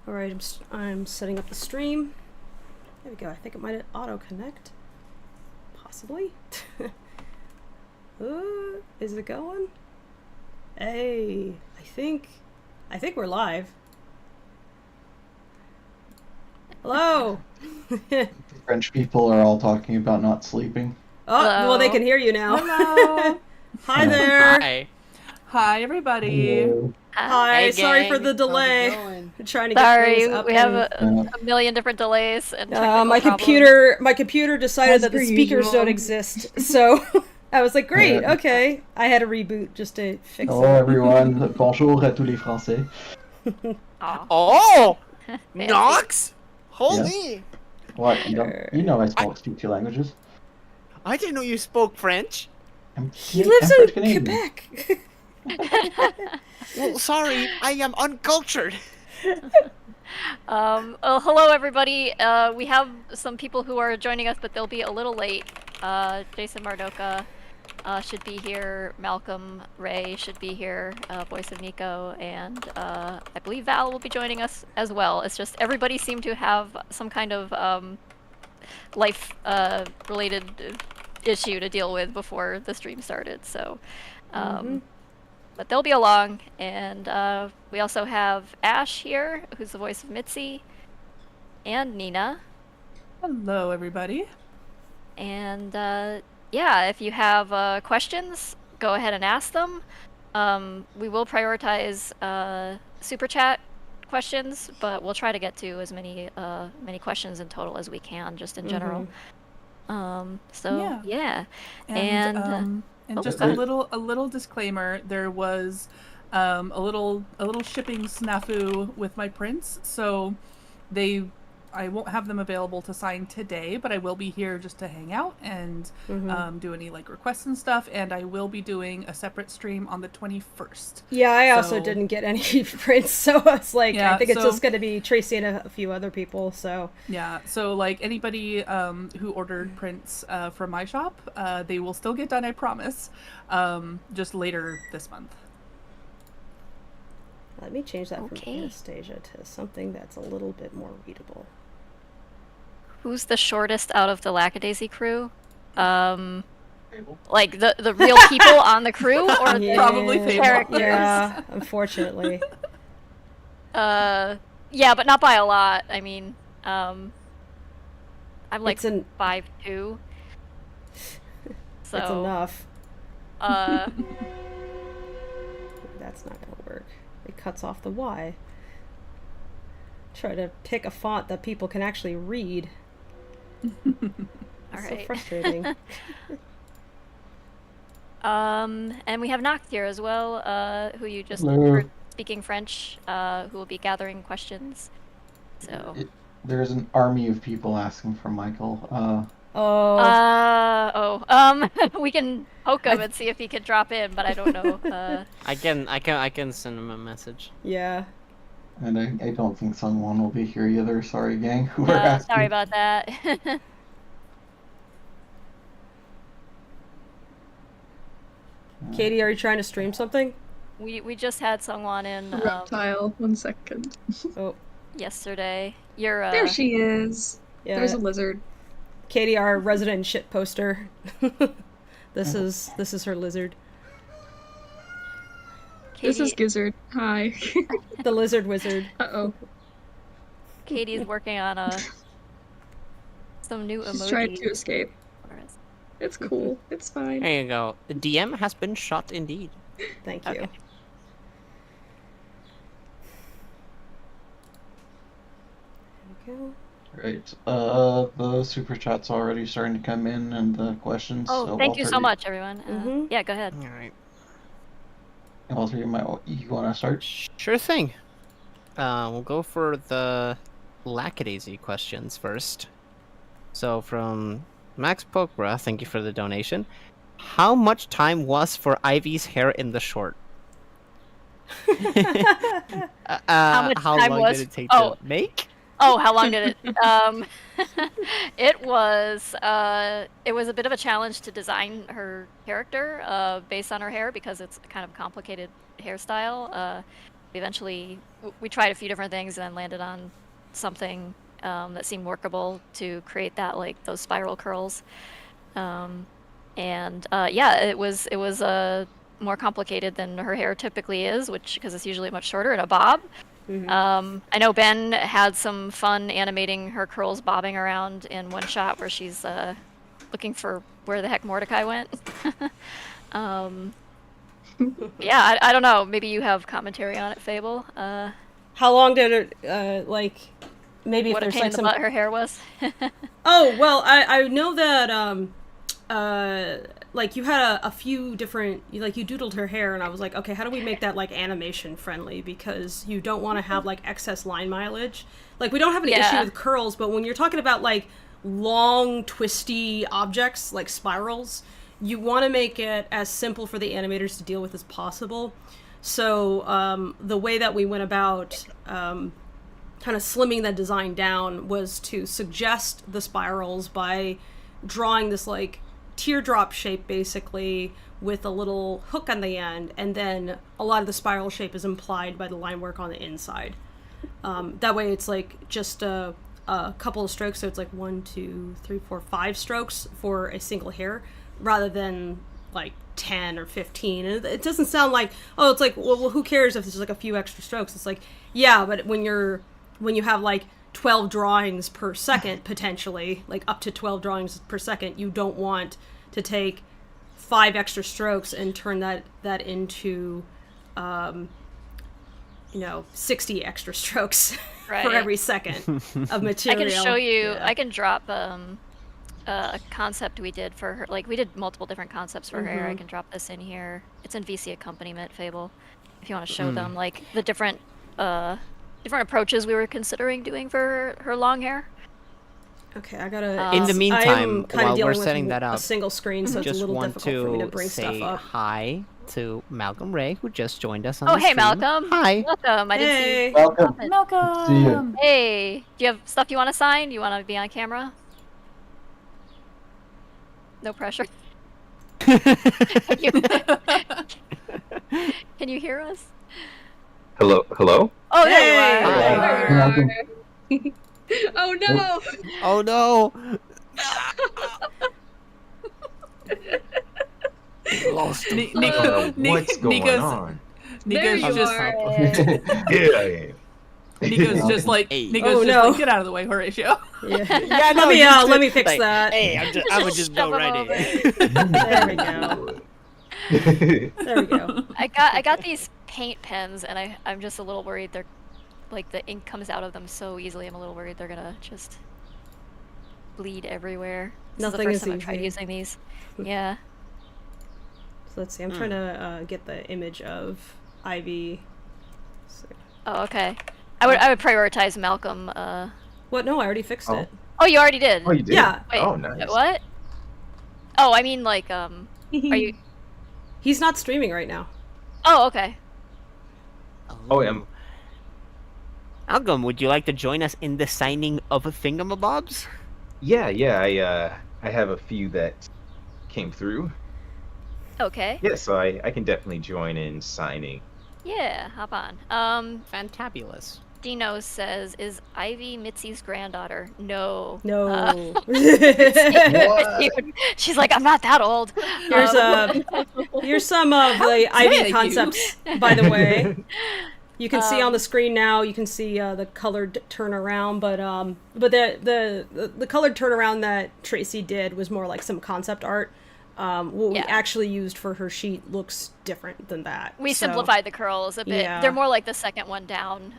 Alright, I'm setting up the stream. There we go. I think it might auto-connect. Possibly. Is it going? Hey, I think we're live. Hello! French people are all talking about not sleeping. Oh, Hello. well, they can hear you now. Hello. Hi there. Hi. Hi, everybody. Hello. Hi. Hey, Sorry for gang. the delay. How's it going? I'm trying to get Sorry, things up. we have and, a million different delays and technical my problems. computer decided As that the per speakers usual. don't exist. So I was like, great, Yeah. okay. I had to reboot just to fix Hello it. everyone, bonjour à tous les Français. Aw. Oh! Fancy. Nox? Holy! What? You know I speak two languages. I didn't know you spoke French. He lives French in Canadian. Quebec. Well, sorry, I am uncultured. Well, hello everybody. We have some people who are joining us, but they'll be a little late. Jason Mardoka should be here. Malcolm Ray should be here. Voice of Nico, and I believe Val will be joining us as well. It's just everybody seemed to have some kind of life related issue to deal with before the stream started. So. But they'll be along, and we also have Ash here, who's the voice of Mitzi, and Nina. Hello, everybody. And yeah, if you have questions, go ahead and ask them. We will prioritize super chat questions, but we'll try to get to as many questions in total as we can, just in general. So yeah. And Oh, just go a ahead. little disclaimer: there was a little shipping snafu with my prints, so I won't have them available to sign today, but I will be here just to hang out and do any like requests and stuff. And I will be doing a separate stream on the 21st. Yeah, I also So- didn't get any prints, so I was like, Yeah, I think it's so- just going to be Tracy and a few other people, so. Yeah, so like anybody who ordered prints from my shop, they will still get done, I promise, just later this month. Let me change that from Okay. Anastasia to something that's a little bit more readable. Who's the shortest out of the Lackadaisy crew? Like the real people on the crew, or the Probably Fable. characters? Yeah, unfortunately. Yeah, but not by a lot. I mean, I'm like It's an- 5'2". So That's enough. uh, That's not going to work. It cuts off the Y. Try to pick a font that people can actually read. all It's right. so frustrating. And we have Noct here as well, who you just Hello. heard speaking French, who will be gathering questions. So. There's an army of people asking for Michael. We can poke him and see if he could drop in, but I don't know. I can send him a message. Yeah. And I don't think someone will be here either. Sorry, gang. Who are asking? Sorry about that. Katie, are you trying to stream something? we just had someone in Reptile, 1 second. Oh, yesterday. You're There she is. yeah. There's a lizard. Katie, our resident shit poster. This is her lizard. This is Katie, Gizzard. Hi. The lizard wizard. Uh-oh. Katie's working on some new She's emojis. trying to escape. for us. It's cool. It's fine. There you go. The DM has been shot indeed. Thank you. Okay. There we go. Right. The super chat's already starting to come in, and the questions. Oh, so thank you so Walter, much, everyone. Mhm. Yeah, go ahead. All right. Walter, you want to start? Sure thing. We'll go for the Lackadaisy questions first. So from Max Pokra, thank you for the donation. How much time was for Ivy's hair in the short? How much time long was- did it take oh. to make? Oh, how long did it? It was a bit of a challenge to design her character based on her hair because it's a kind of complicated hairstyle. eventually we tried a few different things and then landed on something that seemed workable to create that, like those spiral curls. Yeah, it was more complicated than her hair typically is, which because it's usually much shorter in a bob. I know Ben had some fun animating her curls bobbing around in one shot where she's looking for where the heck Mordecai went. Yeah, I don't know. Maybe you have commentary on it, Fable. How long did it, like, maybe What if a there's pain like in the some... butt her hair was. Oh, well, I know that, like, you had a few different, like, you doodled her hair, and I was like, okay, how do we make that, like, animation friendly? Because you don't want to have, like, excess line mileage. Like, we don't have any issue with curls, but when you're talking about, like, long, twisty objects, like spirals, you want to make it as simple for the animators to deal with as possible. So, the way that we went about, kind of slimming the design down was to suggest the spirals by drawing this, like, teardrop shape basically with a little hook on the end, and then a lot of the spiral shape is implied by the line work on the inside. That way it's like just a couple of strokes, so it's like 1, 2, 3, 4, 5 strokes for a single hair rather than like 10 or 15. And it doesn't sound like, oh, it's like, well, who cares if there's like a few extra strokes? It's like, yeah, but when you have like 12 drawings per second, potentially, like up to 12 drawings per second, you don't want to take 5 extra strokes and turn that into, 60 extra strokes for every second of material. I can show you, Yeah. I can drop a concept we did for her. Like, we did multiple different concepts for her hair. I can drop this in here. It's in VC accompaniment, Fable, if you want to show them, like, the different approaches we were considering doing for her long hair. Okay, I gotta. In the meantime, while we're setting with that up, a single screen, so it's a just little want difficult for me to to bring say stuff up. hi to Malcolm Ray, who just joined us on Oh, the hey, stream. Malcolm. Hi. Welcome. I didn't see Hey. you. Welcome. Malcolm. See you. Hey, do you have stuff you want to sign? You want to be on camera? No pressure. Can you hear us? Hello? Oh, there Hey. you are. Hi. There you are. Oh no! Oh no! Lost him. What's going on? There Nico's you just are. Yeah, I am. Nico's just like Hey. Nico's Oh, just no. like, get out of the way, Horatio. Yeah, Yeah, no, let me fix that. Hey, I would just go Shove him right over. in. There we go. There we go. I got these paint pens, and I'm just a little worried they're, like, the ink comes out of them so easily. I'm a little worried they're gonna just bleed everywhere. This Nothing is is the first time I've tried easy. using these. Yeah. So let's see. I'm trying to get the image of Ivy. So- Oh, okay. I would prioritize Malcolm. What? No, I already fixed it. Oh, you already did. Oh, you did? Yeah. Wait, Oh, nice. What? Oh, I mean, like, are you? He's not streaming right now. Oh, okay. Oh, yeah. Malcolm, would you like to join us in the signing of a thingamabobs? Yeah. I have a few that came through. Okay. Yeah, so I can definitely join in signing. Yeah, hop on. Fantabulous. Dino says, "Is Ivy Mitzi's granddaughter?" No. No. She's like, "I'm not that old." Here's some of the dare Ivy you. concepts, by the way. You can see on the screen now. You can see the colored turnaround, but the colored turnaround that Tracy did was more like some concept art. What we actually used for her sheet looks different than that. We so- simplified the curls a bit. Yeah. They're more like the second one down.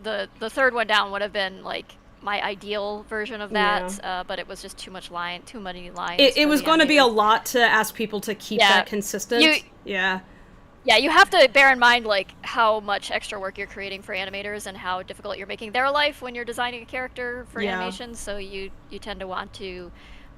The third one down would have been like my ideal version of that, but it was just too many lines. It was going to be a lot to ask people to keep Yeah. that consistent. Yeah. Yeah, you have to bear in mind like how much extra work you're creating for animators and how difficult you're making their life when you're designing a character for animation. So you tend to want to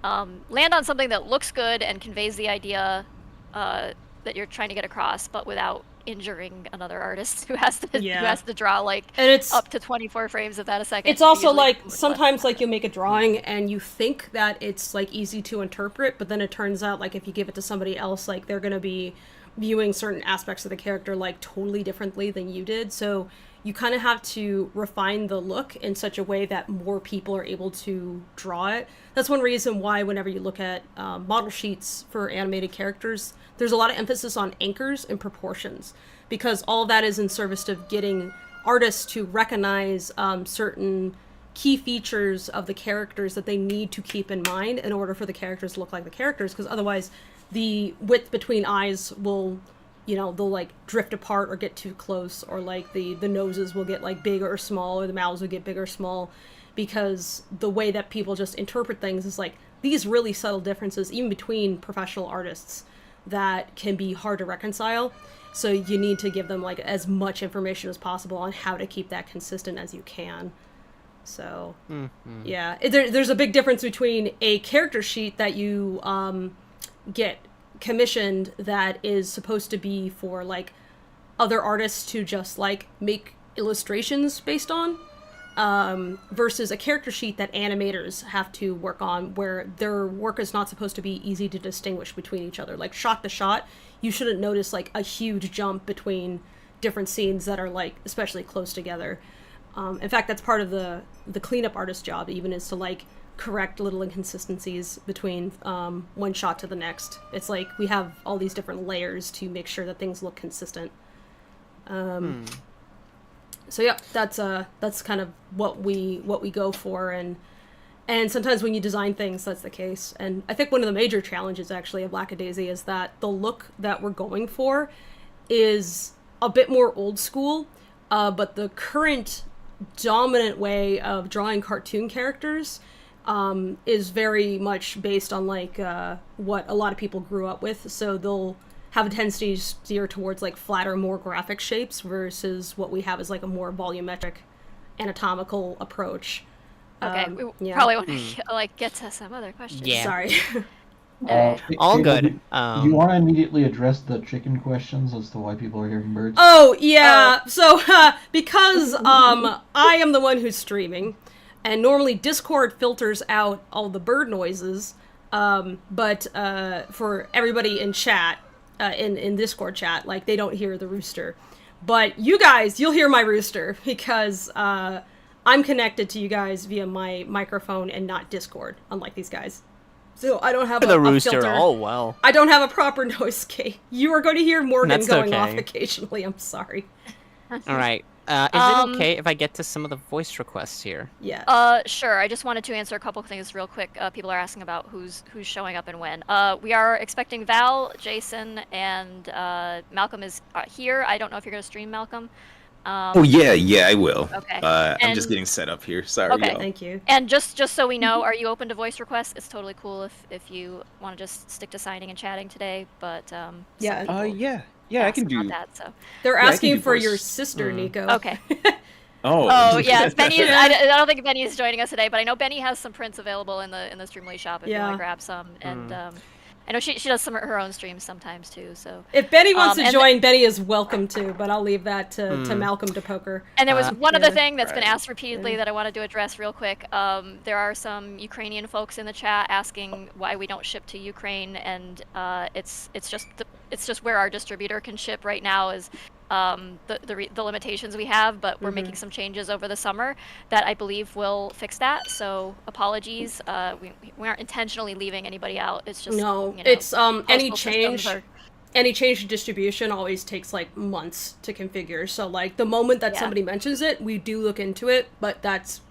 land on something that looks good and conveys the idea that you're trying to get across, but without injuring another artist who has to draw like And it's up to 24 frames of that a second. It's also Usually like much less. sometimes like you'll make a drawing and you think that it's like easy to interpret, but then it turns out like if you give it to somebody else, like they're gonna be viewing certain aspects of the character like totally differently than you did. So you kind of have to refine the look in such a way that more people are able to draw it. That's one reason why whenever you look at model sheets for animated characters, there's a lot of emphasis on anchors and proportions, because all that is in service of getting artists to recognize certain key features of the characters that they need to keep in mind in order for the characters to look like the characters, because otherwise the width between eyes will, they'll like drift apart or get too close, or like the noses will get like big or small, or the mouths will get big or small, because the way that people just interpret things is like these really subtle differences, even between professional artists, that can be hard to reconcile. So you need to give them like as much information as possible on how to keep that consistent as you can. So, yeah, there's a big difference between a character sheet that you get commissioned that is supposed to be for like other artists to just like make illustrations based on, versus a character sheet that animators have to work on, where their work is not supposed to be easy to distinguish between each other. Like shot to shot, you shouldn't notice like a huge jump between different scenes that are like especially close together. In fact, that's part of the cleanup artist job, even, is to like correct little inconsistencies between one shot to the next. It's like we have all these different layers to make sure that things look consistent. So yeah, that's kind of what we go for, and sometimes when you design things, that's the case. And I think one of the major challenges actually of Lackadaisy is that the look that we're going for is a bit more old school, but the current dominant way of drawing cartoon characters is very much based on like what a lot of people grew up with. So they'll have a tendency to steer towards like flatter, more graphic shapes, versus what we have is like a more volumetric, anatomical approach. Okay, we probably want to like get to some other questions. Yeah. Sorry. All good. Do you want to immediately address the chicken questions as to why people are hearing birds? Oh, yeah. So, because I am the one who's streaming, and normally Discord filters out all the bird noises, but for everybody in chat, in Discord chat, like, they don't hear the rooster. But you guys, you'll hear my rooster, because I'm connected to you guys via my microphone and not Discord, unlike these guys. So I don't have the a rooster. filter. Oh, well. I don't have a proper noise gate. You are going to hear Morgan That's going okay. off occasionally. I'm sorry. All right. Is it okay if I get to some of the voice requests here? Yeah. Sure. I just wanted to answer a couple of things real quick. People are asking about who's showing up and when. We are expecting Val, Jason, and Malcolm is here. I don't know if you're going to stream, Malcolm. Oh yeah, I will. Okay. I'm just getting set up here. Sorry. Okay. Y'all. Thank you. And just so we know, are you open to voice requests? It's totally cool if you want to just stick to signing and chatting today. But Yeah. Yeah, I can about do. that. So. They're I can asking do for voice. your sister, Nico. Okay. Oh. Oh yes, Benny. I don't think Benny is joining us today, but I know Benny has some prints available in the Streamily shop if you want to grab some. And I know she does some of her own streams sometimes too. So if Benny wants to join, Benny is welcome to, but I'll leave that to Malcolm to poker. And there was one other thing that's been asked repeatedly that I wanted to address real quick. There are some Ukrainian folks in the chat asking why we don't ship to Ukraine, and it's just where our distributor can ship right now is the limitations we have, but we're making some changes over the summer that I believe will fix that. So apologies, we aren't intentionally leaving anybody out. It's just it's any postal change. systems are- Any change to distribution always takes like months to configure. So like the moment that somebody mentions it, we do look into it, but that's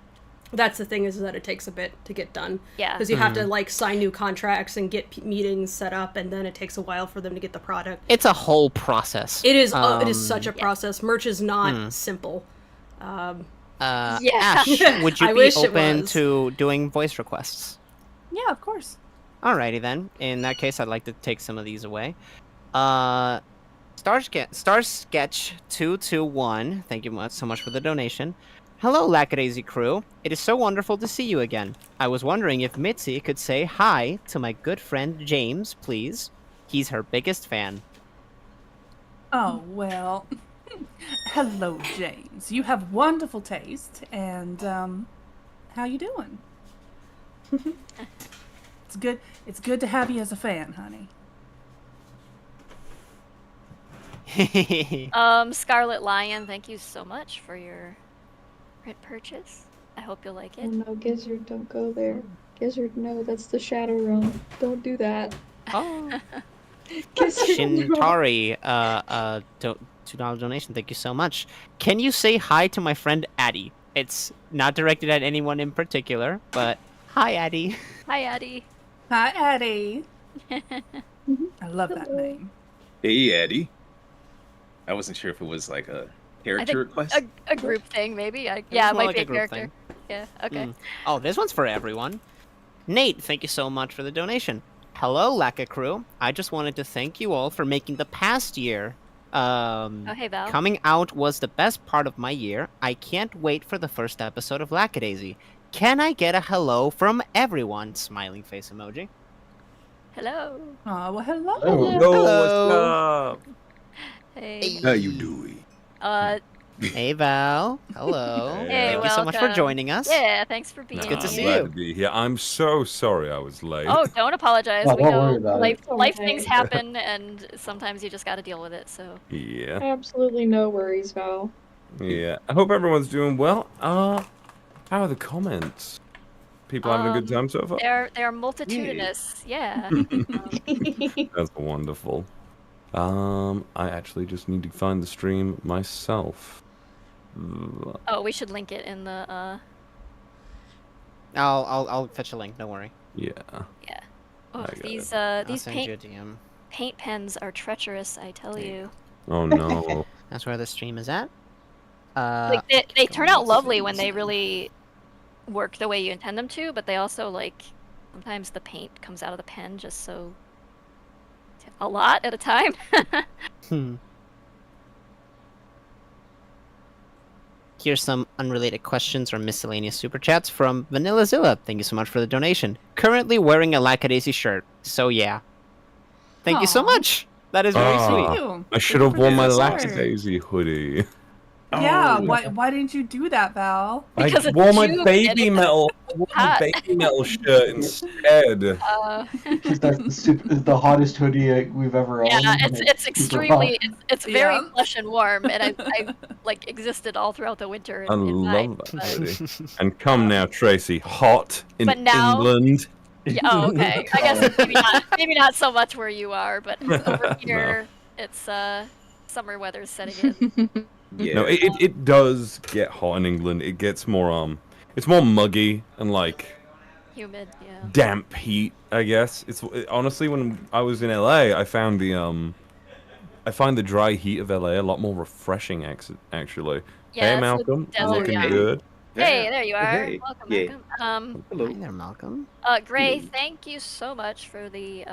the thing is that it takes a bit to get done. Yeah. Because you have to like sign new contracts and get meetings set up, and then it takes a while for them to get the product. It's a whole process. It is such a process. Merch is not simple. Ash, would you I be wish it open was. to doing voice requests? Yeah, of course. Alrighty then. In that case, I'd like to take some of these away. Starsketch221, thank you so much for the donation. Hello, Lackadaisy crew. It is so wonderful to see you again. I was wondering if Mitzi could say hi to my good friend James, please. He's her biggest fan. Oh, well. Hello, James. You have wonderful taste, and, how you doing? It's good to have you as a fan, honey. Scarlet Lion, thank you so much for your print purchase. I hope you'll like Oh it. no, Gizzard, don't go there. Gizzard, no, that's the Shadow Realm. Don't do that. Oh, Gizzard, no. Shintari, $2 donation. Thank you so much. Can you say hi to my friend Addie? It's not directed at anyone in particular, but hi, Addie. Hi, Addie. Hi, Eddie. I love that Hello. name. Hey, Eddie. I wasn't sure if it was like a character request. A group thing, maybe. Yeah, was it more might like be a a group character. thing. Yeah, okay. Mm. Oh, this one's for everyone. Nate, thank you so much for the donation. Hello, Lacka crew. I just wanted to thank you all for making the past year. Oh, hey, Val. Coming out was the best part of my year. I can't wait for the first episode of Lackadaisy. Can I get a hello from everyone? Smiling face emoji. Hello. Oh, well, hello. Oh, Hello. What's up? Hey. How you doing? Hey, Val. Hello. Hey, Thank you so much for welcome. joining us. Yeah, thanks for being It's good to here. see glad you. to be here. I'm so sorry I was late. Oh, don't apologize. Oh, We don't know worry about life, it. life It's things okay. happen, and sometimes you just got to deal with it. So Yeah, Absolutely no worries, Val. yeah. I hope everyone's doing well. How are the comments? People having a good time so far? they're multitudinous. Yeah. That's wonderful. I actually just need to find the stream myself. Oh, we should link it in the. I'll fetch a link. Don't worry. Yeah. Yeah. Oh, I got these I'll these send you a DM. paint pens are treacherous. I tell you. Oh no. That's where the stream is at. Like they turn out lovely when they really work the way you intend them to, but they also like sometimes the paint comes out of the pen just so a lot at a time. Here's some unrelated questions or miscellaneous super chats from Vanillazilla. Thank you so much for the donation. Currently wearing a Lackadaisy shirt, so yeah. Thank you so Aw. much. That is very Aw. sweet. Thank you. I should have worn my Sorry. Lackadaisy hoodie. Yeah, Oh. why didn't you do that, Val? Because I it's wore my June, baby and metal. hot. Baby metal shirt instead. Because that's the hottest hoodie we've ever owned. Yeah, and it's super extremely hot. it's very Yeah. plush and warm, and I like existed all throughout the winter. I in mine, love that but- hoodie. And come now, Tracy, hot in But now- England. Yeah, oh, okay. I guess maybe not so much where you are, but over here it's summer weather's setting in. Yeah. No, it does get hot in England. It gets more it's more muggy and like Humid, yeah. damp heat, I guess. Honestly, when I was in LA, I found I find the dry heat of LA a lot more refreshing actually. Yeah, Hey it's Malcolm, desert, looking yeah. good. Hey, there you are. Hey. Welcome, Yeah. Malcolm. Hi Hello. there, Malcolm. Gray, thank you so much for the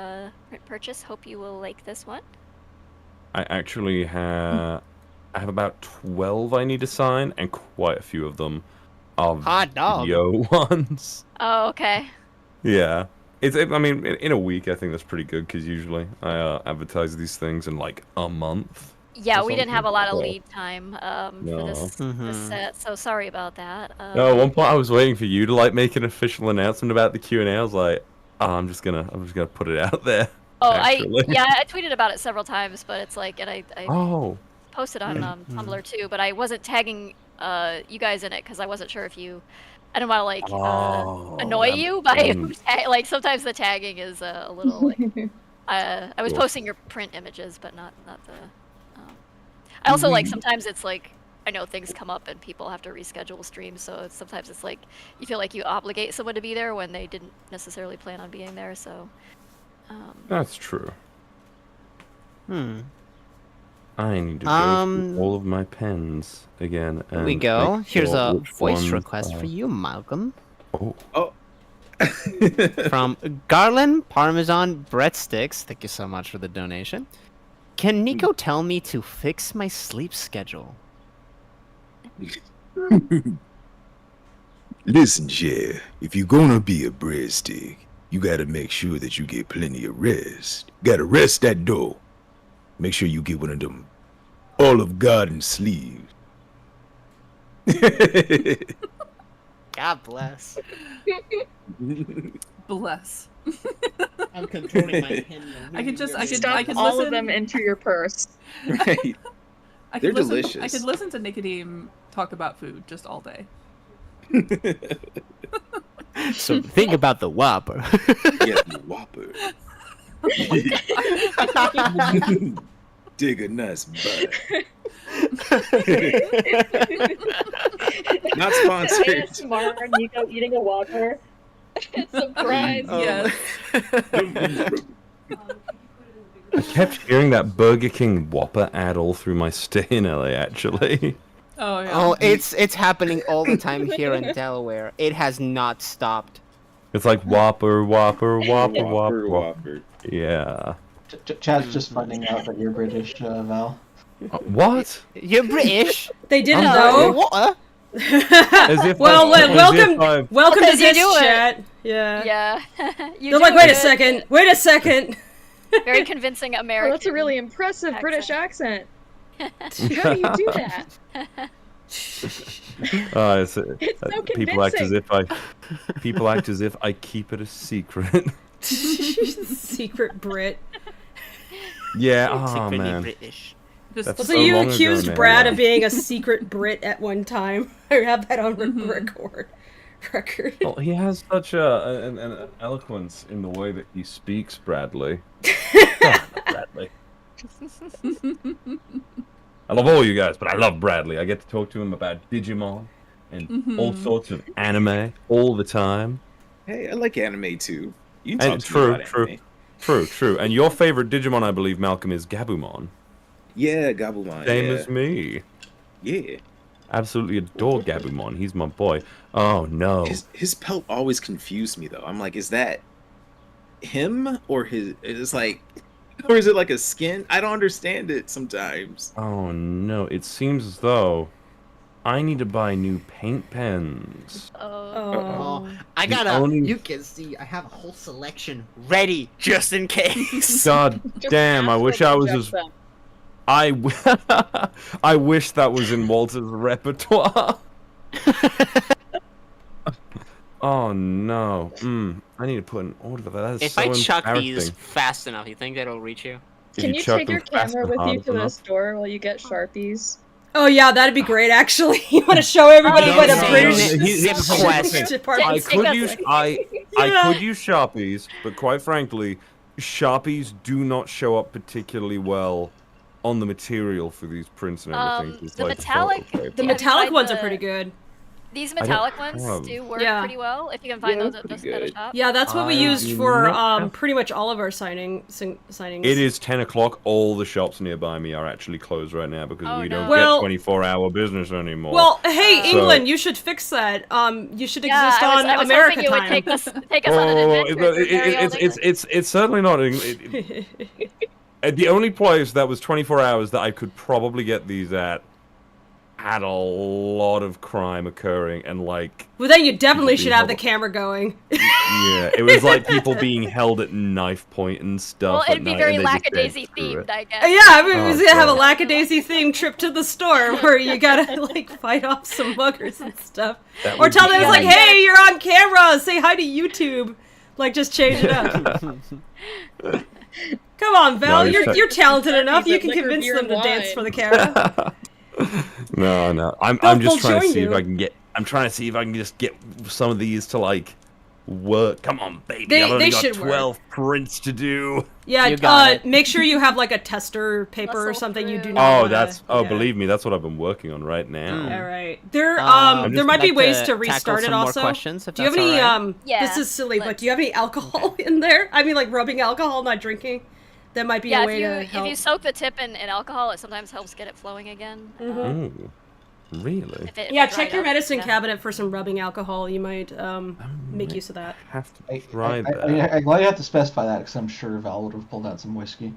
print purchase. Hope you will like this one. I actually I have about 12 I need to sign, and quite a few of them are Hot dog. video ones. Oh, okay. Yeah. I mean, in a week, I think that's pretty good, because usually I advertise these things in like a month. Yeah, or we didn't have a something. lot of So- lead time for this Mhm. set, so sorry about that. No, at one point I was waiting for you to like make an official announcement about the Q&A. I was like, oh, I'm just gonna put it out there. Oh, actually. I tweeted about it several times, but it's like, and I Oh. posted on Tumblr too, but I wasn't tagging you guys in it because I wasn't sure if you. I don't want to like Oh, annoy that you makes by sense. like sometimes the tagging is a little like. I was Cool. posting your print images, but not the. I also like sometimes it's like I know things come up and people have to reschedule streams, so sometimes it's like you feel like you obligate someone to be there when they didn't necessarily plan on being there. So. That's true. I need to go through all of my pens again. Here we and go. make Here's sure a which voice ones request are- for you, Malcolm. Oh. From Garland Parmesan Breadsticks. Thank you so much for the donation. Can Nico tell me to fix my sleep schedule? Listen, Jer, if you're gonna be a breadstick, you gotta make sure that you get plenty of rest. You gotta rest that dough. Make sure you get one of them Olive Garden sleeves. God bless. Bless. I'm controlling my pen. I could Stuff all listen. of them into your purse. Right. They're delicious. I could listen to Nicodeme talk about food just all day. So think about the Whopper. Yeah, the Whopper. Dig a nice butt. Not sponsored. Smart Nico eating a Whopper. Surprise! Yes. I kept hearing that Burger King Whopper ad all through my stay in LA, actually. Oh yeah. Oh, it's happening all the time here in Delaware. It has not stopped. It's like Whopper, Whopper, Whopper, Whopper, Whopper. Yeah. Chad's just finding out that you're British, Val. What? You're British. They didn't I'm know. What? As if Well, as if welcome I'm- to Because you this do it. chat. Yeah. Yeah. You They're do like, wait a it. second. Wait a second. Very convincing Oh, American. that's a really impressive British accent. How do you do that? It's so people act as convincing. people act as if I keep it a secret. Secret Brit. Yeah, oh Secretly man. British. Just That's So so you long ago accused now, Brad yeah. of being a secret Brit at one time. I have that on record. Well, he has such an eloquence in the way that he speaks, Bradley. Bradley. I love all you guys, but I love Bradley. I get to talk to him about Digimon and all sorts of anime all the time. Hey, I like anime too. You can And talk to me about anime. True. And your favorite Digimon, I believe, Malcolm, is Gabumon. Yeah, Gabumon. Same yeah. as me. Yeah. Absolutely adore Gabumon. He's my boy. Oh no. His pelt always confused me though. I'm like, is that him or it's like, or is it like a skin? I don't understand it sometimes. Oh no. It seems as though I need to buy new paint pens. Oh, I The gotta. only- You can see I have a whole selection ready just in case. God damn! I wish I was as. I wish that was in Walter's repertoire. Oh no. I need to put an order for that. That's If so I chuck these embarrassing. fast enough, you think that'll reach you? If Can you chuck take them your fast camera and with you hard to the enough. store while you get Sharpies? Oh yeah, that'd be great. Actually, you want to show everybody No, what a no, no, British no, zip shipping quest. department. I could use I Yeah. could use Sharpies, but quite frankly, Sharpies do not show up particularly well on the material for these prints and everything. It's The like metallic- photo paper. The Have you metallic tried ones are the- pretty good. These don't metallic ones have- do work Yeah. pretty well if you can find Yeah, those that's at the pretty good. shop. Yeah, that's what we I used do for not have- pretty much all of our signings. It is 10 o'clock. All the shops nearby me are actually closed right now because Oh, we no. don't Well- get 24-hour business anymore. Well, hey, So- England, you should fix that. You should Yeah, exist on I was America hoping it time. would take us on an adventure. through merry old England. it's certainly not. The only place that was 24 hours that I could probably get these at had a lot of crime occurring and like Well, then you definitely People should being have the held- camera going. yeah, it was like people being held at knife point and stuff. Well, at it'd be night, very and they just said, Lackadaisy "Screw themed, it." I guess. Yeah, I mean, Oh, it was gonna have a God. Lackadaisy themed trip to the store where you gotta like fight off some muggers and stuff, That or would tell be them it's like, great. hey, you're on camera. Say hi to YouTube. Like, just change it up. Come on, Val, No, you're talented enough. You that can liquor, convince beer, them to and dance wine. for the camera. No. I'm They'll just trying to join see if you. I can get. I'm trying to see if I can just get some of these to like work. Come on, baby. They- I've only they got should work. 12 prints to do. Yeah, You got it. make sure you have like a tester paper or Muscle something. You do through. not. Oh, wanna- yeah. believe me, that's what I've been working on right now. All right. There I'm there just might be like ways to to tackle restart it some more also. questions, if Do you have that's any all right. Yeah, this is silly, but let's- do you have any alcohol in there? I mean like rubbing alcohol, not drinking. That might be Yeah, a way to if help. you soak the tip in alcohol, it sometimes helps get it flowing again. Ooh, really? If it Yeah, dried check your up, medicine yeah. cabinet for some rubbing alcohol. You might make use of that. Have to try I'm that. glad you have to specify that because I'm sure Val would have pulled out some whiskey.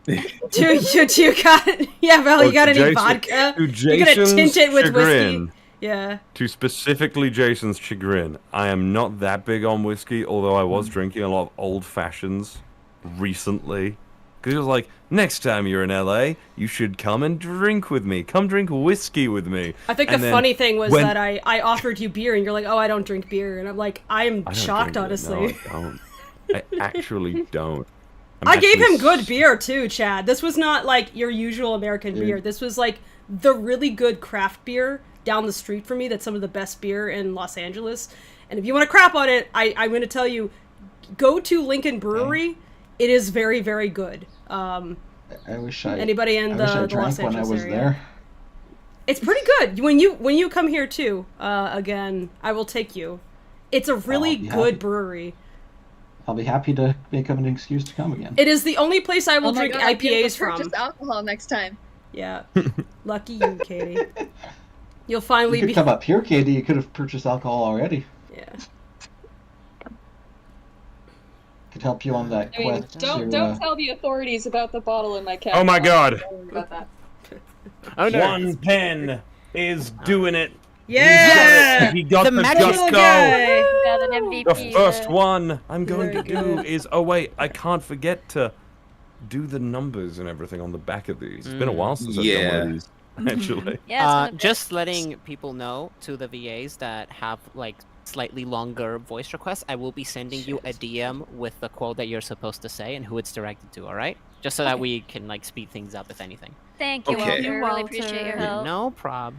Do you got yeah, Val, Well, you got to any Jason- vodka? to You're gonna Jason's tint it with chagrin, whiskey. Yeah. To specifically Jason's chagrin, I am not that big on whiskey, although I was drinking a lot of old fashions recently. Because he was like, next time you're in LA, you should come and drink with me. Come drink whiskey with me. I think And the then funny thing was when- that I offered you beer, and you're like, oh, I don't drink beer. And I'm like, I am I don't shocked, drink it. honestly. No, I don't. I actually don't. I gave him actually good beer, too, Chad. This was not, like, your usual American beer. This was, like, the really good craft beer down the street from me that's some of the best beer in Los Angeles. And if you want to crap on it, I'm going to tell you, go to Lincoln Brewery. Okay. It is very, very good. I wish I. Anybody in I wish I the drank Los when I Angeles was area. there. It's pretty good. When you come here too, again, I will take you. It's a really be good happy. brewery. I'll be happy to make up an excuse to come again. It is the only place I will Oh my drink God, I'll be able IPAs to purchase from. alcohol next time. Yeah. Lucky you, Katie. You'll You finally could be. come up here, Katie. You could have purchased alcohol already. Yeah. Could help you on that I mean, quest. don't tell the authorities about the bottle in my cabinet. Oh my God. Don't worry about that. Oh no. One pen is doing it. Yeah. He got The the magical just go. guy. Got an MVP. The first one I'm going Very to do good. is, oh wait, I can't forget to do the numbers and everything on the back of these. It's been a while since I've done one of these, actually. Yeah, it's been a bit. Just letting people know, to the VAs that have like slightly longer voice requests, I will be sending you a DM with the quote that you're supposed to say and who it's directed to, alright? Just so that we can like speed things up, if anything. Thank you, Okay. Walter. Thank you, Really appreciate your Walter. help. No prob.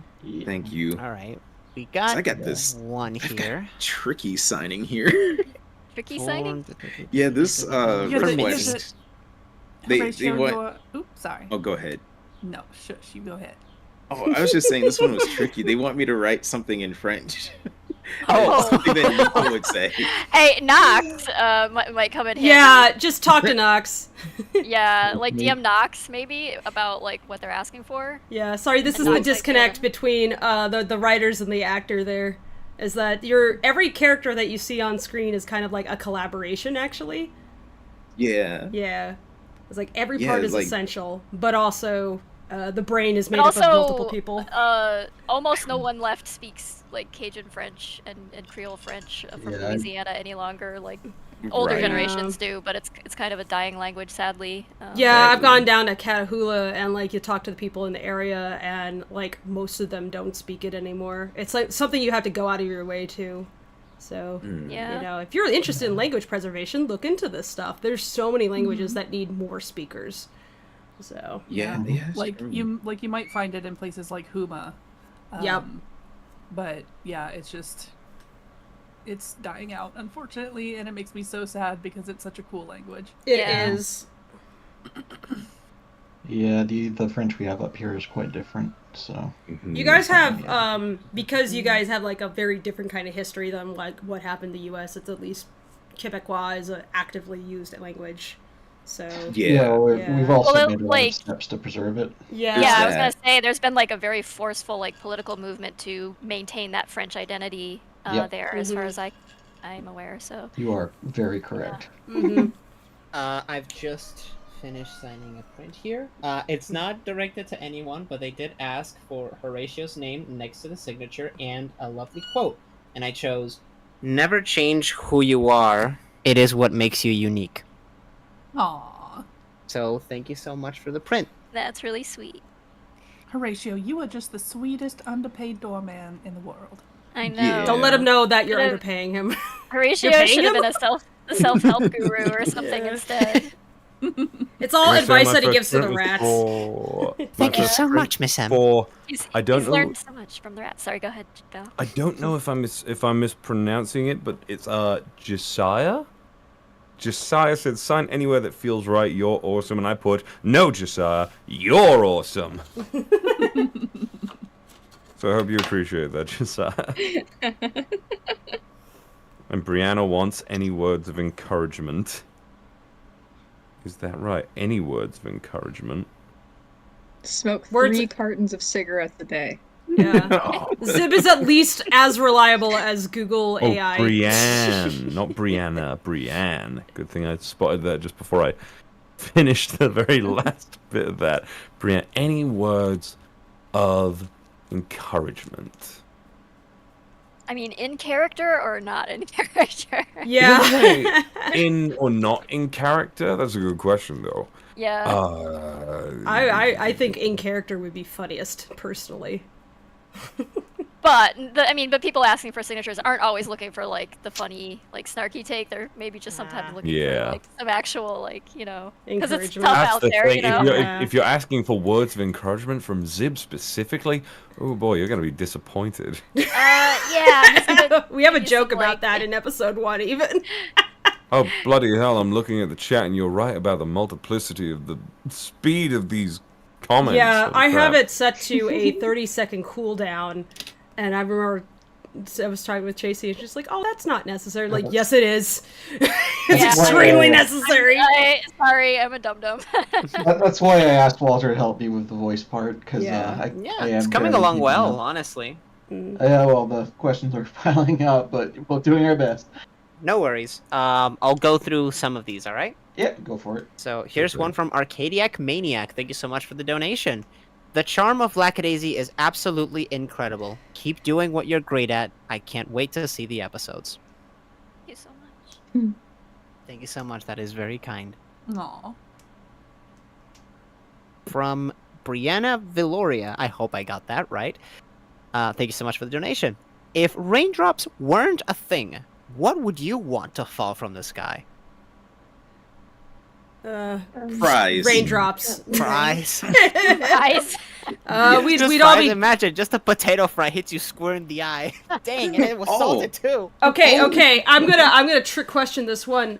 Thank you. Alright. We got I got this one here. tricky signing here. Tricky signing? Yeah, this Yeah, request. They Horatio, want. you're- Oops, sorry. Oh, go ahead. No, shush, you go ahead. Oh, I was just saying this one was tricky. They want me to write something in French. Oh. Something that Nico would say. Hey, Nox might come in handy. Yeah, just talk to Nox. Yeah, like DM Nox, maybe, about, like, what they're asking for. Yeah, sorry, this is And the Nox, like, disconnect between the writers and the actor there. Is that every character that you see on screen is kind of like a collaboration, actually. Yeah. Yeah. It's like every Yeah, part is like- essential, but also the brain is made But up of multiple people. Almost no one left speaks, like, Cajun French and Creole French from Yeah, Louisiana any longer. Like, older Right. generations do, but it's kind of a dying language, sadly. Yeah, I've Exactly. gone down to Catahoula and like you talk to the people in the area and like most of them don't speak it anymore. It's like something you have to go out of your way to. So, Yeah. you know, if you're interested in language preservation, look into this stuff. There's so many languages that need more speakers. So, Yeah. Yeah. it's Like true. you might find it in places like Huma. Yep. But yeah, it's dying out, unfortunately, and it makes me so sad because it's such a cool language. it Yeah. is. Yeah, the French we have up here is quite different. So Mhm. You guys have because you guys have like a very different kind of history than like what happened in the US, it's at least Quebecois is an actively used language. So, Yeah. we've also Well, made a lot like- of steps to preserve it. yeah. Yeah, I was that. gonna say there's been like a very forceful like political movement to maintain that French identity Yep. there, as far as I'm aware. So You are very correct. Mhm. I've just finished signing a print here. It's not directed to anyone, but they did ask for Horatio's name next to the signature and a lovely quote. And I chose, "Never change who you are. It is what makes you unique." Aww. So thank you so much for the print. that's really sweet. Horatio, you are just the sweetest underpaid doorman in the world. I know. Yeah. Don't let him know that you're Should've- underpaying him. Horatio You're paying should have him? been a self-help guru or something Yeah. instead. It's all advice that he gives to the rats. Thank you so much, Miss M. I don't he's know. learned so much from the rats. Sorry, go ahead, Belle. I don't know if I'm mispronouncing it, but it's Josiah. Josiah said, "Sign anywhere that feels right. You're awesome," and I put, "No, Josiah, you're awesome." So I hope you appreciate that, Josiah. And Brianna wants any words of encouragement. Is that right? Any words of encouragement? Smoke Words- 3 cartons of cigarettes a day. Yeah. Zib is at least as reliable as Google Oh, AI. Brianne, not Brianna, Brianne. Good thing I spotted that just before I finished the very last bit of that. Brianne, any words of encouragement? I mean, in character or not in character? Yeah. In or not in character? That's a good question, though. Yeah. I think in character would be funniest, personally. But but people asking for signatures aren't always looking for like the funny, like snarky take. They're maybe just sometimes looking for like some actual, like, because it's tough Encouragement. out there, If you're asking for words of encouragement from Zib specifically, oh boy, you're gonna be disappointed. Yeah. We have a joke about that in episode 1, even. Oh bloody hell! I'm looking at the chat, and you're right about the multiplicity of the speed of these comments. Yeah, Holy I crap. have it set to a 30-second cooldown, and I remember I was talking with Chasey, and she's like, "Oh, that's not necessary." Like, yes, it is. It's extremely necessary. Sorry, I'm a dum-dum. That's why I asked Walter to help me with the voice part, because It's coming along well, honestly. Yeah, well, the questions are piling up, but we're doing our best. No worries. I'll go through some of these, alright? Yeah, go for it. So here's one from Arcadiac Maniac. Thank you so much for the donation. The charm of Lackadaisy is absolutely incredible. Keep doing what you're great at. I can't wait to see the episodes. Thank you so much. Thank you so much. That is very kind. Aw. From Brianna Villoria. I hope I got that right. Thank you so much for the donation. If raindrops weren't a thing, what would you want to fall from the sky? Fries. Raindrops. Fries. Fries. We'd Just all fries, be. imagine just a potato fry hits you square in the eye. Dang, and it was salted too. Okay. I'm gonna trick question this one.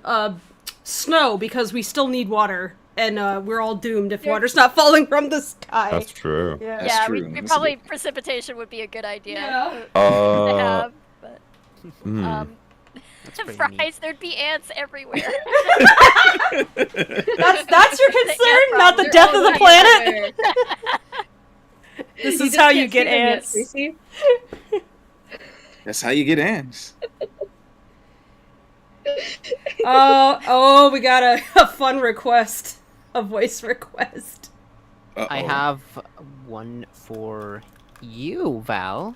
Snow, because we still need water, and we're all doomed if water's not falling from the sky. That's true. Yeah, we probably precipitation would be a good idea to have, but fries, there'd be ants everywhere. That's your concern, not the death of the planet. This is how you get ants. That's how you get ants. Oh, we got a fun request, a voice request. Uh-oh. I have one for you, Val.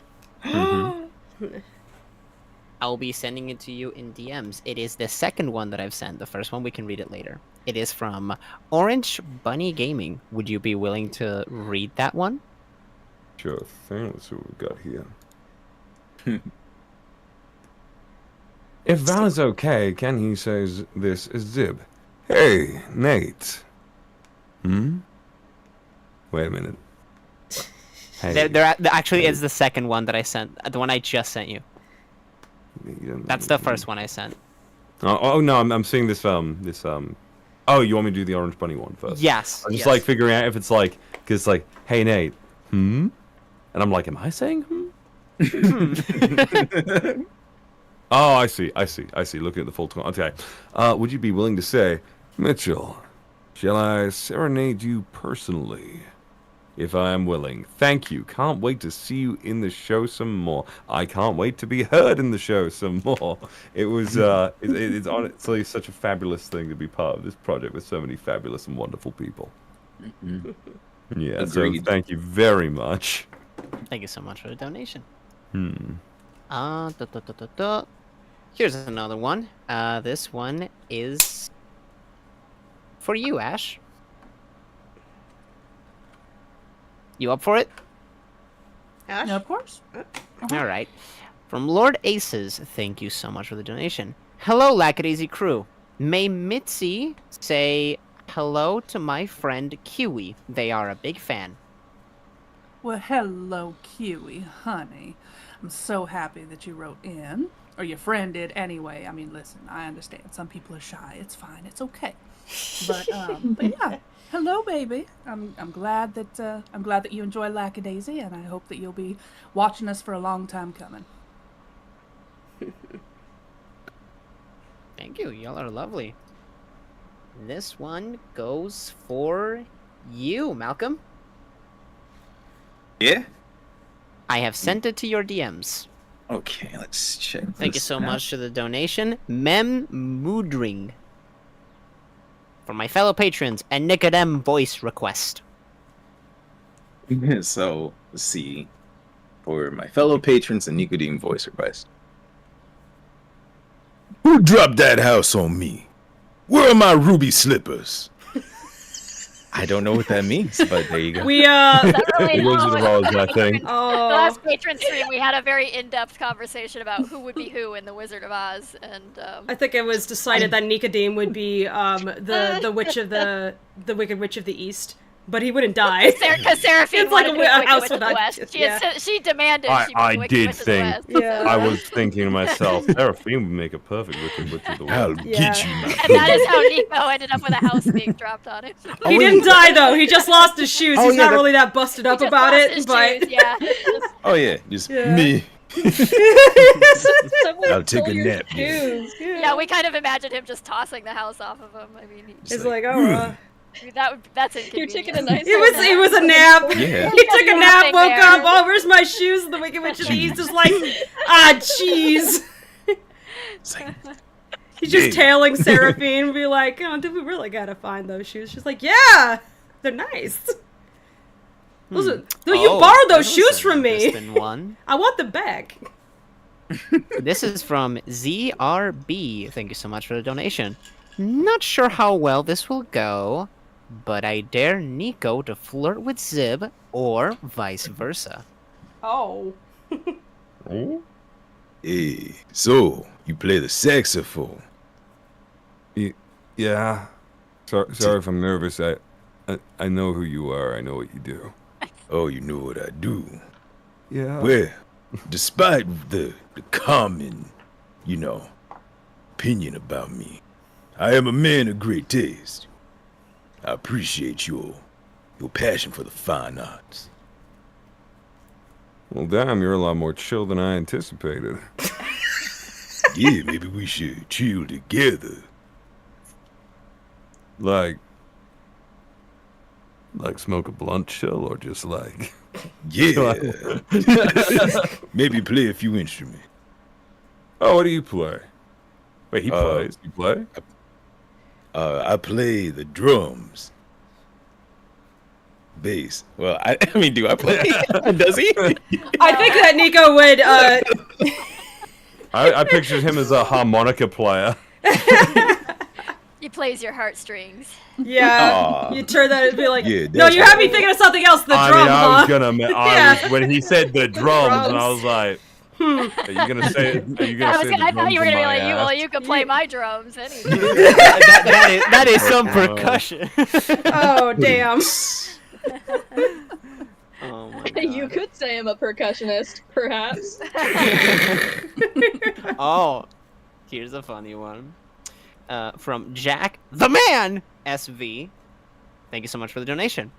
I'll be sending it to you in DMs. It is the second one that I've sent. The first one, we can read it later. It is from Orange Bunny Gaming. Would you be willing to read that one? Sure thing. Let's see what we've got here. If Val is okay, can he says this is Zib. Hey, Nate. Wait a minute. Hey. Actually, it's the second one that I sent. The one I just sent you. That's the first one I sent. Oh no, I'm seeing this Oh, you want me to do the Orange Bunny one first? Yes. I'm just like figuring out if it's like, cause it's like, hey Nate, and I'm like, am I saying Oh, I see. Looking at the full tone. Okay. Would you be willing to say, Mitchell, shall I serenade you personally? If I am willing. Thank you. Can't wait to see you in the show some more. I can't wait to be heard in the show some more. It was, it's honestly such a fabulous thing to be part of this project with so many fabulous and wonderful people. Yeah, Agreed. so thank you very much. Thank you so much for the donation. Here's another one. This one is for you, Ash. You up for it? Ash? Yeah, of course. All right. From Lord Aces, thank you so much for the donation. Hello, Lackadaisy crew. May Mitzi say hello to my friend Kiwi. They are a big fan. Well, hello, Kiwi, honey. I'm so happy that you wrote in. Or your friend did anyway. I mean, listen, I understand. Some people are shy. It's fine. It's okay. But yeah. Hello, baby. I'm glad that you enjoy Lackadaisy, and I hope that you'll be watching us for a long time coming. Thank you. Y'all are lovely. This one goes for you, Malcolm. Yeah? I have sent it to your DMs. Okay, let's check. Thank you so much for the donation. Mem Moodring. For my fellow patrons, a Nicodem voice request. So, let's see. for my fellow patrons and Nicodeme voice request. Who dropped that house on me? Where are my ruby slippers? I don't know what that means, but there you go. We The Wizard of Oz, I think. The last patron stream, we had a very in-depth conversation about who would be who in the Wizard of Oz, and I think it was decided that Nicodeme would be the witch of the Wicked Witch of the East, but he wouldn't die. Because Seraphine It's like wanted to a be Wicked house Witch of the without- West. yeah. She demanded she be I Wicked did Witch of the think. West. Yeah. I was thinking to myself, Seraphine would make a perfect Wicked Witch of the I'll West. get you, my And that is how Nico ended up with a house being dropped on him. He didn't die though. He just lost his shoes. He's not really that busted up Just about lost it, his but shoes, yeah. Oh yeah, just Yeah. me. I'll take a nap. Yeah, we kind of imagined him just tossing the house off of him. I mean, it's like, oh, that's inconvenient. You're taking a nice. it was a nap. Yeah. He took a nap, Nothing woke there. up. Oh, where's my shoes? And the Wicked Witch of the East is like, jeez. It's like, He's just Yeah. tailing Seraphine and be like, oh, do we really gotta find those shoes? She's like, yeah, they're nice. Those are, no, you borrowed those shoes from me. Interesting one. I want them back. This is from ZRB. Thank you so much for the donation. Not sure how well this will go, but I dare Nico to flirt with Zib or vice versa. Oh. hey, so you play the saxophone? Yeah. Sorry if I'm nervous. I know who you are. I know what you do. Oh, you know what I do. Yeah. Well, despite the common, opinion about me, I am a man of great taste. I appreciate your passion for the fine arts. Well, damn, you're a lot more chill than I anticipated. Yeah, maybe we should chill together. Like smoke a blunt chill, or just like... Yeah. Maybe play a few instruments. Oh, what do you play? Wait, he plays. You play? I play the drums. Bass. Well, I mean, do I play? Does he? I think that Nico would, I pictured him as a harmonica player. He plays your heartstrings. yeah, Aw. you turn that and be like, Yeah, no, that's you had me thinking of something else, the I drum, mean, I was huh? gonna. Yeah. When he said the drums, and I drums. was like, "Are you gonna say? Are you gonna say the I thought you were drums gonna be on like, my well, ass?" you can play my drums anyway. that is some percussion. Oh, damn. Oh my You god. could say I'm a percussionist, perhaps. Oh, here's a funny one. From Jack the Man SV. Thank you so much for the donation.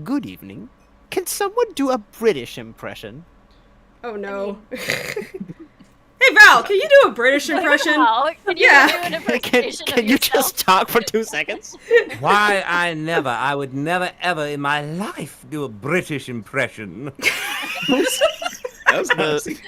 Good evening. Can someone do a British impression? Oh, no. Hey, Val, can you do a British impression? Well, can you Yeah. do an impersonation Can of you yourself? just talk for 2 seconds? Why, I would never, ever in my life do a British impression. That was classy. That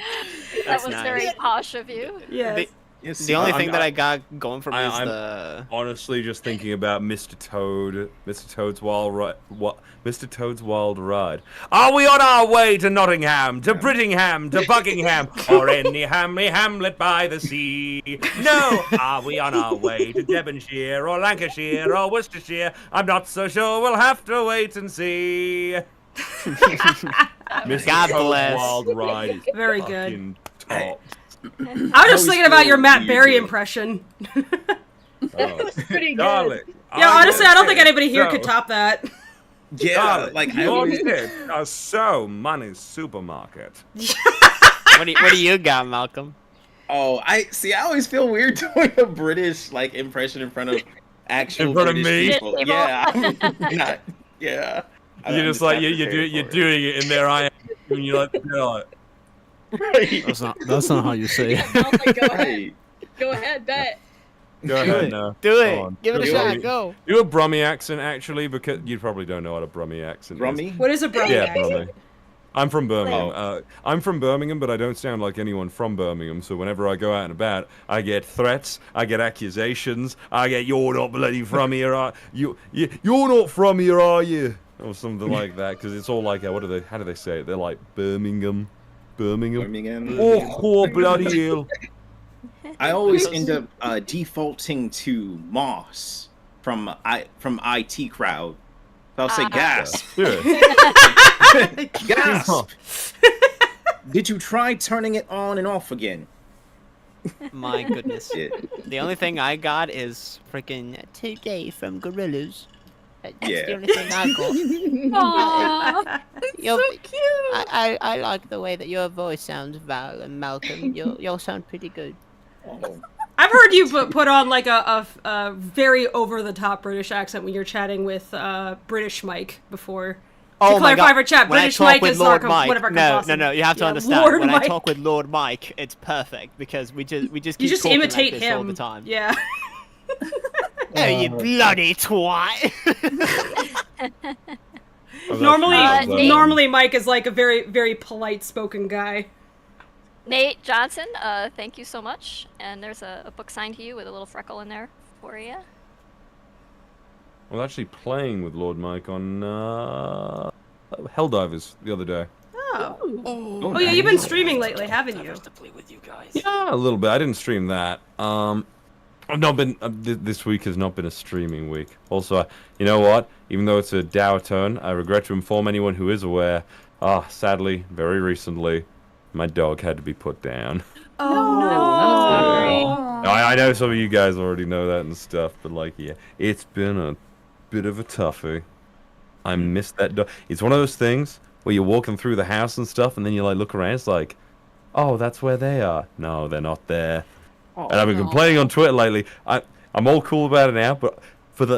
That's was nice. very posh of you. Yes. Yes, The only I'm- thing that I got going for me is I'm the... honestly just thinking about Mr. Toad, Mr. Toad's Wild Ride. What? Mr. Toad's Wild Ride. Are we on our way to Nottingham, to Brittingham, to Buckingham, or any hamly hamlet by the sea? No. Are we on our way to Devonshire, or Lancashire, or Worcestershire? I'm not so sure. We'll have to wait and see. Mr. God Toad's bless. Wild Ride is Very good. fucking top. I was just thinking about your Matt Berry impression. That was pretty good. Darling, Yeah, honestly, I don't think anybody here so- could top that. Yeah, Darling, like I your always, tits are so money's supermarket. What do you got, Malcolm? Oh, I always feel weird doing a British like impression in front of actual In front of British me? people. Yeah, I'm not. Yeah. You're just like you're doing it, and there I am, and you're like, "No." Right. That's not how you say it. Oh my god. Right. Go ahead, bet. Go ahead, no. Do Go it. on. Give it a Do shot. Go. Do a Brummie accent, actually, because you probably don't know what a Brummie accent is. Rummy? What is a Brummie Yeah, accent? Brummie. I'm from Birmingham. I'm from Birmingham, but I don't sound like anyone from Birmingham. So whenever I go out and about, I get threats, I get accusations, I get "You're not bloody from here, are you? You're not from here, are you?" Or something like that. Because it's all like, how do they say it? They're like Birmingham. Birmingham. Birmingham. Oh, bloody hell. I always end up defaulting to Moss from IT Crowd. So I'll say gasp. Gasp. Did you try turning it on and off again? My goodness. The only thing I got is freaking today from Gorillas. That's the only thing I got. Aww, so cute. I like the way that your voice sounds, Val and Malcolm. You'll sound pretty good. I've heard you put on like a very over-the-top British accent when you're chatting with British Mike before. To clarify for chat, when British Mike is one of our No, you have to understand. Lord when Mike. I talk with Lord Mike, it's perfect because we just keep you just talking imitate like this him all the time. Yeah. Oh, you bloody twat! Normally Mike is like a very, very polite spoken guy. Nate Johnson, thank you so much. And there's a book signed to you with a little freckle in there for you. I was actually playing with Lord Mike on Helldivers the other day. Oh yeah, you've been streaming lately, haven't you? Yeah, a little bit. I didn't stream that. I've not been. This week has not been a streaming week. Also, you know what? Even though it's a dour tone, I regret to inform anyone who is aware. Sadly, very recently, my dog had to be put down. Oh no! I know some of you guys already know that and stuff, but like, yeah, it's been a bit of a toughie. I miss that dog. It's one of those things where you're walking through the house and stuff, and then you like look around. It's like, oh, that's where they are. No, they're not there. And I've been complaining on Twitter lately. I'm all cool about it now, but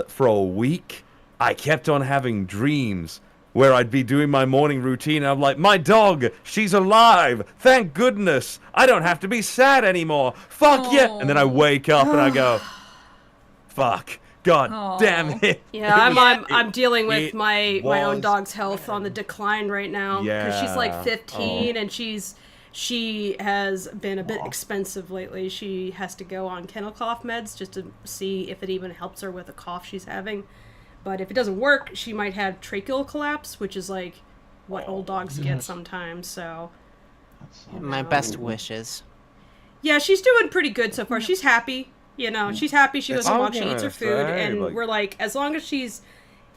for a week, I kept on having dreams where I'd be doing my morning routine, and I'm like, my dog, she's alive. Thank goodness. I don't have to be sad anymore. Fuck yeah. And then I wake up and I go, fuck. God damn it. Yeah, I'm dealing with my own dog's health on the decline right now. Because she's like 15 and she has been a bit expensive lately. She has to go on kennel cough meds just to see if it even helps her with a cough she's having. But if it doesn't work, she might have tracheal collapse, which is like what old dogs get sometimes. So my best wishes. Yeah, she's doing pretty good so far. She's happy. You know, she's happy. She goes to walk, she eats her food, and we're like, as long as she's,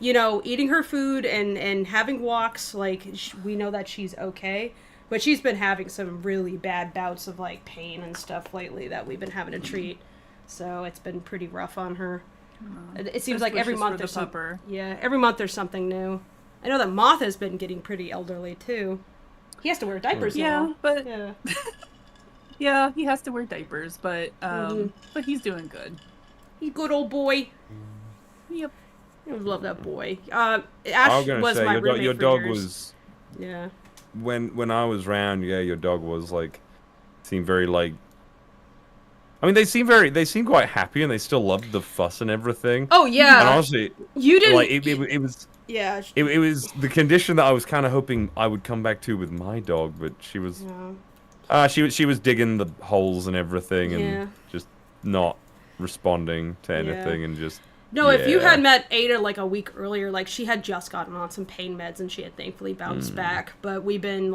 you know, eating her food and having walks, like, we know that she's okay. But she's been having some really bad bouts of, like, pain and stuff lately that we've been having to treat. So it's been pretty rough on her. It seems like every month there's every month there's something new. I know that Moth has been getting pretty elderly, too. He has to wear diapers now. But... Yeah, he has to wear diapers, but he's doing good. He's a good old boy. Yep. I love that boy. I Ash was was say, my roommate your for dog years. was. Yeah. When I was around, your dog was like, seemed very like. I mean, they seem quite happy, and they still loved the fuss and everything. Oh yeah. And honestly, you didn't. Like it was. Yeah. It was the condition that I was kind of hoping I would come back to with my dog, but she was. Yeah. She was digging the holes and everything, and just not responding to anything, and just. No, if you had met Ada like a week earlier, like she had just gotten on some pain meds and she had thankfully bounced back. But we've been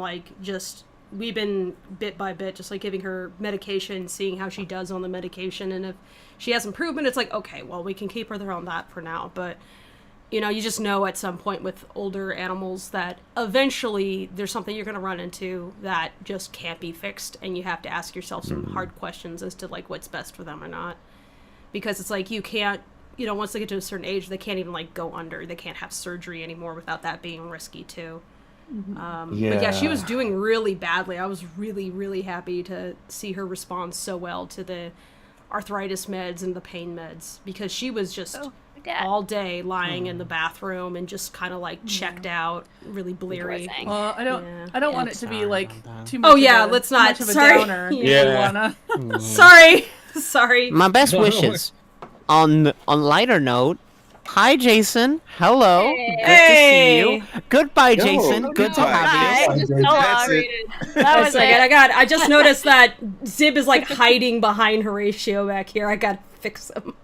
bit by bit, just like giving her medication, seeing how she does on the medication, and if she has improvement, it's like, okay, well, we can keep her there on that for now. But you know, you just know at some point with older animals that eventually there's something you're going to run into that just can't be fixed, and you have to ask yourself some hard questions as to like what's best for them or not. Because it's like you can't, you know, once they get to a certain age, they can't even like go under. They can't have surgery anymore without that being risky too. But yeah, she was doing really badly. I was really, really happy to see her respond so well to the arthritis meds and the pain meds, because she was just all day lying in the bathroom and just kind of like checked out, really bleary. Well, I don't want it to be like too much. Let's not. Much of a Sorry. downer. Sorry. My best wishes. On lighter note, hi Jason. Hello. Good to see you. Goodbye, Jason. Good to have you. I just noticed that Zib is like hiding behind Horatio back here. I gotta fix him.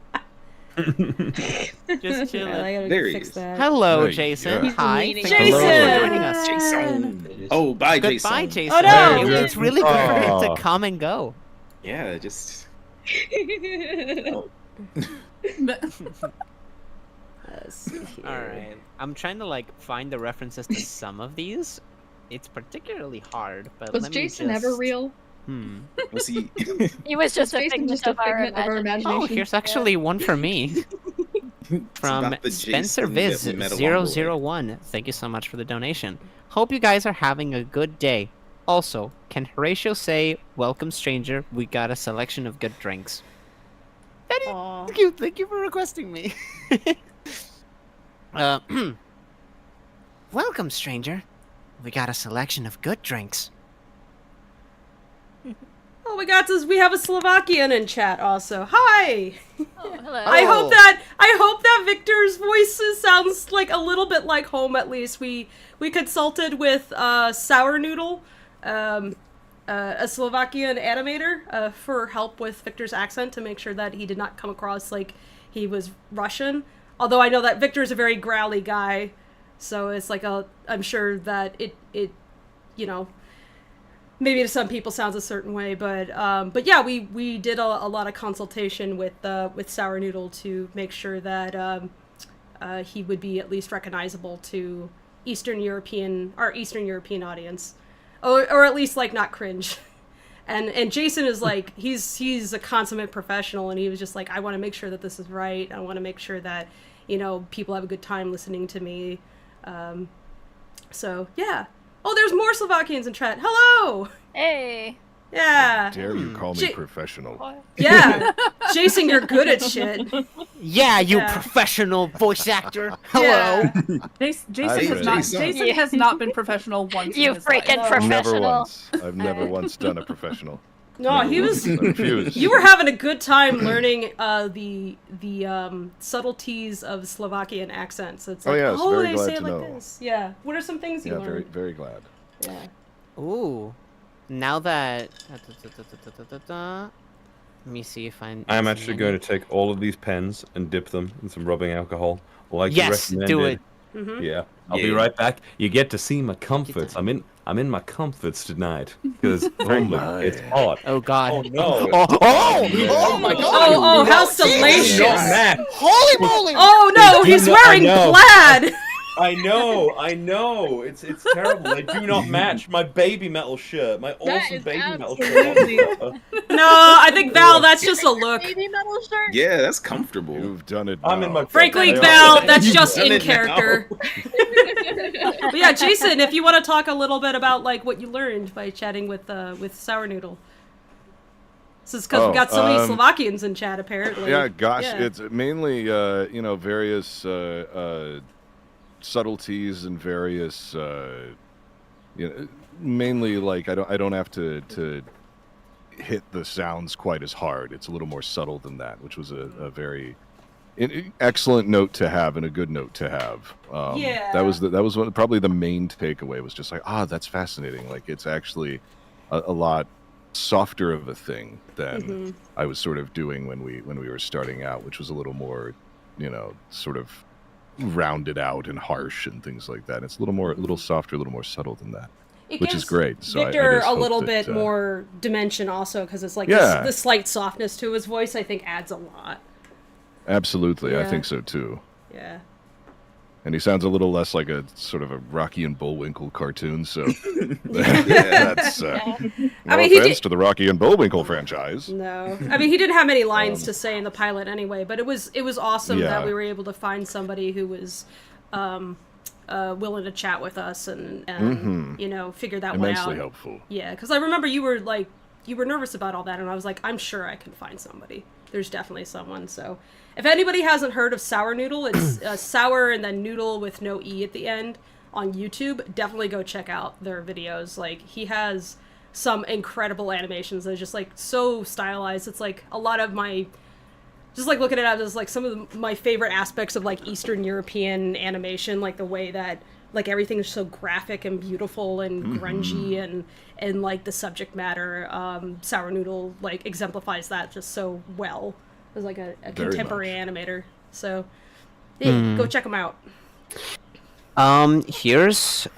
Just chilling. I gotta There he fix is. that. Hello, Hey, Jason. yeah. Hi. Jason! Thank you so much for Jason! joining us. Jason. Oh, bye, Goodbye, Jason. Jason. Oh, no! It's really good for him Oh. to come and go. Yeah, just. Let's see here. All right. I'm trying to like find the references to some of these. It's particularly hard, but Was let me Jason just... ever real? Was he? He was just a Jason figment just a of our figment of our imagination. Oh, here's actually one for me. From about the Spencer Jason that Viz we met along the way. 001. Thank you so much for the donation. Hope you guys are having a good day. Also, can Horatio say, "Welcome, stranger. We got a selection of good drinks." Aw. Thank you for requesting me. Welcome, stranger. We got a selection of good drinks. Oh, we have a Slovakian in chat also. Hi. Oh, hello. I hope that Victor's voice sounds like a little bit like home. At least we consulted with Sour Noodle, a Slovakian animator, for help with Victor's accent to make sure that he did not come across like he was Russian. Although I know that Victor is a very growly guy, so it's like I'm sure that it maybe to some people sounds a certain way, but yeah, we did a lot of consultation with Sour Noodle to make sure that he would be at least recognizable to our Eastern European audience, or at least like not cringe. And Jason is like he's a consummate professional, and he was just like, I want to make sure that this is right. I want to make sure that people have a good time listening to me. So yeah. Oh, there's more Slovakians in chat. Hello! Hey. Yeah. Dare you call me professional? Yeah. Jason, you're good at shit. Yeah, you Yeah. professional voice actor. Hello. Jason has not been professional once. You in his freaking life. professional. Never once. I've never once done a professional. No, he was. I refuse. You were having a good time learning the subtleties of Slovakian accents. It's like, yes, very they glad say it to like know. this. Yeah. What are some things you Yeah, very learned? very glad. Yeah. Ooh. Now that... Let me see if I'm actually going to take all of these pens and dip them in some rubbing alcohol, like Yes, you recommended. do it. Mm-hmm. Yeah, I'll be right back. You get to see my comforts. I'm in my comforts tonight because it's hot. Oh God. Oh no. Oh my God. Oh, how salacious! Holy moly! Oh no, he's wearing plaid. I know. It's terrible. They do not match my baby metal shirt, my awesome baby metal shirt. No, I think Val, that's just a look. Baby metal shirt. Yeah, that's comfortable. You've done it. I'm in my. Frankly, They are- Val, that's just Done in it character. But yeah, Jason, if you want to talk a little bit about like what you learned by chatting with Sour Noodle. This is because we got so many Slovakians in chat, apparently. Yeah, gosh, Yeah. it's mainly various subtleties and various mainly like I don't have to hit the sounds quite as hard. It's a little more subtle than that, which was a very excellent note to have and a good note to have. Yeah. That was probably the main takeaway, was just like, that's fascinating. Like, it's actually a lot softer of a thing than I was sort of doing when we were starting out, which was a little more, sort of rounded out and harsh and things like that. It's a little softer, a little more subtle than that, It which gives is great. So Victor I just a hope little that, bit more dimension also, because it's like Yeah. this slight softness to his voice, I think, adds a lot. Absolutely, I Yeah. think so too. Yeah. And he sounds a little less like a sort of a Rocky and Bullwinkle cartoon, so that's no I mean, he offense did- to the Rocky and Bullwinkle franchise. No, I mean, he didn't have many lines to say in the pilot anyway, but it was awesome Yeah. that we were able to find somebody who was willing to chat with us and figure that one out. Immensely helpful. Yeah, because I remember you were nervous about all that, and I was like, I'm sure I can find somebody. There's definitely someone. So if anybody hasn't heard of Sour Noodle, it's sour and then noodle with no E at the end on YouTube. Definitely go check out their videos. Like, he has some incredible animations that are just like so stylized. It's like a lot of my, just like looking at it as like some of my favorite aspects of like Eastern European animation, like the way that like everything is so graphic and beautiful and grungy and like the subject matter. Sour Noodle like exemplifies that just so well. was like a Very contemporary animator. So, yeah, go check him out. Here's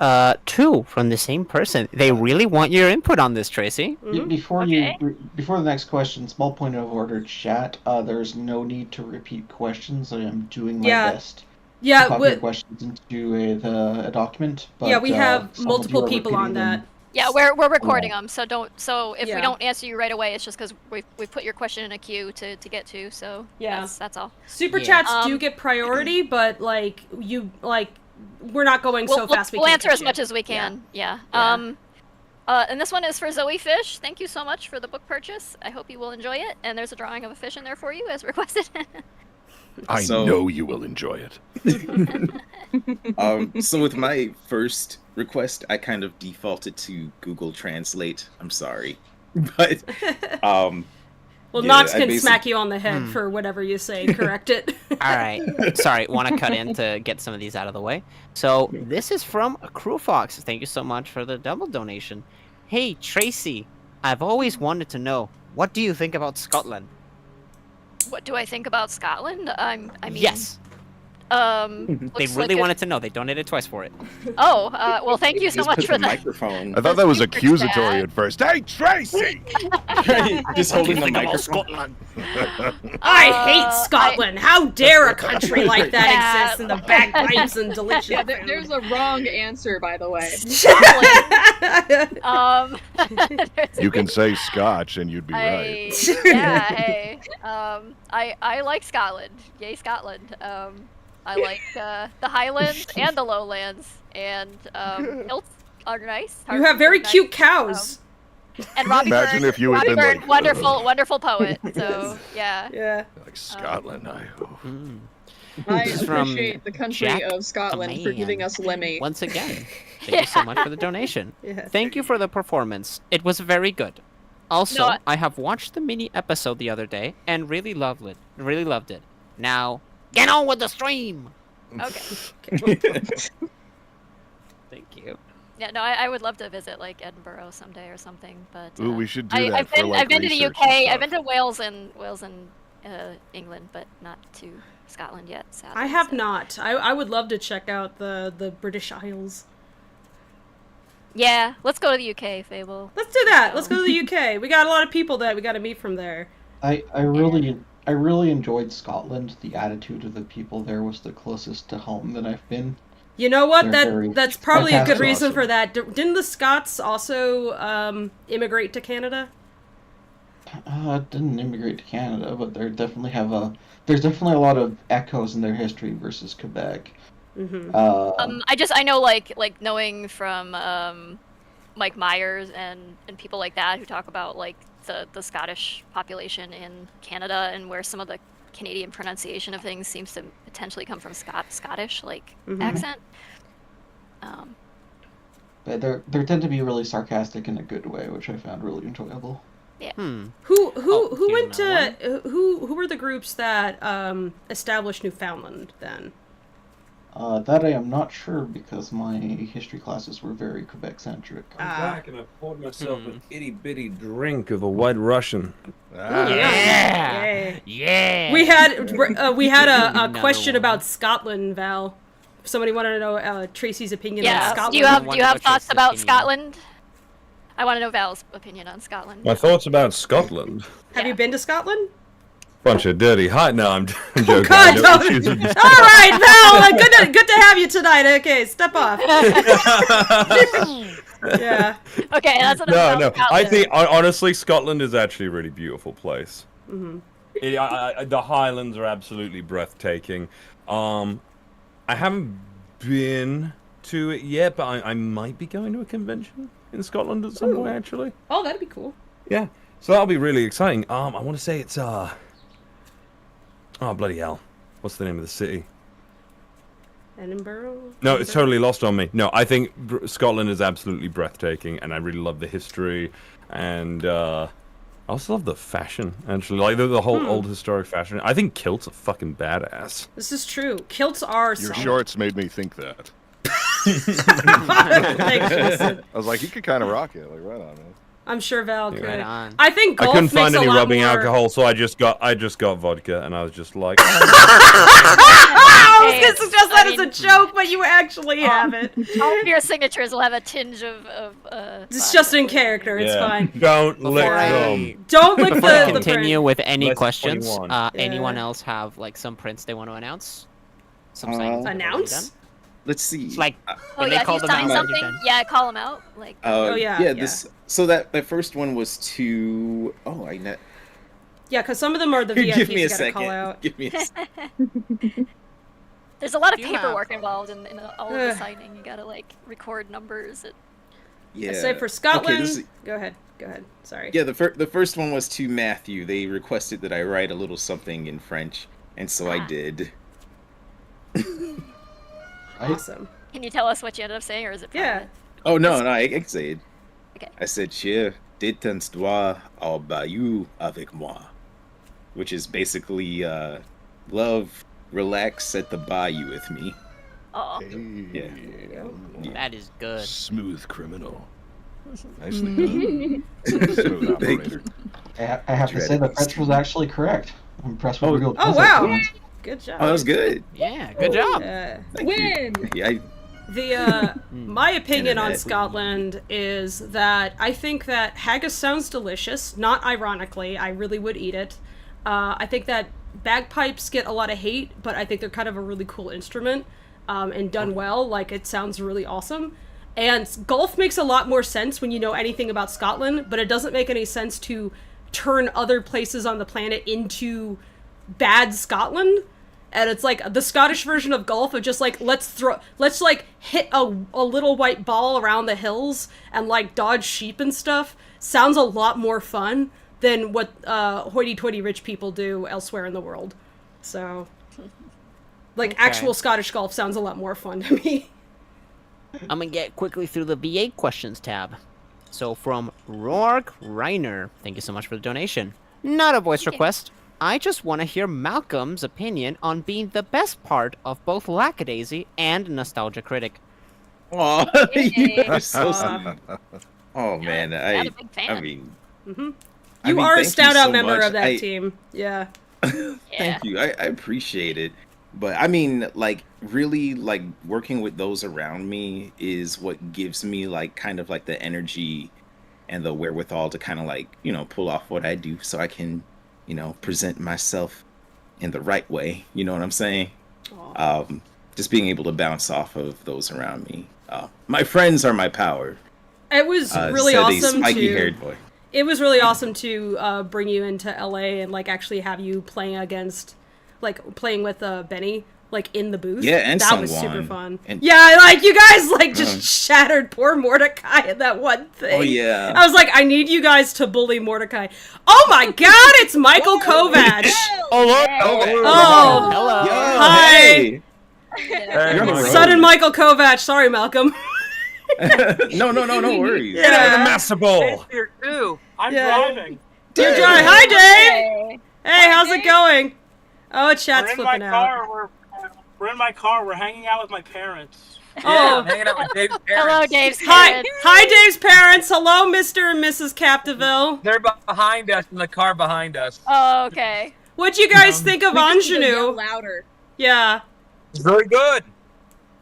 2 from the same person. They really want your input on this, Tracy. Before the next question, small point of order, chat. There's no need to repeat questions. I am doing my best. Yeah, to copy your questions into a document. But, yeah, we have some of multiple you are people on repeating that. them. Yeah, we're recording them, so don't. So if Yeah. we don't answer you right away, it's just because we put your question in a queue to get to. So Yeah. that's all. Super chats do get priority, but we're not going so fast. We'll answer as much as we can. Yeah. And this one is for Zoe Fish. Thank you so much for the book purchase. I hope you will enjoy it. And there's a drawing of a fish in there for you, as requested. I know you will enjoy it. So with my first request, I kind of defaulted to Google Translate. I'm sorry, but well, Nox can smack you on the head for whatever you say. Correct it. All right. Sorry, want to cut in to get some of these out of the way. So this is from Crew Fox. Thank you so much for the double donation. Hey, Tracy, I've always wanted to know, what do you think about Scotland? What do I think about Scotland? I mean, yes. They really wanted to know. They donated twice for it. Oh, well, thank you so much for that. Microphone. I thought that was accusatory at first. Hey, Tracy! Just holding the microphone. I hate Scotland. How dare a country like that exist in the bagpipes and delicious Yeah, there's a wrong answer, by the way. You can say Scotch and you'd be right. Yeah, hey. I like Scotland. Yay, Scotland. I like the Highlands and the Lowlands, and hills are nice. You have very cute cows. And Robbie Imagine Byrne, if you had Robbie been Byrne, like, wonderful poet. So yeah. Yeah. Like Scotland, I hope. I This is from appreciate the country Jack of Scotland for giving us Lemmy. Once again, thank you so much for the donation. Yeah. Thank you for the performance. It was very good. Also, I have watched the mini episode the other day and really loved it. Really loved it. Now, get on with the stream. Okay. Thank you. Yeah, no, I would love to visit like Edinburgh someday or something, but Ooh, we should do that for, I've been to the research UK. and I've been to Wales and England, but not to Scotland yet. Sadly, I have not. I would love to check out the British Isles. Yeah, let's go to the UK, Fable. Let's do that. Let's go to the UK. We got a lot of people that we got to meet from there. I really enjoyed Scotland. The attitude of the people there was the closest to home that I've been. You know what? They're That's probably a good reason awesome. for that. Didn't the Scots also immigrate to Canada? Didn't immigrate to Canada, but there's definitely a lot of echoes in their history versus Quebec. Mm-hmm. I know like knowing from Mike Myers and people like that who talk about like the Scottish population in Canada and where some of the Canadian pronunciation of things seems to potentially come from Scottish accent. But they tend to be really sarcastic in a good way, which I found really enjoyable. Yeah. Who went to who were the groups that established Newfoundland then? That I am not sure because my history classes were very Quebec centric. I'm back and I poured myself an itty bitty drink of a White Russian. Yeah. We had a question about Scotland, Val. Somebody wanted to know Tracy's opinion on Scotland. Do you have thoughts about Scotland? I want to know Val's opinion on Scotland. My thoughts about Scotland. Have you been to Scotland? Bunch of dirty hot. No, I'm joking. Oh God! All right, Val. Good to have you tonight. Okay, step off. Yeah. Okay, that's enough. No. I think honestly, Scotland is actually a really beautiful place. Mm-hmm. The Highlands are absolutely breathtaking. I haven't been to it yet, but I might be going to a convention in Scotland at some point, actually. Oh, that'd be cool. Yeah. So that'll be really exciting. I want to say it's oh, bloody hell. What's the name of the city? Edinburgh? No, it's totally lost on me. No, I think Scotland is absolutely breathtaking, and I really love the history, and I also love the fashion, actually. Like, the whole old historic fashion. I think kilts are fucking badass. This is true. Kilts are Your solid. shorts made me think that. Thanks, Jason. I was like, he could kind of rock it. Like, right on, man. I'm sure Val could. Right on. I think golf I couldn't find makes any a lot rubbing more... alcohol, so I just got vodka, and I was just like, I was gonna suggest that as a joke, but you actually have it. All of your signatures will have a tinge of It's just in character. It's fine. Don't lick them. Don't lick Before I the continue print. with any Less questions, 21. anyone else have like some prints they want to announce? Some signings they've already Announce? done? Let's see. It's like Oh when yeah, they if call you them sign out, you're something, done. yeah, call them out. Like, yeah. This. So that first one was to. Oh, I know. Yeah, because some of them are the VIPs Give me you a gotta second. call out. Give me a second. there's a lot of You have- paperwork involved in all of the signing. You gotta like record numbers. Yeah. I say for Okay, Scotland. this is- Go ahead. Sorry. Yeah, the first one was to Matthew. They requested that I write a little something in French, and so I did. Awesome. Can you tell us what you ended up saying, or is it private? Oh no, I can say it. Okay. I said, "Cher, détends-toi au bayou avec moi," which is basically, love, relax at the bayou with me. Oh. Yeah. That is good. Smooth criminal. Nicely done. Smooth operator. I have to say the French was actually correct. I'm impressed with your Oh wow. Good job. Oh, that was good. Yeah, good job. Win! Yeah, My opinion on Internet. Scotland is that I think that haggis sounds delicious. Not ironically, I really would eat it. I think that bagpipes get a lot of hate, but I think they're kind of a really cool instrument, and done well. Like, it sounds really awesome. And golf makes a lot more sense when you know anything about Scotland, but it doesn't make any sense to turn other places on the planet into bad Scotland. And it's like the Scottish version of golf of just like, let's like hit a little white ball around the hills and like dodge sheep and stuff. Sounds a lot more fun than what hoity-toity rich people do elsewhere in the world. So, like, actual Scottish golf sounds a lot more fun to me. I'm gonna get quickly through the VA questions tab. So from Rourke Reiner, thank you so much for the donation. Not a voice request. I just want to hear Malcolm's opinion on being the best part of both Lackadaisy and Nostalgia Critic. Oh, you're so Aw. sweet. Oh man, Not a big fan. I mean, Mm-hmm. I You mean, are a thank you standout so member much. of that team. Yeah. Thank you. I appreciate it. But I mean, like, really, like, working with those around me is what gives me, like, kind of like the energy and the wherewithal to kind of, like, you know, pull off what I do so I can, you know, present myself in the right way. You know what I'm saying? Just being able to bounce off of those around me. My friends are my power. It was really said awesome a spiky-haired boy. It was really awesome to bring you into LA and like actually have you playing with Benny like in the booth. Yeah, and that was Sungwon. super fun. And- Yeah, like you guys like just shattered poor Mordecai in that one thing. Oh, yeah. I was like, I need you guys to bully Mordecai. Oh my God, it's Michael Kovac. Oh, hello. Yo, Hi. hey. Sudden Michael Kovac. Sorry, Malcolm. No worries. Yeah. Master Ball. Here too. I'm Yeah. driving. You're driving. Hi, Dave. Hey, how's it going? Oh, chat's We're in my flipping out. car. We're in my car. We're hanging out with my parents. Oh. hanging out with Dave's Hello, Dave's Hi, parents. hi, Dave's parents. Hello, Mr. and Mrs. Capdeville. They're behind us in the car behind us. Oh, okay. What'd you guys think of Ingenue? Louder. Yeah. It's very good.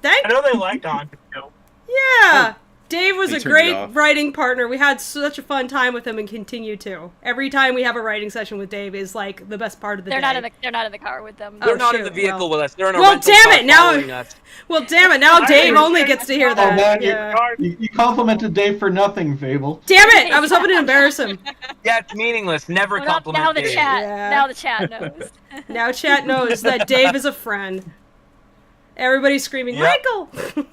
Thank. I know they liked Ingenue. Yeah. Dave was They a turned it great off. writing partner. We had such a fun time with him and continue to. Every time we have a writing session with Dave is like the best part of the They're day. not in the car with them. They're not in shoot, the vehicle well. with us. They're in a Well, rental damn car it, now- following us. Well, damn it. Now Dave only gets to hear Oh that. man, Yeah. you complimented Dave for nothing, Fable. Damn it. I was hoping to embarrass him. Yeah, it's meaningless. Never Well, compliment now the Dave. chat. Yeah. Now the chat knows. Now chat knows that Dave is a friend. Everybody's screaming, Yep. Michael!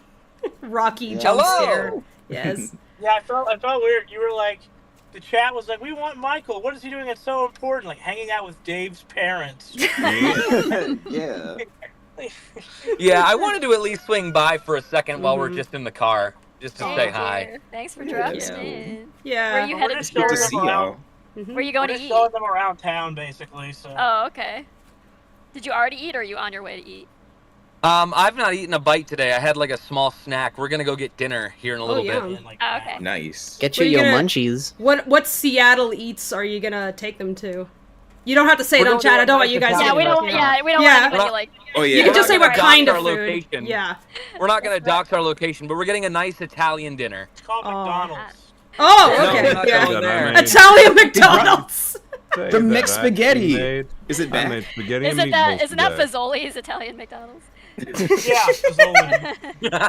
Rocky jump Hello! scare. Yes. Yeah, I felt weird. You were like, the chat was like, we want Michael. What is he doing that's so important? Like hanging out with Dave's parents. Yeah. Yeah, I wanted to at least swing by for a second while we're Mhm. just in the car, just to say Thank hi. you. Thanks for Yeah. dropping Yeah. in. Yeah. Where you We're headed just to? Good to showing see them y'all. around. Mhm. Where you We're going to just eat? showing them around town, basically. So. Oh, okay. Did you already eat, or are you on your way to eat? I've not eaten a bite today. I had like a small snack. We're gonna go get dinner here in a little bit. Oh, okay. Nice. Get What you are you your gonna- munchies. What Seattle eats are you gonna take them to? You don't have to say We're it on going chat. to I don't a want you nice guys. Yeah, to we don't. you know. Yeah, we don't Yeah. want anybody like. Oh yeah. You can just say We're not what gonna kind dox of our food. location. Yeah. We're not gonna dox our location, but we're getting a nice Italian dinner. It's called McDonald's. Oh, No, okay. we're not yeah. going there. Italian McDonald's. The mixed spaghetti. Is it I back? made spaghetti Isn't and that meatballs isn't that today. Fazoli's Italian McDonald's? Yeah, Fazoli.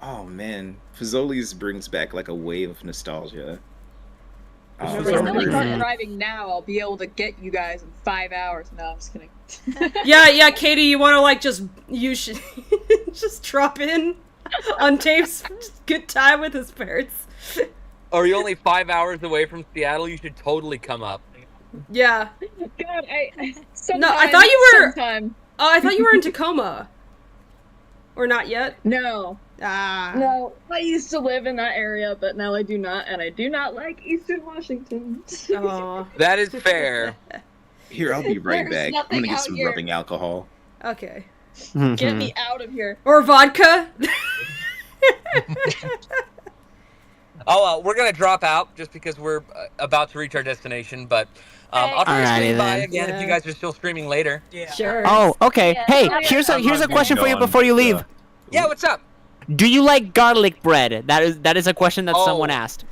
Oh man, Fazoli's brings back like a wave of nostalgia. Oh, If I still start driving now, I'll be able to get you guys in 5 hours. No, I'm just kidding. Yeah, Katie, you want to like you should just drop in on Dave's good time with his parents. Are you only 5 hours away from Seattle? You should totally come up. Yeah. God, No, I thought you were. Sometime. Oh, I thought you were in Tacoma. Or not yet? No. Ah. No, I used to live in that area, but now I do not, and I do not like Eastern Washington. Oh. That is fair. Here, I'll be right There's back. I'm nothing gonna get out some here. rubbing alcohol. Okay. Get me out of here. Or vodka. Oh, we're gonna drop out just because we're about to reach our destination. But I'll try to Alrighty swing by then. again if you guys are still streaming later. Yeah. Sure. Oh, okay. Yeah. Hey, Oh, yeah. here's a question for you Gone, before you leave. Yeah, what's up? Do you like garlic bread? That is a question that Oh. someone asked.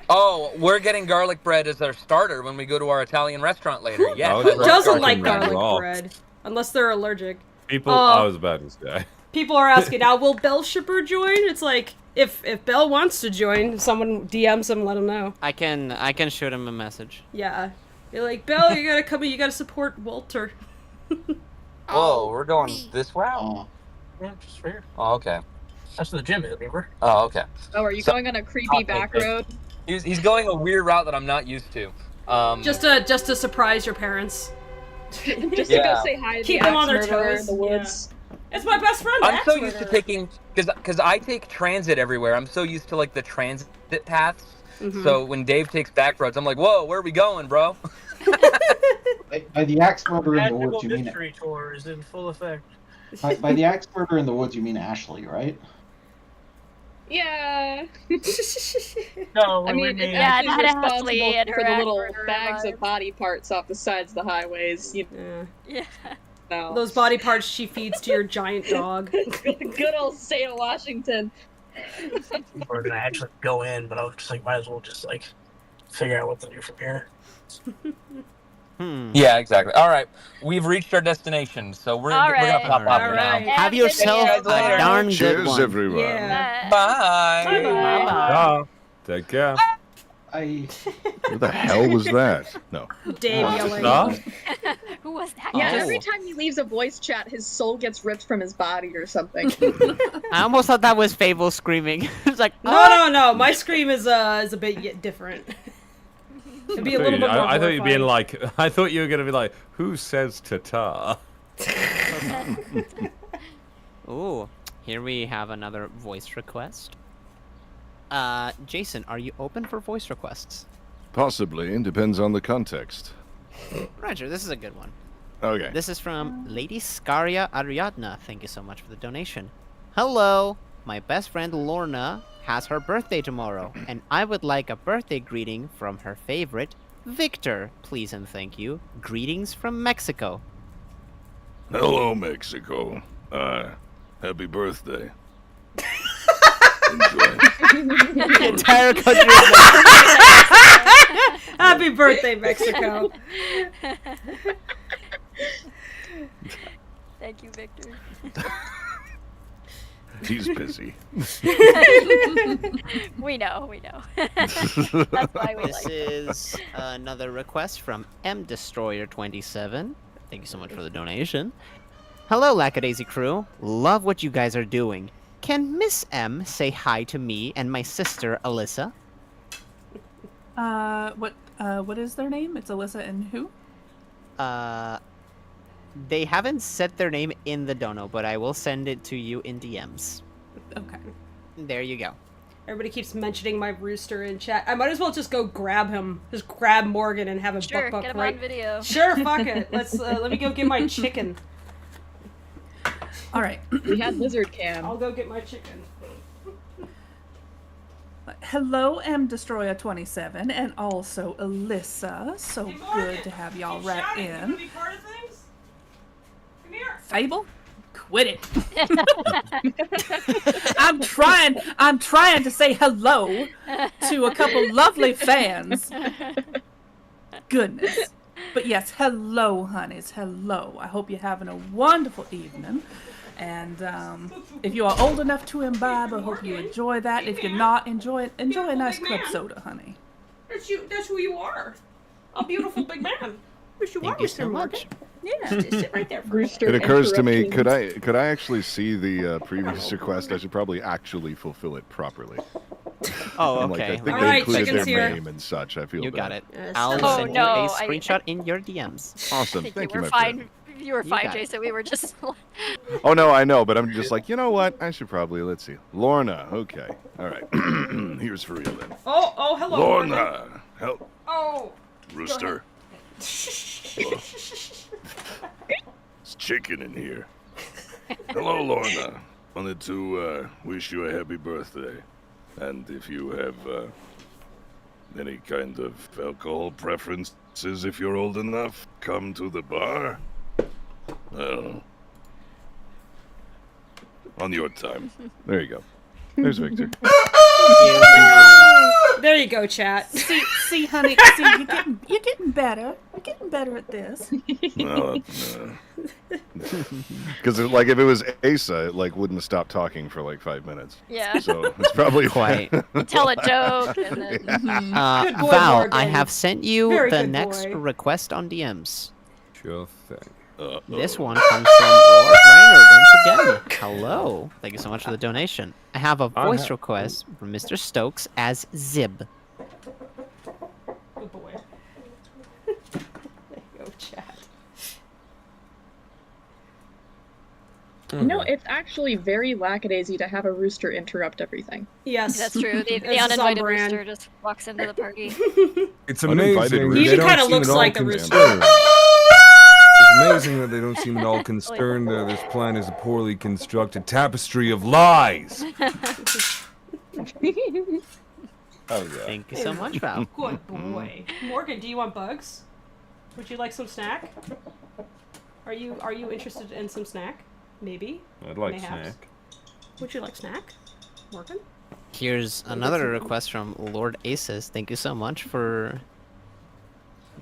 Oh, we're getting garlic bread as our starter when we go to our Italian restaurant later. I Yeah. was Who about doesn't to like run garlic off. bread? Unless they're allergic. People, Oh. I was about to say. People are asking now, will Bell Shipper join? It's like, if Bell wants to join, someone DMs him, let him know. I can shoot him a message. Yeah. You're like, Bell, you gotta come in, you gotta support Walter. Whoa, we're going this route. Oh. Yeah, just fair. Oh, okay. That's where the gym is, remember? Oh, okay. Oh, are you So- going on a creepy back road? He's going a weird route that I'm not used to. Just to surprise your parents. Just to go Yeah. say hi to Keep the them on axe their murderer toes. in the woods. It's my best friend. I'm Axe so used to Murderer. taking because I take transit everywhere. I'm so used to like the transit paths. Mhm. So when Dave takes back roads, I'm like, whoa, where are we going, bro? By the axe murder in the Magical woods, you mean mystery tour is in full effect. by the axe murder in the woods, you mean Ashley, right? Yeah. No, I mean, we Yeah, Ashley's not responsible Ashley and for her the axe little murderer bags lives. of body parts off the sides of the highways. You Yeah. know. Those body parts she feeds to your giant dog. Good old state of Washington. We're gonna actually go in, but I was just like, might as well just like figure out what to do from here. Yeah, exactly. All right, we've reached our destination, so we're All gonna right. pop All out right. now. Have yourself Guys a later. darn good Cheers, one. everyone. Yeah. Bye. Ciao. Take care. What the hell was that? No. Dave Oh, yelling. stop. Who was that? Yeah, Oh. every time he leaves a voice chat, his soul gets ripped from his body or something. I almost thought that was Fable screaming. It's like, No. My scream is a bit different. It'd be a little bit more I thought you'd be horrifying. like, I thought you were gonna be like, who says ta-ta? ooh, here we have another voice request. Jason, are you open for voice requests? Possibly. Depends on the context. Roger, this is a good one. Okay. This is from Lady Scaria Ariadna. Thank you so much for the donation. Hello, my best friend Lorna has her birthday tomorrow, and I would like a birthday greeting from her favorite, Victor. Please and thank you. Greetings from Mexico. Hello, Mexico. Happy birthday. The entire country Happy birthday, Mexico. Thank you, Victor. He's busy. We know. That's why we This like it. is another request from MDestroyer27. Thank you so much for the donation. Hello, Lackadaisy crew. Love what you guys are doing. Can Miss M say hi to me and my sister Alyssa? What is their name? It's Alyssa and who? They haven't set their name in the dono, but I will send it to you in DMs. Okay. There you go. Everybody keeps mentioning my rooster in chat. I might as well just go grab him. Just grab Morgan and have him Sure, buck get him right. on video. Sure, fuck it. Let me go get my chicken. All right. We had lizard cam. I'll go get my chicken. Hello, M Destroyer 27, and also Alyssa. So good to have y'all right in. Fable, quit it. I'm trying to say hello to a couple lovely fans. Goodness. But yes, hello, honeys. Hello. I hope you're having a wonderful evening. And if you are old enough to imbibe, I hope you enjoy that. If you're not, enjoy a nice club soda, honey. That's who you are. A beautiful big man. Wish you Thank were you Mr. so Morgan. much. Yeah, just sit right there for Rooster It occurs to me, interruptions. could I actually see the previous request? I should probably actually fulfill it properly. Oh, And, like, I okay. think let they me- Alright, included chicken's their here. name and such. I feel You got bad. it. I'll Oh, send no, you a I- screenshot in your DMs. Awesome. Thank Thank you. you, We're my fine. friend. You were You fine, got it. Jason. We were just. Oh no, I know, but I'm just like, you know what? I should probably let's see. Lorna. Okay. All right. Here's for real then. Oh, hello. Morgan. Lorna. Help. Oh. Rooster. It's chicken in here. Hello, Lorna. Wanted to wish you a happy birthday. And if you have any kind of alcohol preferences, if you're old enough, come to the bar. I don't know. On your time. There you go. There's Victor. There you go, chat. See, honey, you're getting better. You're getting better at this. Because like if it was Asa, it like wouldn't stop talking for like 5 minutes. Yeah. So it's probably Quite. Tell a joke and then. Good boy, Val, Morgan. I have sent you Very the good next boy. request on DMs. Sure thing. This one comes from Lord Reiner once again. Hello. Thank you so much for the donation. I have a voice request from Mr. Stokes as Zib. Good boy. There you go, chat. You know, it's actually very lackadaisy to have a rooster interrupt everything. Yes. That's true. The This is on uninvited brand. rooster just walks into the party. It's Uninvited amazing. rooster. they He even don't kinda seem looks at all like the rooster. concerned. It's amazing that they don't seem at all concerned that this plan is a poorly constructed tapestry of lies. Oh yeah. Thank you so much, Val. Good boy. Morgan, do you want bugs? Would you like some snack? Are you interested in some snack? Maybe. I'd like Mayhaps. snack. Would you like snack, Morgan? Here's another request from Lord Aces. Thank you so much for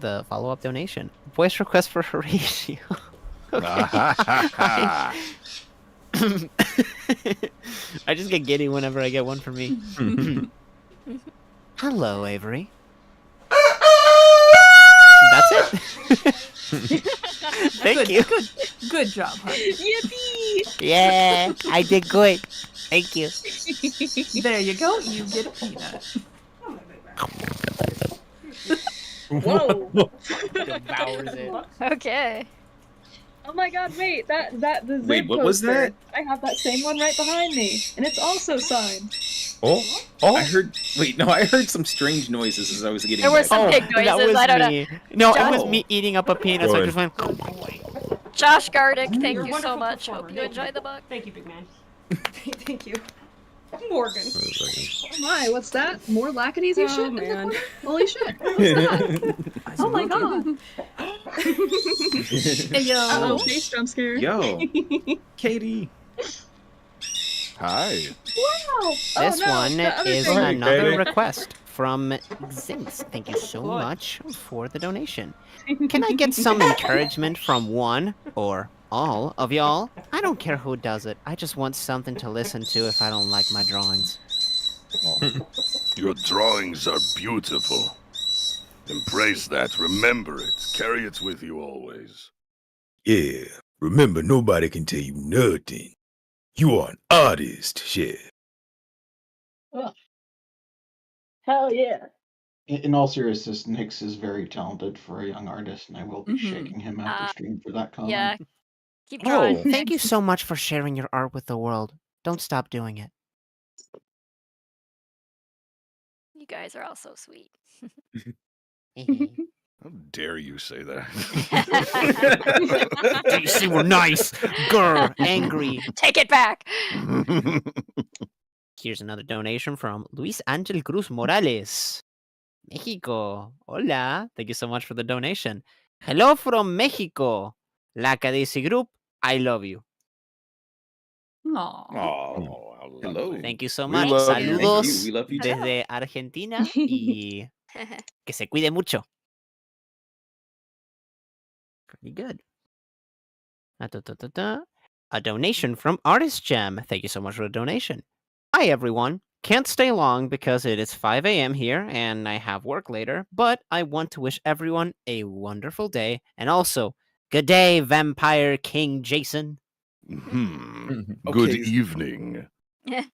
the follow-up donation. Voice request for Horatio. I just get giddy whenever I get one for me. Hello, Avery. That's it? Thank you. Good job, honey. Yippee! Yeah, I did good. Thank you. There you go. You get a peanut. Whoa! Devours it. Okay. Oh my god, wait, the zip Wait, what was poster. that? I have that same one right behind me, and it's also signed. Oh, I heard. Wait, no, I heard some strange noises as I was getting. There were back. some big noises. That was I don't me. know. No, it was Josh- me eating up a peanut, so I just went. Josh Gardick, thank You're a you so wonderful much. performer. Hope you Thank enjoyed the book. Thank you, big man. Thank you. Morgan. Oh my, what's that? More lackadaisy Oh, shit? in man. this one? Holy shit. What's that? Oh my god. Hey, yo. Uh-oh, face jump scare. Yo, Katie. Hi. Wow. This oh, no, one the other is thing. another Katie. request from Zinx. Thank you so Good. much for the donation. Can I get some encouragement from one or all of y'all? I don't care who does it. I just want something to listen to if I don't like my drawings. Your drawings are beautiful. Embrace that. Remember it. Carry it with you always. Yeah, remember, nobody can tell you nothing. You are an artist, shit. Ugh. Hell yeah. In all seriousness, Nyx is very talented for a young artist, and I will be Mhm. shaking him after stream for that comment. Yeah. Keep drawing. Oh, thank you so much for sharing your art with the world. Don't stop doing it. You guys are all so sweet. How dare you say that? JC, we're nice. Grr, angry. Take it back. Here's another donation from Luis Angel Cruz Morales. Mexico. Hola. Thank you so much for the donation. Hello from Mexico. Lackadaisy Group, I love you. Oh, hello. Thank you so We much. love you. Saludos Thank you. We love you too. desde Argentina y que se cuide mucho. Pretty good. A donation from Artist Gem. Thank you so much for the donation. Hi, everyone. Can't stay long because it is 5 a.m. here and I have work later, but I want to wish everyone a wonderful day. And also, good day, Vampire King Jason. Good evening. I'm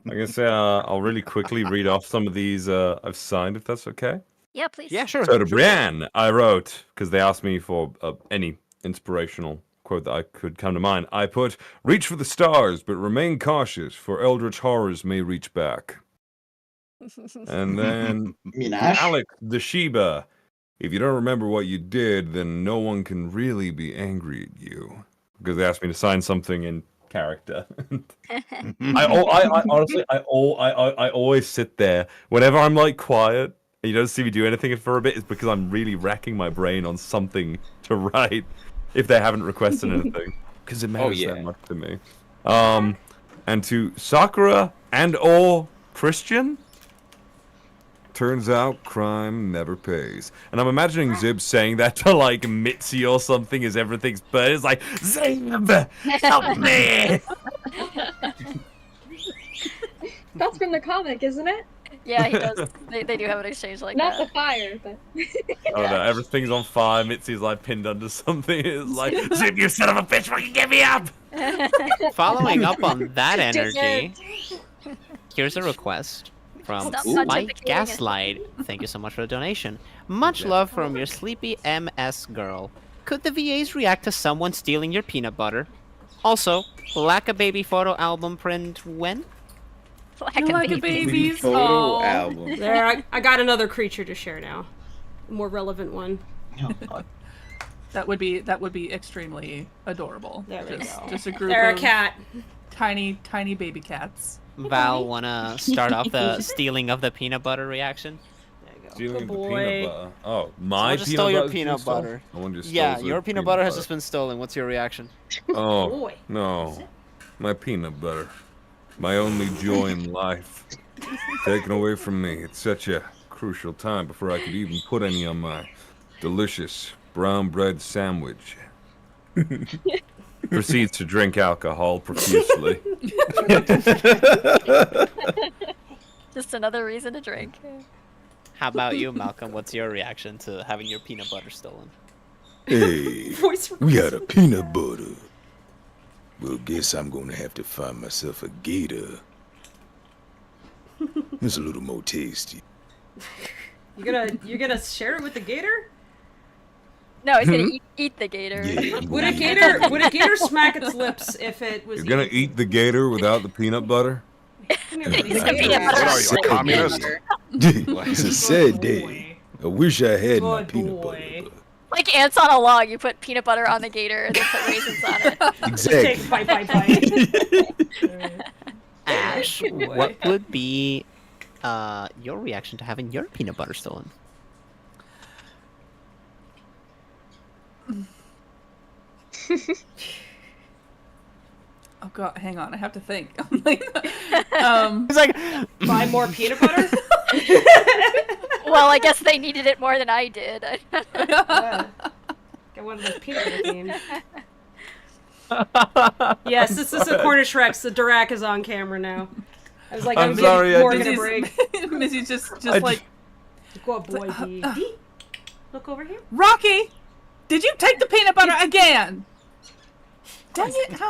gonna say I'll really quickly read off some of these I've signed, if that's okay. Yeah, please. Yeah, sure. So to Brienne, I wrote, because they asked me for any inspirational quote that I could come to mind, I put, reach for the stars, but remain cautious, for eldritch horrors may reach back. And then Ash? Alex the Sheba, if you don't remember what you did, then no one can really be angry at you. Because they asked me to sign something in character. I honestly, I always sit there whenever I'm like quiet and you don't see me do anything for a bit. It's because I'm really racking my brain on something to write if they haven't requested anything, because it matters that much to me. And to Sakura and or Christian, turns out crime never pays. And I'm imagining Zib saying that to like Mitzi or something as everything's but it's like, Zib, help me! That's from the comic, isn't it? Yeah, he does. They do have an exchange like Not that. the fire, but. Oh no, everything's on fire. Mitzi's like pinned under something. It's like, Zib, you son of a bitch, fucking get me up! Following up on that energy, here's a request from White Gaslight. Thank you so much for the donation. Much love from your sleepy MS girl. Could the VAs react to someone stealing your peanut butter? Also, Lackadaisy photo album print when? Lackadaisies. Photo album. There, I got another creature to share now. A more relevant one. That would be extremely adorable. There we go. Just a group They're of a cat. tiny baby cats. Val, wanna start off the stealing of the peanut butter reaction? Stealing Good the boy. peanut butter. Oh, my Someone just peanut stole your butter's been peanut stolen? butter. Someone just Yeah, stole your the peanut butter has just been stolen. What's your reaction? Oh, Boy. no. My peanut butter. My only joy in life. Taken away from me at such a crucial time before I could even put any on my delicious brown bread sandwich. Proceeds to drink alcohol profusely. Just another reason to drink. How about you, Malcolm? What's your reaction to having your peanut butter stolen? Hey, we got a peanut butter. Well, guess I'm gonna have to find myself a gator. It's a little more tasty. You gonna share it with the gator? No, he's gonna eat the gator. Yeah, Would a gator smack its lips if it was? You're gonna eat the gator without the peanut butter? What are you, a communist? It's a sad day. I wish I had my peanut butter. Like ants on a log, you put peanut butter on the gator and then put raisins on it. Exactly. Take bite. Ash, what would be your reaction to having your peanut butter stolen? Oh god, hang on, I have to think. It's like, buy more peanut butter? Well, I guess they needed it more than I did. Get one of those peanut butter themes. Yes, this is a Cornish Rex. The Dirac is on camera now. I was like, I'm sorry, giving Morgan a break. Missy's just like... Good boy, D. Look over here. Rocky! Did you take the peanut butter again? Dang it!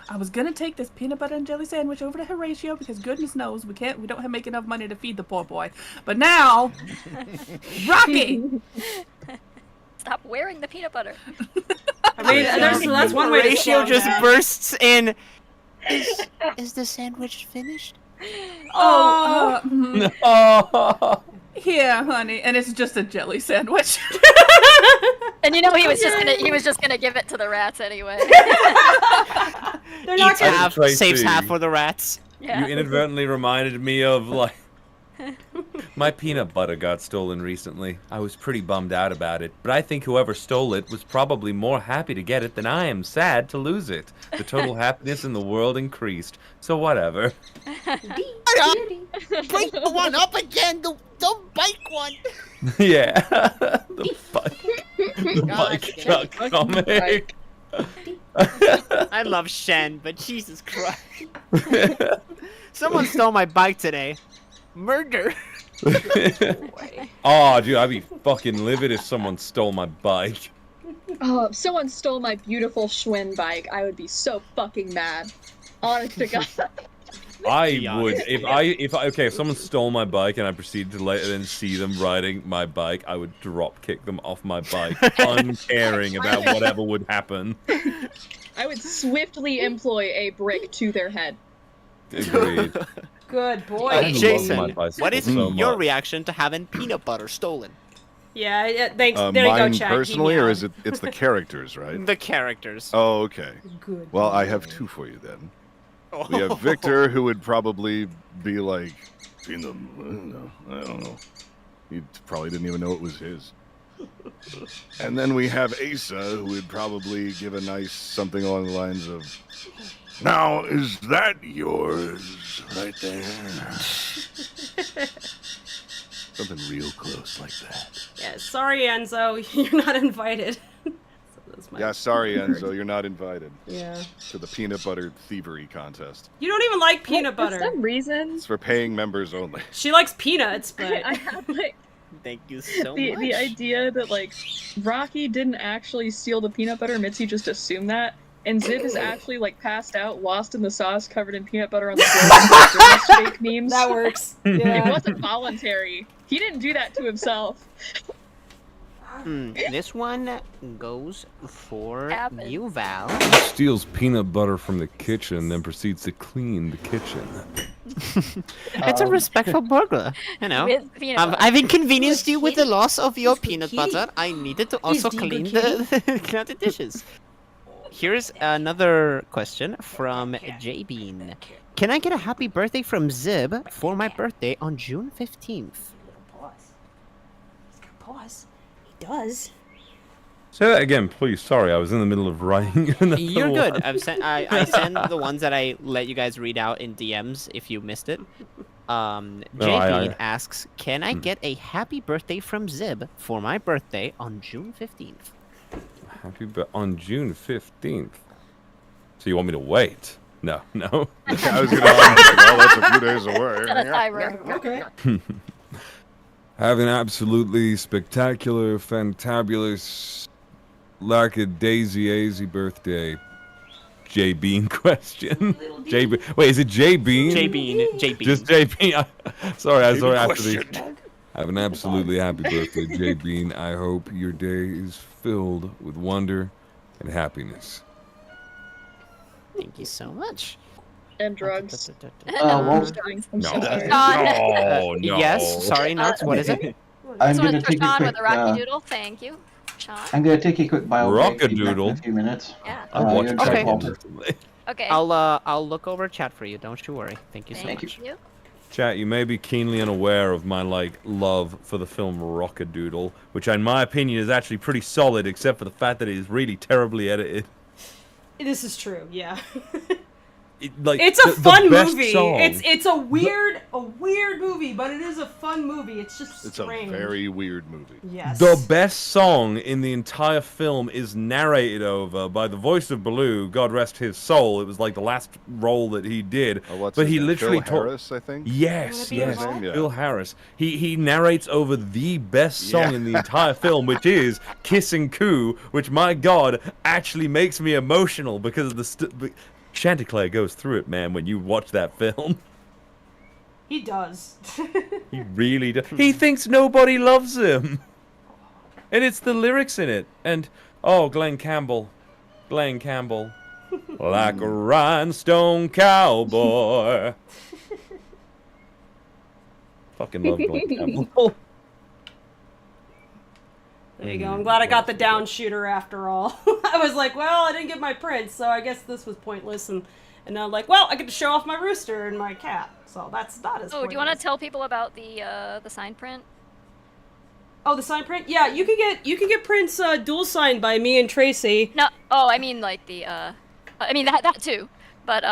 I was gonna take this peanut butter and jelly sandwich over to Horatio because goodness knows we don't make enough money to feed the poor boy. But now, Rocky! Stop wearing the peanut butter. I mean, that's one way to Horatio slow just down. bursts in. Is the sandwich finished? Oh, here, honey, and it's just a jelly sandwich. And you know he was just gonna give it to the rats anyway. They're not Eats half, Tracy. saves half for the rats. Yeah. You inadvertently reminded me of, like, my peanut butter got stolen recently. I was pretty bummed out about it, but I think whoever stole it was probably more happy to get it than I am sad to lose it. The total happiness in the world increased, so whatever. Bring the one up again, the bike one. Yeah, the bike truck comic. I love Shen, but Jesus Christ. Someone stole my bike today. Murder. Oh, dude, I'd be fucking livid if someone stole my bike. Oh, if someone stole my beautiful Schwinn bike, I would be so fucking mad. Honest to God. I would if someone stole my bike and I proceeded to later then see them riding my bike, I would drop kick them off my bike, uncaring about whatever would happen. I would swiftly employ a brick to their head. Agreed. Good boy. I love Jason, my bicycle what is so your much. reaction to having peanut butter stolen? Yeah, thanks. There you go, Mine Chad. personally, or is it's the characters, right? The characters. Oh, okay. Good Well, I have two for you then. We have Victor, who would probably be like, I don't know. He probably didn't even know it was his. And then we have Asa, who would probably give a nice something along the lines of, now, is that yours right there? Something real close like that. Yeah, sorry, Enzo, you're not invited. Yeah, sorry, Enzo, you're not invited. Yeah. To the peanut butter thievery contest. You don't even like peanut butter. For some reason, It's for paying members only. She likes peanuts, but I had like Thank you so the much. idea that like Rocky didn't actually steal the peanut butter. Mitzi just assumed that. And Zip is actually like passed out, lost in the sauce, covered in peanut butter on the floor. Fake memes. That works. It Yeah. wasn't voluntary. He didn't do that to himself. This one goes for you, Val. Steals peanut butter from the kitchen, then proceeds to clean the kitchen. It's a respectful burglar, you know. With peanut butter. I've inconvenienced you with the loss of your peanut butter. I needed to also Is he clean good clean out the dishes. Here's another question from J Bean. Can I get a happy birthday from Zib for my birthday on June 15th? Pause. He does. Say that again, please. Sorry, I was in the middle of writing another You're good. one. I send the ones that I let you guys read out in DMs if you missed it. J Bean asks, can I get a happy birthday from Zib for my birthday on June 15th? On June 15th. So you want me to wait? No. I was gonna well, that's a few days away. Got a timer. Okay. Have an absolutely spectacular, fantabulous, Lackadaisy birthday. J Bean question. J Bean. Wait, is it J Bean? J Bean. J Bean. Just J Bean. Sorry, I saw after the. Question. Have an absolutely happy birthday, J Bean. I hope your day is filled with wonder and happiness. Thank you so much. And drugs. Well, No. Yes, sorry, Nuts. What is it? I'm This one's gonna for take a Sean quick. with a Rocky Doodle. Thank you, Sean. I'm gonna take a quick bio break in Rockadoodle. a few minutes. Yeah. I'm watching you're Okay. welcome. Okay. I'll look over chat for you. Don't you worry. Thank you so Thank much. you. Chat, you may be keenly unaware of my love for the film Rockadoodle, which in my opinion is actually pretty solid, except for the fact that it is really terribly edited. This is true. Yeah. It's a fun movie. Song. It's a weird movie, but it is a fun movie. It's just It's strange. a very weird movie. Yes. The best song in the entire film is narrated over by the voice of Baloo, God rest his soul. It was like the last role that he did. What's but his he name? literally Phil Harris, I think. Yes, Is that his yes, name? Yeah. Phil Harris. He narrates over the best song Yeah. in the entire film, which is "Kiss and Coo," which, my God, actually makes me emotional because of the Chanticleer goes through it, man. When you watch that film, He does. he really does. He thinks nobody loves him, and it's the lyrics in it. And Glenn Campbell, like a rhinestone cowboy. Fucking love Glen Campbell. There you go. I'm glad I got the down shooter after all. I was like, well, I didn't get my prints, so I guess this was pointless. And I'm like, well, I get to show off my rooster and my cat, so that's not as. Oh, do you want to tell people about the sign print? Oh, the sign print? Yeah, you can get prints dual signed by me and Tracy. No, I mean like I mean that too, but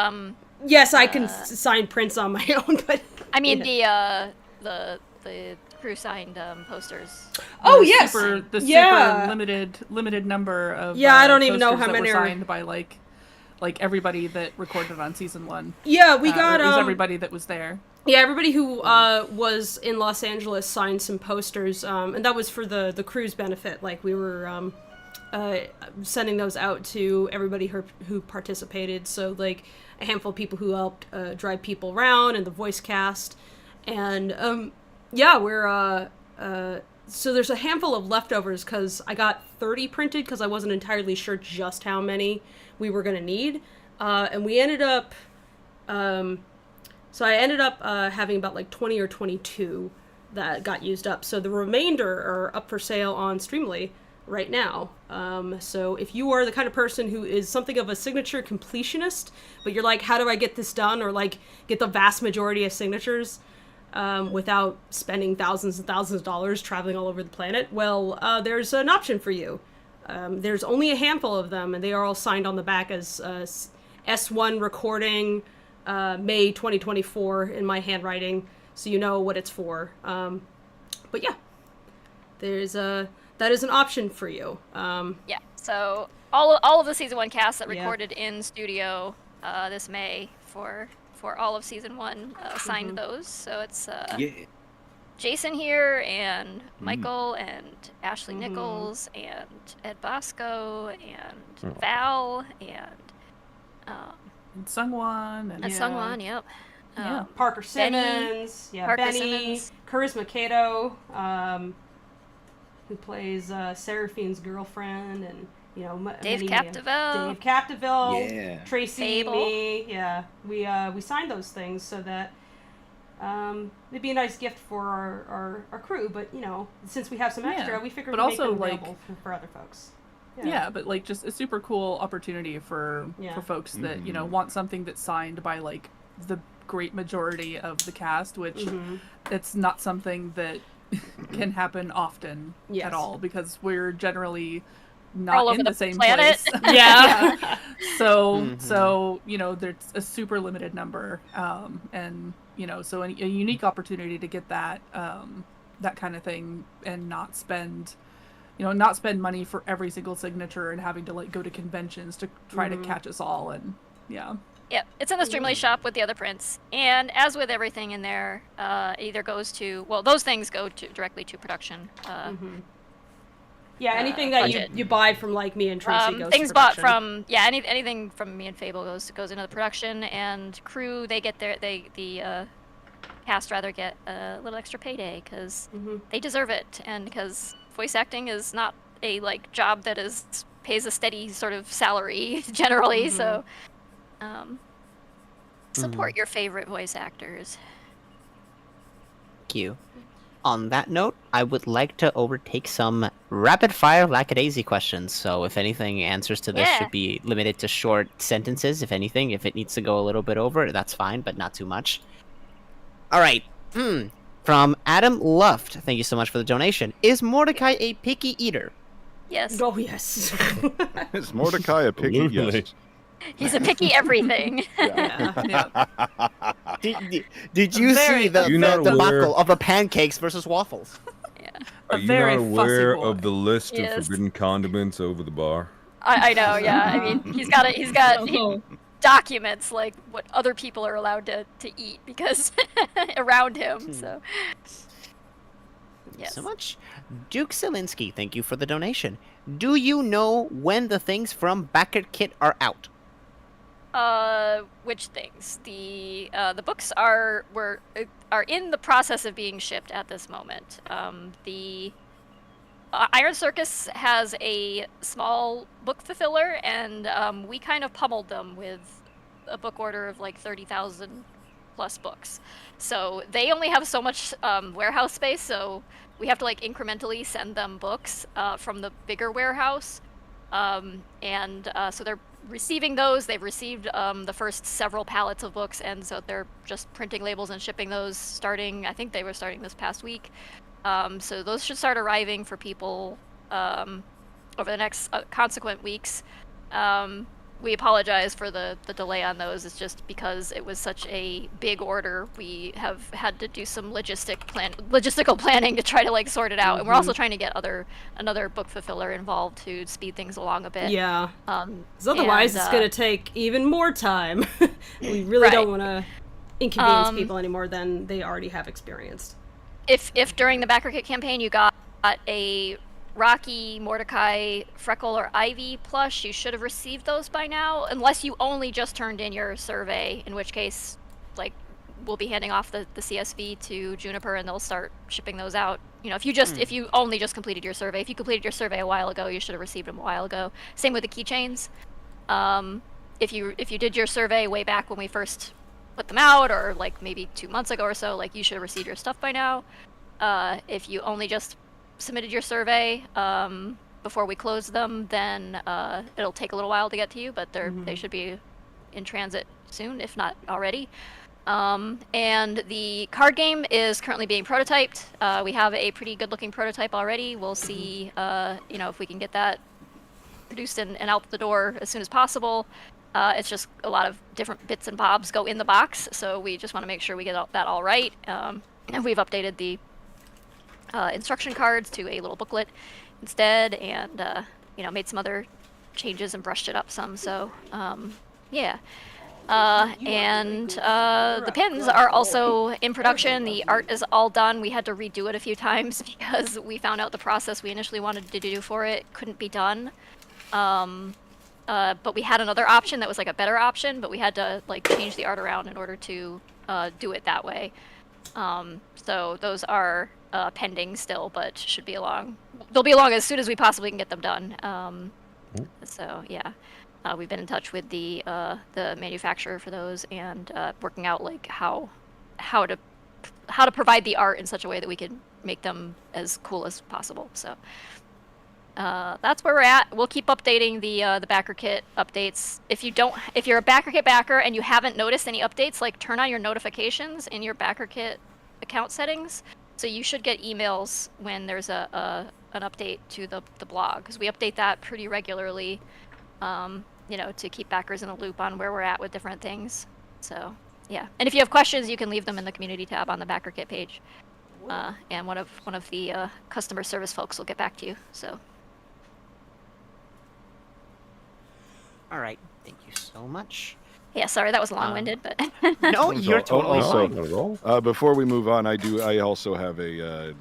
Yes, I can sign prints on my own, but I mean yeah. the crew signed posters. Oh yes, super yeah. limited number of I don't even know posters how that many were are signed by like everybody that recorded on season 1. Yeah, we got it was everybody that was there. Yeah, everybody who was in Los Angeles signed some posters, and that was for the crew's benefit. Like we were sending those out to everybody who participated. So like a handful of people who helped drive people around and the voice cast, and we're so there's a handful of leftovers because I got 30 printed because I wasn't entirely sure just how many we were gonna need, and we ended up. So I ended up having about like 20 or 22 that got used up. So the remainder are up for sale on Streamily right now. So if you are the kind of person who is something of a signature completionist, but you're like, how do I get this done? Or like get the vast majority of signatures without spending thousands and thousands of dollars traveling all over the planet, well, there's an option for you. There's only a handful of them, and they are all signed on the back as S1 recording, May 2024 in my handwriting, so you know what it's for. But yeah, that is an option for you. Yeah, so all of the season 1 cast that recorded in studio this May for all of season 1 signed those. So it's Jason here and Michael and Ashley Nichols and Ed Bosco and Val and Sungwon and Sungwon, yep. Parker Simmons, Benny, Charisma Kato, who plays Seraphine's girlfriend, and Dave Capdeville, Tracy, Fable. me, we signed those things so that it'd be a nice gift for our crew, but since we have some extra, we figured we'd make them available for other folks. Yeah, but like just a super cool opportunity for folks that want something that's signed by like the great majority of the cast, which it's not something that can happen often at all because we're generally not in the same planet. place. So there's a super limited number, and so a unique opportunity to get that that kind of thing and not spend money for every single signature and having to like go to conventions to try to catch us all. And yeah, it's in the Streamily shop with the other prints, and as with everything in there, either goes to those things go directly to production. Anything that you buy from like me and Tracy goes things to bought production. from anything from me and Fable goes into the production, and crew they get the cast rather get a little extra payday because they deserve it, and because voice acting is not a like job that pays a steady sort of salary generally, so support your favorite voice actors. Thank you. On that note, I would like to overtake some rapid-fire Lackadaisy questions. So if anything, answers to this should be limited to short sentences, if anything. If it needs to go a little bit over, that's fine, but not too much. All right. From Adam Luft, thank you so much for the donation. Is Mordecai a picky eater? Yes. Oh, yes. Is Mordecai a picky? Yes. He's a picky everything. Did you see the debacle of the pancakes versus waffles? Are you not aware of the list of forbidden condiments over the bar? I know, yeah. I mean, he documents like what other people are allowed to eat because around him. So yes. So much. Duke Zielinski, thank you for the donation. Do you know when the things from Backer Kit are out? Which things? The books are in the process of being shipped at this moment. The Iron Circus has a small book fulfiller, and we kind of pummeled them with a book order of like 30,000 plus books. So they only have so much warehouse space, so we have to like incrementally send them books from the bigger warehouse. So they're receiving those. They've received the first several pallets of books, and so they're just printing labels and shipping those starting, I think they were starting this past week. So those should start arriving for people over the next consequent weeks. We apologize for the delay on those. It's just because it was such a big order. We have had to do some logistical planning to try to like sort it out, and we're also trying to get another book fulfiller involved to speed things along a bit. Yeah. Because otherwise, it's going to take even more time. We really Right. don't want to inconvenience people any more than they already have experienced. If during the Backer Kit campaign you got a Rocky, Mordecai, Freckle, or Ivy plush, you should have received those by now, unless you only just turned in your survey, in which case, like, we'll be handing off the CSV to Juniper and they'll start shipping those out. You know, if you only just completed your survey, if you completed your survey a while ago, you should have received them a while ago. Same with the keychains. If you did your survey way back when we first put them out, or like maybe 2 months ago or so, like you should have received your stuff by now. If you only just submitted your survey before we close them, then it'll take a little while to get to you, but they should be in transit soon, if not already. And the card game is currently being prototyped. We have a pretty good looking prototype already. We'll see if we can get that produced and out the door as soon as possible. It's just a lot of different bits and bobs go in the box, so we just want to make sure we get that all right. And we've updated the instruction cards to a little booklet instead, and made some other changes and brushed it up some. So yeah. The pins are also in production. The art is all done. We had to redo it a few times because we found out the process we initially wanted to do for it couldn't be done. But we had another option that was like a better option, but we had to like change the art around in order to do it that way. So those are pending still, but should be along. They'll be along as soon as we possibly can get them done. So yeah, we've been in touch with the manufacturer for those and working out like how to provide the art in such a way that we could make them as cool as possible. So that's where we're at. We'll keep updating the Backer Kit updates. If you're a Backer Kit backer and you haven't noticed any updates, like turn on your notifications in your Backer Kit account settings. So you should get emails when there's an update to the blog, because we update that pretty regularly, to keep backers in a loop on where we're at with different things. So yeah, and if you have questions, you can leave them in the community tab on the Backer Kit page, and one of the customer service folks will get back to you. So. All right, thank you so much. Yeah, sorry, that was long-winded, but no, you're totally fine. Before we move on, I also have a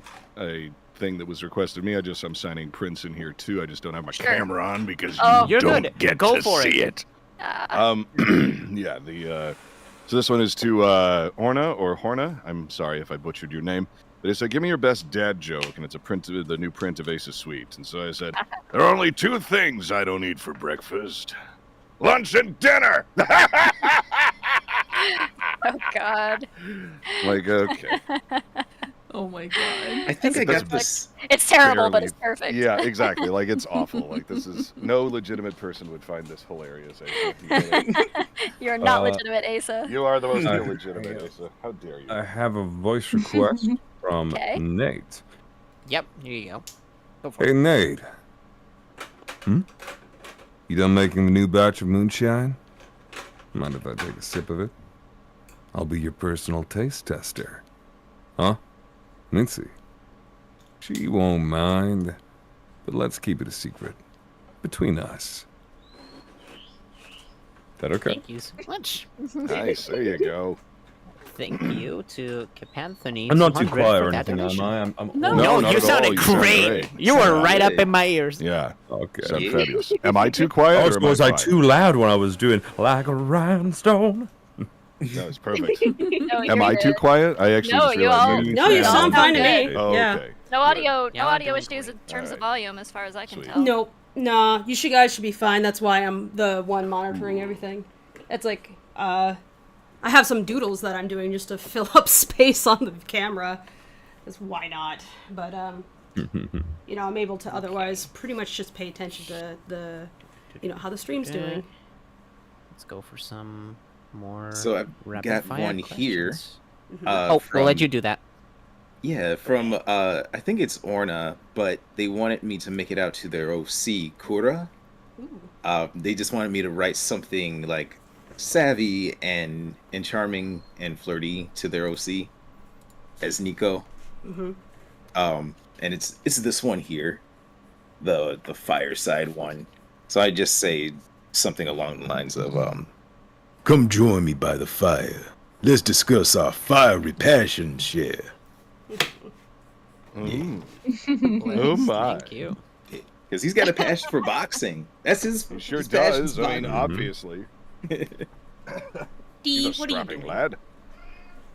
thing that was requested of me. I'm signing prints in here too. I just don't have my camera on because you don't get to see it. Yeah, so this one is to Orna or Horna. I'm sorry if I butchered your name. But it said, give me your best dad joke, and it's the new print of Ace's Sweet. And so I said, there are only two things I don't eat for breakfast. Lunch and dinner! Oh, God. Like, okay. Oh, my God. I think I got this. It's terrible, but it's perfect. Yeah, exactly. Like, it's awful. Like, this is... No legitimate person would find this hilarious, Asa. You're not legitimate, Asa. You are the most illegitimate, Asa. How dare you? I have a voice request from Nate. Yep, here you go. Go for Hey, it. Nate. You done making the new batch of moonshine? Mind if I take a sip of it? I'll be your personal taste tester. Huh? Mincy? She won't mind. But let's keep it a secret. Between us. Is that okay? Thank you so much. Nice, there you go. Thank you to Capanthony. I'm not too quiet or anything, am I? No, not you at all. sounded You sound great. You were right up in my ears. Yeah. Okay. Sound fabulous. Am I too quiet? Oh, was I too loud when I was doing like a rhinestone? That was perfect. No, Am I too quiet? I actually No, just you realized. all- maybe No, you it's sound fine to good. me. Oh, Yeah. okay. No audio, Yeah, no I'm audio doing issues in terms of Alright. volume, as far as I can Sweet. tell. Nope. Nah, you guys should be fine. That's why I'm the one monitoring everything. It's like, I have some doodles that I'm doing just to fill up space on the camera. Because why not? But, you know, I'm able to otherwise pretty much just pay attention to the, you know, how the stream's doing. Let's go for some more. So I've rapid got fire one here. questions. We'll let you do that. Yeah, from I think it's Orna, but they wanted me to make it out to their OC, Kura. They just wanted me to write something like savvy and charming and flirty to their OC as Nico. And it's this one here, the fireside one. So I just say something along the lines of Come join me by the fire. Let's discuss our fiery passion share. Oh my! Thank you. Because he's got a passion for boxing. That's his. He sure his passion's does. I mean, boxing. obviously. He's a strapping lad.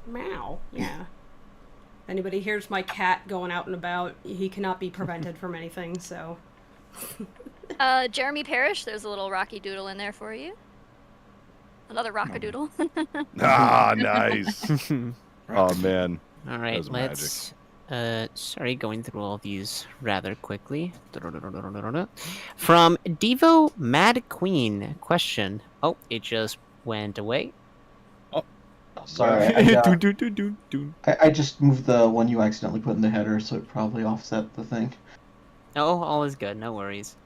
Meow. Yeah. Anybody hears my cat going out and about, he cannot be prevented from anything, so. Jeremy Parrish, there's a little Rocky Doodle in there for you. Another Rockadoodle. Ah, nice. Oh man. All right, let's. Sorry, going through all these rather quickly. From Devo Mad Queen, question. Oh, it just went away. Sorry, I just moved the one you accidentally put in the header, so it probably offset the thing. Oh, all is good. No worries.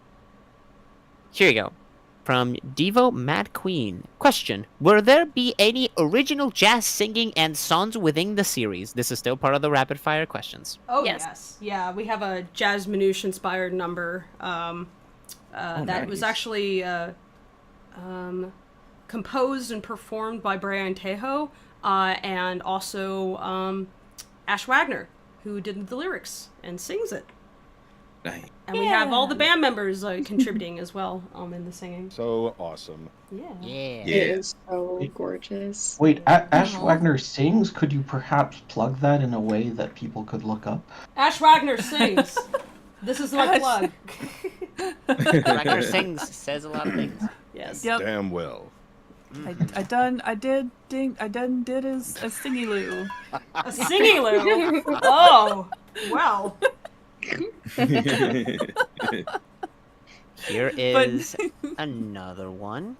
Here you go. From Devo Mad Queen. Question. Will there be any original jazz singing and songs within the series? This is still part of the rapid fire questions. Oh, yes. Yeah, we have a Jazz Manouche-inspired number that was actually composed and performed by Brian Tejo and also Ash Wagner, who did the lyrics and sings it. Nice. And we have all the band members contributing as well in the singing. So awesome. Yeah. It is so gorgeous. Wait, Ash Wagner sings? Could you perhaps plug that in a way that people could look up? Ash Wagner sings. This is my plug. Wagner sings, says a lot of things. Yes. Yep. Damn well. I did his a singy loo. A singing loo? Oh, well. Here is another one.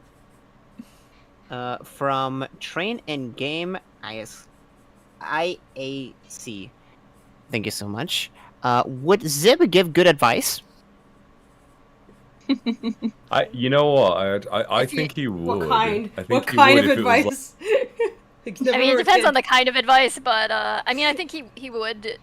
From Train and Game IAC. Thank you so much. Would Zib give good advice? You know what? I think he would. What kind? I think What he kind would of if it was advice? I mean, it depends on the kind of advice, but I mean, I think he would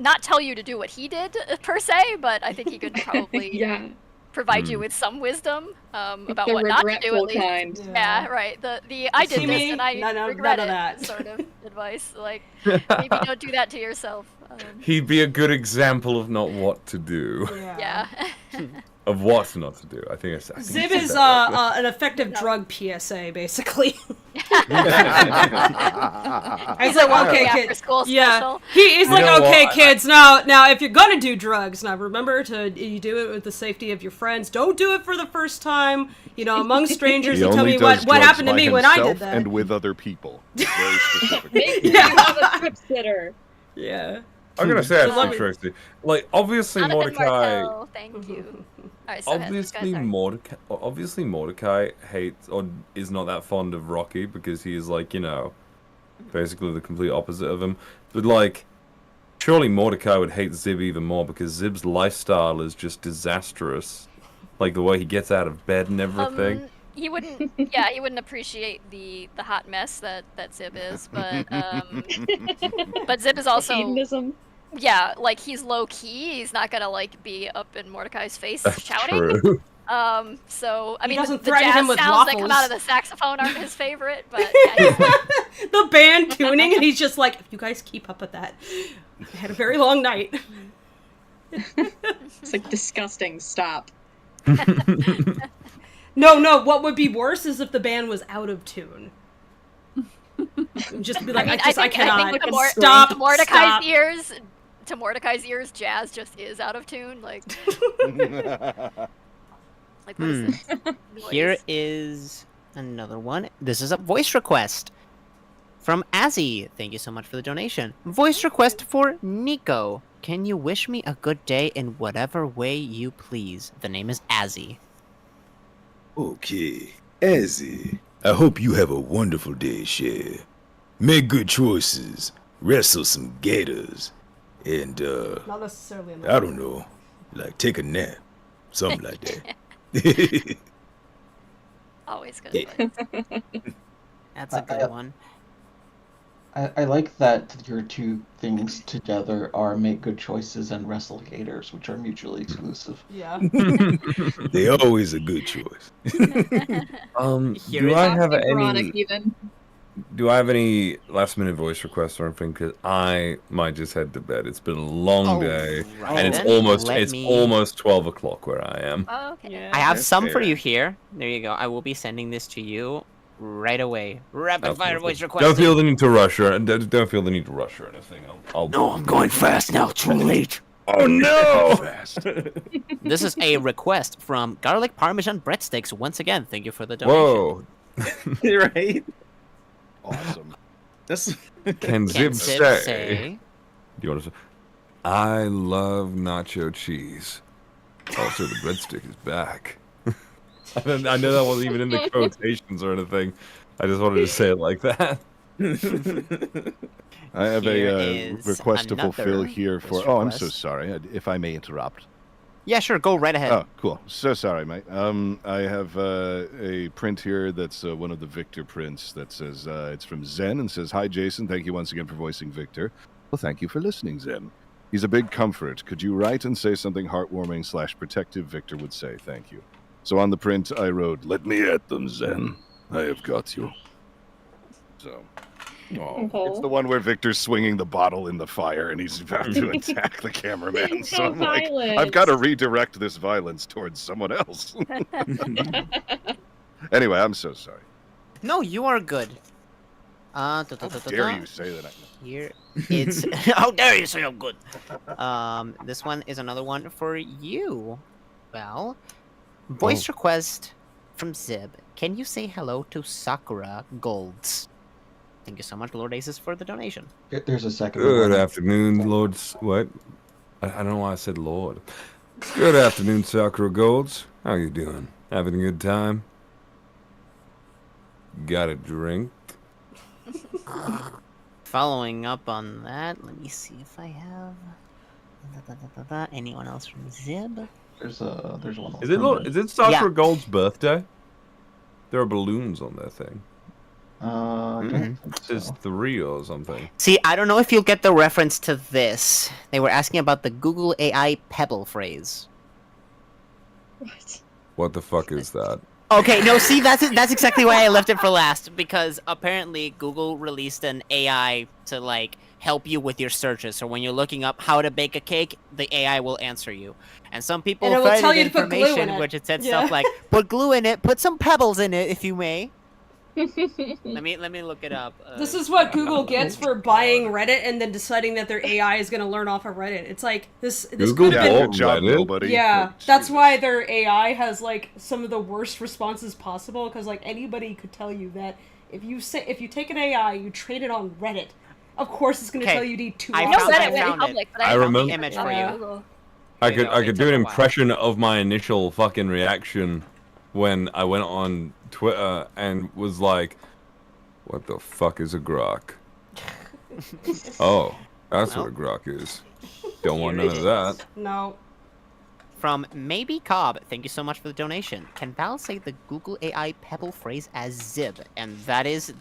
not tell you to do what he did per se, but I think he could probably provide you with some wisdom about The what not to do. At regretful least, kind. yeah, right. The I did this and I regret none of it that. sort of advice. Like maybe don't do that to yourself. He'd be a good example of not what to do. Yeah. Of what not to do. I think Zib is an effective drug PSA, basically. He's like, okay, kids. Yeah, he's like, okay, kids. Now, if you're gonna do drugs, now remember you do it with the safety of your friends. Don't do it for the first time. You know, among strangers. You tell me what happened to me when I did that. And with other people. Very specifically. Maybe you have a trip sitter. Yeah. I'm gonna say it's interesting. Like, obviously Mordecai. Thank you. Obviously Mordecai hates or is not that fond of Rocky because he is like, you know, basically the complete opposite of him. But like, surely Mordecai would hate Zib even more because Zib's lifestyle is just disastrous. Like the way he gets out of bed and everything. He wouldn't. Yeah, he wouldn't appreciate the hot mess that Zib is, but Zib is also. Hedonism. Yeah, like he's low key. He's not gonna like be up in Mordecai's face shouting. True. So I mean, doesn't the threaten jazz him with sounds that come waffles. out of the saxophone aren't his favorite, but yeah, he's like, The band tuning, and he's just like, if you guys keep up with that, I had a very long night. It's like disgusting. Stop. No. What would be worse is if the band was out of tune. Just be like, I cannot. I think Stop. To Mordecai's ears, jazz just is out of tune. Like, what is this? Here is another one. This is a voice request. From Azzy, thank you so much for the donation. Voice request for Nico. Can you wish me a good day in whatever way you please? The name is Azzy. Okay, Azzy. I hope you have a wonderful day, Cher. Make good choices. Wrestle some gators. And, Not necessarily. I don't know. Like, take a nap. Something like that. Always good advice. That's a good one. I like that your two things together are make good choices and wrestle gators, which are mutually exclusive. Yeah. They always a good choice. Do I have any? Even. Do I have any last-minute voice requests or anything? Because I might just head to bed. It's been a long day, right and it's then. almost 12 o'clock where I am. Oh, okay. I have That's some for fair. you here. There you go. I will be sending this to you right away. Rapid fire voice request. Don't feel the need to rush her, and don't feel the need to rush or anything. No, I'm going fast now. Too late. Oh no! Fast. This is a request from Garlic Parmesan Breadsticks. Once again, thank you for the donation. Whoa! Right? Awesome. That's Can Zib Zib say? say? Do you want to say? I love nacho cheese. Also, the breadstick is back. I know that wasn't even in the quotations or anything. I just wanted to say it like that. I have Here a is request to fulfill another here for. voice Oh, I'm so request. sorry. If I may interrupt. Yeah, sure. Go right ahead. Oh, cool. So sorry, mate. I have a print here that's one of the Victor prints that says it's from Zen and says, "Hi, Jason. Thank you once again for voicing Victor." Well, thank you for listening, Zen. He's a big comfort. Could you write and say something heartwarming / protective? Victor would say, "Thank you." So on the print, I wrote, "Let me at them, Zen. I have got you." So. Oh, it's the one where Victor's swinging the bottle in the fire and he's about to attack the cameraman. It's So so I'm like, violent. I've got to redirect this violence towards someone else. Anyway, I'm so sorry. No, you are good. How dare you say that? Here it's. How dare you say I'm good? This one is another one for you. Well, voice request from Zib. Can you say hello to Sakura Golds? Thank you so much, Lord Aces, for the donation. There's a second Good one. afternoon, Lords. What? I don't know why I said Lord. Good afternoon, Sakura Golds. How you doing? Having a good time? Got a drink? Following up on that, let me see if I have anyone else from Zib. There's one. Is it Sakura Yeah. Gold's birthday? There are balloons on that thing. I don't think It says 3 or something. See, I don't know if you'll get the reference to this. They were asking about the Google AI Pebble phrase. What? What the fuck is that? Okay, no, see, that's exactly why I left it for last, because apparently Google released an AI to, like, help you with your searches. So when you're looking up how to bake a cake, the AI will answer you. And some people And it will cited tell you to put glue in information it. which it said Yeah. stuff like, put glue in it, put some pebbles in it, if you may. Let me look it up. This is what Google gets for buying Reddit and then deciding that their AI is going to learn off of Reddit. It's like this Google could have been. bought Reddit? Yeah, that's why their AI has like some of the worst responses possible, because like anybody could tell you that if you take an AI, you train it on Reddit, of course it's going to Okay, tell you need 2 I hours. found Reddit it. went found public, it. but I I found remember- the Image on for you. Google. I There you could go, I it could took do an a while. impression of my initial fucking reaction when I went on Twitter and was like, "What the fuck is a grok?" Oh, that's what a grok is. Don't want none of that. No. From Maybe Cobb, thank you so much for the donation. Can Val say the Google AI Pebble phrase as Zib? And that is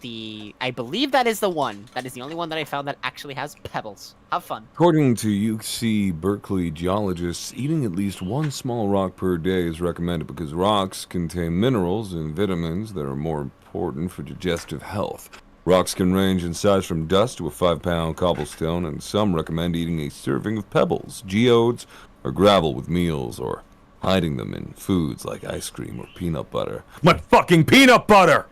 I believe that is the one. That is the only one that I found that actually has pebbles. Have fun. According to UC Berkeley geologists, eating at least one small rock per day is recommended because rocks contain minerals and vitamins that are more important for digestive health. Rocks can range in size from dust to a 5-pound cobblestone, and some recommend eating a serving of pebbles, geodes, or gravel with meals, or hiding them in foods like ice cream or peanut butter. My fucking peanut butter!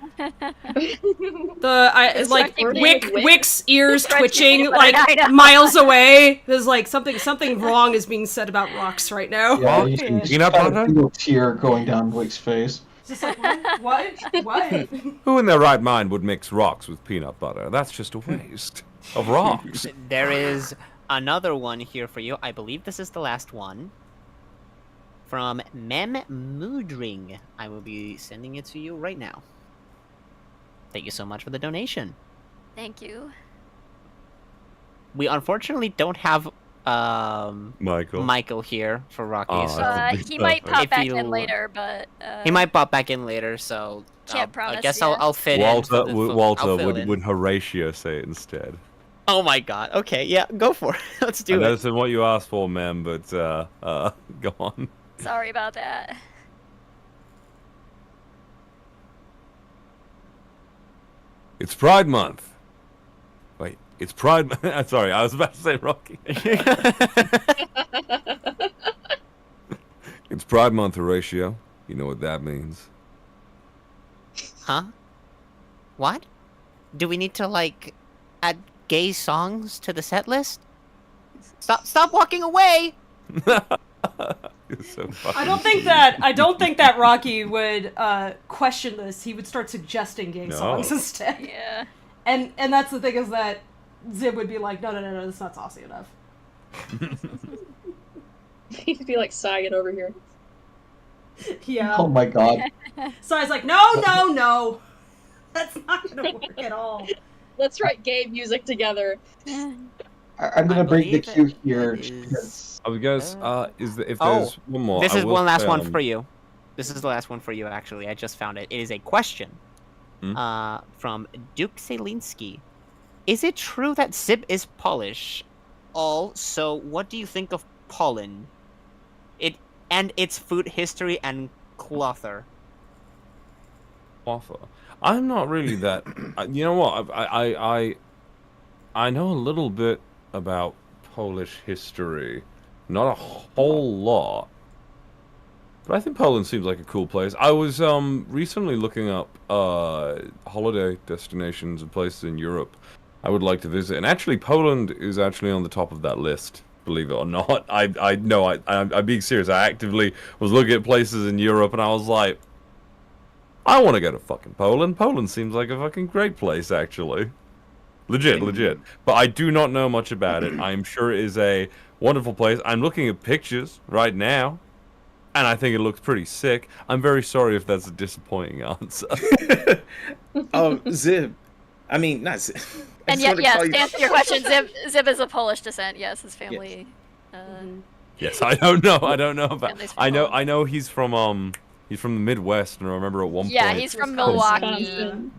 It's like recording Wick, with Wick? Wick's ears French twitching peanut butter, like I know. miles away. There's like something wrong is being said about rocks right now. Yeah, you can Peanut kind of butter? feel a tear going down Wick's face. Just like, what? What? Who in their right mind would mix rocks with peanut butter? That's just a waste of rocks. There is another one here for you. I believe this is the last one. From Mem Moodring. I will be sending it to you right now. Thank you so much for the donation. Thank you. We unfortunately don't have Michael here for Rocky. Oh, so He might pop if back you- in later, but He might pop back in later, so Can't promise, I guess yeah. I'll fit Walter, in. I'll Walter fill in. would Horatio say it instead? Oh my god. Okay, yeah, go for it. Let's I do know it. this is what you asked for, ma'am, but go on. sorry about that. It's Pride Month. Wait, it's Pride. Sorry, I was about to say Rocky. It's Pride Month, Horatio. You know what that means. Huh? What? Do we need to like add gay songs to the set list? Stop walking away. You're so fucking I don't think that Rocky would question this. He would start suggesting gay songs instead. Yeah. And that's the thing is that Zib would be like, no, that's not saucy enough. He'd be like, Sai, over here. Yeah. Oh my god. So I was like, no. That's not gonna work at all. Let's write gay music together. I'm gonna break the queue here. Because... guys, if there's one more, This I is will one last say, one for you. This is the last one for you, actually. I just found it. It is a question from Duke Selinski. Is it true that Zib is Polish? Also, what do you think of Poland? And its food history and clother? Offer. I'm not really that. You know what? I know a little bit about Polish history, not a whole lot. But I think Poland seems like a cool place. I was recently looking up holiday destinations and places in Europe I would like to visit, and actually Poland is actually on the top of that list. Believe it or not, I'm being serious. I actively was looking at places in Europe, and I was like, I want to go to fucking Poland. Poland seems like a fucking great place, actually. Legit. But I do not know much about it. I'm sure it is a wonderful place. I'm looking at pictures right now, and I think it looks pretty sick. I'm very sorry if that's a disappointing answer. Zib. I mean, not Zib. And yet, yes, to answer your question, Zib is of Polish descent. Yes, his family. Yes, I don't know about. Family's from I know he's from the Midwest, and I remember at one point. Yeah, he's from Milwaukee.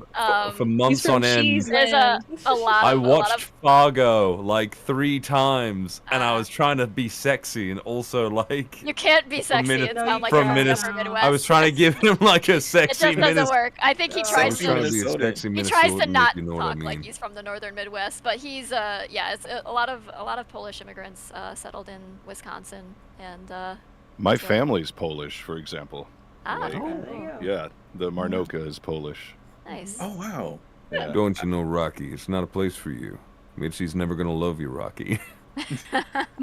For months on end. There's a lot. I watched Fargo like 3 times, and I was trying to be sexy and also like. You can't be sexy and sound like from you're from Midwest. I was trying to give him like a It sexy just doesn't work. I think he tries to. He tries to not talk like he's from the northern Midwest, but he's it's a lot of Polish immigrants settled in Wisconsin, and my family's Polish, for example. there you go. Yeah, the Marnoka is Polish. Nice. Oh wow. Yeah. Don't you know, Rocky? It's not a place for you. Mitzi's never gonna love you, Rocky.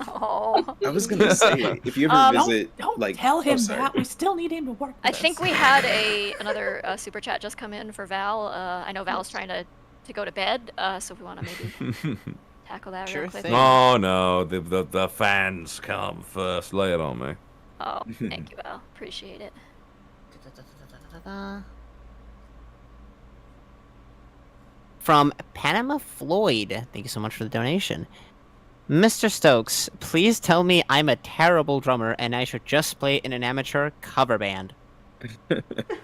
Oh. I was gonna say, if you ever visit, Don't like, tell him sorry. that. We still need him to work. I think we had another super chat just come in for Val. I know Val's trying to go to bed, so if we want to maybe tackle that real quick. Oh no, the fans come first. Lay it on me. Oh, thank you, Val. Appreciate it. From Panama Floyd, thank you so much for the donation. Mr. Stokes, please tell me I'm a terrible drummer and I should just play in an amateur cover band.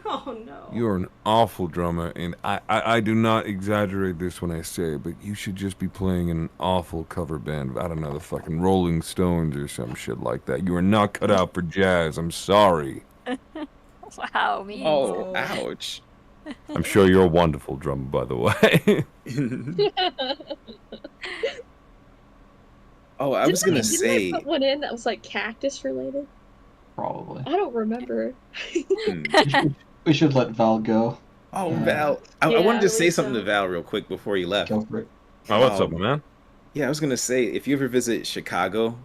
Oh no. You're an awful drummer, and I do not exaggerate this when I say it, but you should just be playing in an awful cover band. I don't know, the fucking Rolling Stones or some shit like that. You are not cut out for jazz. I'm sorry. Wow, mean. Oh, ouch. I'm sure you're a wonderful drummer, by the way. Oh, I was gonna say. Didn't I put one in that was like cactus related? Probably. I don't remember. We should let Val go. Oh, Val. I wanted to say something to Val real quick before you left. Go for it. Oh, what's up, man? Yeah, I was gonna say, if you ever visit Chicago,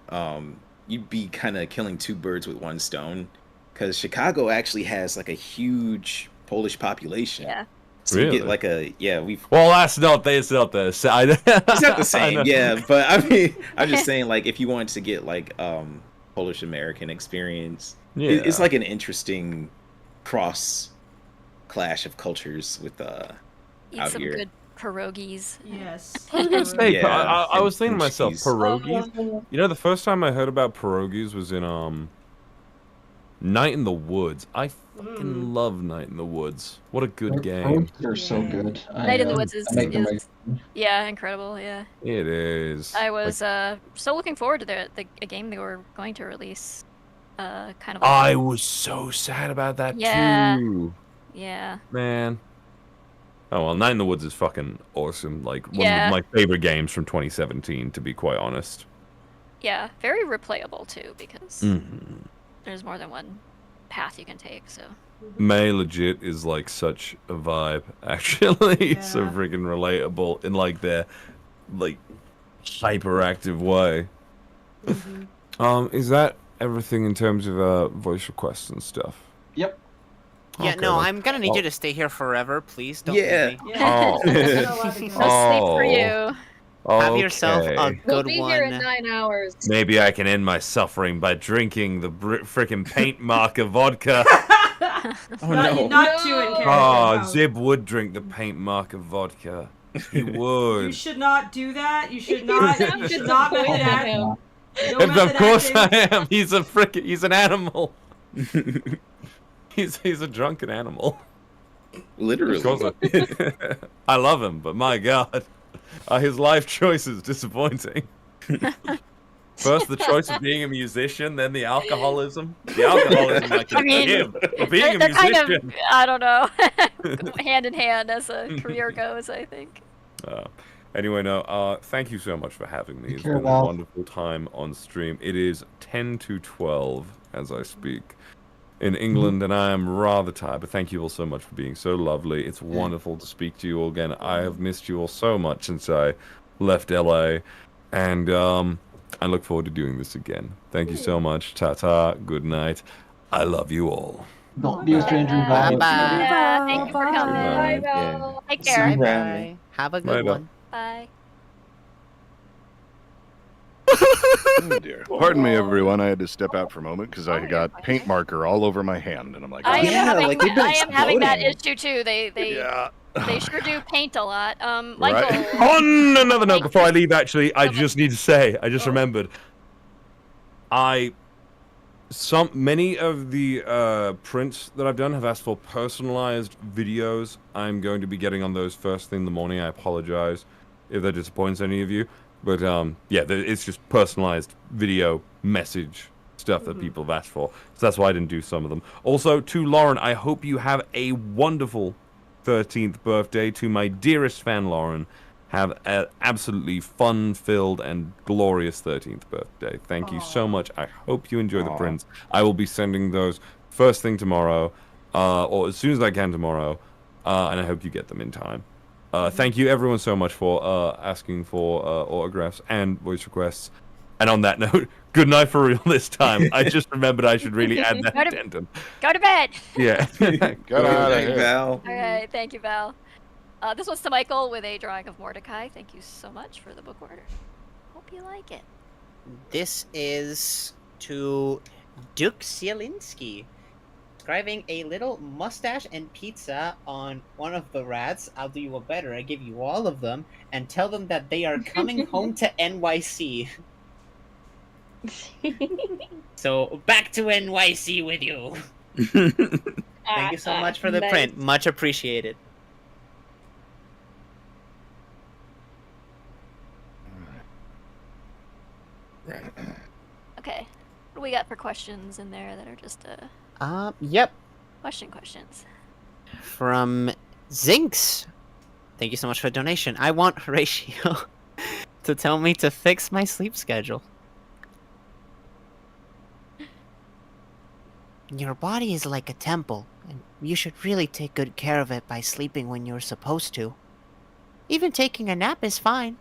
you'd be kind of killing 2 birds with 1 stone. because Chicago actually has like a huge Polish population. Yeah. So you Really? get like we've. Well, it's not the It's not the same, yeah. But I mean, I'm just saying, like, if you wanted to get like Polish American experience, it's Yeah. like an interesting cross clash of cultures with Eat out some here. good pierogies. Yes. I was gonna say, Yeah, I was thinking and to myself, cheese. pierogies. You know, the first time I heard about pierogies was in Night in the Woods. I fucking love Night in the Woods. What a good game. They're so good. Night in the Woods is, I make them yeah, incredible. Yeah. It is. I was so looking forward to a game they were going to release. Kind of. I was so sad about that Yeah. too. Yeah. Man. Oh well, Night in the Woods is fucking awesome. Like one Yeah. of my favorite games from 2017, to be quite honest. Yeah, very replayable too because Mhm. there's more than one path you can take. So. May legit is like such a vibe. Actually, it's so freaking relatable in like their like hyperactive way. Is that everything in terms of voice requests and stuff? Yep. Yeah, Okay, no, then. I'm gonna need you to stay here forever, please. Don't Yeah. leave me. Oh. No sleep for you. Have yourself a Okay. We'll good be one. here in 9 hours. Maybe I can end my suffering by drinking the frickin' paint marker vodka. Not too in character. Oh, no. Zib would drink the paint marker vodka. He would. You should not do that. You should not. You should not method act. No And of method course acting. I am. He's an animal. he's a drunken animal. Literally. Of course I love him, but my God, are his life choices disappointing? First the choice of being a musician, then the alcoholism. The alcoholism I can forgive, but being a they're kind musician. of, I don't know, hand in hand as a career goes, I think. Anyway, no, thank you so much for having me. It's care, been a Val. wonderful time on stream. It is 10 to 12 as I speak in England, and I am rather tired, but thank you all so much for being so lovely. It's wonderful to speak to you all again. I have missed you all so much since I left LA, and I look forward to doing this again. Thank you so much. Ta-ta, good night. I love you all. Don't be a stranger, Val. Bye-bye. Yeah, thank you for coming. Bye, Val. Take See care. you around. Bye. Have a good Later. one. Bye. Oh dear. Pardon me, everyone. I had to step out for a moment because I got paint marker all over my hand, and I'm like, I am Yeah, having, like, they've been I am having that exploding. issue too. They yeah. they sure do paint a lot. Michael. Right. On another note, Thank before I you. leave, actually, I Okay. just need to say, I just remembered. Many of the prints that I've done have asked for personalized videos. I'm going to be getting on those first thing in the morning. I apologize if that disappoints any of you, but yeah, it's just personalized video message stuff that people have asked for. So that's why I didn't do some of them. Also, to Lauren, I hope you have a wonderful 13th birthday. To my dearest fan, Lauren, have an absolutely fun-filled and glorious 13th birthday. Thank you so much. I hope you enjoy the prints. I will be sending those first thing tomorrow, or as soon as I can tomorrow, and I hope you get them in time. Thank you everyone so much for asking for autographs and voice requests. And on that note, good night for real this time. I just remembered I should really add that addendum. Go to bed. Yeah. Get out of here. Val. All right, thank you, Val. This one's to Michael with a drawing of Mordecai. Thank you so much for the book order. Hope you like it. This is to Duke Zielinski. Describing a little mustache and pizza on one of the rats. I'll do you a better. I give you all of them and tell them that they are coming home to NYC. So back to NYC with you. Thank you so much for the nice. print. Much appreciated. Okay, what do we got for questions in there that are just Yep. questions? From Zinx. Thank you so much for the donation. I want Horatio to tell me to fix my sleep schedule. Your body is like a temple, and you should really take good care of it by sleeping when you're supposed to. Even taking a nap is fine.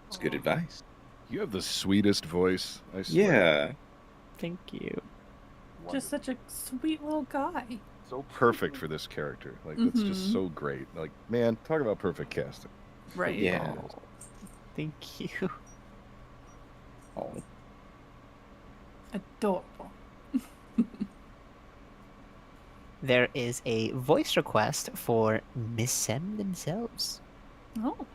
It's good advice. You have the sweetest voice. I swear. Yeah. Thank you. Just such a sweet little guy. So perfect for this character. Like, that's just so great. Like, man, talk about perfect casting. Right. Yeah. Oh, thank you. Oh. Adorable. There is a voice request for Miss M themselves. Oh.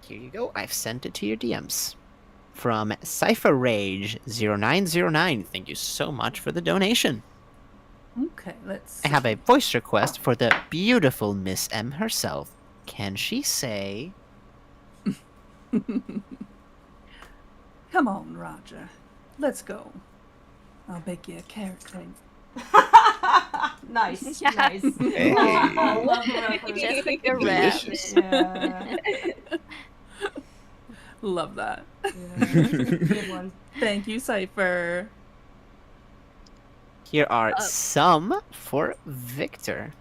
Here you go. I've sent it to your DMs. From Cypher Rage 0909. Thank you so much for the donation. Okay, let's I have a voice request for the beautiful Miss M herself. Can she say... Come on, Roger. Let's go. I'll make you a carrot cake. Nice. Yeah. Nice. Hey. I love the reference. Just like a rap. Delicious. Yeah. Love that. Yeah. Good one. Thank you, Cypher. Here are some for Victor.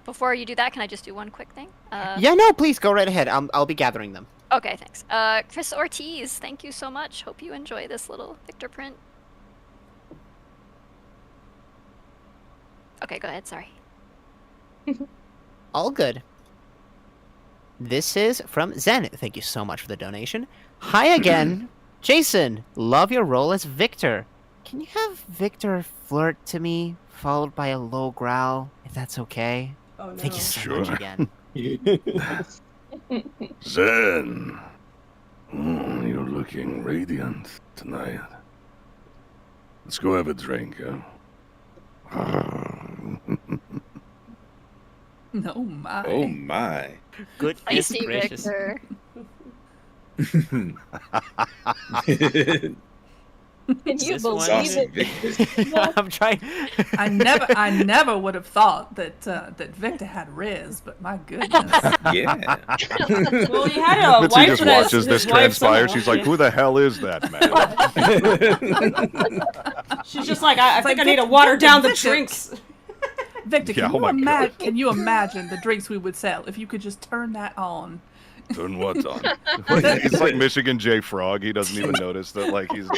Before you do that, can I just do one quick thing? Yeah, no, please go right ahead. I'll be gathering them. Okay, thanks. Chris Ortiz, thank you so much. Hope you enjoy this little Victor print. Okay, go ahead. Sorry. All good. This is from Zen. Thank you so much for the donation. Hi again. Jason, love your role as Victor. Can you have Victor flirt to me, followed by a low growl, if that's okay? Oh, no. Thank you so much again. Zen, you're looking radiant tonight. Let's go have a drink, huh? Oh my. Oh my. Goodness Spicy gracious. Victor. Can you This one- believe it? I'm trying. I never would have thought that that Victor had Riz, but my goodness. Yeah. Well, he had a Mitzi wife just that watches his this wife's transpire. somehow- She's like, "Who the hell is that man?" She's just like, I think like, I need to Victor, water down the Victor. drinks. Victor, Yeah, can, oh my God. can you imagine the drinks we would sell if you could just turn that on? Turn what on? He's like Michigan J. Frog. He doesn't even notice that. Like he's.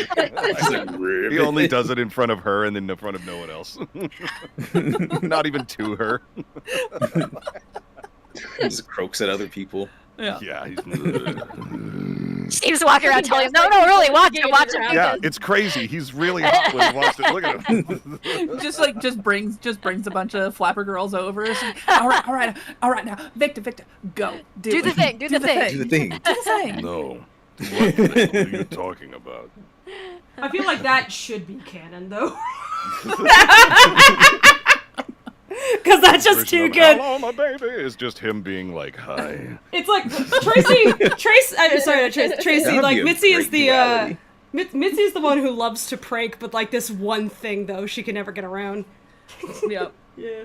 He only does it in front of her and then in front of no one else. Not even to her. He just croaks at other people. Yeah. He's. Steve's walking around telling him, no, really, watch it. Yeah, it's crazy. He's really hot when he watched it. Look at him. just brings a bunch of flapper girls over. It's like, all right now, Victor, go. Do the thing. Do the thing. Do the thing. No. What the hell are you talking about? I feel like that should be canon, though. Because that's just Version too of, good. Hello, my baby. Is just him being like, "Hi." It's like Tracy. Like Mitzi is the Mitzi is the one who loves to prank, but like this one thing though, she can never get around. Yep. Yeah.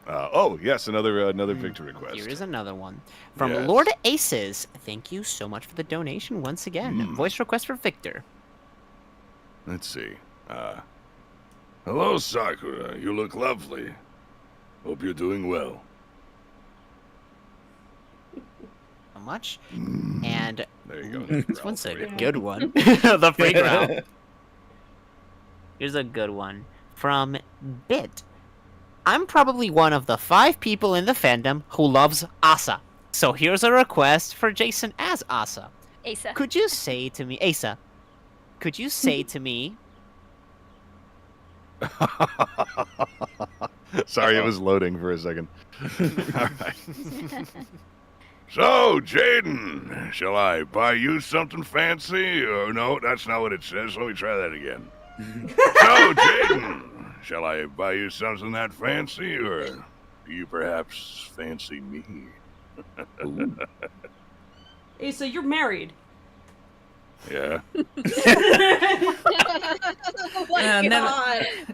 Oh yes, another Victor request. Here is another one from Yes. Lord Aces. Thank you so much for the donation once again. Voice request for Victor. Let's see. Hello, Sakura. You look lovely. Hope you're doing well. So much. And there you go. this one's a good one. The free growl. Here's a good one from Bit. I'm probably one of the 5 people in the fandom who loves Asa. So here's a request for Jason as Asa. Asa. Could you say to me, Asa? Could you say to me? Sorry, it was loading for a second. All right. So, Jaden, shall I buy you something fancy? Or no, that's not what it says. Let me try that again. So, Jaden, shall I buy you something that fancy? Or do you perhaps fancy me? Asa, you're married. Yeah.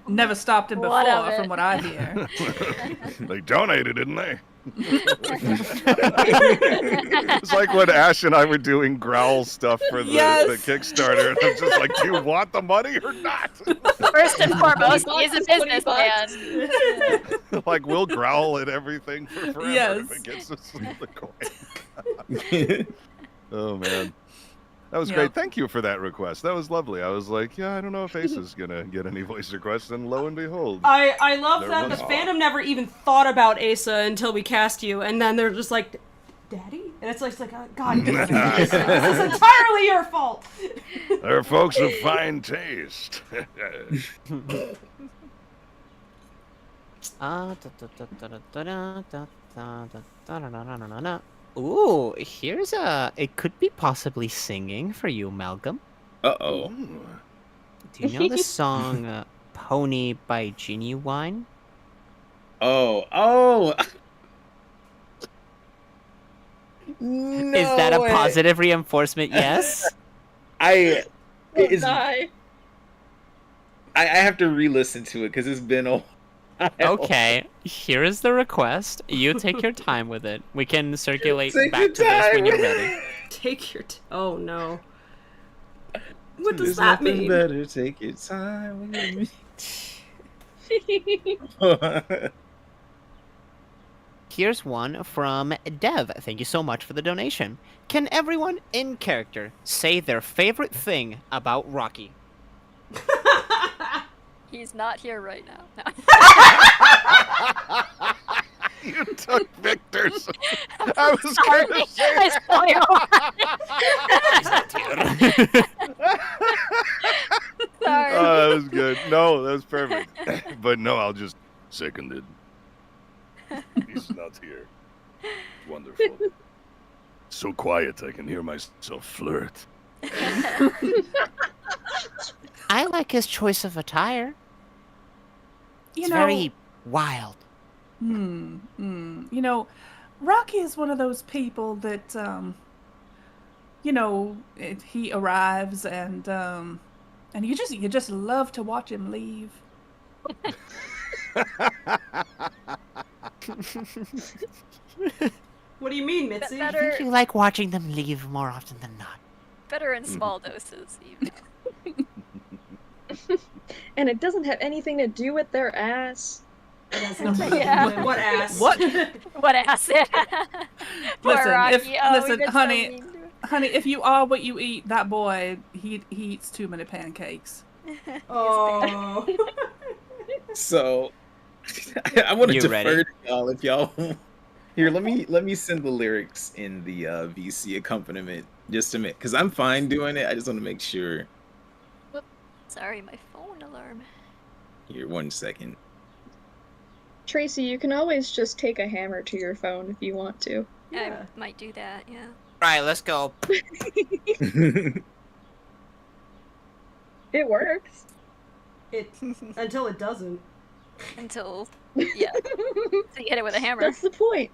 Never stopped him What of before, it? from what I hear. They donated, didn't they? It's like when Ash and I were doing growl stuff for the Kickstarter, and I'm just like, do you want the money or not? First and foremost, he is a businessman. Like, we'll growl at everything for forever Yes. if it gets us the coin. Oh man, that was Yeah. great. Thank you for that request. That was lovely. I was like, yeah, I don't know if Ace is gonna get any voice requests, and lo and behold, I love there that the was. fandom never even thought about Asa until we cast you, and then they're just like, Daddy? And it's like oh, God, this is entirely your fault. They're folks of fine taste. Ooh, here's it could be possibly singing for you, Malcolm. Uh-oh. Do you know the song Pony by Genuine? Oh. No Is that a way. positive reinforcement? Yes? I Die. have to re-listen to it because it's been a while. Okay, here is the request. You take your time with it. We can circulate Take back your to this when time. you're ready. Take your oh no. What does There's that nothing mean? better. Take your time with me. Here's one from Dev. Thank you so much for the donation. Can everyone in character say their favorite thing about Rocky? He's not here right now. No. You took Victor's. I was Sorry. gonna say I Sorry. Oh, that was good. No, that was perfect. But no, I'll just second it. He's not here. Wonderful. So quiet, I can hear myself flirt. I like his choice of attire. You It's know, very wild. You know, Rocky is one of those people that, he arrives and you just love to watch him leave. What do you mean, Mitzi? I think you like watching them leave more often than not. Better in small doses, even. And it doesn't have anything to do with their ass. Yeah. What ass? What? What ass? Poor Rocky. Listen, we've been so honey, mean to him. honey, if you are what you eat, that boy, he eats too many pancakes. Oh. So I want to You defer ready? to y'all if y'all here. Let me send the lyrics in the VC accompaniment just a minute because I'm fine doing it. I just want to make sure. Whoop. Sorry, my phone alarm. Here, 1 second. Tracy, you can always just take a hammer to your phone if you want to. I might do that, yeah. Alright, let's go. It works. It until it doesn't. Until, yeah. So you hit it with a hammer. That's the point.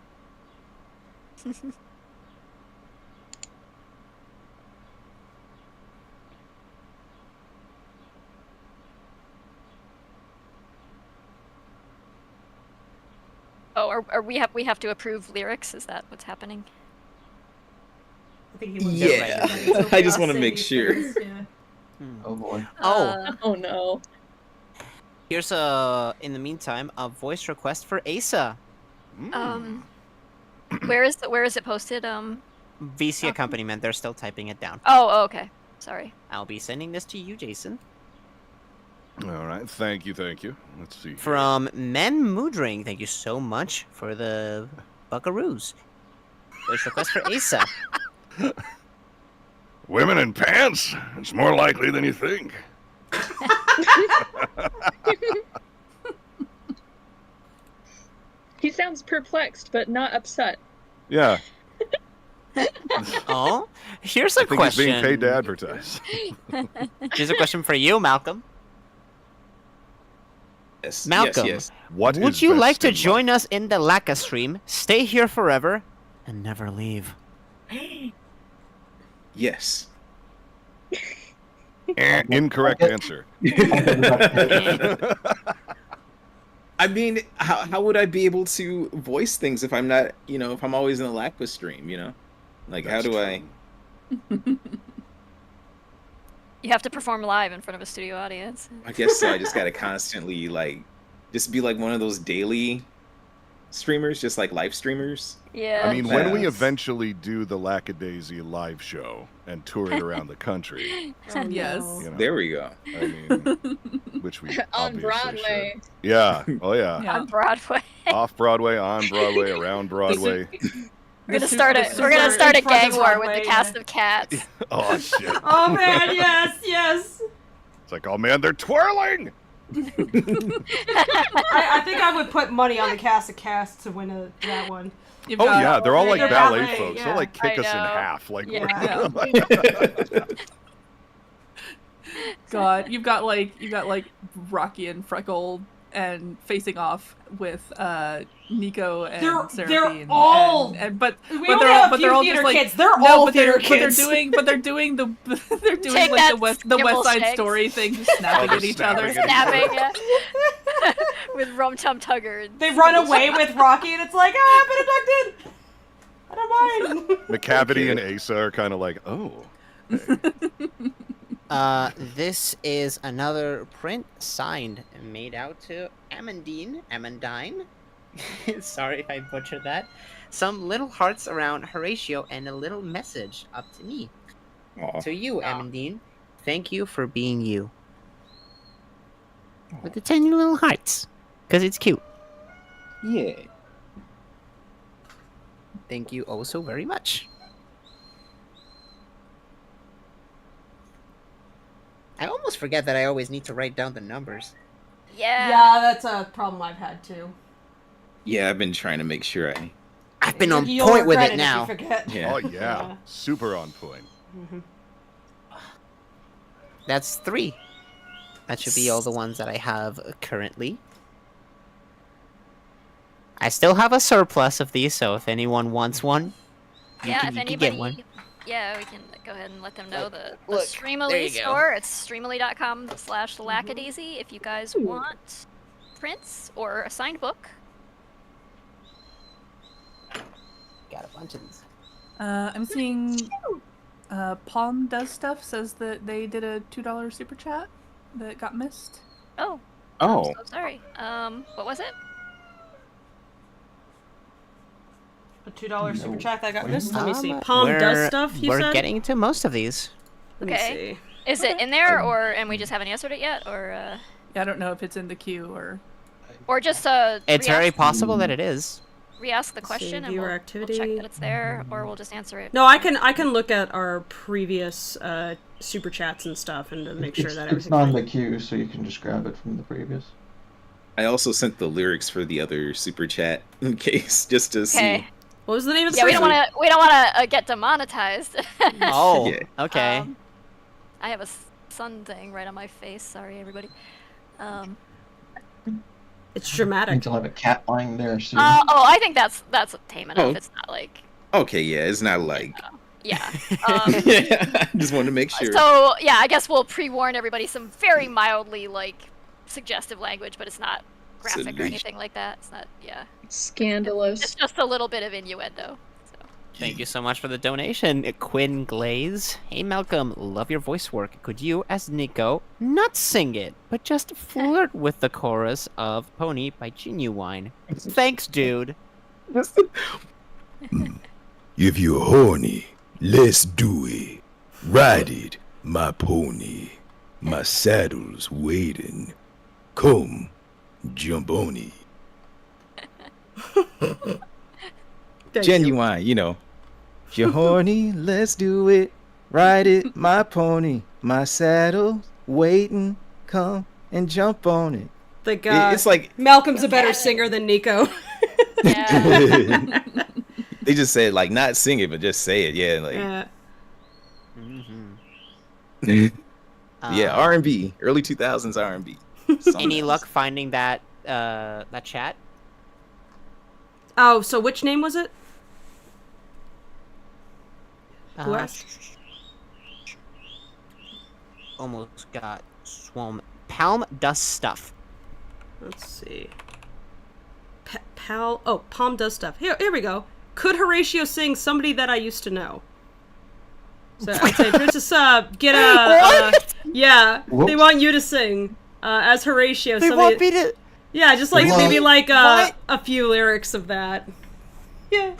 Oh, are we have to approve lyrics? Is that what's happening? I think he wants Yeah, I just want to make sure. Yeah. Oh boy. Oh no. Here's in the meantime, a voice request for Asa. Where is it posted? VC accompaniment, they're still typing it down. Oh, okay. Sorry. I'll be sending this to you, Jason. All right, thank you. Let's see. here. From Men Moodring, thank you so much for the buckaroos. Voice request for Asa. Women in pants? It's more likely than you think. He sounds perplexed, but not upset. Yeah, Oh, here's a I think question. he's being paid to advertise. Here's a question for you, Malcolm. Yes, Malcolm, yes. What would is you best like to in join us in the Lacka stream? Stay here forever and never leave. Yes. Incorrect answer. I mean, how would I be able to voice things if I'm not, if I'm always in a Lacka stream, Like, That's how do true. I... You have to perform live in front of a studio audience. I guess so. I just gotta constantly, just be like one of those daily streamers, just like live streamers. Yeah. I mean, when we Yes. eventually do the Lackadaisy live show and tour it around the country, Yes. you know, There we go. I mean, which we On obviously Broadway. should. Yeah. Oh yeah. On Broadway. Off Broadway, on Broadway, around Broadway. We're gonna start a gang war with the cast of cats. Oh shit. Oh man, yes, yes. It's like, oh man, they're twirling. I think I would put money on the cast of cats to win that one. You've Oh got- yeah, they're all like They're ballet ballet, folks. yeah. They'll like kick I us in know. half. Like, Yeah. God, you've got like Rocky and Freckle and facing off with Nico and They're Seraphine. all- but We but only they're all have a but they're few all theater just like kids. They're no, all but they're, theater kids. But they're doing the they're doing Take like that, the West Skibble Side Shakes. Story thing, just snapping at each other. Snapping, yeah. With Rum Tum Tugger. They run away with Rocky, and it's like, I've been abducted. I don't mind. McCavity and Asa are kind of like, oh. This is another print signed and made out to Amandine. Sorry if I butchered that. Some little hearts around Horatio and a little message up to me. Aw. To you, Amandine. Thank you for being you. With the tiny little hearts. Because it's cute. Yeah. Thank you oh so very much. I almost forget that I always need to write down the numbers. Yeah. Yeah, that's a problem I've had too. Yeah, I've been trying to make sure I've been on You'll point with regret it if now. you forget. Yeah. Oh yeah, super on point. Mhm. That's 3. That should be all the ones that I have currently. I still have a surplus of these, so if anyone wants one, you Yeah, can, if you can anybody, get one. yeah, we can go ahead and let them know the look, there Streamily you go. store. It's streamily.com/Lackadaisy if you guys want prints or a signed book. Got a bunch of these. I'm seeing Palm Does Stuff says that they did a $2 super chat that got missed. Oh. Oh. I'm so sorry. What was it? A $2 super chat that got missed. Let me see. Palm We're- does stuff. You We're said. getting to most of these. Let me Okay. see. Is it in there, and we just haven't answered it yet, or Yeah, I don't know if it's in the queue or just It's very re-ask, possible that it is. re-ask the Let's see, question and viewer we'll activity. check that it's there, or we'll just answer it. No, I can look at our previous super chats and stuff and to make sure that It's everything's not in right. the queue, so you can just grab it from the previous. I also sent the lyrics for the other super chat in case, just to see. Okay. What was the name of the Yeah, we song? don't want to get demonetized. Oh, Yeah. okay. I have a sun thing right on my face. Sorry, everybody. It's I dramatic. think you'll have a cat lying there soon. I think that's tame enough. Oh. It's not like Okay, yeah, it's not like. yeah. I just wanted to make sure. So yeah, I guess we'll pre-warn everybody some very mildly like suggestive language, but it's not graphic or Salacious. anything like that. It's not. Yeah. Scandalous. It's just a little bit of innuendo. Thank you so much for the donation, Quinn Glaze. Hey Malcolm, love your voice work. Could you, as Nico, not sing it, but just flirt with the chorus of Pony by Genuine? Thanks, dude. If you're horny, let's do it. Ride it, my pony. My saddle's waiting. Come, jump on it. Genuine, you know. If you're horny, let's do it. Ride it, my pony. My saddle, waiting. Come and jump on it. Like, It's like Malcolm's a better singer than Nico. they just said like not sing it, but just say it. Yeah, like yeah, R&B, early 2000s R&B. Any luck finding that that chat? Oh, so which name was it? Who Uh, asked? Almost got swum. Palm Dust Stuff. Let's see. Palm does stuff. Here we go. Could Horatio sing "Somebody That I Used to Know"? So I'd say, Princess, get a. Yeah, they Whoops. want you to sing as Horatio. They somebody- want me to. Yeah, just like Well, maybe like what? a few lyrics of that. Yeah.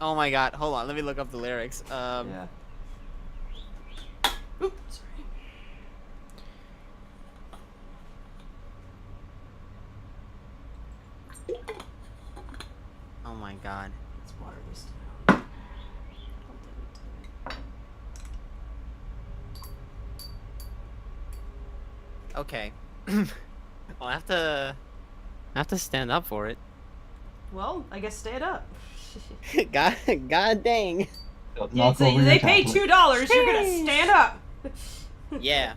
Oh my god, hold on, let me look up the lyrics. Yeah. Oops, sorry. Oh my god. Let's water this down. Okay. I'll have to stand up for it. Well, I guess stand up. God dang. They paid $2. You're gonna stand up. Yeah.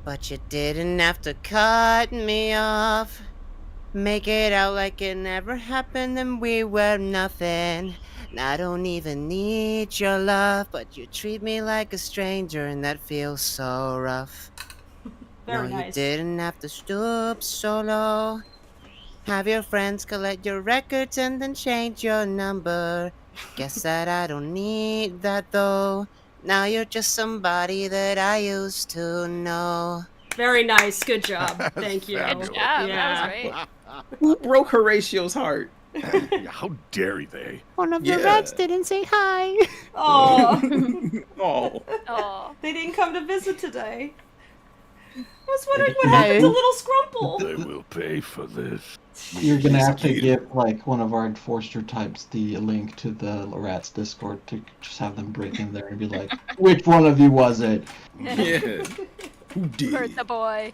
But you didn't have to cut me off. Make it out like it never happened and we were nothing. And I don't even need your love, but you treat me like a stranger and that feels so rough. Very No, nice. you didn't have to stoop so low. Have your friends collect your records and then change your number. Guess that I don't need that though. Now you're just somebody that I used to know. Very nice. Good job. Thank you. Good job. That was great. Who broke Horatio's heart? How dare they? One of the Yeah. rats didn't say hi. Oh. Oh. Oh. They didn't come to visit today. I was wondering what happened to little Scrumple. They will pay for this. You're gonna have to give like one of our enforcer types the link to the Rats Discord to just have them break in there and be like, which one of you was it? Yeah. Who did? Hurt the boy.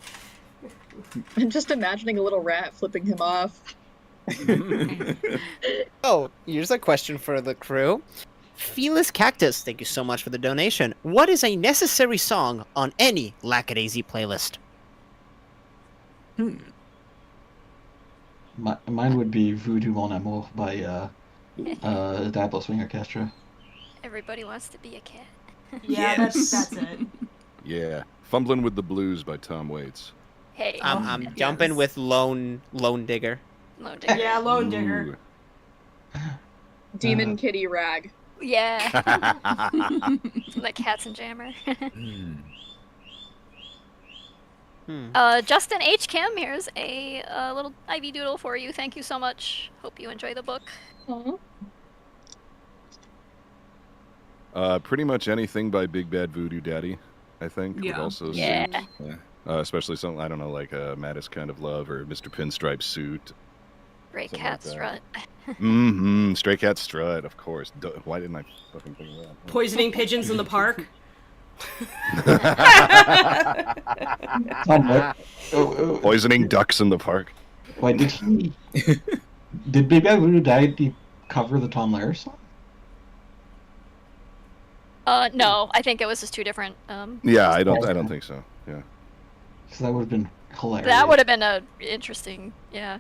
I'm just imagining a little rat flipping him off. Oh, here's a question for the crew. Felis Cactus, thank you so much for the donation. What is a necessary song on any Lackadaisy playlist? Mine would be Voodoo Mon Amour by Diablo Swing Orchestra. Everybody wants to be a cat. Yeah, that's it. Yeah. Fumbling with the Blues by Tom Waits. Hey. I'm jumping with Lone Digger. Lone Digger. Yeah, Lone Digger. Demon Kitty Rag. Yeah. Like Cats and Jammer. Justin H. Kim, here's a little Ivy Doodle for you. Thank you so much. Hope you enjoy the book. Pretty much anything by Big Bad Voodoo Daddy, I think. Would Yeah. also Yeah. suit. Especially something, I don't know, like Mattis Kind of Love or Mr. Pinstripe Suit. Great Something Cat like Strut. Mm-hmm. Stray Cat Strut, of course. Why didn't I fucking think of that? Poisoning pigeons in the park. Poisoning ducks in the park. Wait, did Big Bad Voodoo Daddy cover the Tom Lehrer song? No, I think it was just two different. Yeah, I don't think so. Yeah. Because that would have been hilarious. That would have been a interesting. Yeah.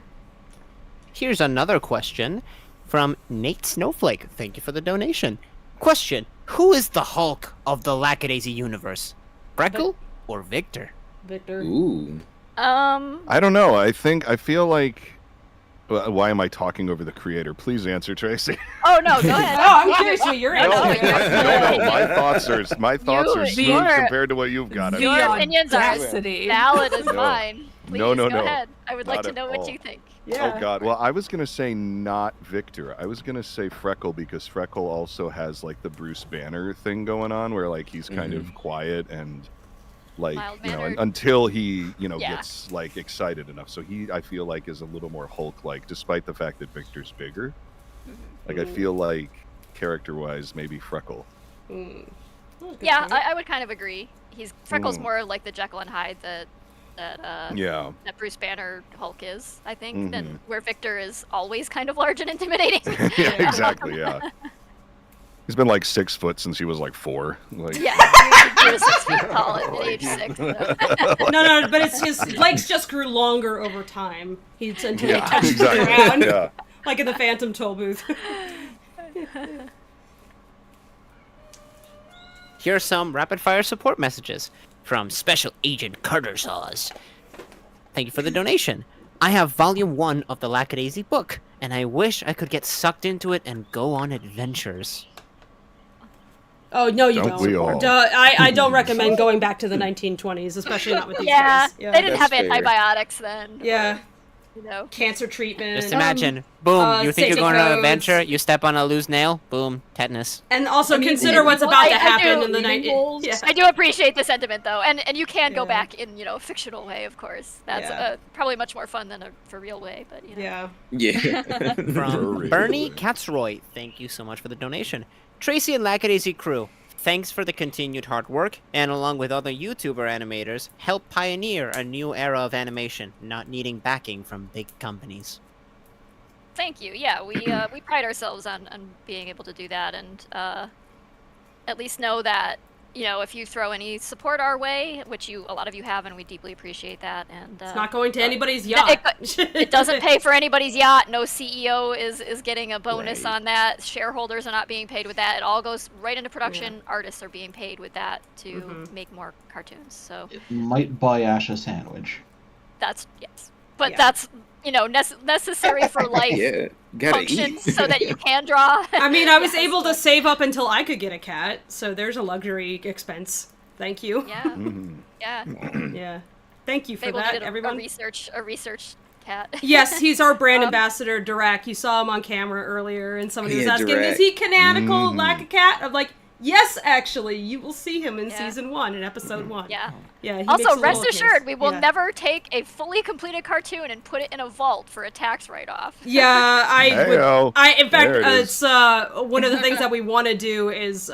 Here's another question from Nate Snowflake. Thank you for the donation. Question: who is the Hulk of the Lackadaisy universe? Freckle or Victor? Victor. Ooh. I don't know. I feel like. Why am I talking over the creator? Please answer, Tracy. Oh no, go ahead. Oh, I'm curious what your answer is. No, my thoughts are smooth your- compared to what you've got. Your opinions are audacity. valid as No. mine. Please No. go ahead. I would like Not to at know what all. you think. Yeah. Oh God. Well, I was gonna say not Victor. I was gonna say Freckle because Freckle also has like the Bruce Banner thing going on, where like he's kind of quiet and like Mild-mannered. until he Yeah. gets like excited enough. So he, I feel like, is a little more Hulk-like, despite the fact that Victor's bigger. Like I feel like character-wise, maybe Freckle. Yeah, I would kind of agree. Freckle's more like the Jekyll and Hyde that Yeah. that Bruce Banner Hulk is, I think, Mhm. than where Victor is always kind of large and intimidating. Yeah, exactly. Yeah. He's been like 6 foot since he was like 4. Like. Yeah, he was 6 feet tall at age 6. No, but it's his legs just grew longer over time. Until he Yeah, touched exactly. the ground, Yeah. like in the Phantom Toll booth. Here are some rapid-fire support messages from Special Agent Carter Saws. Thank you for the donation. I have Volume 1 of the Lackadaisy book, and I wish I could get sucked into it and go on adventures. Oh no, you Don't don't. we all? I don't recommend going back to the 1920s, especially not with these guys. They didn't have That's fair. antibiotics then. Yeah. You know. Cancer treatment. Just imagine, boom, you think you're going on an codes. adventure, you step on a loose nail, boom, tetanus. And also consider what's about to happen in the night. Yeah. I do appreciate the sentiment though, and you can go back in a fictional way, of course. That's probably much more fun than a for real way, but Yeah. From Bernie Katzroy, thank you so much for the donation. Tracy and Lackadaisy crew, thanks for the continued hard work, and along with other YouTuber animators, help pioneer a new era of animation, not needing backing from big companies. Thank you. Yeah, we pride ourselves on being able to do that, and at least know that if you throw any support our way, which a lot of you have, and we deeply appreciate that. And it's not going to anybody's yacht. It doesn't pay for anybody's yacht. No CEO is getting a bonus on that. Shareholders are not being paid with that. It all goes right into production. Yeah. Artists are being paid with that to make more cartoons. So it might buy Ash a sandwich. That's but that's necessary for life. Yeah. Functions so that you can draw. I mean, I was able to save up until I could get a cat, so there's a luxury expense. Thank you. Yeah. Yeah. Yeah. Thank you for Fable that, did everyone. A research cat. Yes, he's our brand ambassador, Dirac. You saw him on camera earlier, and somebody was asking, Dirac. "Is he canonical, like a cat?" I'm like, "Yes, actually, you will see him in season 1, in episode 1." Yeah. Yeah. He Also, makes a rest little assured, appearance. we will never take a fully completed cartoon and put it in a vault for a tax write-off. Yeah, in fact, There it is. it's one of the things that we want to do is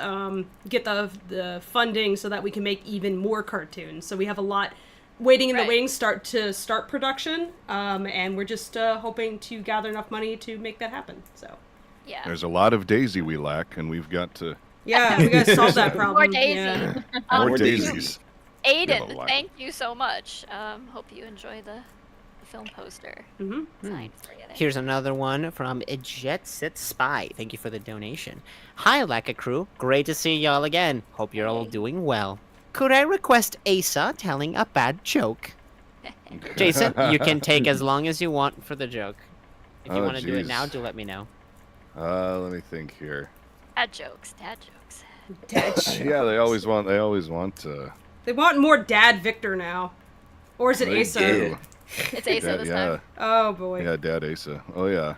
get the funding so that we can make even more cartoons. So we have a lot waiting in the wings to start production, and we're just hoping to gather enough money to make that happen. So yeah, There's a lot of Daisy we lack, and we've got to. Yeah, we gotta solve that problem. More Daisy. Yeah. More daisies. Aiden, thank you so much. Hope you enjoy the film poster. Signed for you there. Here's another one from Jet Set Spy. Thank you for the donation. Hi, Lacka crew. Great to see y'all again. Hope you're all doing well. Could I request Asa telling a bad joke? Jason, you can take as long as you want for the joke. If you want to do it now, do let me know. Let me think here. Dad jokes. Dad jokes. Dad jokes. Yeah, they always want. They want more Dad Victor now, or is it They Asa? do. It's Asa this time. Oh boy. Yeah, Dad Asa. Oh yeah.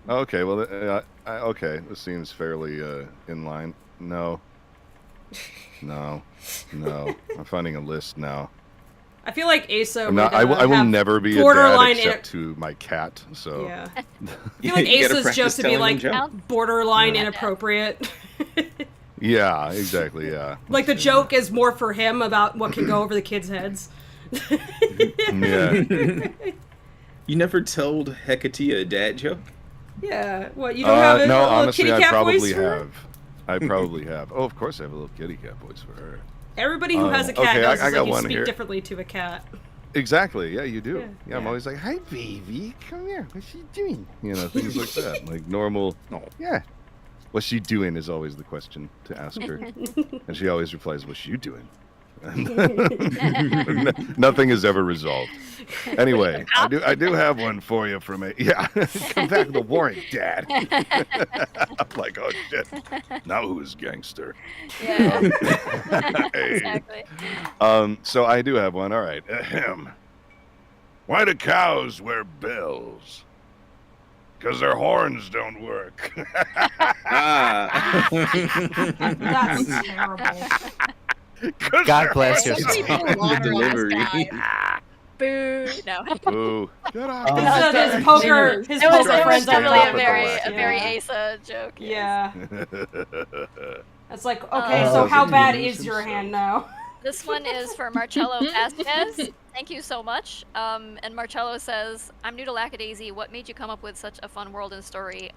Okay. Well, okay. This seems fairly in line. No. I'm finding a list now. I feel like Asa. I will never be a dad except to my cat. So. Yeah. I feel like Asa's joke to be like borderline inappropriate. Yeah, exactly. Yeah. Like the joke is more for him about what can go over the kids' heads. Yeah. You never told Hecate a dad joke? Yeah. What, you don't have a no, little honestly, kitty I cat probably voice for her? have. I probably have. Oh, of course I have a little kitty cat voice for her. Everybody who has a cat okay, knows I it's got like you one speak here. differently to a cat. Exactly. Yeah, you do. Yeah, I'm always like, "Hi, baby. Come here. What's she doing?" You know, things like that. Like normal. No. Yeah. What's she doing is always the question to ask her, and she always replies, "What's you doing?" Nothing is ever resolved. Anyway, I do have one for you from a come back with the warrant, Dad. I'm like, oh shit. Now who is gangster? Yeah. Hey. Exactly. So I do have one. All right. Ahem. Why do cows wear bells? Because their horns don't work. That's terrible. God bless your soul. The delivery. Boo. No. Boo. His poker It was friends on definitely top a of very it. Asa joke. Yeah. It's like, okay, so how bad is your hand now? This one is for Marcello Vasquez. Thank you so much. And Marcello says, I'm new to Lackadaisy. What made you come up with such a fun world and story?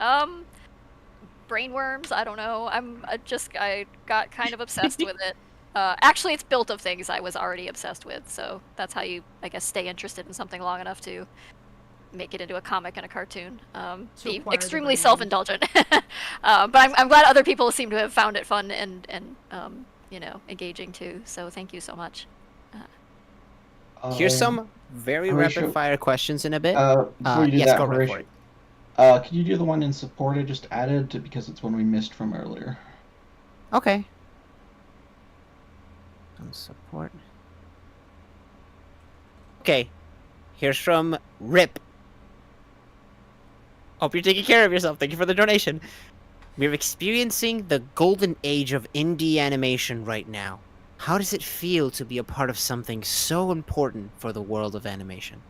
Brainworms? I don't know. I got kind of obsessed with it. Actually, it's built of things I was already obsessed with, so that's how you, I guess, stay interested in something long enough to make it into a comic and a cartoon. Be extremely self-indulgent. But I'm glad other people seem to have found it fun and engaging too, so thank you so much. Here's some very Horatio, rapid-fire questions in a bit. Before you do yes, that, go right for Horatio, Could you do the one in support I just added because it's one we missed from earlier? Okay. Support. Okay. Here's from Rip. Hope you're taking care of yourself. Thank you for the donation. We're experiencing the golden age of indie animation right now. How does it feel to be a part of something so important for the world of animation?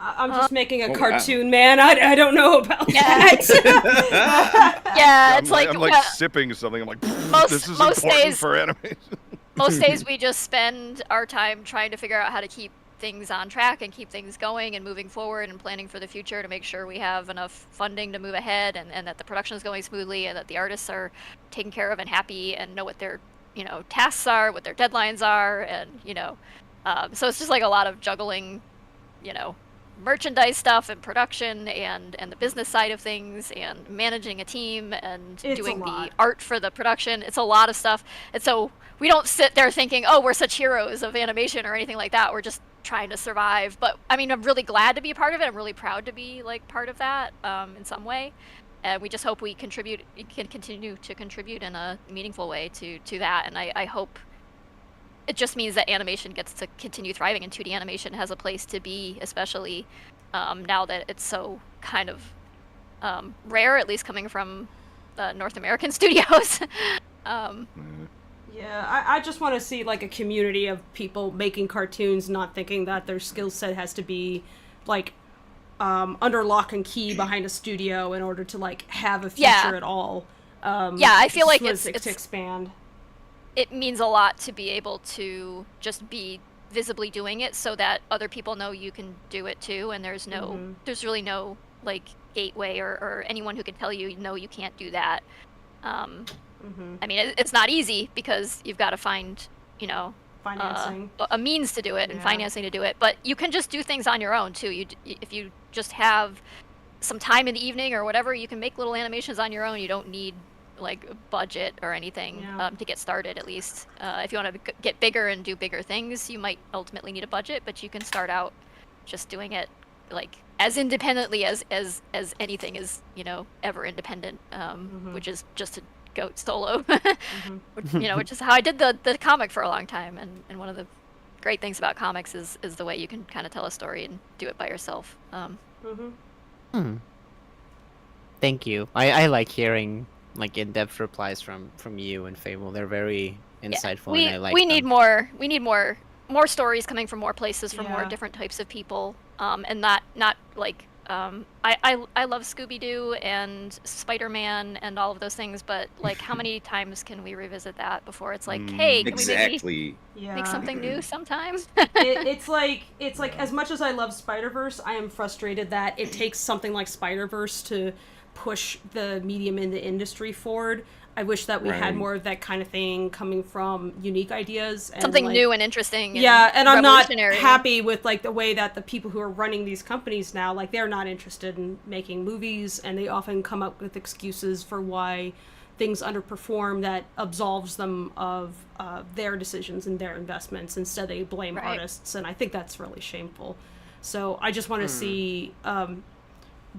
I'm just making a cartoon, man. I don't know about that. Yeah, I'm it's like, like, I'm like well, sipping something. I'm like, most- this is most important days- for animation. most days we just spend our time trying to figure out how to keep things on track and keep things going and moving forward and planning for the future to make sure we have enough funding to move ahead and that the production is going smoothly and that the artists are taken care of and happy and know what their tasks are, what their deadlines are, and so it's just like a lot of juggling, merchandise stuff and production and the business side of things and managing a team and It's doing a the lot. art for the production. It's a lot of stuff. And so we don't sit there thinking, oh, we're such heroes of animation or anything like that. We're just trying to survive. But I mean, I'm really glad to be a part of it. I'm really proud to be like part of that in some way. And we just hope we can continue to contribute in a meaningful way to that. And I hope it just means that animation gets to continue thriving and 2D animation has a place to be, especially now that it's so kind of rare, at least coming from North American studios. Yeah, I just want to see like a community of people making cartoons, not thinking that their skill set has to be like under lock and key behind a studio in order to like have a future at all. Yeah, I feel like it's it's to expand. It means a lot to be able to just be visibly doing it so that other people know you can do it too, and there's really no like gateway or anyone who can tell you no, you can't do that. I mean, it's not easy because you've got to find financing, a means to do it and financing to do it, but you can just do things on your own too. If you just have some time in the evening or whatever, you can make little animations on your own. You don't need like a budget or anything to get started. At least if you want to get bigger and do bigger things, you might ultimately need a budget, but you can start out just doing it like as independently as anything is ever independent, which is just to go solo. Which is how I did the comic for a long time, and one of the great things about comics is the way you can kind of tell a story and do it by yourself. Thank you. I like hearing like in-depth replies from you and Fable. They're very insightful, and I like we them. need more stories coming from more places, from more different types of people, and not like I love Scooby-Doo and Spider-Man and all of those things, but like how many times can we revisit that before it's like, hey, can we maybe make something new sometime? It's like as much as I love Spider-Verse, I am frustrated that it takes something like Spider-Verse to push the medium in the industry forward. I wish that we had more of that kind of thing coming from unique ideas and something like, new and interesting. And I'm not revolutionary. happy with like the way that the people who are running these companies now, like they're not interested in making movies, and they often come up with excuses for why things underperform that absolves them of their decisions and their investments. Instead, they blame artists, and I think that's really shameful. So I just want to see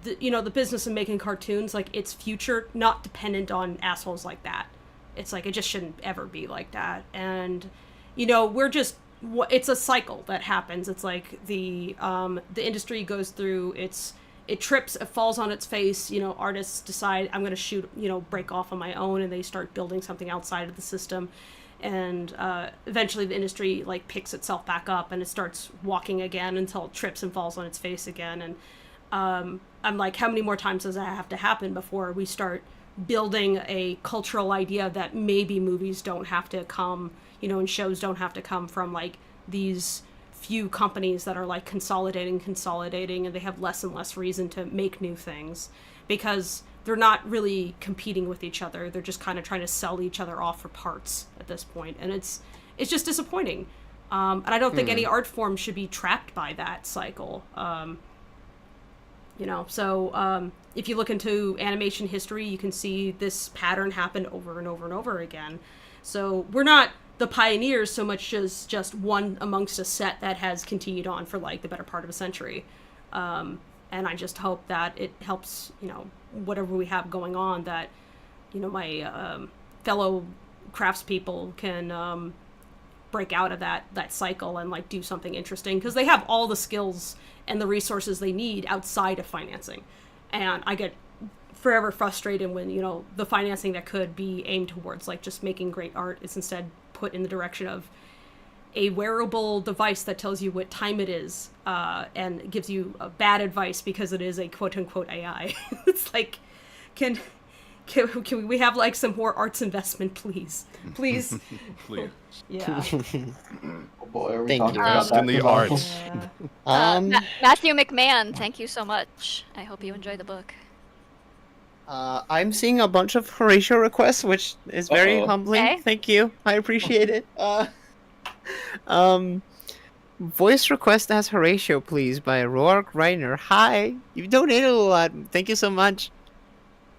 the business of making cartoons, like its future, not dependent on assholes like that. It's like it just shouldn't ever be like that. And it's a cycle that happens. It's like the industry goes through it trips, it falls on its face. Artists decide I'm going to shoot, break off on my own, and they start building something outside of the system. And eventually the industry like picks itself back up and it starts walking again until it trips and falls on its face again. And I'm like, how many more times does that have to happen before we start building a cultural idea that maybe movies don't have to come, and shows don't have to come from like these few companies that are like consolidating, and they have less and less reason to make new things because they're not really competing with each other. They're just kind of trying to sell each other off for parts at this point, and it's just disappointing. And I don't think any art form should be trapped by that cycle. So if you look into animation history, you can see this pattern happen over and over and over again. So we're not the pioneers so much as just one amongst a set that has continued on for like the better part of a century. And I just hope that it helps, whatever we have going on, that, my fellow craftspeople can break out of that cycle and like do something interesting, because they have all the skills and the resources they need outside of financing. And I get forever frustrated when, the financing that could be aimed towards like just making great art is instead put in the direction of a wearable device that tells you what time it is, and gives you bad advice because it is a quote-unquote AI. It's like, can we have like some more arts investment, please? Please. Please. Yeah. Oh boy, are we Thank talking you. about Invest in the that arts. Matthew McMahon, thank you so much. I hope you enjoy the book. I'm seeing a bunch of Horatio requests, which is very humbling. Okay. Thank you. I appreciate it. Voice request as Horatio, please, by Roark Reiner. Hi, you've donated a lot. Thank you so much.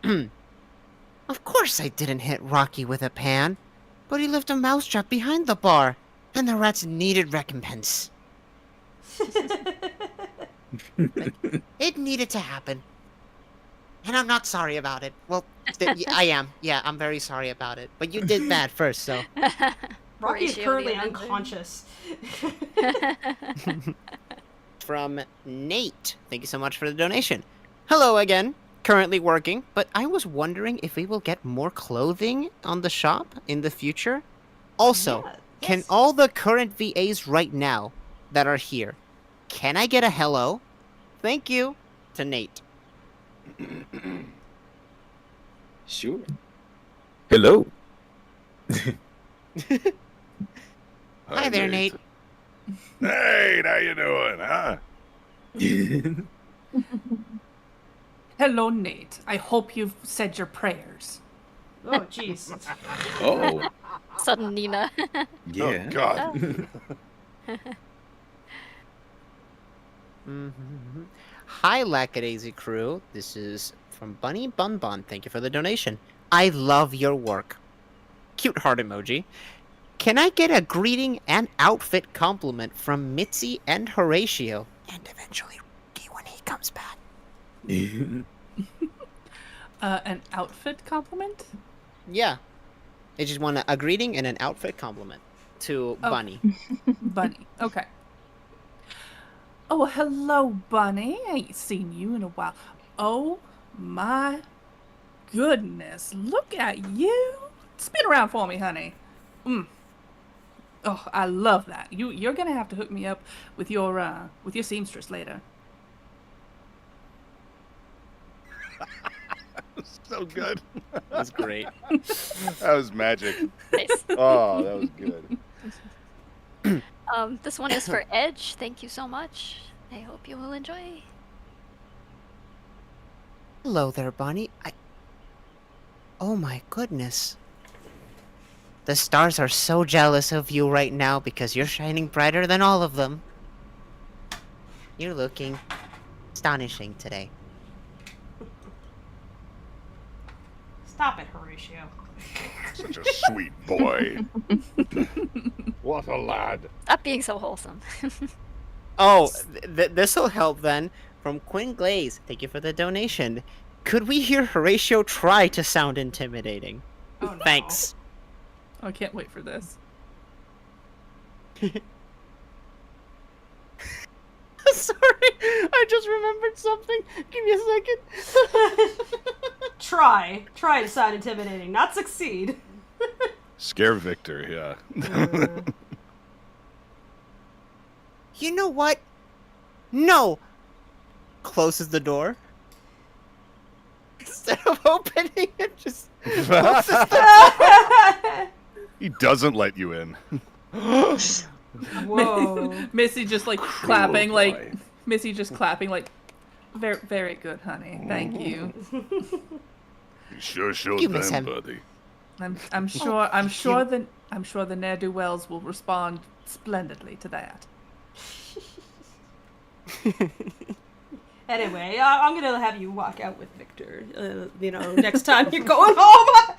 Of course I didn't hit Rocky with a pan, but he left a mousetrap behind the bar, and the rats needed recompense. It needed to happen. And I'm not sorry about it. Well, I am. Yeah, I'm very sorry about it. But you did that first, so... Rocky is Horatio currently the Avenger. unconscious. From Nate. Thank you so much for the donation. Hello again. Currently working, but I was wondering if we will get more clothing on the shop in the future. Also, can all the current VAs right now that are here, can I get a hello? Thank you. To Nate. Sure. Hello. Hi there, Nate. Hey, how you doing, huh? Hello, Nate. I hope you've said your prayers. Oh, jeez. Oh. Sudden Nina. Yeah. Oh, God. Hi, Lackadaisy crew. This is from Bunny Bun Bun. Thank you for the donation. I love your work. Cute heart emoji. Can I get a greeting and outfit compliment from Mitzi and Horatio? And eventually Ricky when he comes back. An outfit compliment? Yeah. I just want a greeting and an outfit compliment to Bunny. Bunny. Okay. Oh, hello, Bunny. I ain't seen you in a while. Oh my goodness. Look at you. Spin around for me, honey. Oh, I love that. You're gonna have to hook me up with your seamstress later. So good. That's great. That was magic. Nice. Oh, that was good. This one is for Edge. Thank you so much. I hope you will enjoy. Hello there, Bunny. Oh my goodness. The stars are so jealous of you right now because you're shining brighter than all of them. You're looking astonishing today. Stop it, Horatio. Such a sweet boy. What a lad. Stop being so wholesome. Oh, this'll help then. From Quinn Glaze, thank you for the donation. Could we hear Horatio try to sound intimidating? Oh, no. Thanks. Oh, I can't wait for this. Sorry, I just remembered something. Give me a second. Try to sound intimidating, not succeed. Scare Victor, yeah. You know what? No! Closes the door. Instead of opening it, just closes the He doesn't let you in. Whoa. Missy just like clapping, like Missy just clapping, like very, very good, honey. Thank you. You sure showed You miss them, him. buddy. I'm sure the ne'er-do-wells will respond splendidly to that. Anyway, I'm gonna have you walk out with Victor. Next time you're going home,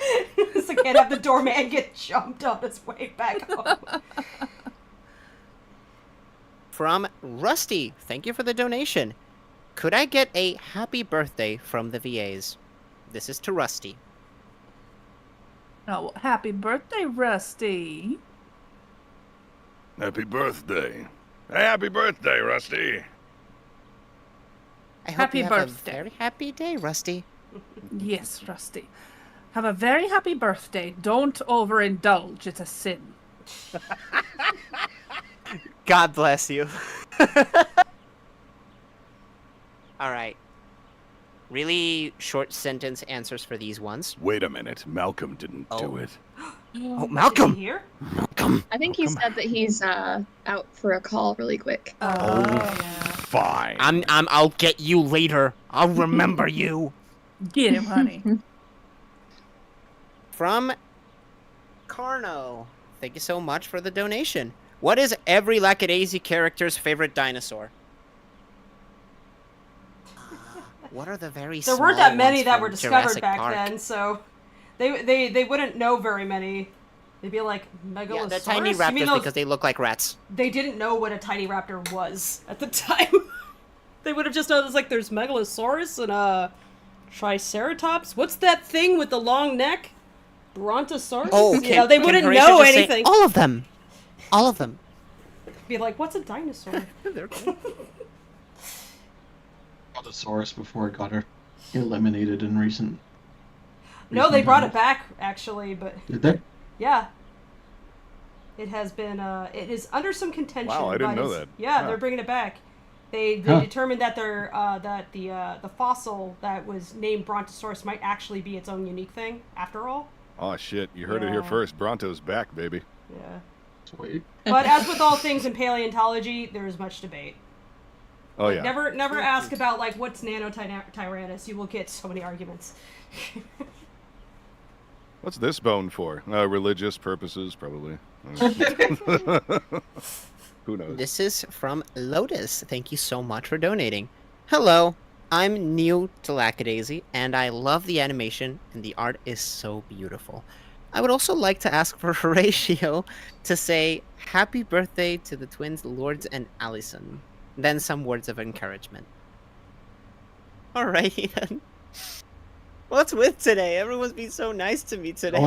so I can't have the doorman get jumped on his way back home. From Rusty, thank you for the donation. Could I get a happy birthday from the VAs? This is to Rusty. Oh, happy birthday, Rusty. Happy birthday. Happy birthday, Rusty. I hope Happy you have birthday. a very happy day, Rusty. Yes, Rusty. Have a very happy birthday. Don't overindulge. It's a sin. God bless you. All right. Really short sentence answers for these ones. Wait a minute. Malcolm didn't do it. Oh, Malcolm! Is he here? Malcolm! I think he said that he's out for a call really quick. Fine. I'll get you later. I'll remember you. Get him, honey. From Carno. Thank you so much for the donation. What is every Lackadaisy character's favorite dinosaur? What are the very There small weren't that many ones that from were discovered Jurassic back Park? then, so they wouldn't know very many. They'd be like Megalosaurus. Yeah, they're tiny You mean raptors those- because they look like rats. They didn't know what a tiny raptor was at the time. They would have just known there's like there's Megalosaurus and Triceratops. What's that thing with the long neck? Brontosaurus. Oh, you know, they can wouldn't Horatio know just say, anything. all of them. All of them. Be like, what's a dinosaur? Brontosaurus before it got eliminated in recent. No, they brought it back actually, but Did they? yeah. It has been it is under some contention. Wow, I didn't but know it's- that. Yeah, Wow. they're bringing it back. They Huh. determined that they're that the fossil that was named Brontosaurus might actually be its own unique thing after all. Oh shit! You heard it here Yeah. first. Bronto's back, baby. Yeah. Sweet. But as with all things in paleontology, there is much debate. Oh Like, yeah. Never ask about like what's Nanotyrannus. You will get so many arguments. What's this bone for? Religious purposes, probably. Who knows? This is from Lotus. Thank you so much for donating. Hello, I'm new to Lackadaisy, and I love the animation, and the art is so beautiful. I would also like to ask for Horatio to say happy birthday to the twins Lourdes and Allison. Then some words of encouragement. Alrighty then. What's with today? Everyone's being so nice to me today.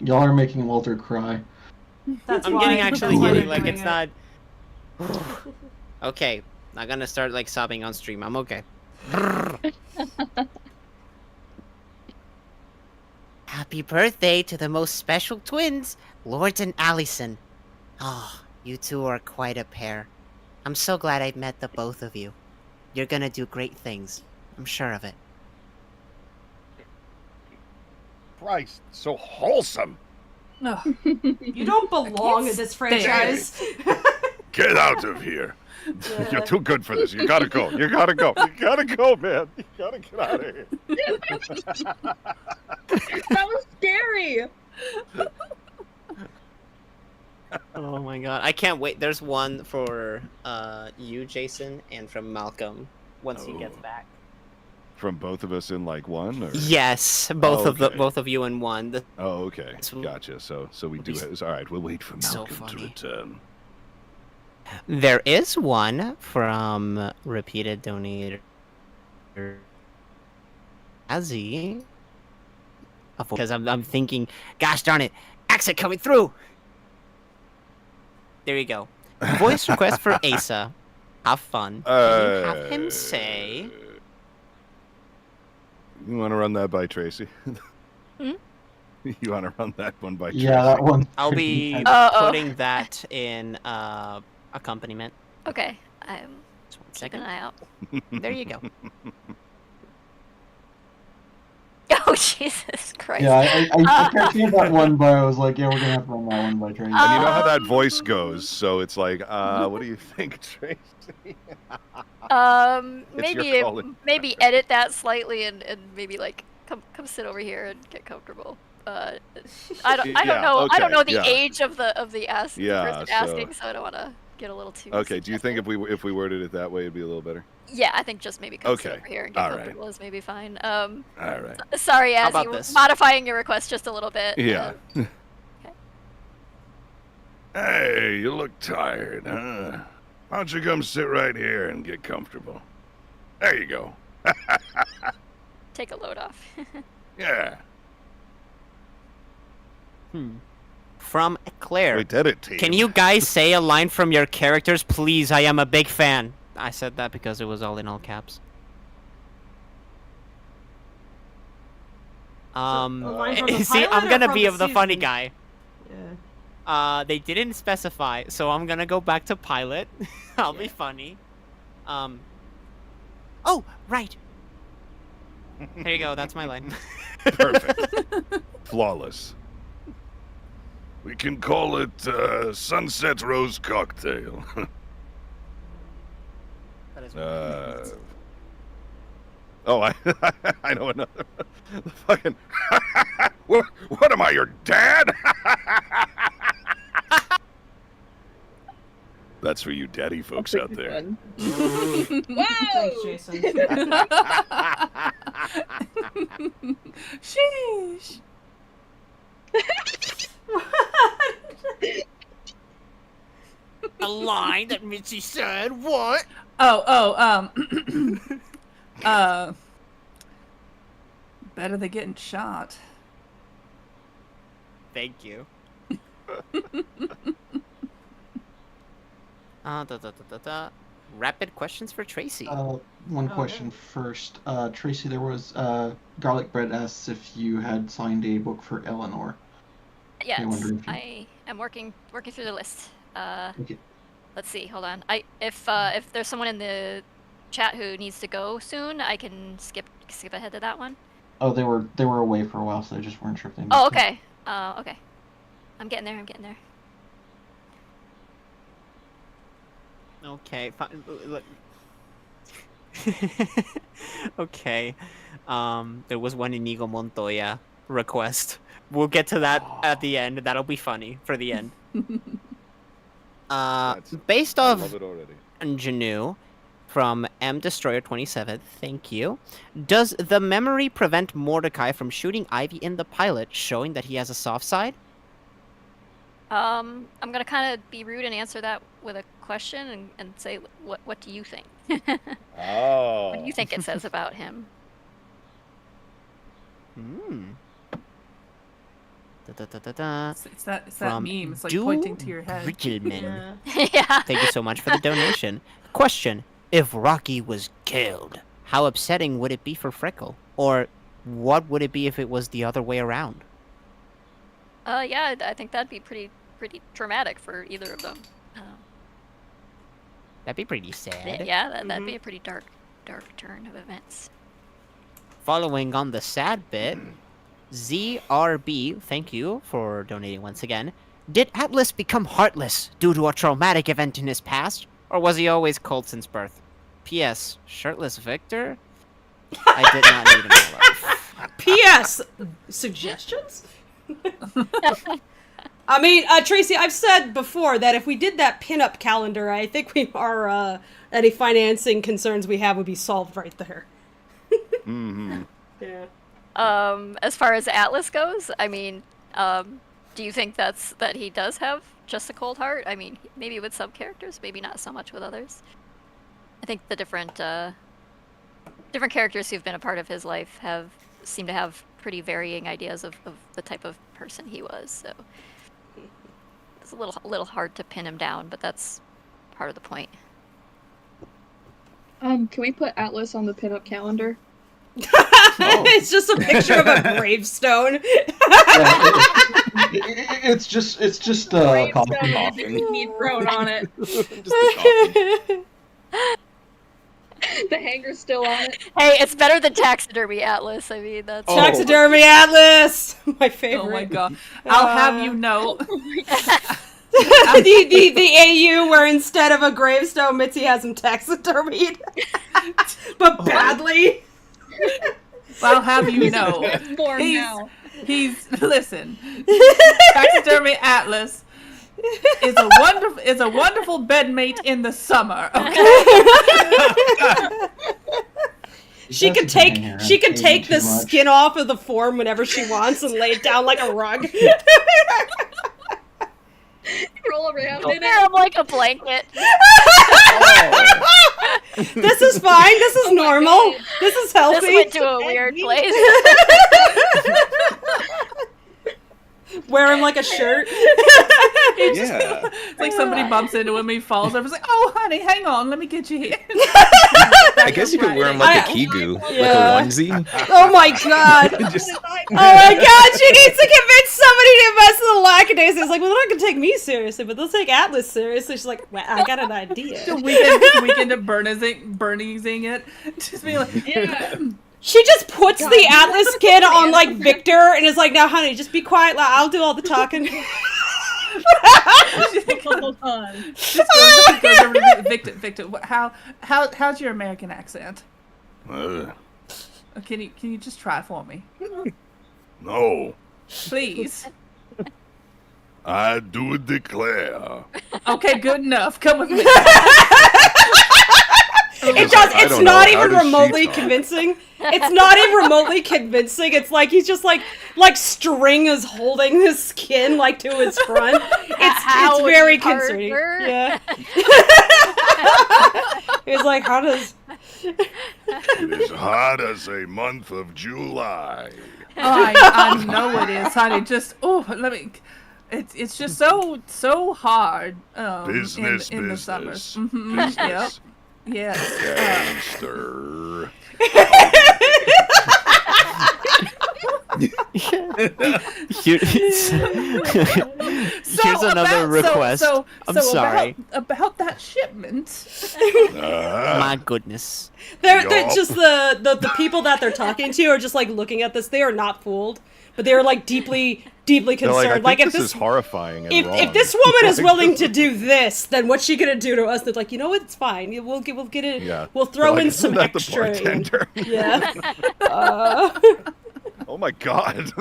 Y'all are making Walter cry. That's I'm why- getting that's actually why getting they're like doing it's it. not. Okay, not gonna start like sobbing on stream. I'm okay. Happy birthday to the most special twins, Lourdes and Allison. Oh, you two are quite a pair. I'm so glad I met the both of you. You're gonna do great things. I'm sure of it. Christ, so wholesome. You don't belong in this franchise. Get out of here. You're too good for this. You gotta go. You gotta go. You gotta go, man. You gotta get out of here. That was scary. Oh my god, I can't wait. There's one for you, Jason, and from Malcolm once he gets back. From both of us in like one, or Yes, both Oh, of the okay. both of you in one. Oh, okay. Gotcha. So we do. All right. We'll wait for So Malcolm to funny. return. There is one from repeated donator Azzy. Because I'm thinking, gosh darn it, accent coming through. There you go. Voice request for Asa. Have fun. Can you have him say? You want to run that by Tracy? Hmm? You want to run that one by Tracy? Yeah, that one. I'll be Uh-oh. putting that in accompaniment. Okay, I'm Just one keep second. an eye out. There you go. Oh Jesus Christ! Yeah, I kept seeing that one, but I was like, yeah, we're gonna have to run that one by Tracy. And you know how that voice goes, so it's like, what do you think, Tracy? It's your Maybe call. maybe edit that slightly and maybe like come sit over here and get comfortable. I don't Yeah, know I don't okay, know the yeah. age of the Yeah, person so- asking, so I don't want to get a little too. Okay. Do you think if we worded it that way, it'd be a little better? Yeah, I think just maybe come sit Okay, over here and get all right. comfortable is maybe fine. All right. Sorry, How as about you this? modifying your request just a little bit. Yeah. Okay. Hey, you look tired, huh? Why don't you come sit right here and get comfortable? There you go. Take a load off. Yeah. From Claire. Wait, edit team. Can you guys say a line from your characters, please? I am a big fan. I said that because it was all in all caps. line from the See, pilot I'm or gonna from be the of the funny season? guy. Yeah. They didn't specify, so I'm gonna go back to pilot. I'll be funny. Oh, right. There you go. That's my line. Perfect. Flawless. We can call it Sunset Rose Cocktail. Oh, I know another. Fucking. What am I, your dad? That's for you daddy folks out there. Thanks, Jason. Sheesh. A line that Mitzi said. What? Better than getting shot. Thank you. Rapid questions for Tracy. One question first. Tracy, there was Garlic Bread asks if you had signed a book for Eleanor. Yes, wonder if you- I am working through the list. Okay. Let's see. Hold on. If there's someone in the chat who needs to go soon, I can skip ahead to that one. Oh, they were away for a while, so I just weren't sure if they. Oh, missed it. okay. Okay. I'm getting there. Okay, fine. Look. Okay. There was one Inigo Montoya request. We'll get to that at the end. That'll be funny for the end. Based I off love it already. Janu from M Destroyer 27, thank you. Does the memory prevent Mordecai from shooting Ivy in the pilot, showing that he has a soft side? I'm gonna kind of be rude and answer that with a question and say, what do you think? Oh. What do you think it says about him? It's that From meme. It's like Du pointing to your head. Bridgelman. Yeah. Thank you so much for the donation. Question: if Rocky was killed, how upsetting would it be for Freckle? Or what would it be if it was the other way around? Yeah, I think that'd be pretty traumatic for either of them. That'd be pretty sad. Yeah, that'd be a pretty dark turn of events. Following on the sad bit, ZRB, thank you for donating once again. Did Atlas become heartless due to a traumatic event in his past? Or was he always cold since birth? P.S. Shirtless Victor? I did not need in my life. P.S. Suggestions? I mean, Tracy, I've said before that if we did that pinup calendar, I think any financing concerns we have would be solved right there. Mm-hmm. Yeah. As far as Atlas goes, I mean, do you think that he does have just a cold heart? I mean, maybe with some characters, maybe not so much with others. I think the different characters who've been a part of his life seem to have pretty varying ideas of the type of person he was. So it's a little hard to pin him down, but that's part of the point. Can we put Atlas on the pinup calendar? It's just a picture of a gravestone. It's just Gravestone coffee. with the bikini thrown on it. The hanger's still on it. Hey, it's better than taxidermy Atlas. I mean, that's Taxidermy Atlas, my favorite. Oh my god! I'll have you know. the AU where instead of a gravestone, Mitzi has him taxidermied, but badly. I'll have you know. Listen. Taxidermy Atlas is a wonderful bedmate in the summer. Okay. She could take the skin off of the form whenever she wants and lay it down like a rug. Roll around in Wear him like a blanket. This is fine. This is normal. This is healthy. This went to a weird place. Wear him like a shirt. Yeah. It's like somebody bumps into him, he falls over. It's like, oh, honey, hang on, let me get you here. I guess you could wear him like a kigu, like a onesie. Oh my god. Just- Oh my god, she needs to convince somebody to invest in the Lackadaisy. It's like, well, they're not gonna take me seriously, but they'll take Atlas seriously. She's like, well, I got an idea. The weekend of Bernie'sing it. Just be like, Yeah. She just puts the Atlas kid on like Victor and is like, now honey, just be quiet, I'll do all the talking. Hold on. just goes over to Victor. How's your American accent? Can you just try for me? No, Please. I do declare. Okay, good enough. Come with me. It's not even remotely convincing. It's not even remotely convincing. It's like he's just like String is holding his skin like to his front. It's very concerning. Yeah. He's like, how does It is hot as a month of July. I know it is, honey. Just let me. It's just so hard. Business, in business, the summer. business. Yep. Yes. Gangster. Here's another request. I'm sorry. About that shipment. My goodness. They're just the people that they're talking to are just like looking at this. They are not fooled, but they're like deeply concerned. Like, if this is horrifying and wrong. If this woman is willing to do this, then what's she gonna do to us? They're like, you know what? It's fine. We'll get it. Yeah. We'll throw Like, in isn't some that the extra. bartender? Yeah. Oh my god.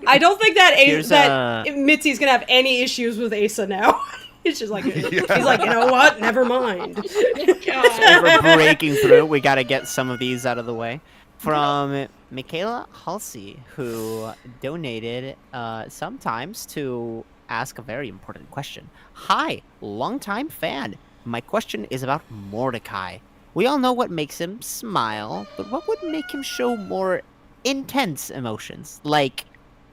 I don't think Here's, Mitzi's gonna have any issues with Asa now. It's just like he's like, you know what? Never mind. We're breaking through. We got to get some of these out of the way. From Michaela Halsey, who donated sometimes to ask a very important question. Hi, longtime fan. My question is about Mordecai. We all know what makes him smile, but what would make him show more intense emotions, like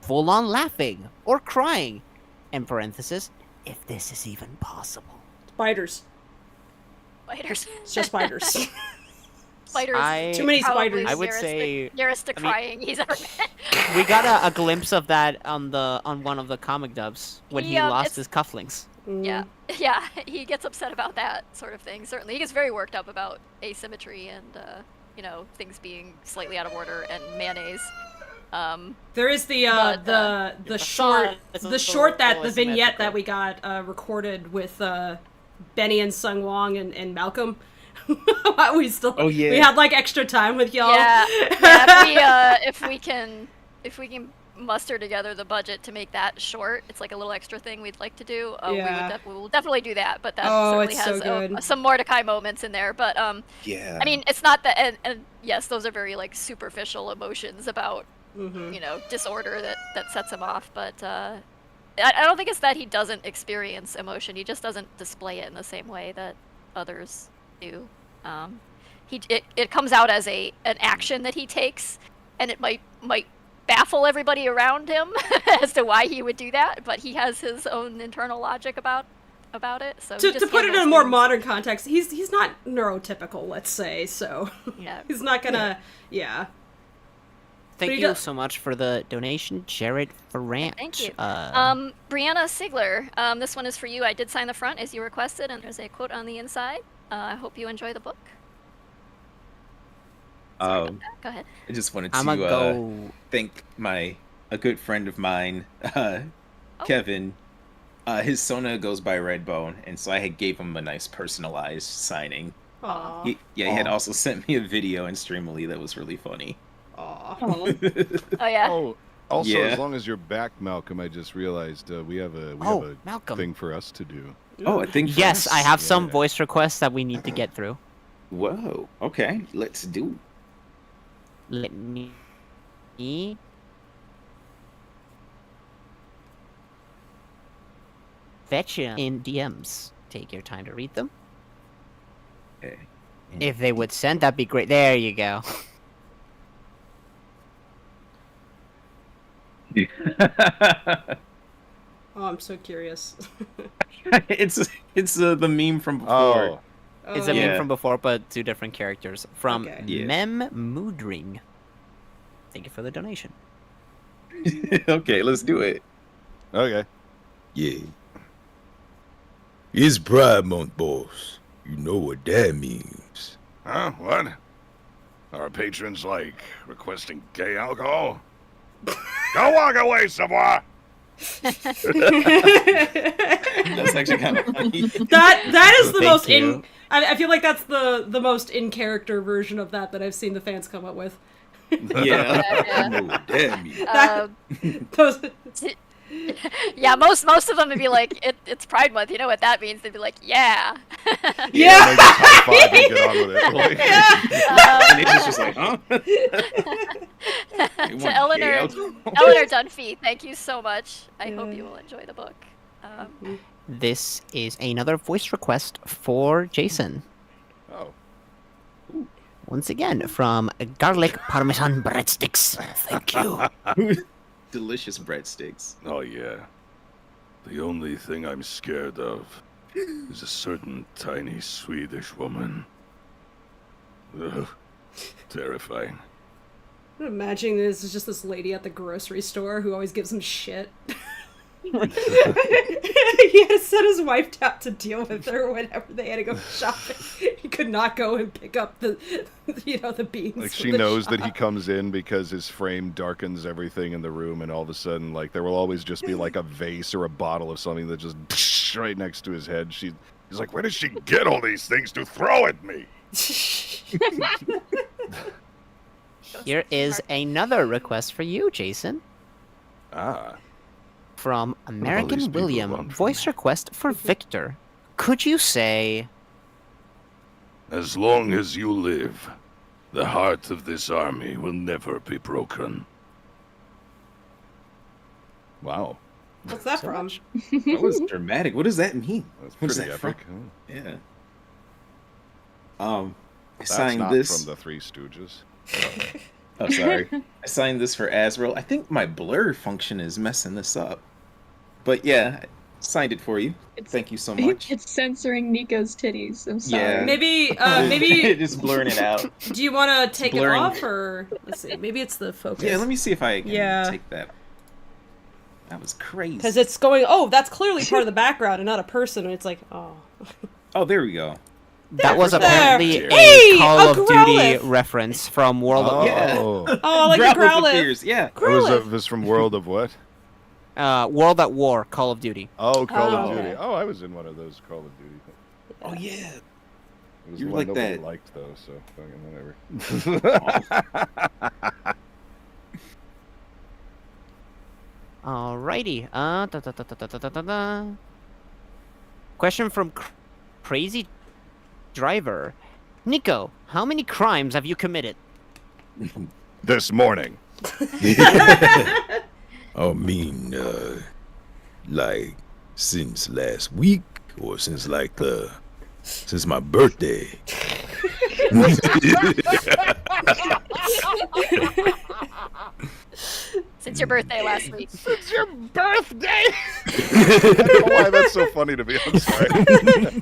full-on laughing or crying? In parenthesis, if this is even possible. Spiders. Spiders. It's just spiders. Spiders. Too many spiders. I would say nearest to crying he's ever met. We got a glimpse of that on one of the comic dubs when he lost his cufflinks. Yeah, he gets upset about that sort of thing. Certainly, he gets very worked up about asymmetry and things being slightly out of order and mayonnaise. There is the short the vignette that we got recorded with Benny and Sung Wong and Malcolm. we had like extra time with y'all. Yeah, if we can muster together the budget to make that short, it's like a little extra thing we'd like to do. We will definitely do that, but that certainly has some Mordecai moments in there. But yeah, I mean, it's not that, and yes, those are very like superficial emotions about disorder that sets him off. But I don't think it's that he doesn't experience emotion; he just doesn't display it in the same way that others do. It comes out as an action that he takes, and it might baffle everybody around him as to why he would do that, but he has his own internal logic about it. So to put it in a more modern context, he's not neurotypical, let's say. So he's not gonna Thank you so much for the donation, Jared Ferrant. Thank you. Brianna Sigler, this one is for you. I did sign the front as you requested, and there's a quote on the inside. I hope you enjoy the book. Go ahead. I just wanted to thank a good friend of mine, Kevin. His Sona goes by Redbone, and so I gave him a nice personalized signing. Aww. He had also sent me a video in Streamily that was really funny. Oh yeah. Oh, also, as long as you're back, Malcolm, I just realized we have a Malcolm. thing for us to do. Oh, a thing for Yes, us? I have some voice requests that we need to get through. Whoa. Okay, let's do. Let me fetch in DMs. Take your time to read them. Okay. If they would send, that'd be great. There you go. Oh, I'm so curious. it's the meme from before. It's a meme from before, but 2 different characters. From Yeah. Mem Moodring. Thank you for the donation. Okay, let's do it. Okay. Yeah. It's Pride Month, boss. You know what that means. Huh? What? Are patrons, like, requesting gay alcohol? Go walk away somewhere! That's actually kind of funny. That is the Thank most you. I feel like that's the most in character version of that I've seen the fans come up with. Yeah. You know what that means. Those, Yeah, most of them would be like, it's Pride Month. You know what that means? They'd be like, yeah. Yeah. They just high five and get on with it. Like, And it's just like, huh? They want To Eleanor, gay alcohol? Eleanor Dunphy, thank you so much. I hope you will enjoy the book. This is another voice request for Jason. oh. Once again, from Garlic Parmesan Breadsticks. Thank you. Delicious breadsticks. Oh, yeah. The only thing I'm scared of is a certain tiny Swedish woman. Ugh. Terrifying. I'm imagining this is just this lady at the grocery store who always gives him shit. He had to set his wife down to deal with her whenever they had to go shopping. He could not go and pick up the beans. Like, from she the knows that he shop. comes in because his frame darkens everything in the room, and all of a sudden, like, there will always just be, like, a vase or a bottle of something that just right next to his head. He's like, where did she get all these things to throw at me? Here is another request for you, Jason. Ah. From these American people William. want from Voice request for Victor. Could you say... As long as you live, the heart of this army will never be broken. Wow. What's that from? That was dramatic. What does that mean? That's What is pretty that epic. from? huh? Yeah. I That's signed not this. from the Three Stooges. Oh, sorry. I signed this for Azrael. I think my blur function is messing this up. But yeah, I signed it for you. Thank you so much. It's censoring Nico's titties. I'm sorry. Yeah. Maybe just blurring it out. Do you want to take Blurring. it off, or let's see? Maybe it's the focus. Yeah, let me see if I can Yeah. take that. That was crazy. Because it's going. Oh, that's clearly part of the background and not a person. And it's like, oh. Oh, there we go. That was There. apparently Hey, a Call a of Duty Growlithe. reference from World of Yeah. Oh. Oh, like the Growlithe Growlithe. appears, yeah. It was, Growlithe. this from World of what? World at War, Call of Duty. Oh, Call Oh, of Duty. okay. Oh, I was in one of those Call of Duty things. Oh, yeah. It was You the were one like nobody that. liked, though, so fucking whatever. Alrighty. Question from Crazy Driver. Nico, how many crimes have you committed? This morning. I mean, like, since last week, or since, like, since my birthday. Since your birthday last week. It's your birthday! I don't know why that's so funny to me. I'm sorry.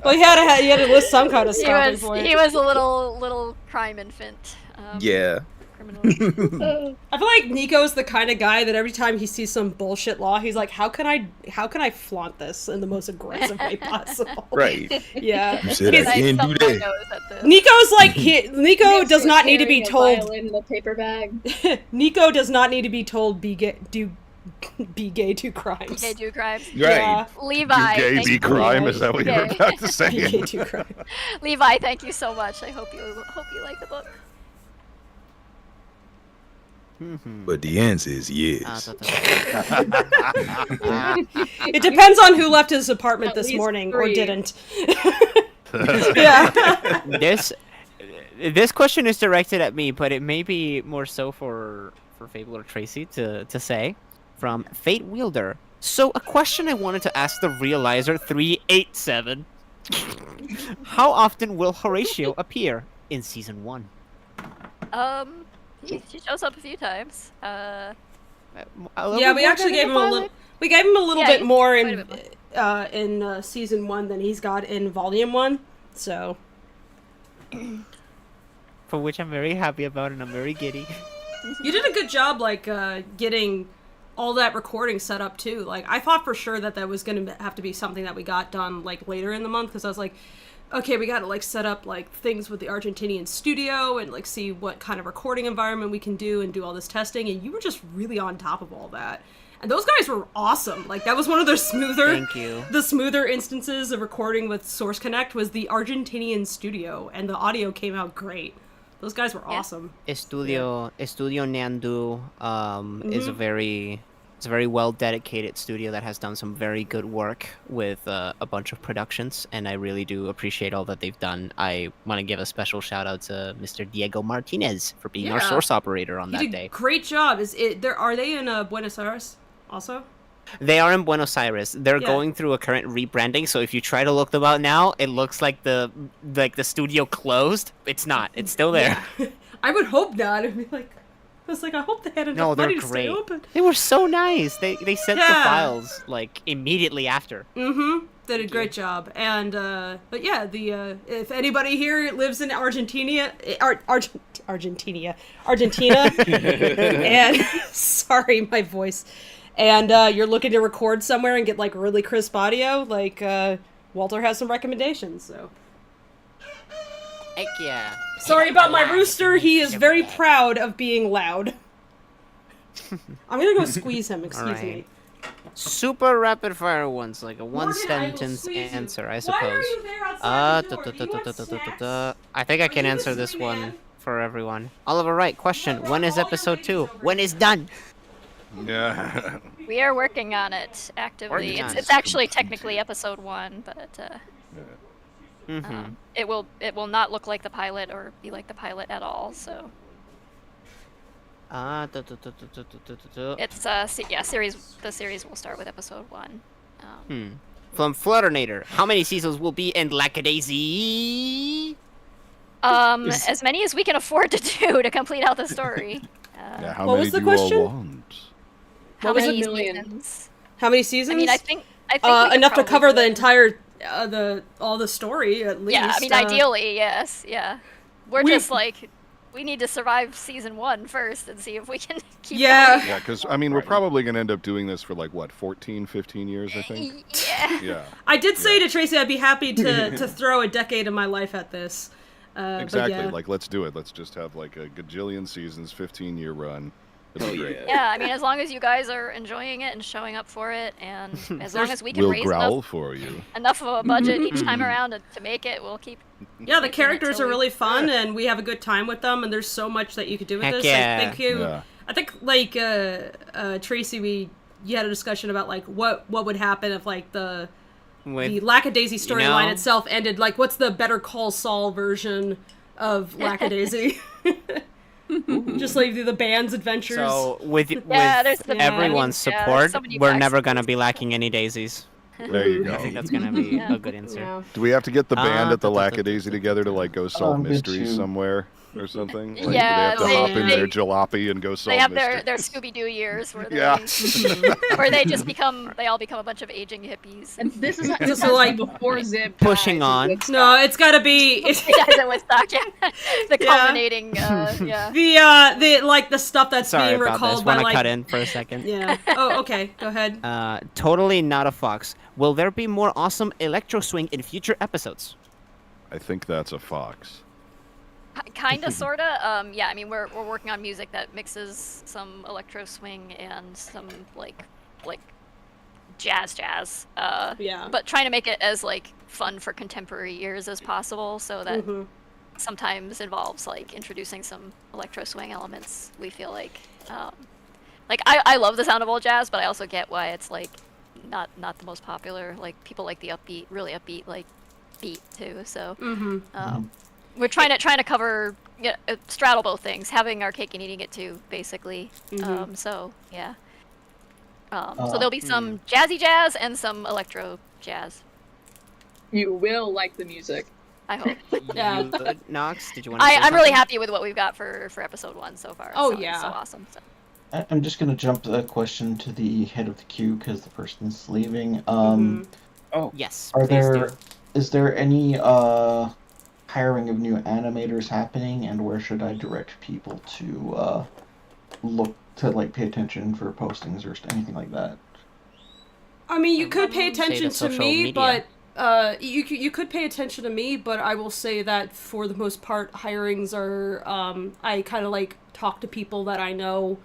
Well, you had to list some kind of He stopping was point. he was a little crime infant. Yeah. Criminal. I feel like Nico's the kind of guy that every time he sees some bullshit law, he's like, how can I flaunt this in the most aggressive way possible? Right. Yeah. You said I can't do that. Nico's like Nico does not need to be Carrying a told. violin in a paper bag. Nico does not need to be told be gay, do crimes. BK do crimes. Right. Yeah. Levi. Do gay thank be you- crime? Is that what you were Okay. about to say? BK do crime. Levi, thank you so much. I hope you like the book. But the answer is yes. It depends on who left his apartment At this least morning or 3. didn't. Yeah. This question is directed at me, but it may be more so for Fable or Tracy to say. From Fate Wielder. So a question I wanted to ask the Realizer 387. How often will Horatio appear in season 1? She shows up a few times. Yeah, we actually gave him a little. We gave him a little bit more in season 1 than he's got in volume 1. So. For which I'm very happy about, and I'm very giddy. You did a good job, like, getting all that recording set up, too. Like, I thought for sure that was going to have to be something that we got done, like, later in the month, because I was like, okay, we got to, like, set up, like, things with the Argentinian studio and, like, see what kind of recording environment we can do and do all this testing, and you were just really on top of all that. And those guys were awesome. Like, that was one of their smoother... Thank you. The smoother instances of recording with Source Connect was the Argentinian studio, and the audio came out great. Those guys were awesome. Studio Nandu is a very well dedicated studio that has done some very good work with a bunch of productions, and I really do appreciate all that they've done. I want to give a special shout out to Mr. Diego Martinez for being our source operator on that day. Great job. Are they in Buenos Aires also? They are in Buenos Aires. They're going through a current rebranding, so if you try to look them out now, it looks like the studio closed. It's not. It's still there. Yeah. I would hope not. I'd be like, I was like, I hope they had enough money to stay open. They were so nice. They sent the files like immediately after. Mm-hmm. Did a great job. And but yeah, if anybody here lives in Argentina, and sorry, my voice. And you're looking to record somewhere and get like really crisp audio, like Walter has some recommendations. So. Heck yeah. Sorry about my rooster. He is very proud of being loud. I'm gonna go squeeze him. Excuse me. Super rapid fire ones, like a one-sentence answer, I suppose. I think I can answer this one for everyone. Oliver Wright, question: when is episode 2? When is done? Yeah. We are working on it actively. It's actually technically episode 1, but it will not look like the pilot or be like the pilot at all. So it's series. The series will start with episode 1. From Flutternator, how many seasons will be in Lackadaisy? As many as we can afford to do to complete out the story. Yeah, how many do you all want? How many seasons? How many seasons? I mean, I think enough to cover the entire all the story at least. Yeah, I mean, ideally, yes, yeah. We're just like, we need to survive season 1 first and see if we can keep going. Yeah, because, I mean, we're probably going to end up doing this for, like, what, 14, 15 years, I think? Yeah. I did say to Tracy I'd be happy to throw a decade of my life at this. Exactly, like, let's do it. Let's just have, like, a gajillion seasons, 15-year run. It'll be great. Yeah, I mean, as long as you guys are enjoying it and showing up for it, and as long as we can raise enough of a budget each time around to make it, we'll keep... Yeah, the characters are really fun, and we have a good time with them, and there's so much that you could do with this. Yeah. I think, like, Tracy, you had a discussion about, like, what would happen if, like, the Lackadaisy storyline itself ended. Like, what's the Better Call Saul version of Lackadaisy? Just like the band's adventures. So with everyone's support, we're never gonna be lacking any daisies. There you go. I think that's gonna be a good answer. Yeah. Do we have to get the band at the Lackadaisy together to like go solve mysteries somewhere or something? Like, yeah, do they have to hop in their jalopy and go solve mysteries? They have their Scooby-Doo years where they, where they just they all become a bunch of aging hippies. And this is like before Zip pushing on. No, it's gotta be. The culminating. The stuff that's Sorry being about recalled this. by Wanna like. cut in for a second? Yeah. Oh, okay. Go ahead. Totally not a fox. Will there be more awesome electro swing in future episodes? I think that's a fox. Kinda, sorta. Yeah, I mean, we're working on music that mixes some electro swing and some like jazz. Yeah. But trying to make it as like fun for contemporary ears as possible, so that sometimes involves like introducing some electro swing elements. We feel like I love the sound of old jazz, but I also get why it's like not the most popular. Like people like the upbeat, really upbeat like beat too. So. We're trying to cover, straddle both things, having our cake and eating it too, basically. So yeah. So there'll be some jazzy jazz and some electro jazz. You will like the music. I hope. Yeah. You, Nox, did you want to? I'm really happy with what we've got for episode 1 so far. Oh, It's yeah. so awesome. So. I'm just gonna jump a question to the head of the queue because the person's leaving. Oh yes. Is there any hiring of new animators happening, and where should I direct people to look to like pay attention for postings or anything like that? I mean, you could pay attention to me, media. but you could pay attention to me, but I will say that for the most part, hirings are I kind of like talk to people that I know,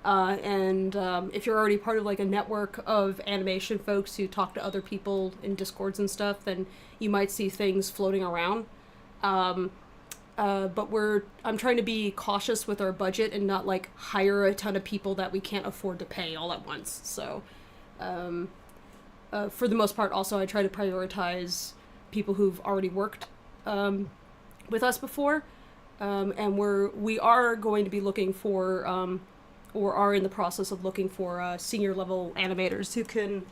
and if you're already part of like a network of animation folks who talk to other people in Discords and stuff, then you might see things floating around. But I'm trying to be cautious with our budget and not like hire a ton of people that we can't afford to pay all at once. So, for the most part, also I try to prioritize people who've already worked with us before, and we are going to be looking for, or are in the process of looking for senior level animators who can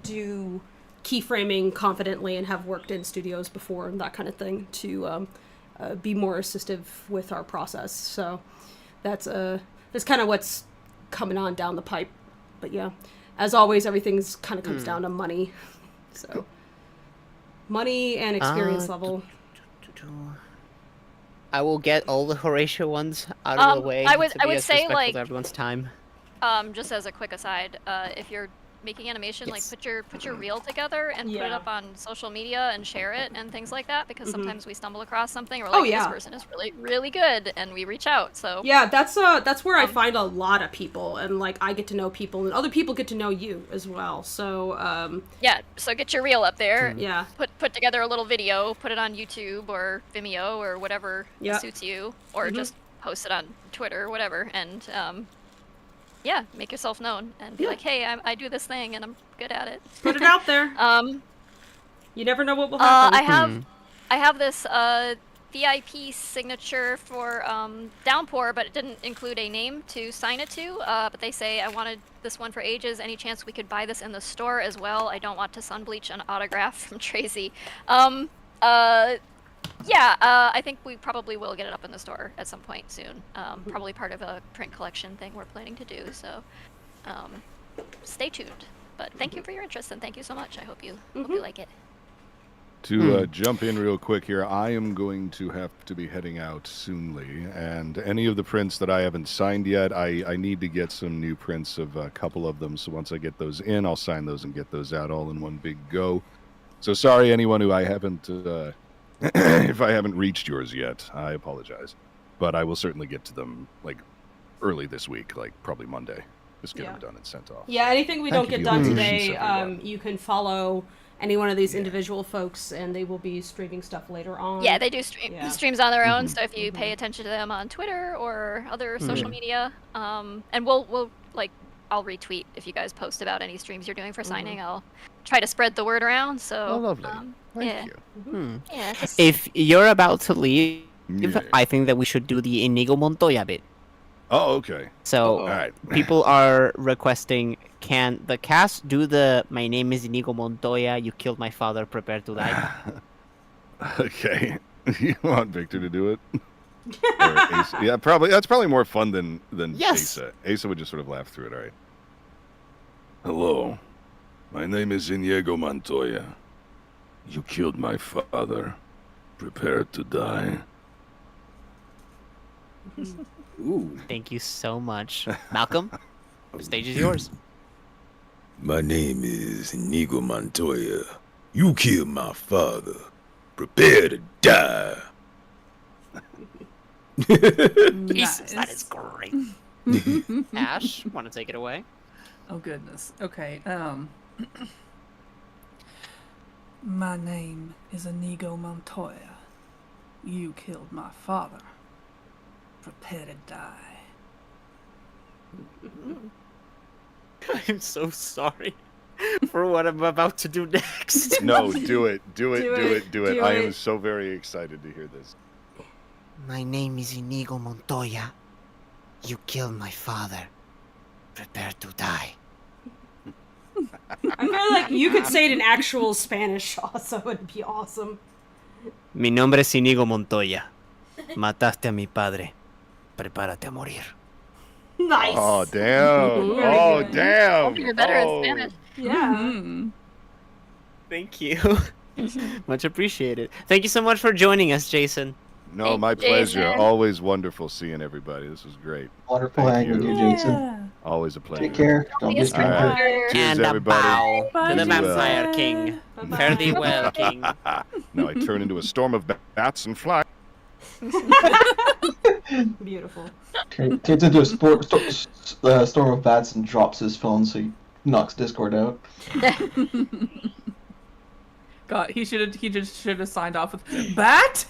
do keyframing confidently and have worked in studios before and that kind of thing to be more assistive with our process. So that's kind of what's coming on down the pipe. But yeah, as always, everything's kind of comes down to money. So money and experience level. I will get all the Horatio ones out of the way. I would to be as say, respectful like, to everyone's time. Just as a quick aside, if you're making animation, Yes. like put your reel together and put it up on social media and share it and things like that, because sometimes we stumble across something or like this person is really, really good and we reach out. So yeah, that's where I find a lot of people, and like I get to know people and other people get to know you as well. So yeah, so get your reel up there. Yeah. Put together a little video, put it on YouTube or Vimeo or whatever suits you, or just post it on Twitter or whatever, and yeah, make yourself known and be like, hey, I do this thing and I'm good at it. Put it out there. You never know what will happen. I have this VIP signature for Downpour, but it didn't include a name to sign it to. But they say I wanted this one for ages. Any chance we could buy this in the store as well? I don't want to sun bleach an autograph from Tracy. Yeah, I think we probably will get it up in the store at some point soon. Probably part of a print collection thing we're planning to do, so stay tuned. But thank you for your interest, and thank you so much. I hope you like it. To jump in real quick here, I am going to have to be heading out soonly, and any of the prints that I haven't signed yet, I need to get some new prints of a couple of them, so once I get those in, I'll sign those and get those out all in one big go. So sorry anyone who I haven't... if I haven't reached yours yet, I apologize. But I will certainly get to them, like, early this week, like, probably Monday. Just get them done and sent off. Yeah, anything we don't get you. done Patience, today, everyone. you can follow any one of these individual folks, and they will be streaming stuff later on. Yeah, they do streams on their own, so if you pay attention to them on Twitter or other social media, and we'll like, I'll retweet if you guys post about any streams you're doing for signing. I'll try to spread the word around. So Oh, lovely. Thank you. Yeah, just... If you're about to leave, I think that we should do the Inigo Montoya bit. Oh, okay. So, all right. people are requesting, can the cast do the "My name is Inigo Montoya, you killed my father, prepare to die"? Okay. You want Victor to do it? Or Asa? Yeah, probably. That's probably more fun than Yes. Asa. Asa would just sort of laugh through it, all right? Hello. My name is Inigo Montoya. You killed my father. Prepare to die. Ooh. Thank you so much. Malcolm, the stage is yours. My name is Inigo Montoya. You killed my father. Prepare to die. Jesus, that is great. Ash, want to take it away? Oh goodness. Okay. My name is Inigo Montoya. You killed my father. Prepare to die. I'm so sorry for what I'm about to do next. No, do it. Do it. Do I it. am so very excited to hear this. My name is Inigo Montoya. You killed my father. Prepare to die. I feel like you could say it in actual Spanish also, it'd be awesome. Mi nombre es Inigo Montoya. Mataste a mi padre. Prepárate a morir. Nice. Oh damn! Very Oh good. damn! You're better in Oh. Spanish. Yeah. Thank you. Much appreciated. Thank you so much for joining us, Jason. No, my pleasure. Always wonderful seeing everybody. This was great. Wonderful Thank hanging with you, Jason. Always a pleasure. Take care. Don't be a stranger. All right. Cheers, And a everybody. bow to the Be well. Vampire King. Fare thee well, King. Now I turn into a storm of bats and fly. Beautiful. Turns into a storm of bats and drops his phone, so he knocks Discord out. God, he just should have signed off with bat.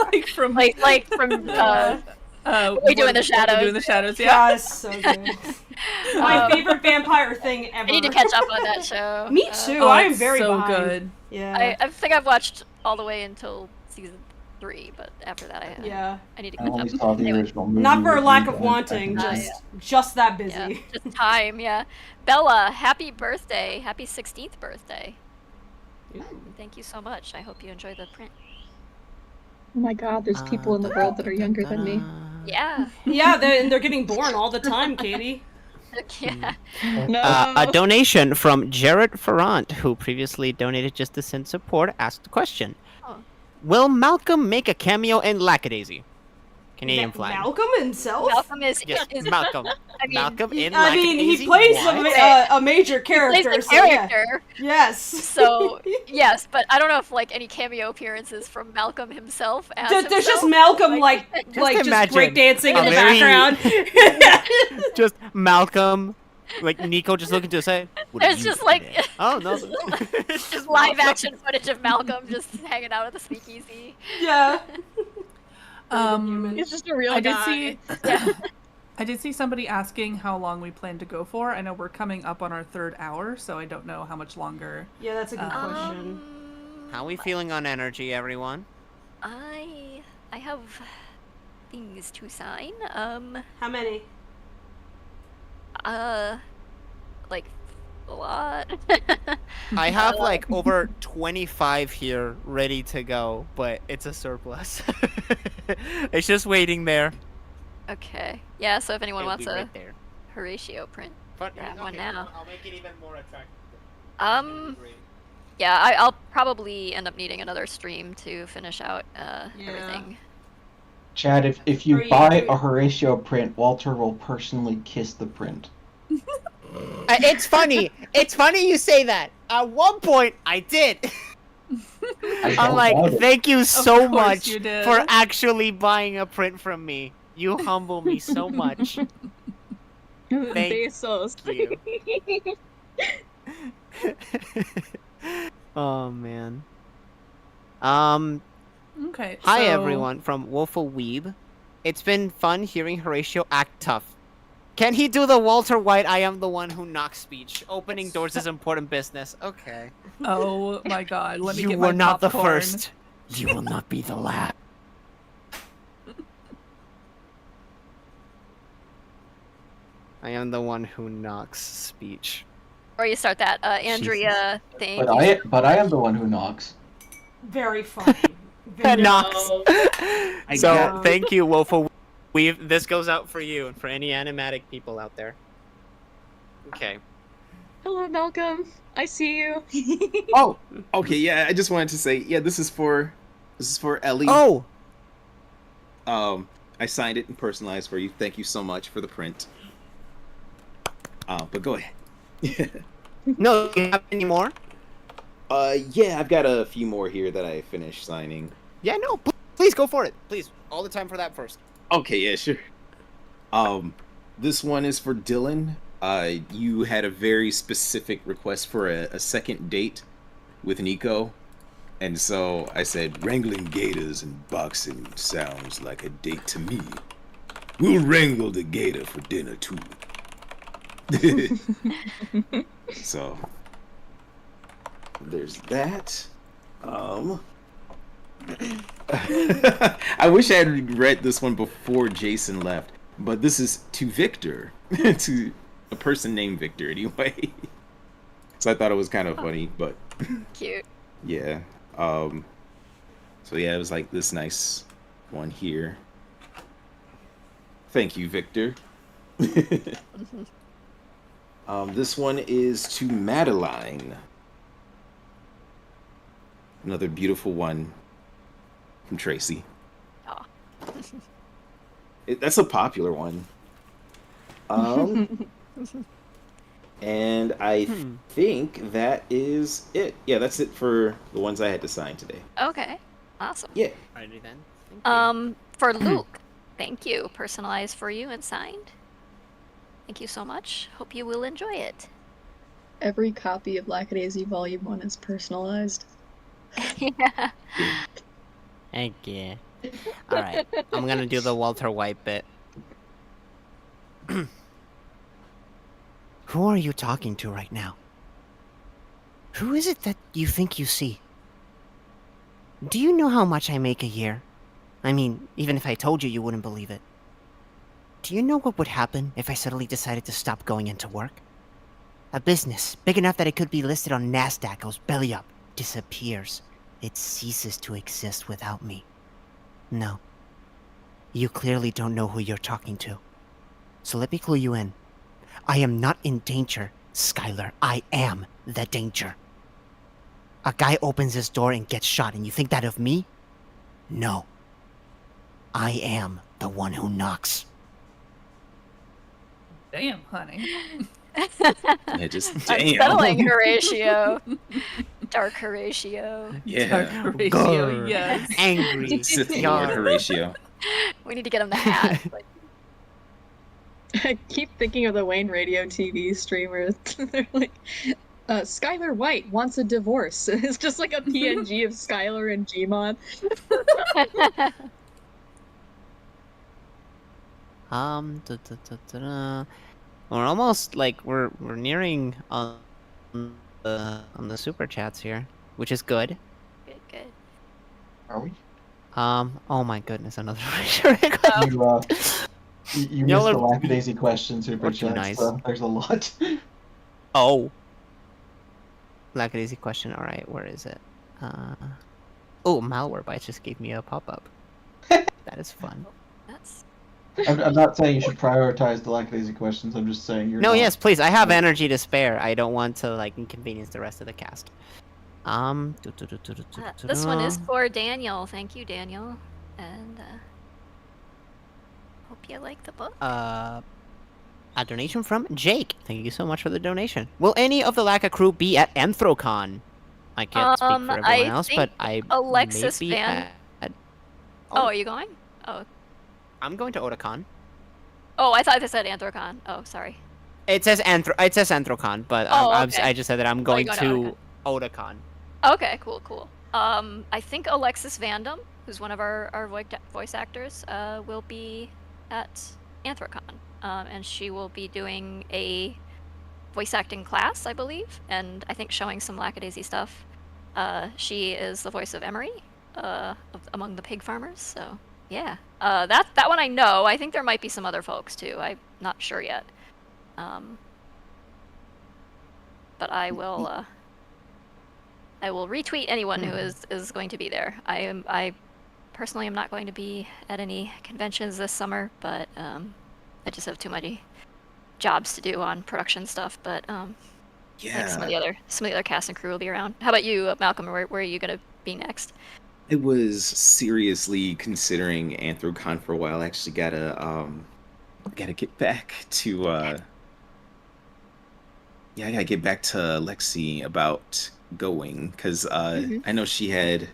like from we do in the shadows. We do in the shadows. Yeah, so good. My favorite vampire thing ever. I need to catch up on that show. Me too. I am very so behind. good. Yeah. I think I've watched all the way until season 3, but after that I need to I catch only up. saw the original movie. Not for a with lack you of guys wanting, back in the day. just that busy. Yeah, just time, yeah. Bella, happy birthday. Happy 16th birthday. Thank you so much. I hope you enjoy the print. Oh my god, there's people in the world that are younger than me. Yeah. Yeah, they're getting born all the time, Katie. Yeah. A donation from Jared Ferrant, who previously donated just to send support, asked the question. Will Malcolm make a cameo in Lackadaisy? Canadian flag. Malcolm himself? Malcolm is Malcolm. I mean, Malcolm in I mean, he Lackadaisy? plays What? a major character. He plays the so yeah. character. Yes. So yes, but I don't know if like any cameo appearances from Malcolm himself. As There's just himself. Malcolm like imagine breakdancing in a the very- background. Just Malcolm, like Nico just looking to the side. What There's are you just doing like today? Oh no. it's just live action footage of Malcolm just hanging out at the speakeasy. Yeah. He's just a real I did guy. see. Yeah. I did see somebody asking how long we plan to go for. I know we're coming up on our 3rd hour, so I don't know how much longer. Yeah, that's a good question. How are we feeling on energy, everyone? I have things to sign. How many? Like a lot. I have like over 25 here ready to go, but it's a surplus. It's just waiting there. Okay. Yeah. So if anyone It'll wants be a right there. Horatio print, But grab one now. I'll make it even more attractive. Yeah, I'll probably end up needing another stream to finish out everything. Chad, if Are you you buy doing- a Horatio print, Walter will personally kiss the print. It's funny. It's funny you say that. At one point, I did. I'm don't like, doubt it. thank you so course much you did. for actually buying a print from me. You humble me so much. Thank Besos. you. Oh man. Okay. Hi so- everyone from Wolful Weeb. It's been fun hearing Horatio act tough. Can he do the Walter White I am the one who knocks speech? Opening doors is important business. Okay. Oh my god. Let me You get were my not the popcorn. first. You will not be the last. I am the one who knocks speech. Or you start that Andrea thing. But I am the one who knocks. Very funny. Knocks. So got- thank you, Woeful Weave. This goes out for you and for any animatic people out there. Okay. Hello, Malcolm. I see you. Oh, okay. Yeah, I just wanted to say, yeah, this is for Ellie. Oh. I signed it and personalized for you. Thank you so much for the print. But go ahead. No, do you have any more? Yeah, I've got a few more here that I finished signing. Yeah, no, please go for it. Please, all the time for that first. Okay, yeah, sure. This one is for Dylan. You had a very specific request for a second date with Nico. And so I said, wrangling gators and boxing sounds like a date to me. We'll wrangle the gator for dinner, too. So, there's that. I wish I had read this one before Jason left, but this is to Victor. to a person named Victor anyway. So I thought it was kind of funny, but Cute. yeah. So yeah, it was like this nice one here. Thank you, Victor. This one is to Madeline. Another beautiful one from Tracy. Aw. That's a popular one. And I think that is it. Yeah, that's it for the ones I had to sign today. Okay. Awesome. Yeah. Alrighty then. For Luke, thank you. Personalized for you and signed. Thank you so much. Hope you will enjoy it. Every copy of Lackadaisy Volume 1 is personalized. Yeah. Heck yeah. Alright, I'm gonna do the Walter White bit. Who are you talking to right now? Who is it that you think you see? Do you know how much I make a year? I mean, even if I told you, you wouldn't believe it. Do you know what would happen if I suddenly decided to stop going into work? A business big enough that it could be listed on NASDAQ goes belly up, disappears. It ceases to exist without me. No. You clearly don't know who you're talking to. So let me clue you in. I am not in danger, Skylar. I am the danger. A guy opens his door and gets shot, and you think that of me? No. I am the one who knocks. Damn, honey. Yeah, just damn. Unsettling Horatio. Dark Horatio. Yeah. Dark Horatio, yes. Angry. Sith Lord Horatio. We need to get him the hat. Like, I keep thinking of the Wayne Radio TV streamers. They're like, Skylar White wants a divorce. It's just like a PNG of Skylar and Gmod. We're almost like we're nearing on the super chats here, which is good. Good. Are we? Oh my goodness, another You missed the Lackadaisy question super chat. nice. So there's a lot. Oh. Lackadaisy question. All right, where is it? Oh, Malwarebytes just gave me a pop-up. That is fun. That's. I'm not saying you should prioritize the Lackadaisy questions. I'm just saying you're. No, not... yes, please. I have energy to spare. I don't want to like inconvenience the rest of the cast. This one is for Daniel. Thank you, Daniel. And hope you like the book. A donation from Jake. Thank you so much for the donation. Will any of the Lacka crew be at Anthrocon? I can't speak for everyone else, but I Alexis may be Van. at... Oh, are you going? Oh. I'm going to Otakon. Oh, I thought they said Anthrocon. Oh, sorry. It says Anthrocon, but okay. I just said that I'm going you're to Otakon. Okay, cool. I think Alexis Vandam, who's one of our voice actors, will be at Anthrocon. And she will be doing a voice acting class, I believe, and I think showing some Lackadaisy stuff. She is the voice of Emery, among the pig farmers, so yeah. That one I know. I think there might be some other folks too. I'm not sure yet. But I will retweet anyone who is going to be there. I personally am not going to be at any conventions this summer, but I just have too many jobs to do on production stuff. But I think some of the other cast and crew will be around. How about you, Malcolm? Where are you gonna be next? I was seriously considering Anthrocon for a while. I actually gotta get back to I gotta get back to Lexi about going, because I know she had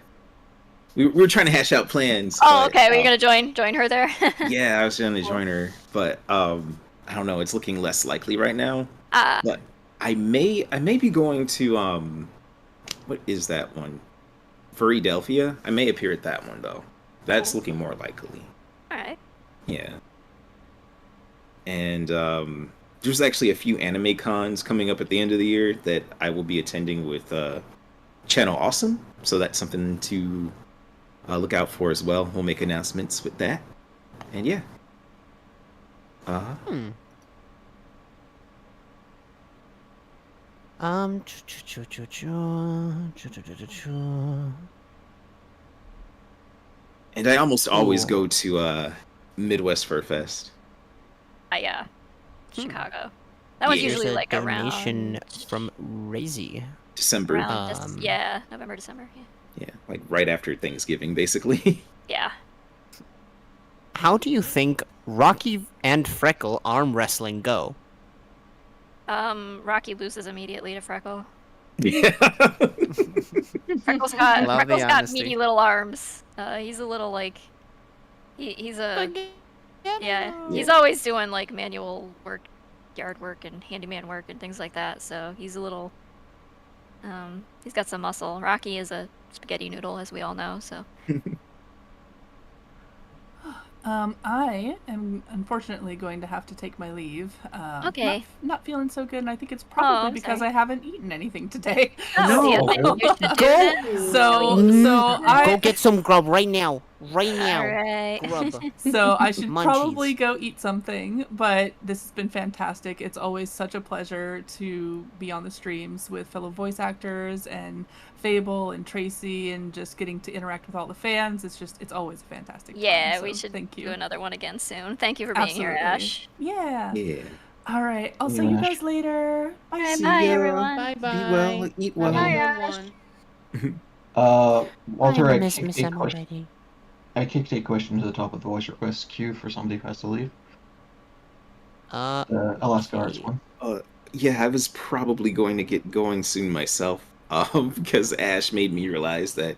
we were trying to hash out plans. Oh, but, okay. Were you gonna join her there? Yeah, I was gonna join her, but I don't know. It's looking less likely right now. But I may be going to what is that one? Philadelphia. I may appear at that one though. That's looking more likely. All right. Yeah. And there's actually a few anime cons coming up at the end of the year that I will be attending with Channel Awesome. So that's something to look out for as well. We'll make announcements with that. And yeah. And I almost always go to Midwest Fur Fest. Yeah. Chicago. That was usually There's a like donation around from Razy. December. yeah, November, December. Yeah, like right after Thanksgiving, basically. Yeah. How do you think Rocky and Freckle arm wrestling go? Rocky loses immediately to Freckle. Yeah. Freckle's got Love the honesty. meaty little arms. He's a little like he's a he's always doing like manual work, yard work and handyman work and things like that. So he's a little he's got some muscle. Rocky is a spaghetti noodle, as we all know. So. I am unfortunately going to have to take my leave. Okay. Not feeling so good, and I think it's probably because I haven't eaten anything today. No. So I Go get some grub right now. Right now. All right. Grub. So I should Munchies. probably go eat something, but this has been fantastic. It's always such a pleasure to be on the streams with fellow voice actors and Fable and Tracy and just getting to interact with all the fans. It's always a fantastic Yeah, time, so we should thank you. do another one again soon. Thank you for being here, Ash. Yeah. Yeah. All right. I'll see you guys later. Bye. Bye, ya. everyone. Bye bye. Be well, eat well. Bye, Ash. Walter, I I miss kicked Miss a Emma question. already. I kicked a question to the top of the voice request queue for somebody who has to leave. Alaska Arts one. Yeah, I was probably going to get going soon myself. Because Ash made me realize that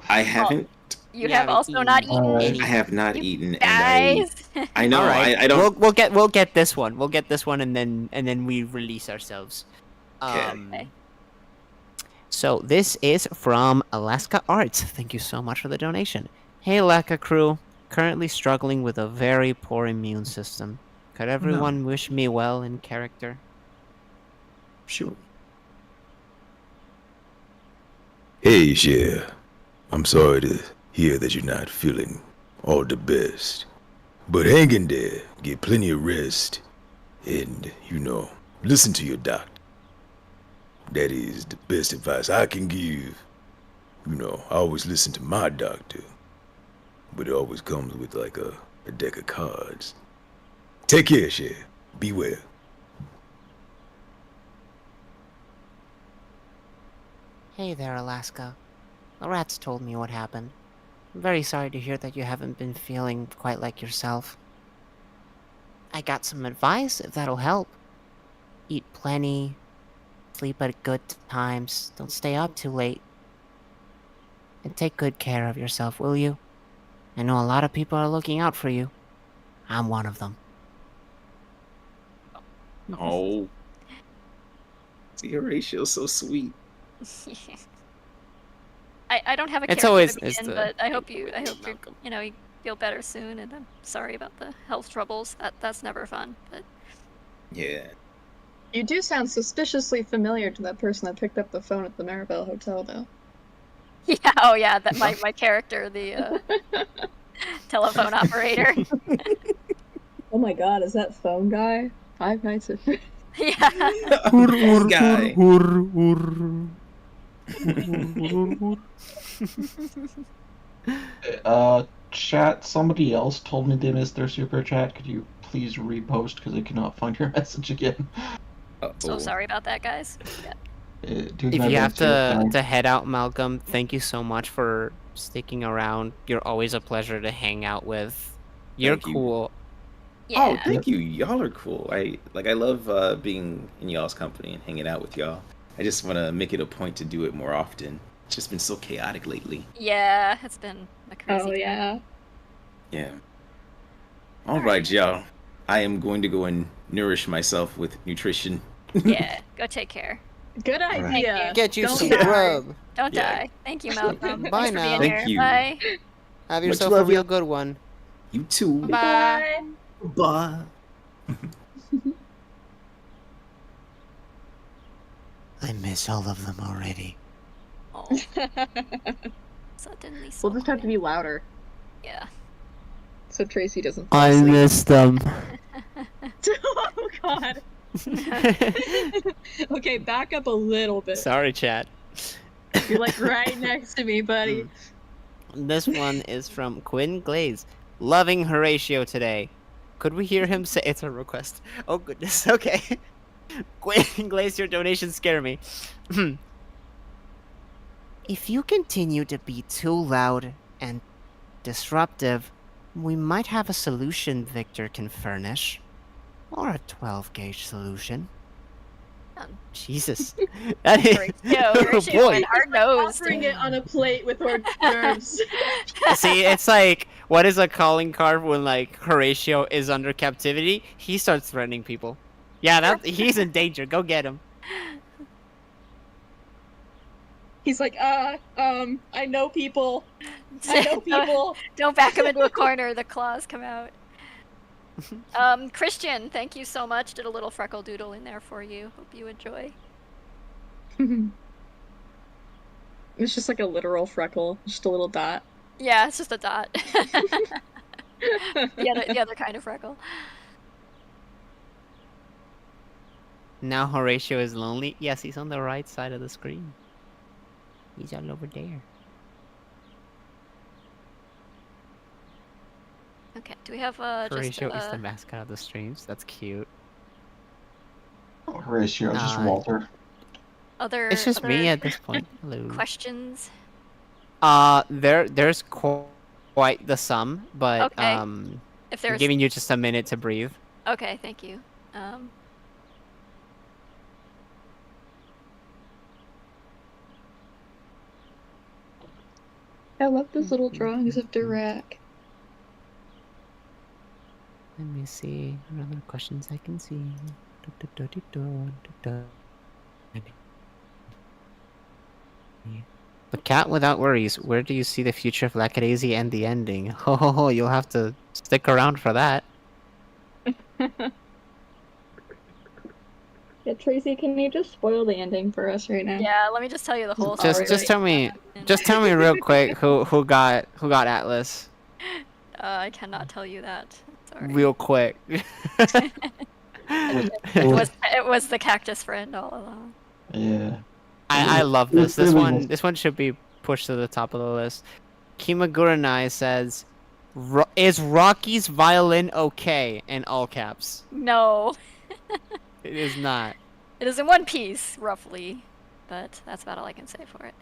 I haven't. You have also not eaten. I have not eaten, Guys. and I know. All right. I don't. We'll get this one. We'll get this one, and then we release ourselves. Okay. So this is from Alaska Arts. Thank you so much for the donation. Hey, Laka crew. Currently struggling with a very poor immune system. Could everyone wish me well in character? Sure. Hey, Cher. I'm sorry to hear that you're not feeling all the best. But hang in there, get plenty of rest, and, listen to your doctor. That is the best advice I can give. I always listen to my doctor, but it always comes with, like, a deck of cards. Take care, Cher. Be well. Hey there, Alaska. The rats told me what happened. I'm very sorry to hear that you haven't been feeling quite like yourself. I got some advice, if that'll help. Eat plenty, sleep at good times, don't stay up too late. And take good care of yourself, will you? I know a lot of people are looking out for you. I'm one of them. Oh. See, Horatio's so sweet. I don't have a It's character always- to it's begin, the- but I hope you you feel better soon, and I'm sorry about the health troubles. That's never fun. But Yeah. You do sound suspiciously familiar to that person that picked up the phone at the Maribel Hotel, though. yeah, oh yeah, that my character, the telephone operator. Oh my god, is that phone guy? 5 Nights at Freddy's. Yeah. Guy. Chat, somebody else told me they missed their super chat. Could you please repost because I cannot find your message again? So sorry about that, guys. Yeah. Do If my you have best here, to head out, Malcolm, thank you so much for sticking around. You're always a pleasure to hang out with. You're Thank you. cool. Oh, thank you. Y'all are cool. I love being in y'all's company and hanging out with y'all. I just want to make it a point to do it more often. It's just been so chaotic lately. Yeah, it's been a crazy. Oh, yeah. Yeah. All right, y'all. I am going to go and nourish myself with nutrition. Yeah, go take care. Good idea. Get you Don't some die. grub. Don't Yeah. die. Thank you, Malcolm. Bye Thanks for now. being Thank here. you. Bye. Have Much yourself a love, real y'all. good one. You too. Bye. Bye. I miss all of them already. Oh. Suddenly so We'll just have to be louder Yeah. so Tracy doesn't fall I asleep. miss them. Oh god. Okay, back up a little bit. Sorry, chat. You're like right next to me, buddy. This one is from Quinn Glaze. Loving Horatio today. Could we hear him say it's a request? Oh goodness, okay. Quinn Glaze, your donations scare me. If you continue to be too loud and disruptive, we might have a solution Victor can furnish. Or a 12-gauge solution. Jesus. That is... Horatio boy. went hard-nosed. Offering it on a plate with hors d'oeuvres. See, it's like, what is a calling card when, like, Horatio is under captivity? He starts threatening people. Yeah, he's in danger. Go get him. He's like, I know people. I know people. Don't back him into a corner. The claws come out. Christian, thank you so much. Did a little freckle doodle in there for you. Hope you enjoy. It's just like a literal freckle, just a little dot. Yeah, it's just a dot. the other kind of freckle. Now Horatio is lonely. Yes, he's on the right side of the screen. He's all over there. Okay, do we have Horatio is the mascot of the streams. That's cute. Horatio, just Walter. It's just me at this point. Hello. Questions? There's quite the sum, but Okay. If I'm there's giving you just a minute to breathe. Okay, thank you. I love those little drawings of Dirac. Let me see. What other questions I can see? The cat without worries. Where do you see the future of Lackadaisy and the ending? Oh, you'll have to stick around for that. Yeah, Tracy, can you just spoil the ending for us right now? Yeah, let me just tell you the whole story. Just tell me real quick who got Atlas. I cannot tell you that. Sorry. Real quick. It was the cactus friend all along. Yeah. I love this. It's really This one should be pushed to the top of the list. Kimaguranai says, "Is Rocky's violin okay?" In all caps. No. It is not. It is in one piece, roughly, but that's about all I can say for it.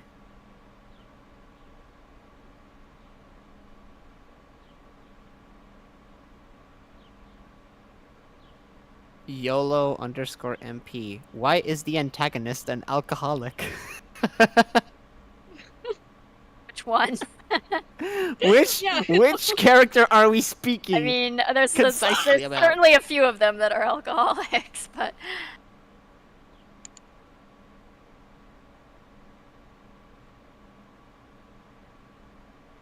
YOLO_MP. Why is the antagonist an alcoholic? Which one? Which character are we speaking? I mean, there's concisely about? certainly a few of them that are alcoholics, but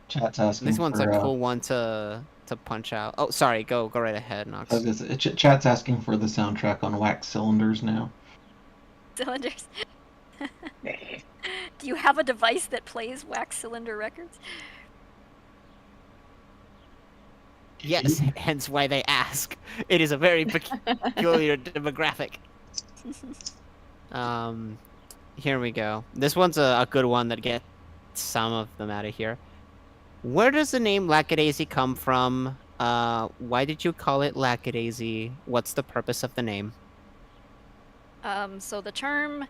Chat's asking. This one's for, a cool one to punch out. Oh, sorry. Go right ahead, Nox. Chat's asking for the soundtrack on Wax Cylinders now. cylinders. Do you have a device that plays Wax Cylinder records? Yes, hence why they ask. It is a very peculiar demographic. Here we go. This one's a good one that gets some of them out of here. Where does the name Lackadaisy come from? Why did you call it Lackadaisy? What's the purpose of the name? So the term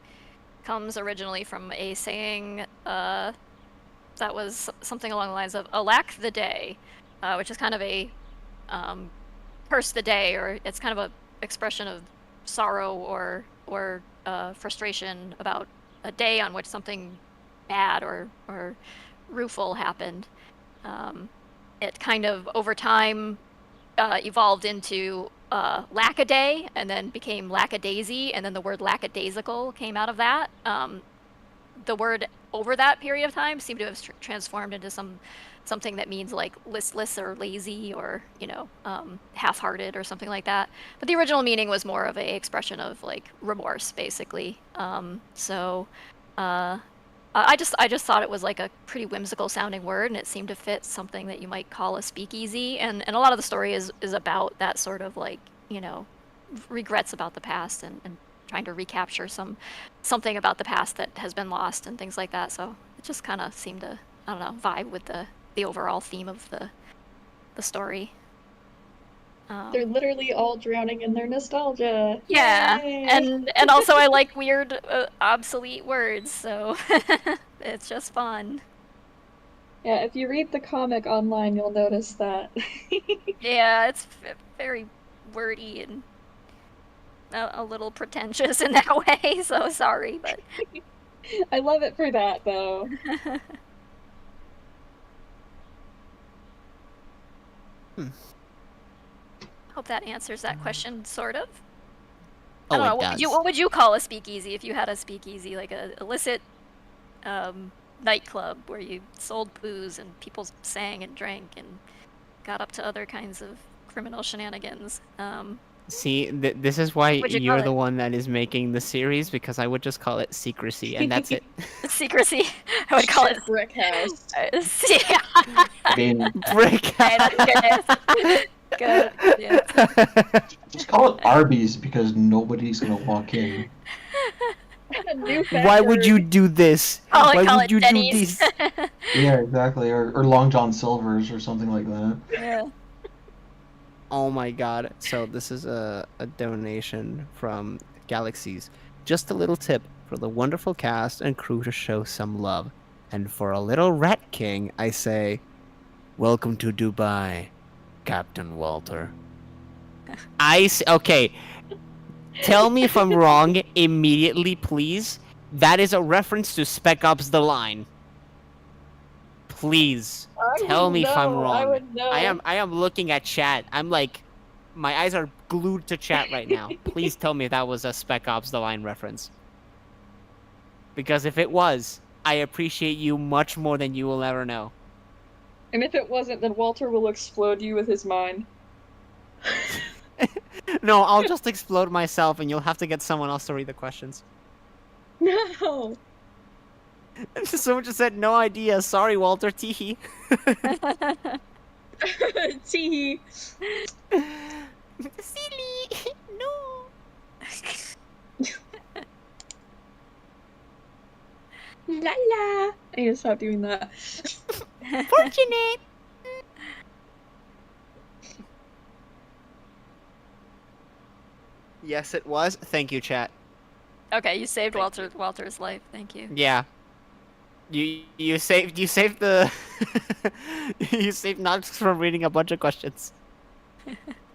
comes originally from a saying that was something along the lines of "alack the day," which is kind of a curse the day, or it's kind of a expression of sorrow or frustration about a day on which something bad or rueful happened. It kind of over time evolved into Lackaday, and then became Lackadaisy, and then the word lackadaisical came out of that. The word over that period of time seemed to have transformed into something that means like listless or lazy or half-hearted or something like that. But the original meaning was more of a expression of like remorse, basically. I just thought it was like a pretty whimsical sounding word, and it seemed to fit something that you might call a speakeasy. And a lot of the story is about that sort of like, regrets about the past and trying to recapture something about the past that has been lost and things like that. So it just kind of seemed to, I don't know, vibe with the overall theme of the story. They're literally all drowning in their nostalgia. Yeah, Yay! and also I like weird, obsolete words, so it's just fun. Yeah, if you read the comic online, you'll notice that. Yeah, it's very wordy and a little pretentious in that way, so sorry, but... I love it for that, though. Hope that answers that question, sort of. Oh, I don't know, it does. what would you call a speakeasy if you had a speakeasy, like a illicit nightclub where you sold booze and people sang and drank and got up to other kinds of criminal shenanigans? See, this is why What'd you you're call the it? one that is making the series, because I would just call it secrecy, and that's it. Secrecy. I would call it Brick House. I mean, Brick Hey, that's good. Good. Yeah. just call it Arby's because nobody's gonna walk in. Why would you do this? Call Why would it you Denny's. do this? Yeah, exactly. Or Long John Silver's or something like that. Yeah. Oh my god. So this is a donation from Galaxies. Just a little tip for the wonderful cast and crew to show some love. And for a little Rat King, I say, welcome to Dubai, Captain Walter. Okay. Tell me if I'm wrong immediately, please. That is a reference to Spec Ops: The Line. Please tell me if I'm wrong. I would know. I am looking at chat. I'm like, my eyes are glued to chat right now. Please tell me that was a Spec Ops: The Line reference. Because if it was, I appreciate you much more than you will ever know. And if it wasn't, then Walter will explode you with his mind. No, I'll just explode myself and you'll have to get someone else to read the questions. No! Someone just said, no idea. Sorry, Walter. Teehee. Teehee. Silly. No. La la! I need to stop doing that. Fortunate. Yes, it was. Thank you, chat. Okay, you saved Walter's life. Thank you. Yeah. You saved the you saved Nox from reading a bunch of questions.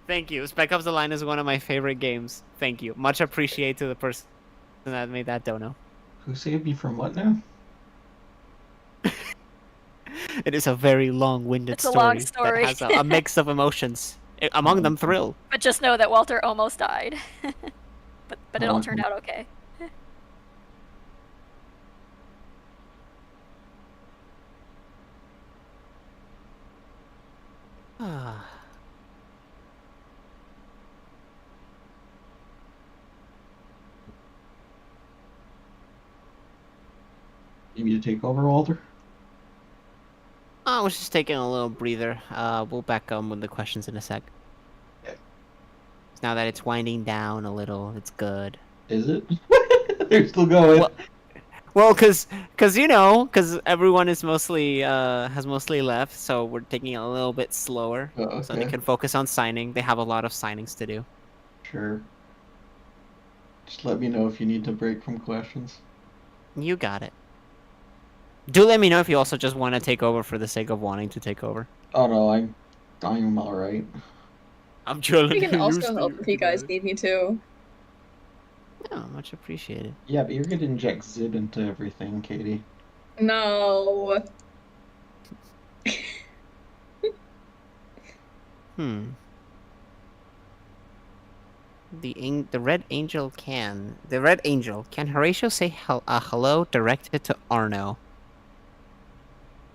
Thank you. Spec Ops: The Line is one of my favorite games. Thank you. Much appreciated to the person that made that dono. Who saved me from what now? It is a very long-winded It's a long story story. that has a mix of emotions. Among them, thrill. But just know that Walter almost died. but it all turned out okay. You need to take over, Walter? I was just taking a little breather. We'll back on with the questions in a sec. Now that it's winding down a little, it's good. Is it? They're still going. Well, cause everyone is mostly has mostly left, so we're taking it a little bit slower, so they okay. can focus on signing. They have a lot of signings to do. Sure. Just let me know if you need to break from questions. You got it. Do let me know if you also just want to take over for the sake of wanting to take over. Oh no, I'm all right. I'm chilling. You can also help if you guys need me to. Oh, much appreciated. Yeah, but you're gonna inject Zib into everything, Katie. No. The Red Angel can. The Red Angel. Can Horatio say hello directed to Arno?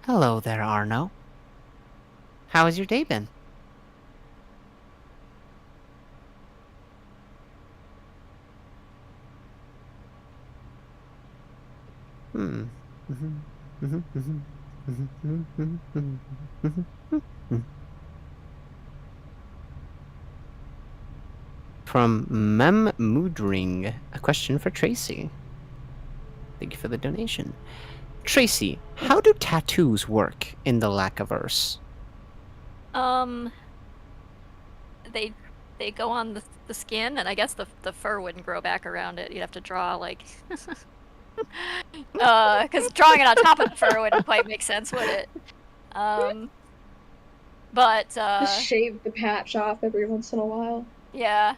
Hello there, Arno. How has your day been? from Mem Moodring, a question for Tracy. Thank you for the donation. Tracy, how do tattoos work in the Lackaverse? They go on the skin, and I guess the fur wouldn't grow back around it. You'd have to draw like, because drawing it on top of the fur wouldn't quite make sense, would it? But just shave the patch off every once in a while. Yeah.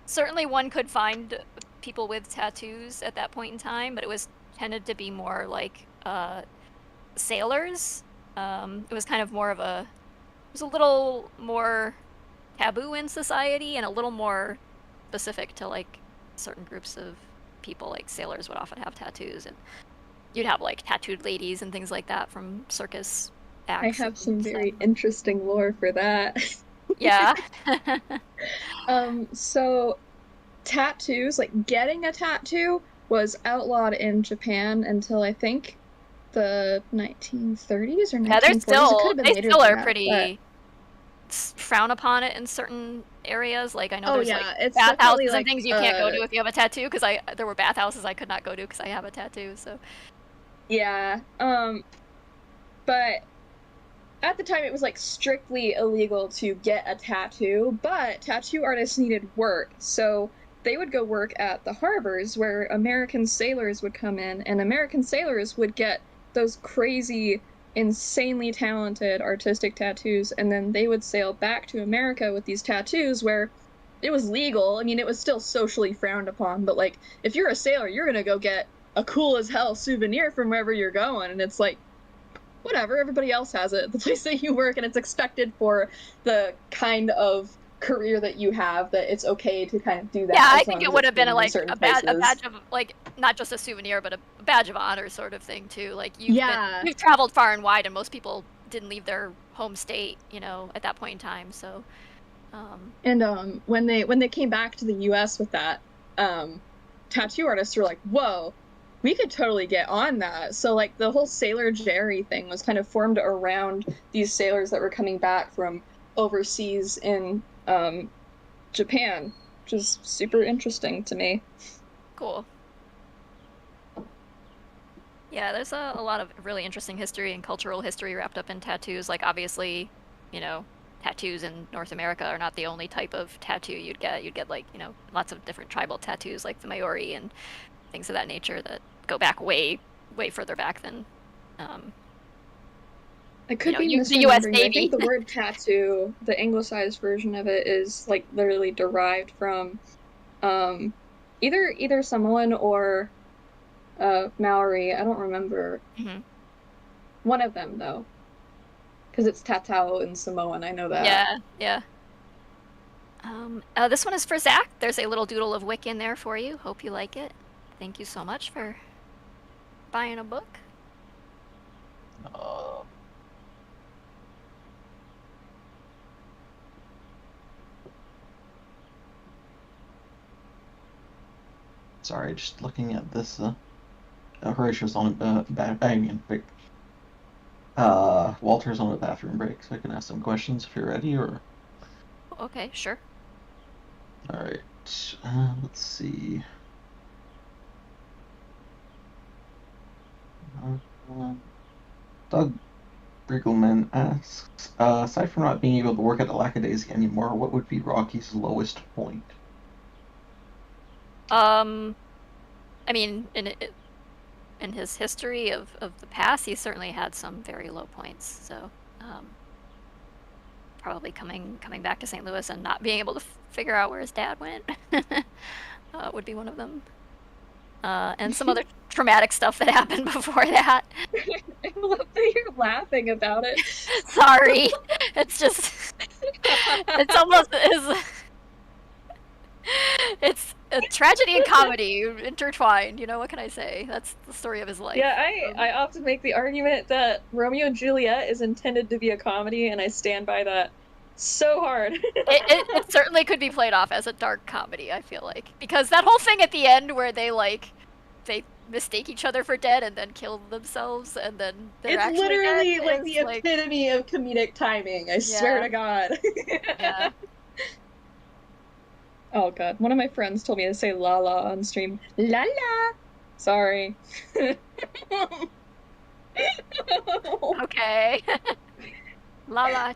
Certainly one could find people with tattoos at that point in time, but it was tended to be more like sailors. It was kind of more of a, it was a little more taboo in society and a little more specific to like certain groups of people. Like sailors would often have tattoos, and you'd have like tattooed ladies and things like that from circus acts. I have some very interesting lore for that. Yeah. So tattoos, like getting a tattoo, was outlawed in Japan until I think the 1930s or 1940s. Yeah, It could have been they later still than are that, pretty frown upon it in certain areas. Like I know there's like it's bathhouses definitely, and like, things you can't go to if you have a tattoo, because there were bathhouses I could not go to because I have a tattoo. So yeah, but at the time it was like strictly illegal to get a tattoo, but tattoo artists needed work, so they would go work at the harbors where American sailors would come in, and American sailors would get those crazy, insanely talented artistic tattoos, and then they would sail back to America with these tattoos where it was legal. I mean, it was still socially frowned upon, but like, if you're a sailor, you're gonna go get a cool as hell souvenir from wherever you're going, and it's like, whatever, everybody else has it at the place that you work, and it's expected for the kind of career that you have that it's okay to kind of do that. yeah, I think it would have been like a badge places. of like not just a souvenir, but a badge of honor sort of thing too. Like Yeah. you've traveled far and wide, and most people didn't leave their home state, you know, at that point in time. So, And when they came back to the U.S. with that, tattoo artists were like, "Whoa, we could totally get on that." So like the whole Sailor Jerry thing was kind of formed around these sailors that were coming back from overseas in Japan, which is super interesting to me. cool. Yeah, there's a lot of really interesting history and cultural history wrapped up in tattoos. Like obviously, you know, tattoos in North America are not the only type of tattoo you'd get. You'd get like, you know, lots of different tribal tattoos like the Maori and things of that nature that go back way further back than I could you know, be the US misremembering, but I Navy. think the word tattoo, the anglicized version of it, is like literally derived from either Samoan or Maori. I don't remember. Mhm. One of them though, because it's tatau in Samoan. I know that. Yeah. This one is for Zach. There's a little doodle of Wick in there for you. Hope you like it. Thank you so much for buying a book. Sorry, just looking at this. Horatio's on Walter's on a bathroom break, so I can ask some questions if you're ready, or... Okay, sure. Alright, let's see. Doug Briggleman asks, aside from not being able to work at the Lackadaisy anymore, what would be Rocky's lowest point? I mean, in his history of the past, he certainly had some very low points. So, probably coming back to St. Louis and not being able to figure out where his dad went would be one of them. And some other traumatic stuff that happened before that. I love that you're laughing about it. Sorry, it's just it's almost it's a tragedy and comedy intertwined. You know, what can I say? That's the story of his life. Yeah, I often make the argument that Romeo and Juliet is intended to be a comedy, and I stand by that so hard. it certainly could be played off as a dark comedy, I feel like, because that whole thing at the end where they mistake each other for dead and then kill themselves, and then they're It's literally dead, like the epitome of comedic timing. I swear to God. Yeah. Oh god, one of my friends told me to say la la on stream. La la! Sorry. Okay. Lala.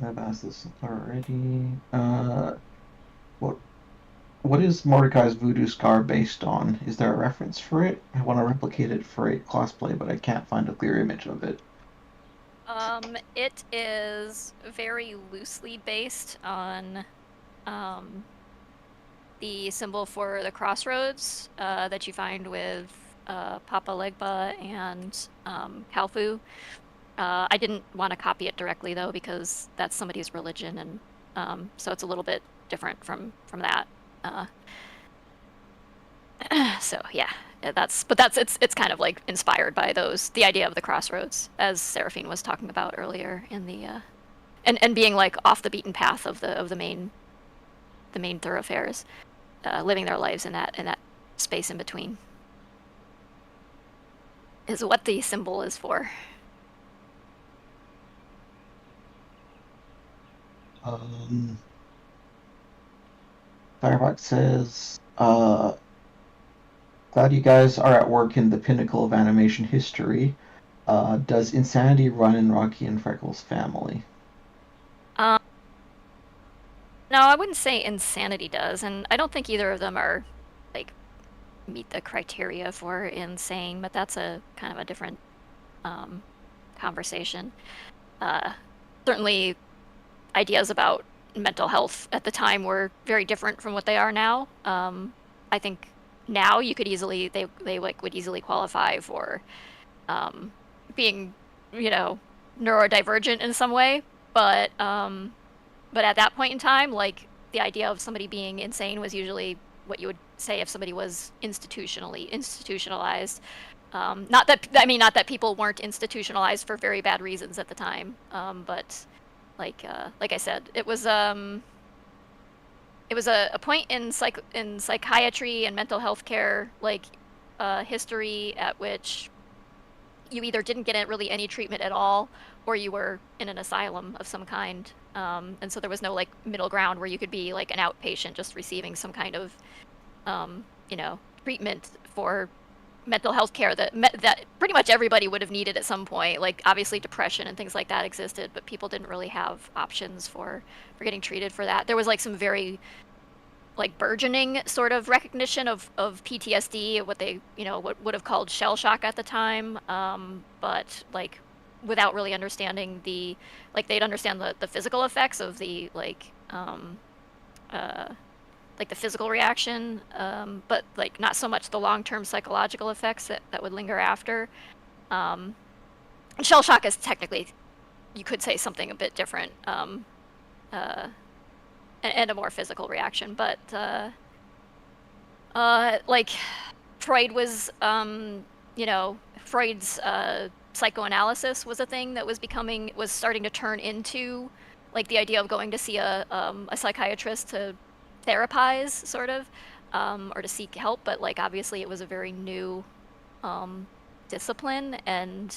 I've asked this already. What is Mordecai's voodoo scar based on? Is there a reference for it? I want to replicate it for a cosplay, but I can't find a clear image of it. It is very loosely based on the symbol for the crossroads that you find with Papa Legba and Kalfu. I didn't want to copy it directly though because that's somebody's religion, and so it's a little bit different from that. So yeah, it's kind of like inspired by the idea of the crossroads, as Seraphine was talking about earlier in the and being like off the beaten path of the main thoroughfares, living their lives in that space in between is what the symbol is for. Firebox says, glad you guys are at work in the pinnacle of animation history. Does insanity run in Rocky and Freckles' family? No, I wouldn't say insanity does, and I don't think either of them are like meet the criteria for insane, but that's a kind of a different conversation. Certainly ideas about mental health at the time were very different from what they are now. I think now you could easily they would easily qualify for being, neurodivergent in some way, but at that point in time, like the idea of somebody being insane was usually what you would say if somebody was institutionalized. Not that people weren't institutionalized for very bad reasons at the time, but like I said, it was a point in psychiatry and mental health care history at which you either didn't get really any treatment at all, or you were in an asylum of some kind, and so there was no middle ground where you could be like an outpatient just receiving some kind of treatment for mental health care that pretty much everybody would have needed at some point. Like obviously depression and things like that existed, but people didn't really have options for getting treated for that. There was some very burgeoning sort of recognition of PTSD, what they what would have called shell shock at the time, but without really understanding they'd understand the physical effects of the the physical reaction, but not so much the long-term psychological effects that would linger after. Shell shock is technically, you could say, something a bit different, and a more physical reaction. But Freud was, Freud's psychoanalysis was a thing that was starting to turn into the idea of going to see a psychiatrist to therapize, sort of, or to seek help, but obviously it was a very new discipline, and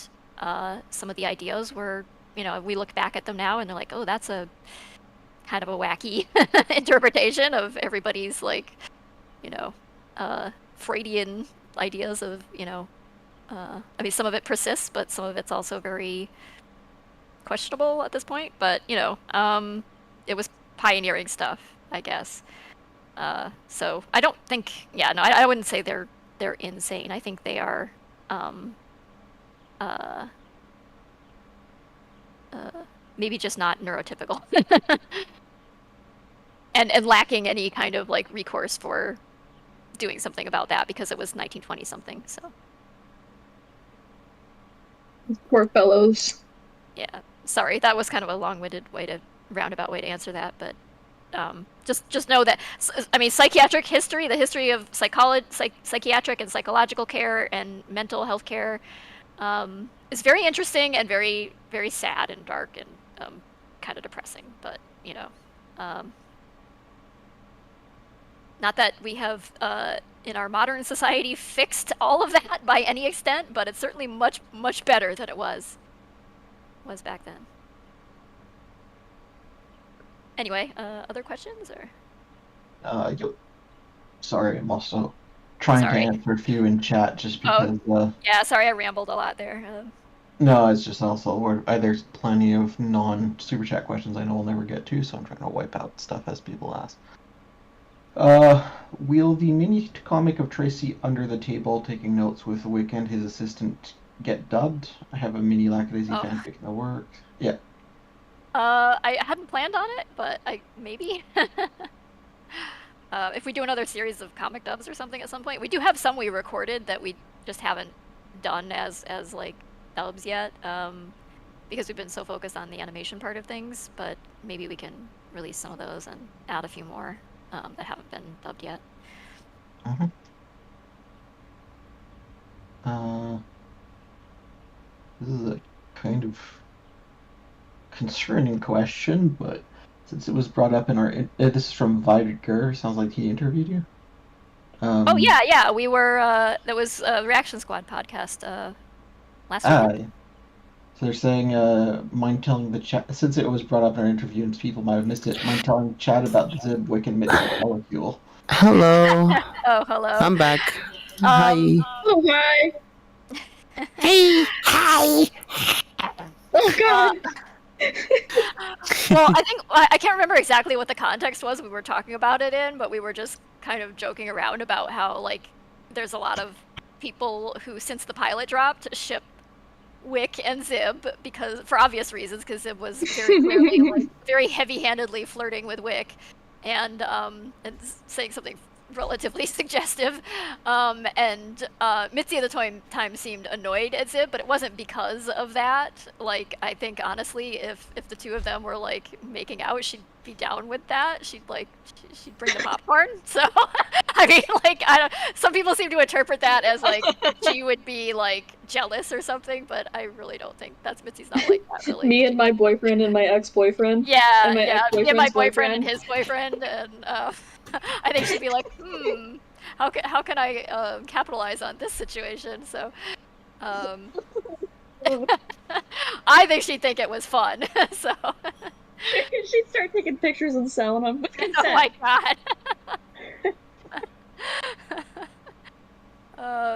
some of the ideas were, we look back at them now and they're like, oh, that's a kind of a wacky interpretation of everybody's Freudian ideas of, some of it persists, but some of it's also very questionable at this point, but it was pioneering stuff, I guess. So I don't think, I wouldn't say they're insane. I think they are maybe just not neurotypical and lacking any kind of recourse for doing something about that because it was 1920 something. So poor fellows. Yeah, sorry, that was kind of a long-winded roundabout way to answer that, but just know that, psychiatric history, the history of psychiatric and psychological care and mental health care, is very interesting and very, very sad and dark and Not that we have, in our modern society, fixed all of that by any extent, but it's certainly much, much better than it was back then. Anyway, other questions or? Sorry, I'm also trying Sorry. to answer a few in chat just because. Yeah, sorry, I rambled a lot there. No, it's just also there's plenty of non-super chat questions I know we'll never get to, so I'm trying to wipe out stuff as people ask. Will the mini comic of Tracy under the table taking notes with Wick and his assistant get dubbed? I have a mini Lackadaisy fanfic in the works. Yeah. I hadn't planned on it, but maybe. If we do another series of comic dubs or something at some point, we do have some we recorded that we just haven't done as like dubs yet, because we've been so focused on the animation part of things. But maybe we can release some of those and add a few more that haven't been dubbed yet. This is a kind of concerning question, but since it was brought up in our this is from Viger. Sounds like he interviewed you. Oh yeah, we were. That was a Reaction Squad podcast last week. So they're saying, mind telling the chat, since it was brought up in our interview and people might have missed it, mind telling the chat about the Zib, Wick, and Mitchell molecule. Hello. Oh, hello. I'm back. Hi. Oh, hi. Hey. Hi. Oh, God. Well, I think I can't remember exactly what the context was we were talking about it in, but we were just kind of joking around about how like there's a lot of people who, since the pilot dropped, ship Wick and Zib because for obvious reasons, because Zib was very clearly like, very heavy-handedly flirting with Wick, and saying something relatively suggestive, and Mitzi at the time seemed annoyed at Zib, but it wasn't because of that. Like, I think honestly, if the two of them were like making out, she'd be down with that. She'd bring the popcorn. So I mean, like, some people seem to interpret that as like she would be like jealous or something, but I really don't think Mitzi's not like that really. Me and my boyfriend and my ex-boyfriend. Yeah, and my me and my ex-boyfriend's boyfriend and his boyfriend, and I think she'd be like, how can I capitalize on this situation? So, I think she'd think it was fun. So she'd start taking pictures and selling them. With consent. Oh my god.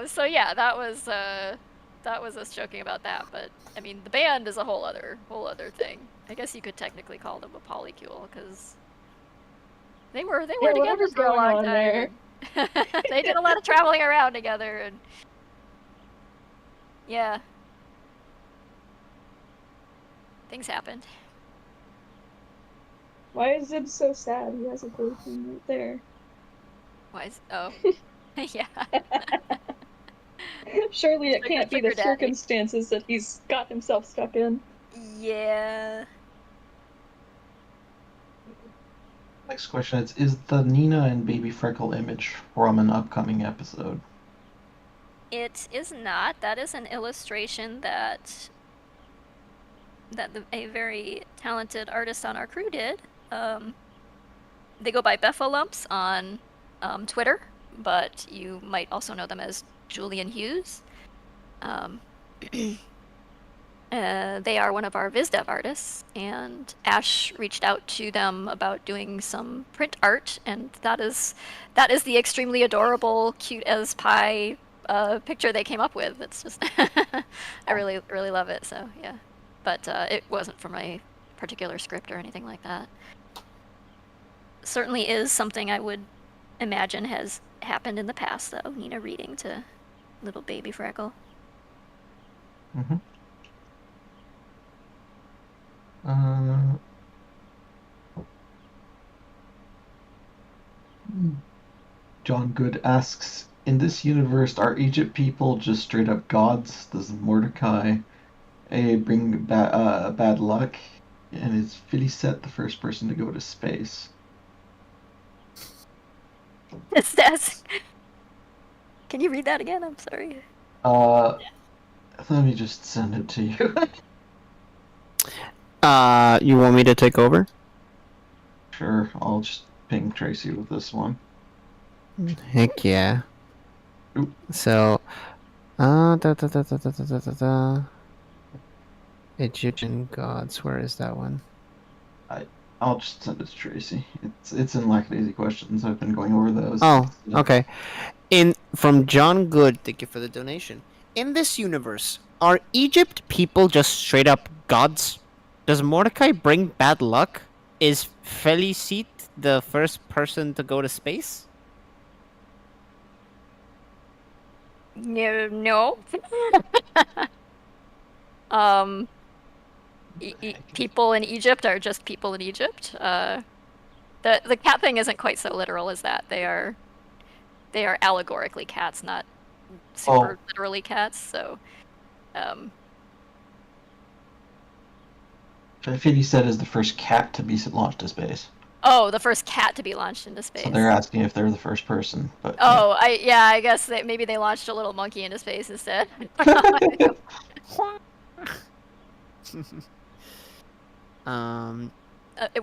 So yeah, that was us joking about that. But I mean, the band is a whole other thing. I guess you could technically call them a polycule because they were together for a long time. They did a lot of traveling around together, and yeah, things happened. Why is Zib so sad? He has a boyfriend right there. Yeah. Surely it can't be the circumstances that he's got himself stuck in. Yeah. Next question is the Nina and Baby Freckle image from an upcoming episode? It is not. That is an illustration that a very talented artist on our crew did. They go by Beffalumps on Twitter, but you might also know them as Julian Hughes. They are one of our VizDev artists, and Ash reached out to them about doing some print art, and that is the extremely adorable, cute as pie picture they came up with. It's just I really love it. So yeah, but it wasn't from a particular script or anything like that. Certainly is something I would imagine has happened in the past, though. Nina reading to little Baby Freckle. Mm-hmm. John Good asks, in this universe, are Egypt people just straight up gods? Does Mordecai bring bad luck? And is Philisette the first person to go to space? Can you read that again? I'm sorry. Let me just send it to you. You want me to take over? Sure, I'll just ping Tracy with this one. Heck yeah. So, Egyptian gods. Where is that one? I'll just send it to Tracy. It's in Lackadaisy questions. I've been going over those. Oh, okay. From John Good, thank you for the donation. In this universe, are Egypt people just straight up gods? Does Mordecai bring bad luck? Is Felicite the first person to go to space? No. People in Egypt are just people in Egypt. The cat thing isn't quite so literal as that. They are allegorically cats, not super literally cats. So, Fiddy said is the first cat to be launched to space. Oh, the first cat to be launched into space. So they're asking if they're the first person, but oh, I guess maybe they launched a little monkey into space instead. It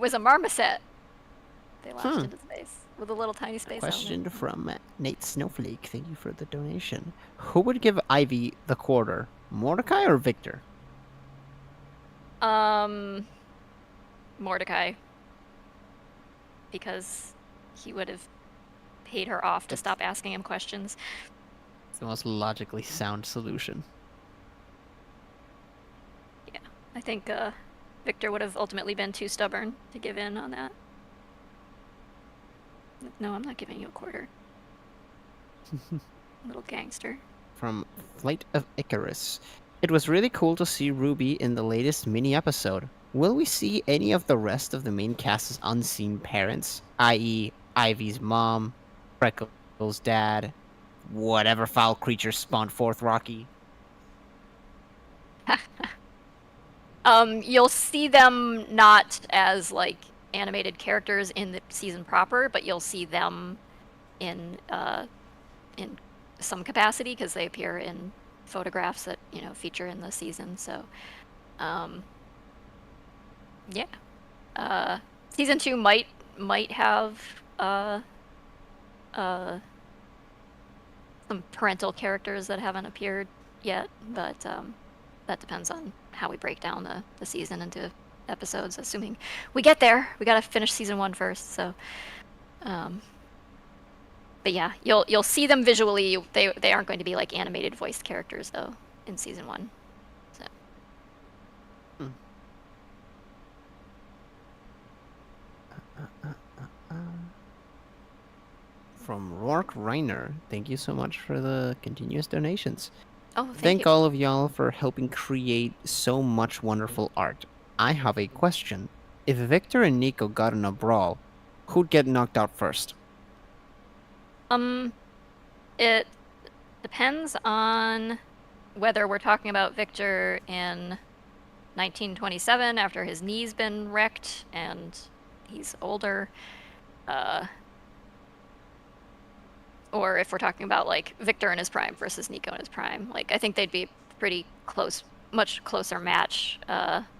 was a marmoset. They launched into space with a little tiny space Question element. from Nate Snowflake. Thank you for the donation. Who would give Ivy the quarter, Mordecai or Victor? Mordecai. Because he would have paid her off to stop asking him questions. It's the most logically sound solution. Yeah, I think Victor would have ultimately been too stubborn to give in on that. No, I'm not giving you a quarter. Little gangster. From Flight of Icarus. It was really cool to see Ruby in the latest mini episode. Will we see any of the rest of the main cast's unseen parents, i.e. Ivy's mom, Freckles' dad, whatever foul creature spawned forth Rocky? You'll see them not as like animated characters in the season proper, but you'll see them in some capacity because they appear in photographs that feature in the season. So, yeah. Season 2 might have some parental characters that haven't appeared yet, but that depends on how we break down the season into episodes, assuming we get there. We gotta finish season 1 first, so but yeah, you'll see them visually. They aren't going to be like animated voiced characters though in season 1. So From Rourke Reiner, thank you so much for the continuous donations. Oh, thank all of y'all for helping create so much wonderful art. I have a question. If Victor and Nico got in a brawl, who'd get knocked out first? It depends on whether we're talking about Victor in 1927 after his knee's been wrecked and he's older, or if we're talking about like Victor in his prime versus Nico in his prime. Like I think they'd be pretty close, much closer match.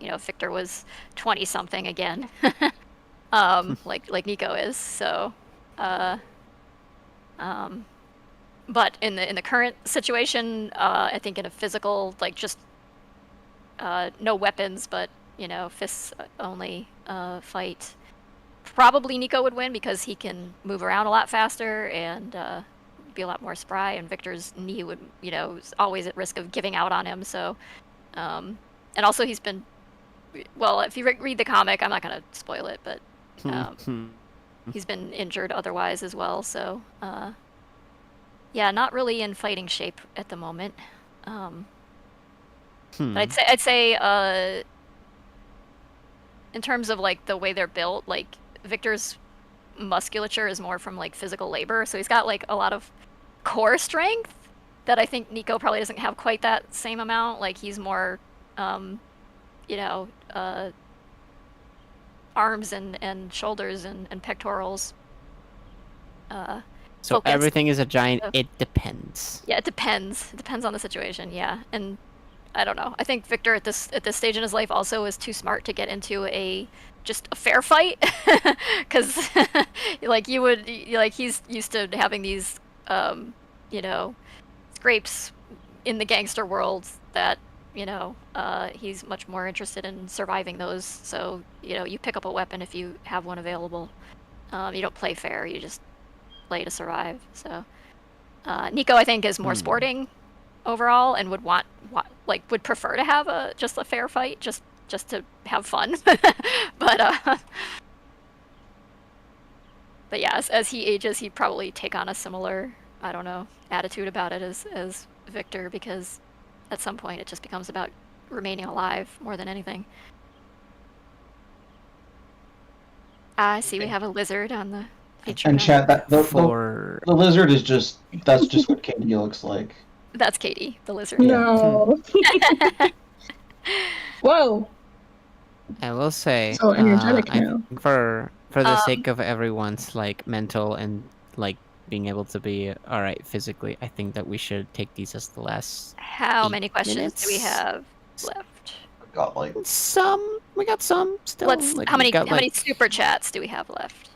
If Victor was 20 something again, like Nico is. So, but in the current situation, I think in a physical, like just no weapons, but fists only fight, probably Nico would win because he can move around a lot faster and be a lot more spry. And Victor's knee would, is always at risk of giving out on him. So, and also he's been, well, if you read the comic, I'm not gonna spoil it, but he's been injured otherwise as well. So. Yeah, not really in fighting shape at the moment. But I'd say in terms of like the way they're built, like Victor's musculature is more from like physical labor, so he's got like a lot of core strength that I think Nico probably doesn't have quite that same amount. Like he's more, arms and shoulders and pectorals. So focused. everything is a giant it depends. Yeah, it depends. It depends on the situation, yeah. And I don't know. I think Victor at this stage in his life also is too smart to get into just a fair fight, because like he's used to having these you know, scrapes in the gangster world that he's much more interested in surviving those. So you pick up a weapon if you have one available. You don't play fair. You just play to survive. So Nico, I think, is more sporting overall and would would prefer to have just a fair fight, just to have fun. but yeah, as he ages, he'd probably take on a similar, I don't know, attitude about it as Victor, because at some point it just becomes about remaining alive more than anything. I see we have a lizard on the feature. And chat, the lizard is that's just what Katie looks like. That's Katie, the lizard. No. Whoa. I will say, So energetic I now. think for the sake of everyone's mental and being able to be all right physically, I think that we should take these as the last. How many questions minutes? do we have left? We got some. We got some still. How many super chats do we have left?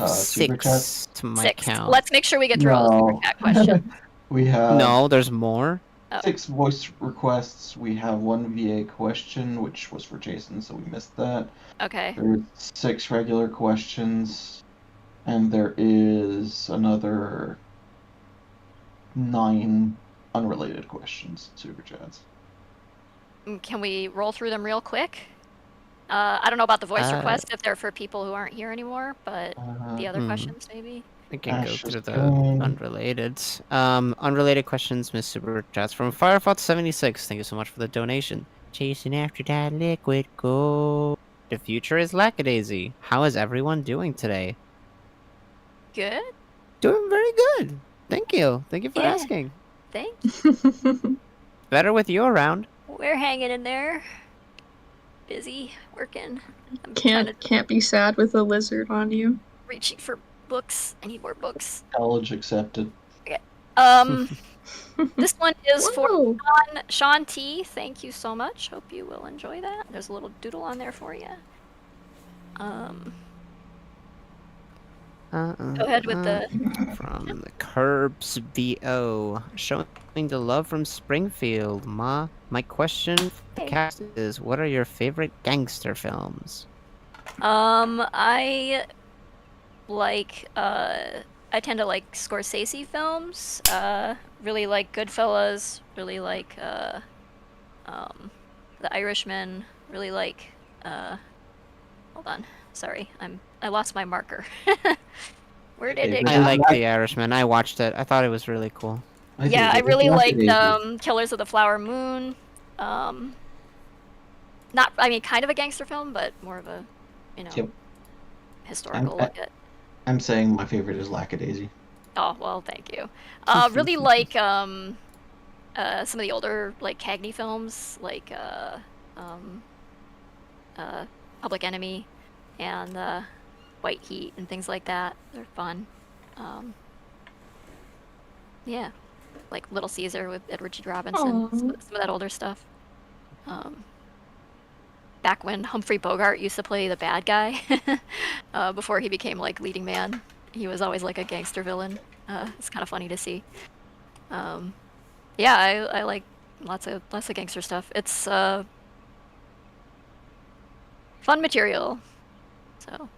Super chats? 6 to my 6. count. Let's make sure we get through all the super chat questions. We have No, there's more. 6 voice requests. We have 1 VA question, which was for Jason, so we missed that. Okay. There's 6 regular questions, and there is another 9 unrelated questions, super chats. Can we roll through them real quick? I don't know about the voice requests, if they're for people who aren't here anymore, but the other questions maybe? We can go through the unrelated. Unrelated questions, Miss Super Chats from Firefox76. Thank you so much for the donation. Chasing after that liquid gold. The future is Lackadaisy. How is everyone doing today? Good. Doing very good. Thank you. Thank you for asking. Thanks. Better with you around. We're hanging in there. Busy working. Can't be sad with a lizard on you. Reaching for books. I need more books. College accepted. Okay. This one is for Sean T. Thank you so much. Hope you will enjoy that. There's a little doodle on there for you. Go ahead with the... From the Curbs VO. Showing the love from Springfield, Ma. My question for the cast is, what are your favorite gangster films? I tend to like Scorsese films. Really like Goodfellas. Really like The Irishman. Really like hold on. Sorry, I lost my marker. Where did it go? I like The Irishman. I watched it. I thought it was really cool. Yeah, I really liked Killers of the Flower Moon. Kind of a gangster film, but more of a, historical look at. I'm saying my favorite is Lackadaisy. Oh, well, thank you. Really like some of the older Cagney films, like Public Enemy and White Heat and things like that. They're fun. Yeah, like Little Caesar with Edward G. Robinson. Some of that older stuff. Back when Humphrey Bogart used to play the bad guy, before he became leading man, he was always a gangster villain. It's kind of funny to see. Yeah, I like lots of gangster stuff. It's fun material. So.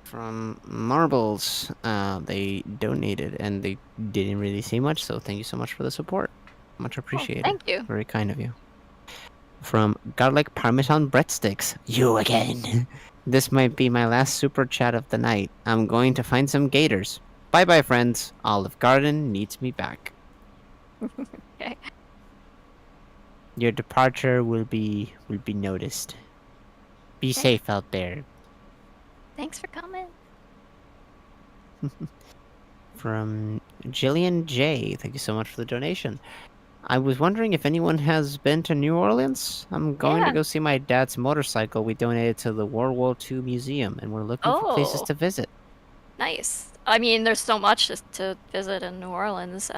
From Marbles, they donated and they didn't really say much, so thank you so much for the support. Much appreciated. Thank you. Very kind of you. From Garlic Parmesan Breadsticks, you again. This might be my last super chat of the night. I'm going to find some gators. Bye bye, friends. Olive Garden needs me back. Okay. Your departure will be noticed. Be safe out there. Thanks for coming. From Jillian J. Thank you so much for the donation. I was wondering if anyone has been to New Orleans. I'm going to go see my dad's motorcycle we donated to the World War II Museum, and we're looking for places to visit. Nice. I mean, there's so much to visit in New Orleans.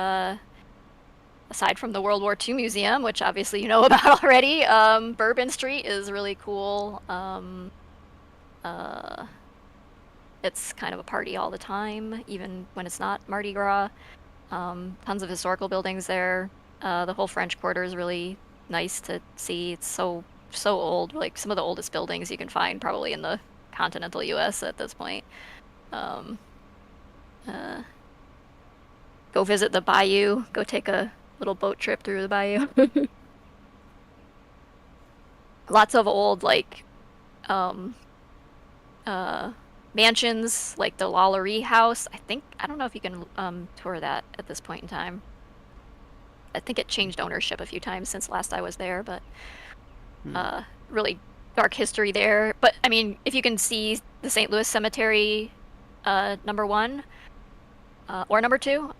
aside from the World War II Museum, which obviously you know about already, Bourbon Street is really cool. It's kind of a party all the time, even when it's not Mardi Gras. Tons of historical buildings there. The whole French Quarter is really nice to see. It's so old, like some of the oldest buildings you can find probably in the continental U.S. at this point. Go visit the bayou. Go take a little boat trip through the bayou. Lots of old, like, mansions, like the Lalaurie House. I don't know if you can tour that at this point in time. I think it changed ownership a few times since last I was there, but really dark history there. But I mean, if you can see the St. Louis Cemetery, number 1 or number 2,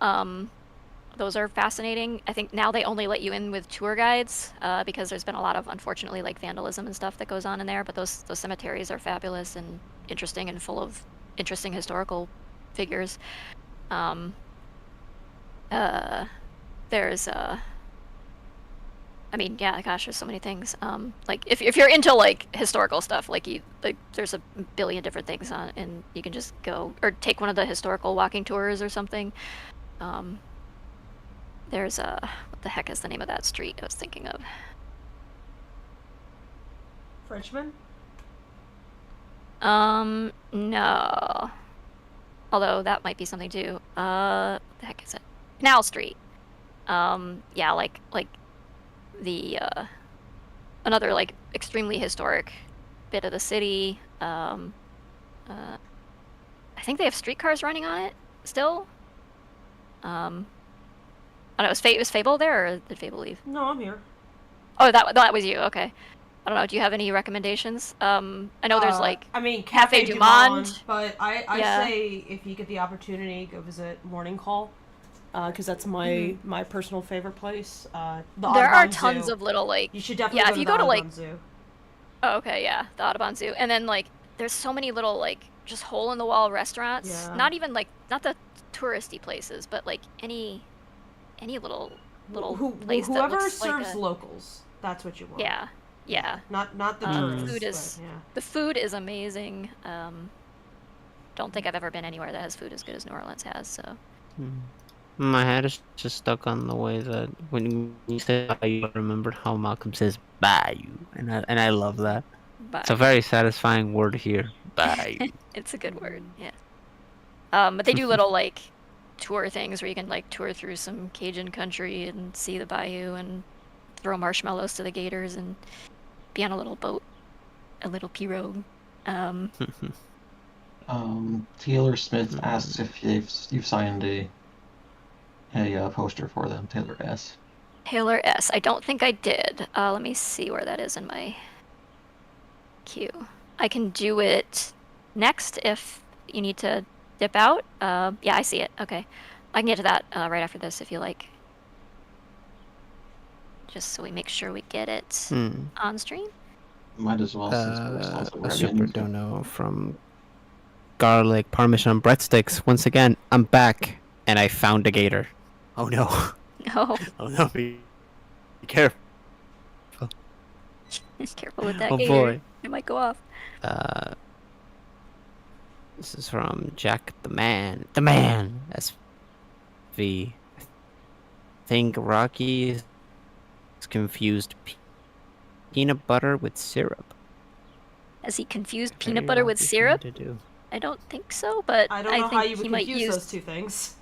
those are fascinating. I think now they only let you in with tour guides because there's been a lot of, unfortunately, like vandalism and stuff that goes on in there. But those cemeteries are fabulous and interesting and full of interesting historical figures. There's I mean, yeah, gosh, there's so many things. Like if you're into like historical stuff, like there's a billion different things on, and you can just go or take one of the historical walking tours or something. There's what the heck is the name of that street I was thinking of? Frenchman? No. Although that might be something too. What the heck is it? Canal Street. Yeah, like the another like extremely historic bit of the city. I think they have streetcars running on it still. I don't know. Was Fable there, or did Fable leave? No, I'm here. Oh, that was you. Okay. I don't know. Do you have any recommendations? I know there's like I mean, Cafe Du Monde, but I yeah. say if you get the opportunity, go visit Morning Call, because that's my personal favorite place. There are tons of little like you should definitely if you go to like Zoo. Oh, okay, yeah, the Audubon Zoo, and then like there's so many little like just hole in the wall restaurants. Yeah. Not even like not the touristy places, but like any little place that whoever looks serves like locals. That's what you want. Yeah. Yeah. Not the tourists. The food is amazing. Don't think I've ever been anywhere that has food as good as New Orleans has. So. My head is just stuck on the way that when you say bayou, I remembered how Malcolm says bayou, and I love that. It's a very satisfying word here, bayou. It's a good word, yeah. But they do little like tour things where you can like tour through some Cajun country and see the bayou and throw marshmallows to the gators and be on a little boat, a little pirogue. Taylor Smith asks if you've signed a poster for them. Taylor S. Taylor S. I don't think I did. Let me see where that is in my queue. I can do it next if you need to dip out. Yeah, I see it. Okay. I can get to that right after this if you like. Just so we make sure we get it on stream. Might as well. A super dono from Garlic Parmesan Breadsticks. Once again, I'm back and I found a gator. Oh no. No. Oh no. Be careful. Careful with that Oh gator. boy. It might go off. This is from Jack the Man. The Man. SV. I think Rocky is confused peanut butter with syrup. Has he confused peanut butter with syrup? I don't think so, but I don't know think how you would he might confuse use those two things.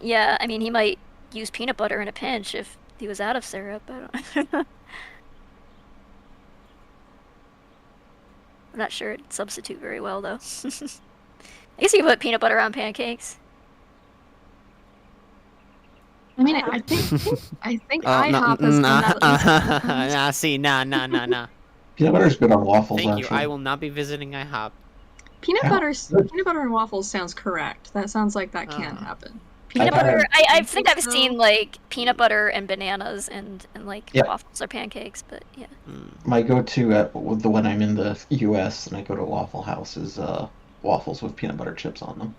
Yeah, I mean, he might use peanut butter in a pinch if he was out of syrup. I don't. I'm not sure it'd substitute very well, though. I guess you can put peanut butter on pancakes. I mean, I think IHOP has come out. Nah, see, nah. Peanut butter's good on waffles. Thank you. Actually. I will not be visiting IHOP. Peanut butter and waffles sounds correct. That sounds like that can happen. Peanut butter. I think I've seen like peanut butter and bananas and like waffles or pancakes, but yeah. My go-to when I'm in the U.S. and I go to Waffle House is waffles with peanut butter chips on them.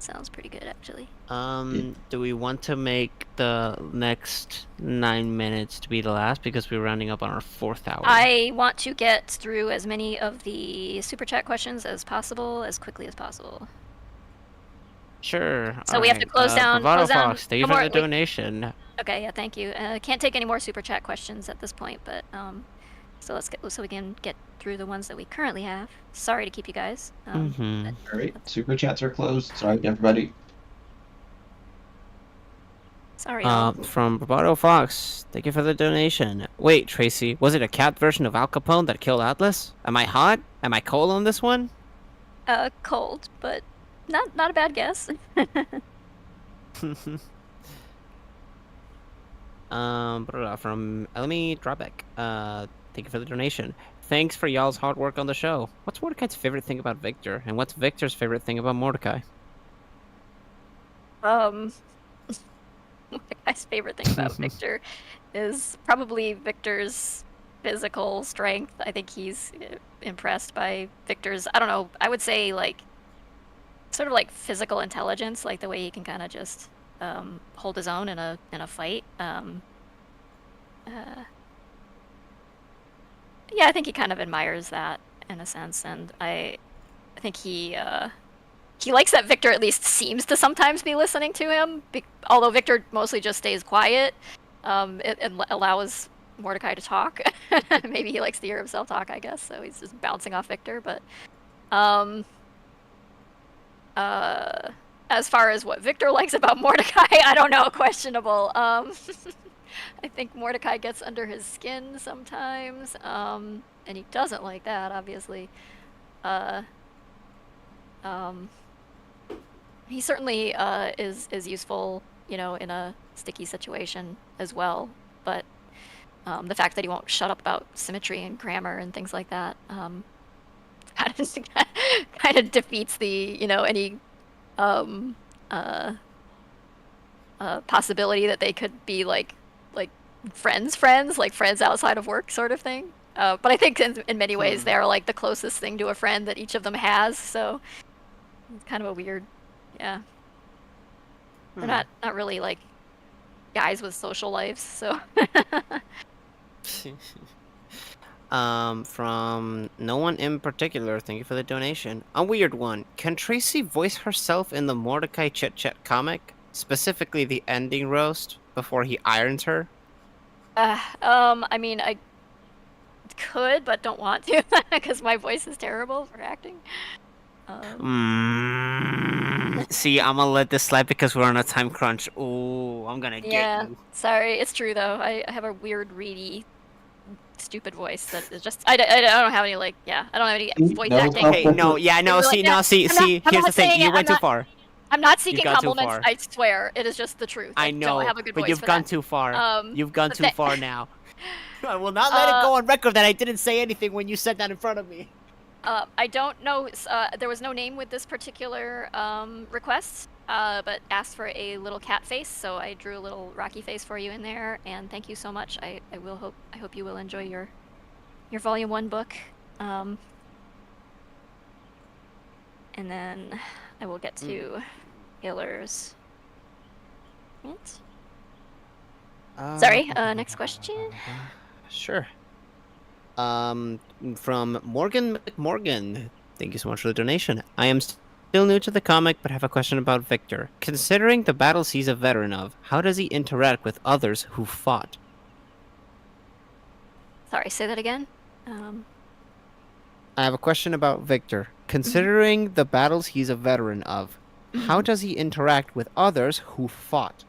Sounds pretty good, actually. Do we want to make the next 9 minutes to be the last because we're rounding up on our 4th hour? I want to get through as many of the super chat questions as possible, as quickly as possible. Sure. So we have to close down. Bravado Close down. Fox, thank you for the donation. Okay, yeah, thank you. Can't take any more super chat questions at this point, but so let's get so we can get through the ones that we currently have. Sorry to keep you guys. All right, super chats are closed. Sorry, everybody. Sorry. Y'all. From Bravado Fox, thank you for the donation. Wait, Tracy, was it a cat version of Al Capone that killed Atlas? Am I hot? Am I cold on this one? Cold, but not a bad guess. From Elmi Drawback, thank you for the donation. Thanks for y'all's hard work on the show. What's Mordecai's favorite thing about Victor, and what's Victor's favorite thing about Mordecai? Mordecai's favorite thing about Victor is probably Victor's physical strength. I think he's impressed by Victor's, I don't know, I would say like sort of like physical intelligence, like the way he can kind of just hold his own in a fight. Yeah, I think he kind of admires that in a sense, and I think he likes that Victor at least seems to sometimes be listening to him, although Victor mostly just stays quiet. It allows Mordecai to talk. Maybe he likes to hear himself talk, I guess, so he's just bouncing off Victor, but as far as what Victor likes about Mordecai, I don't know, questionable. I think Mordecai gets under his skin sometimes, and he doesn't like that, obviously. He certainly is useful, you know, in a sticky situation as well, but the fact that he won't shut up about symmetry and grammar and things like that kind of defeats the, you know, any possibility that they could be like friends, like friends outside of work sort of thing. But I think in many ways they are like the closest thing to a friend that each of them has, so it's kind of a weird, yeah. They're not really like guys with social lives, so. From no one in particular, thank you for the donation. A weird one. Can Tracy voice herself in the Mordecai Chit Chat comic? Specifically the ending roast before he irons her? I mean, I could, but don't want to, because my voice is terrible for acting. See, I'm gonna let this slide because we're on a time crunch. Ooh, I'm gonna get you. Sorry, it's true though. I have a weird, reedy, stupid voice that is just I don't have any like I don't have any voice acting. Hey, see. Here's the thing. You went too far. I'm not seeking compliments. I swear, it is just the truth. I know, don't have a good but voice you've for gone that. too far. You've gone too far now. I will not let it go on record that I didn't say anything when you said that in front of me. I don't know. There was no name with this particular request, but asked for a little cat face, so I drew a little Rocky face for you in there. And thank you so much. I hope you will enjoy your Volume 1 book. And then I will get to Hiller's. Sorry. Next question. Sure. From Morgan McMorgan. Thank you so much for the donation. I am still new to the comic, but have a question about Victor. Considering the battles he's a veteran of, how does he interact with others who fought? Sorry, say that again. I have a question about Victor. Considering the battles he's a veteran of, how does he interact with others who fought?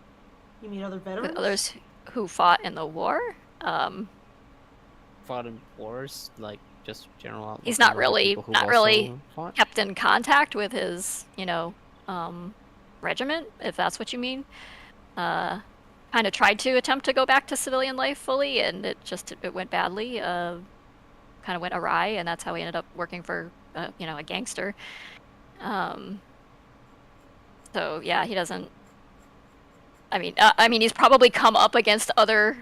You mean other veterans? With others who fought in the war? Fought in wars, like just general. He's not really kept in contact with his, regiment, if that's what you mean. Kind of tried to attempt to go back to civilian life fully, and it went badly. Kind of went awry, and that's how he ended up working for, a gangster. So yeah, he doesn't. I mean, he's probably come up against other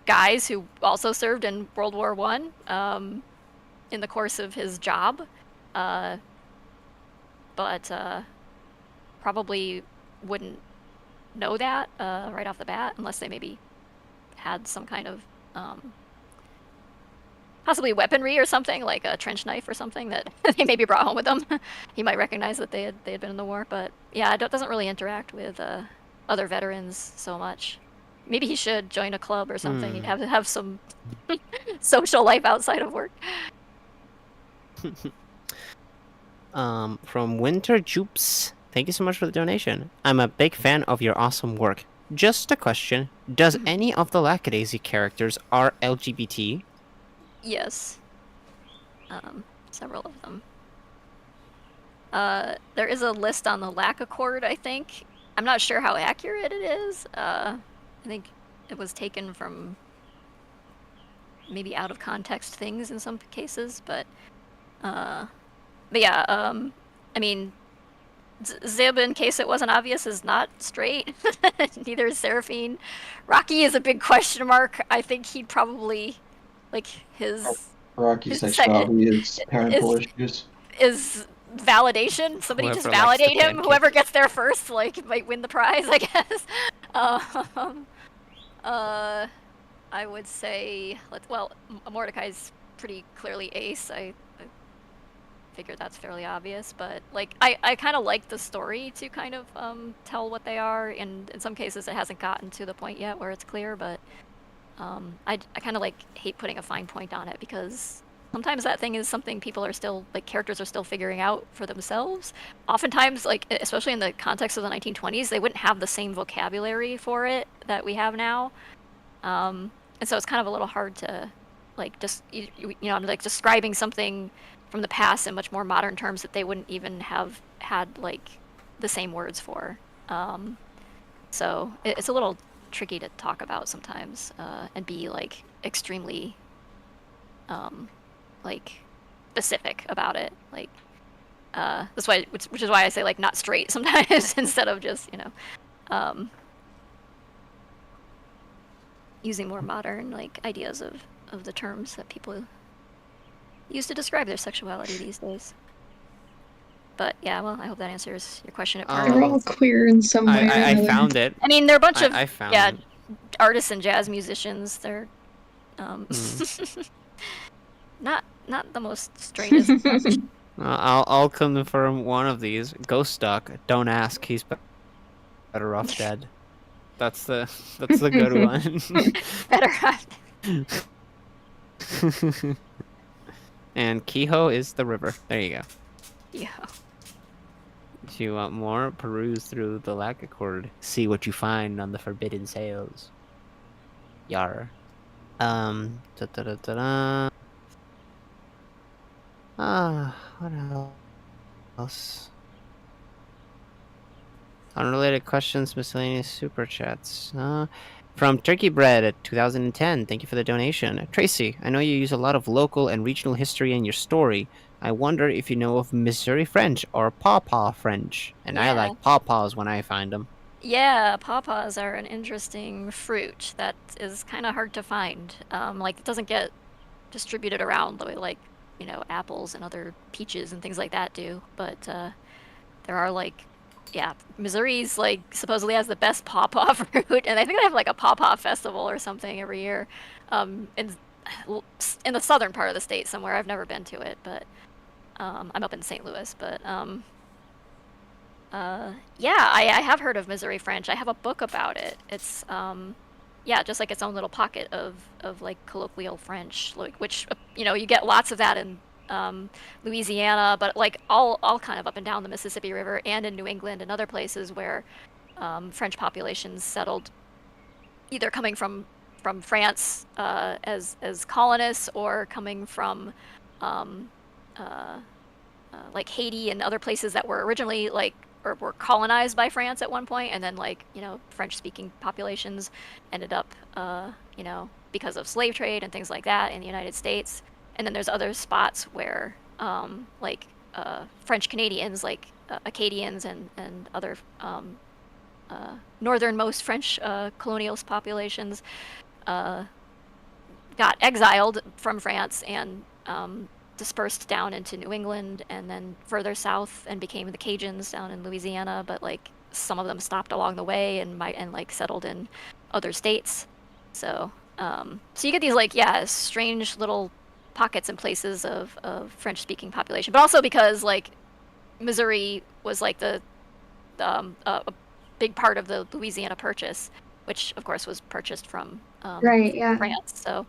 guys who also served in World War I, in the course of his job, but probably wouldn't know that right off the bat unless they maybe had some kind of possibly weaponry or something, like a trench knife or something that they maybe brought home with them. He might recognize that they had been in the war, but yeah, it doesn't really interact with other veterans so much. Maybe he should join a club or something. He'd have some social life outside of work. From Winter Jupes, thank you so much for the donation. I'm a big fan of your awesome work. Just a question, does any of the Lackadaisy characters are LGBT? Yes. Several of them. There is a list on the Lackaccord, I think. I'm not sure how accurate it is. I think it was taken from maybe out of context things in some cases, but yeah, I mean, Zib, in case it wasn't obvious, is not straight. Neither is Seraphine. Rocky is a big question mark. I think he'd probably, like, Rocky's sexuality is parental issues. Is validation. Somebody Whoever just likes validate the him. pancake. Whoever gets there first, like, might win the prize, I guess. I would say, well, Mordecai's pretty clearly ace. I figure that's fairly obvious, but like I kind of like the story to kind of tell what they are, and in some cases it hasn't gotten to the point yet where it's clear, but I kind of like hate putting a fine point on it because sometimes that thing is something people are still, like, characters are still figuring out for themselves. Oftentimes, like, especially in the context of the 1920s, they wouldn't have the same vocabulary for it that we have now, and so it's kind of a little hard to, like, just you know, like, describing something from the past in much more modern terms that they wouldn't even have had, like, the same words for. So it's a little tricky to talk about sometimes, and be, like, extremely like, specific about it. Like, that's why, which is why I say, like, not straight sometimes instead of just, you know, using more modern, like, ideas of the terms that people use to describe their sexuality these days. But yeah, well, I hope that answers your question at part. They're all queer in some way or I another. found it. I mean, they're a bunch of I found yeah, it. artists and jazz musicians. They're not the most straightest. I'll confirm one of these. Ghost Duck. Don't ask. He's better off dead. That's the good one. Better off. And Kehoe is the river. There you go. Yeah. If you want more, peruse through the Lackaccord. See what you find on the forbidden sails. Yar. What else? Unrelated questions, miscellaneous super chats. From Turkey Bread at 2010, thank you for the donation. Tracy, I know you use a lot of local and regional history in your story. I wonder if you know of Missouri French or Pawpaw French. And I like pawpaws when I find them. Yeah, pawpaws are an interesting fruit that is kind of hard to find. Like, it doesn't get distributed around the way, like, you know, apples and other peaches and things like that do. But there are, like, yeah, Missouri's, like, supposedly has the best pawpaw fruit, and I think they have, like, a pawpaw festival or something every year in the southern part of the state somewhere. I've never been to it, but I'm up in St. Louis, but yeah, I have heard of Missouri French. I have a book about it. It's yeah, just like its own little pocket of like colloquial French, like, which, you know, you get lots of that in Louisiana, but like all kind of up and down the Mississippi River and in New England and other places where French populations settled, either coming from France as colonists or coming from like Haiti and other places that were originally like or were colonized by France at one point, and then, like, you know, French-speaking populations ended up, you know, because of slave trade and things like that in the United States. And then there's other spots where, like, French Canadians, like Acadians and other northernmost French colonial populations got exiled from France and dispersed down into New England and then further south and became the Cajuns down in Louisiana, but like some of them stopped along the way and like settled in other states. So so you get these like strange little pockets and places of French speaking population, but also because like Missouri was like a big part of the Louisiana Purchase, which of course was purchased from France. So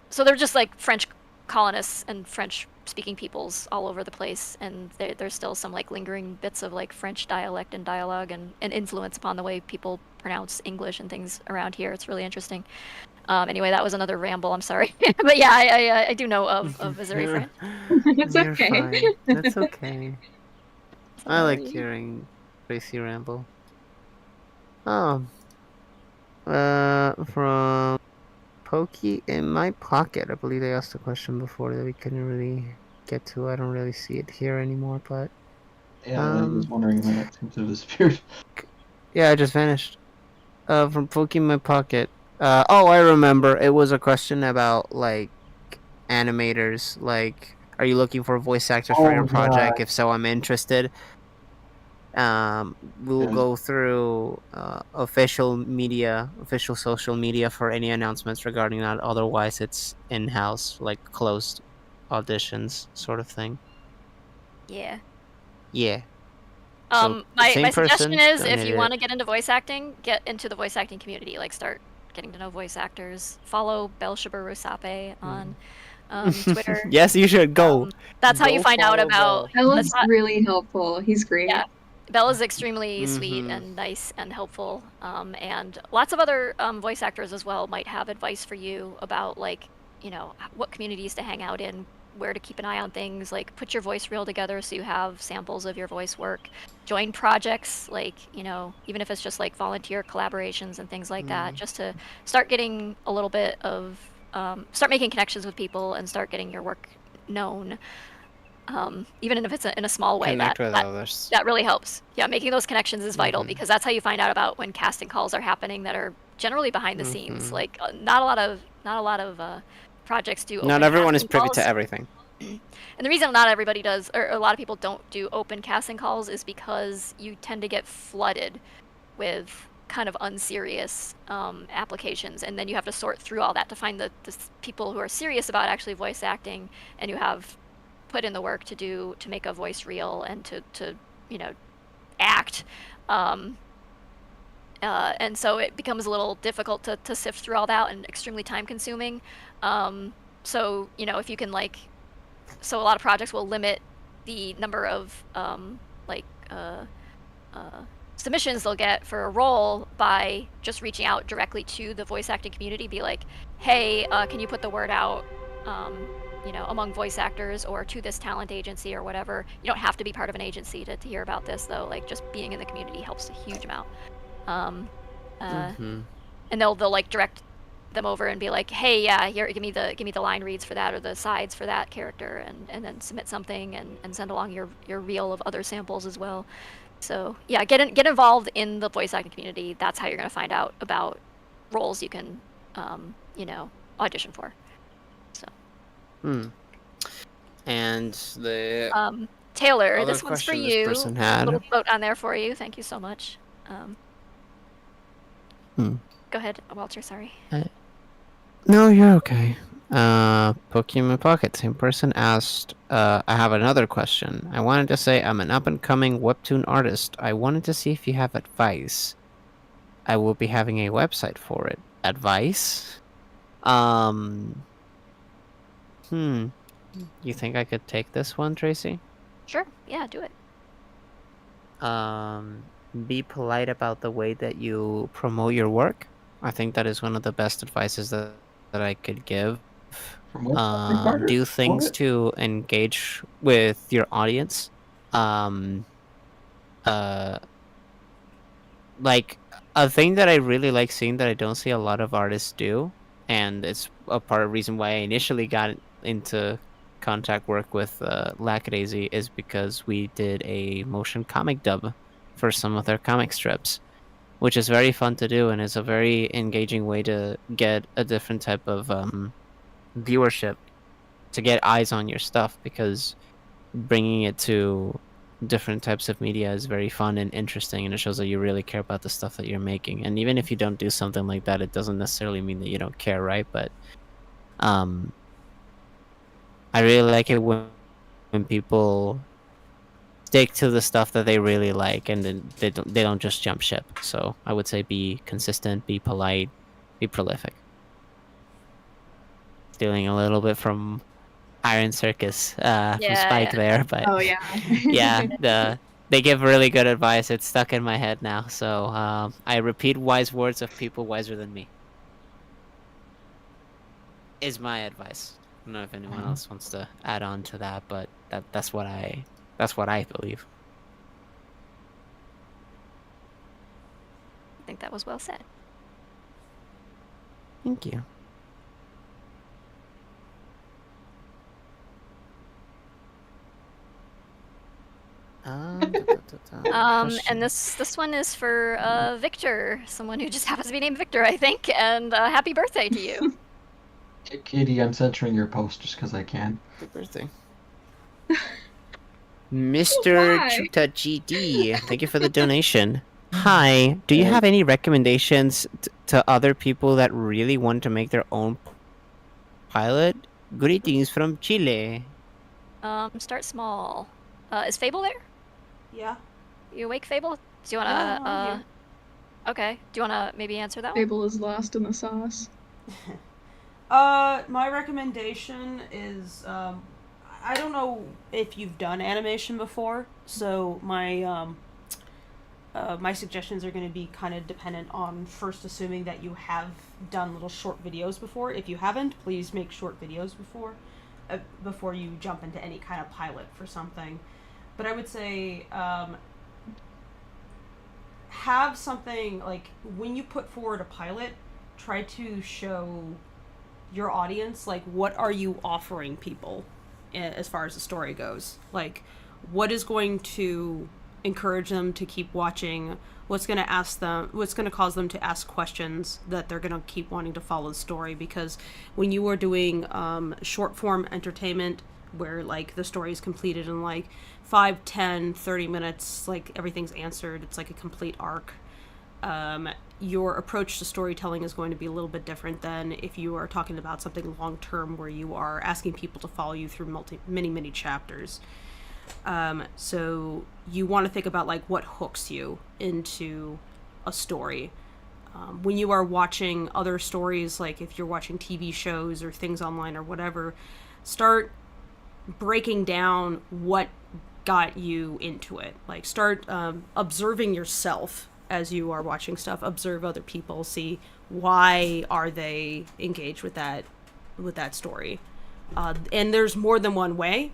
so they're just like French colonists and French speaking peoples all over the place, and there's still some like lingering bits of like French dialect and dialogue and influence upon the way people pronounce English and things around here. It's really interesting. Anyway, that was another ramble. I'm sorry, but yeah, I do know of Missouri French. It's You're okay. fine. That's okay. I like hearing Tracy ramble. From Pokey in my pocket. I believe they asked a question before that we couldn't really get to. I don't really see it here anymore, but Yeah, I was wondering when it seems to have disappeared. yeah, I just vanished. From Pokey in my pocket. Oh, I remember. It was a question about like animators. Like, are you looking for voice actors for your project? If so, I'm interested. We'll go through official social media for any announcements regarding that. Otherwise, it's in-house, like closed auditions sort of thing. Yeah. Yeah. My suggestion is if you want to get into voice acting, get into the voice acting community. Like, start getting to know voice actors. Follow Belshabar Rusape on Twitter. Yes, you should go. That's how you find out about. Bella's really helpful. He's great. Yeah. Bella's extremely sweet and nice and helpful, and lots of other voice actors as well might have advice for you about like, what communities to hang out in, where to keep an eye on things, like put your voice reel together so you have samples of your voice work, join projects, like, even if it's just like volunteer collaborations and things like that, just to start getting a little bit of, start making connections with people and start getting your work known. Even if it's in a small way, Connect with others. That really helps. Yeah, making those connections is vital because that's how you find out about when casting calls are happening that are generally behind the scenes. Like not a lot of projects do. Not everyone is privy calls. to everything. And the reason not everybody does, or a lot of people don't do open casting calls, is because you tend to get flooded with kind of unserious applications, and then you have to sort through all that to find the people who are serious about actually voice acting and who have put in the work to make a voice reel and to act, and so it becomes a little difficult to sift through all that and extremely time consuming. So if you can so a lot of projects will limit the number of submissions they'll get for a role by just reaching out directly to the voice acting community, be like, hey, can you put the word out among voice actors or to this talent agency or whatever. You don't have to be part of an agency to hear about this, though. Like, just being in the community helps a huge amount. And they'll like direct them over and be like, hey, yeah, here, give me the line reads for that or the sides for that character, and then submit something and send along your reel of other samples as well. So yeah, get involved in the voice acting community. That's how you're going to find out about roles you can audition for. And the Taylor, this one's for you. Person had. Little quote on there for you. Thank you so much. Go ahead, Walter. Sorry. No, you're okay. Pokemon Pocket. Same person asked. I have another question. I wanted to say I'm an up-and-coming webtoon artist. I wanted to see if you have advice. I will be having a website for it. Advice? You think I could take this one, Tracy? Sure. Yeah, do it. Be polite about the way that you promote your work. I think that is one of the best advices that I could give. Do things to engage with your audience. Like a thing that I really like seeing that I don't see a lot of artists do, and it's a part of the reason why I initially got into contact work with Lackadaisy, is because we did a motion comic dub for some of their comic strips, which is very fun to do and is a very engaging way to get a different type of viewership get eyes on your stuff, because bringing it to different types of media is very fun and interesting, and it shows that you really care about the stuff that you're making. And even if you don't do something like that, it doesn't necessarily mean that you don't care, right? But I really like it when people stick to the stuff that they really like, and then they don't just jump ship. So I would say be consistent, be polite, be prolific. Stealing a little bit from Iron Circus from Spike there, but Oh, yeah. yeah, they give really good advice. It's stuck in my head now, so I repeat wise words of people wiser than me. Is my advice. I don't know if anyone else wants to add on to that, but that's what I believe. I think that was well said. Thank you. And this one is for Victor, someone who just happens to be named Victor, I think. And happy birthday to you. Katie, I'm censoring your post just because I can. Happy birthday. Mr. Why? Chuta GD, thank you for the donation. Hi, do you have any recommendations to other people that really want to make their own pilot? Greetings from Chile. Start small. Is Fable there? Yeah. You awake, Fable? Do you wanna Yeah, I'm here. Okay. Do you wanna maybe answer that one? Fable is lost in the sauce. My recommendation is, I don't know if you've done animation before, so my my suggestions are going to be kind of dependent on first assuming that you have done little short videos before. If you haven't, please make short videos before you jump into any kind of pilot for something. But I would say have something, like, when you put forward a pilot, try to show your audience, like, what are you offering people as far as the story goes. Like, what is going to encourage them to keep watching, what's going to cause them to ask questions that they're going to keep wanting to follow the story. Because when you are doing short form entertainment where, like, the story is completed in like 5, 10, 30 minutes, like, everything's answered, it's like a complete arc, your approach to storytelling is going to be a little bit different than if you are talking about something long term where you are asking people to follow you through many chapters. So you want to think about, like, what hooks you into a story. When you are watching other stories, like if you're watching TV shows or things online or whatever, start breaking down what got you into it. Like, start observing yourself as you are watching stuff. Observe other people, see why are they engaged with that story. And there's more than one way.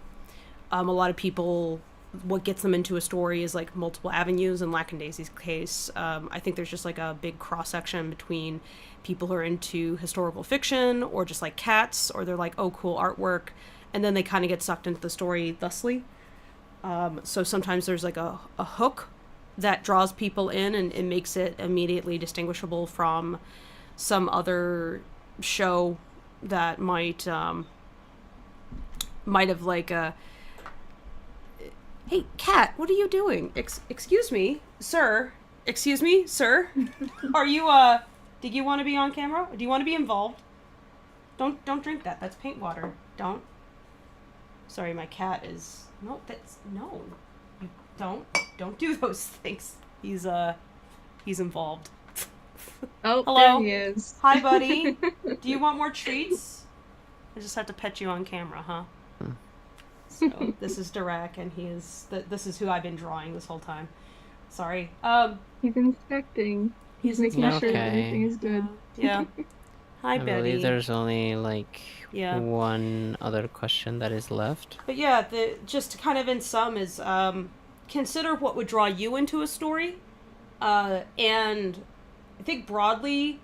A lot of people, what gets them into a story is like multiple avenues. In Lackadaisy's case, I think there's just like a big cross section between people who are into historical fiction or just like cats, or they're like, oh, cool artwork, and then they kind of get sucked into the story thusly. So sometimes there's like a hook that draws people in and makes it immediately distinguishable from some other show that might have like a, hey, cat, what are you doing? Excuse me, sir. Excuse me, sir. Are you, did you want to be on camera? Do you want to be involved? Don't drink that. That's paint water. Don't. Sorry, my cat is, no, you don't do those things. He's involved. Oh, hello. there he is. Hi, buddy. Do you want more treats? I just have to pet you on camera, huh? So this is Direk, and this is who I've been drawing this whole time. Sorry. He's inspecting. He's making sure that everything is good. Yeah. Hi, I Betty. believe there's only like one other question that is left. But yeah, just to kind of in sum is consider what would draw you into a story, and I think broadly,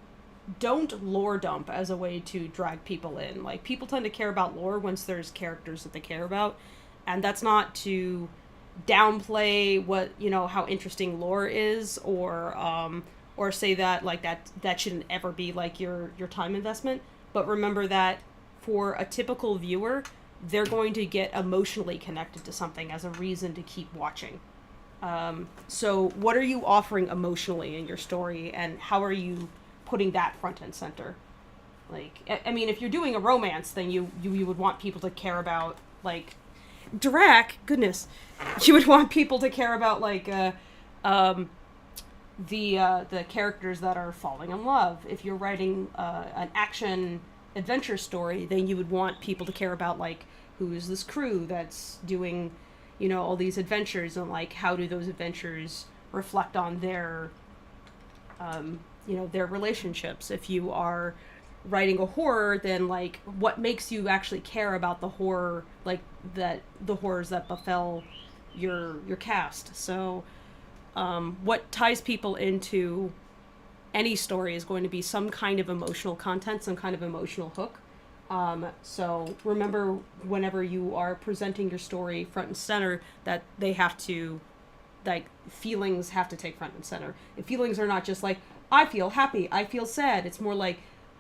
don't lore dump as a way to drag people in. Like, people tend to care about lore once there's characters that they care about, and that's not to downplay what, how interesting lore is, or say that like that shouldn't ever be like your time investment. But remember that for a typical viewer, they're going to get emotionally connected to something as a reason to keep watching. So what are you offering emotionally in your story, and how are you putting that front and center? Like, I mean, if you're doing a romance, then you would want people to care about, like, Drac, goodness, you would want people to care about, like, the characters that are falling in love. If you're writing an action adventure story, then you would want people to care about, like, who is this crew that's doing, you know, all these adventures, and, like, how do those adventures reflect on their, you know, their relationships. If you are writing a horror, then, like, what makes you actually care about the horror, like, that the horrors that befell your cast. So what ties people into any story is going to be some kind of emotional content, some kind of emotional hook. So remember, whenever you are presenting your story front and center, that they have to, like, feelings have to take front and center. And feelings are not just like, I feel happy, I feel sad. It's more like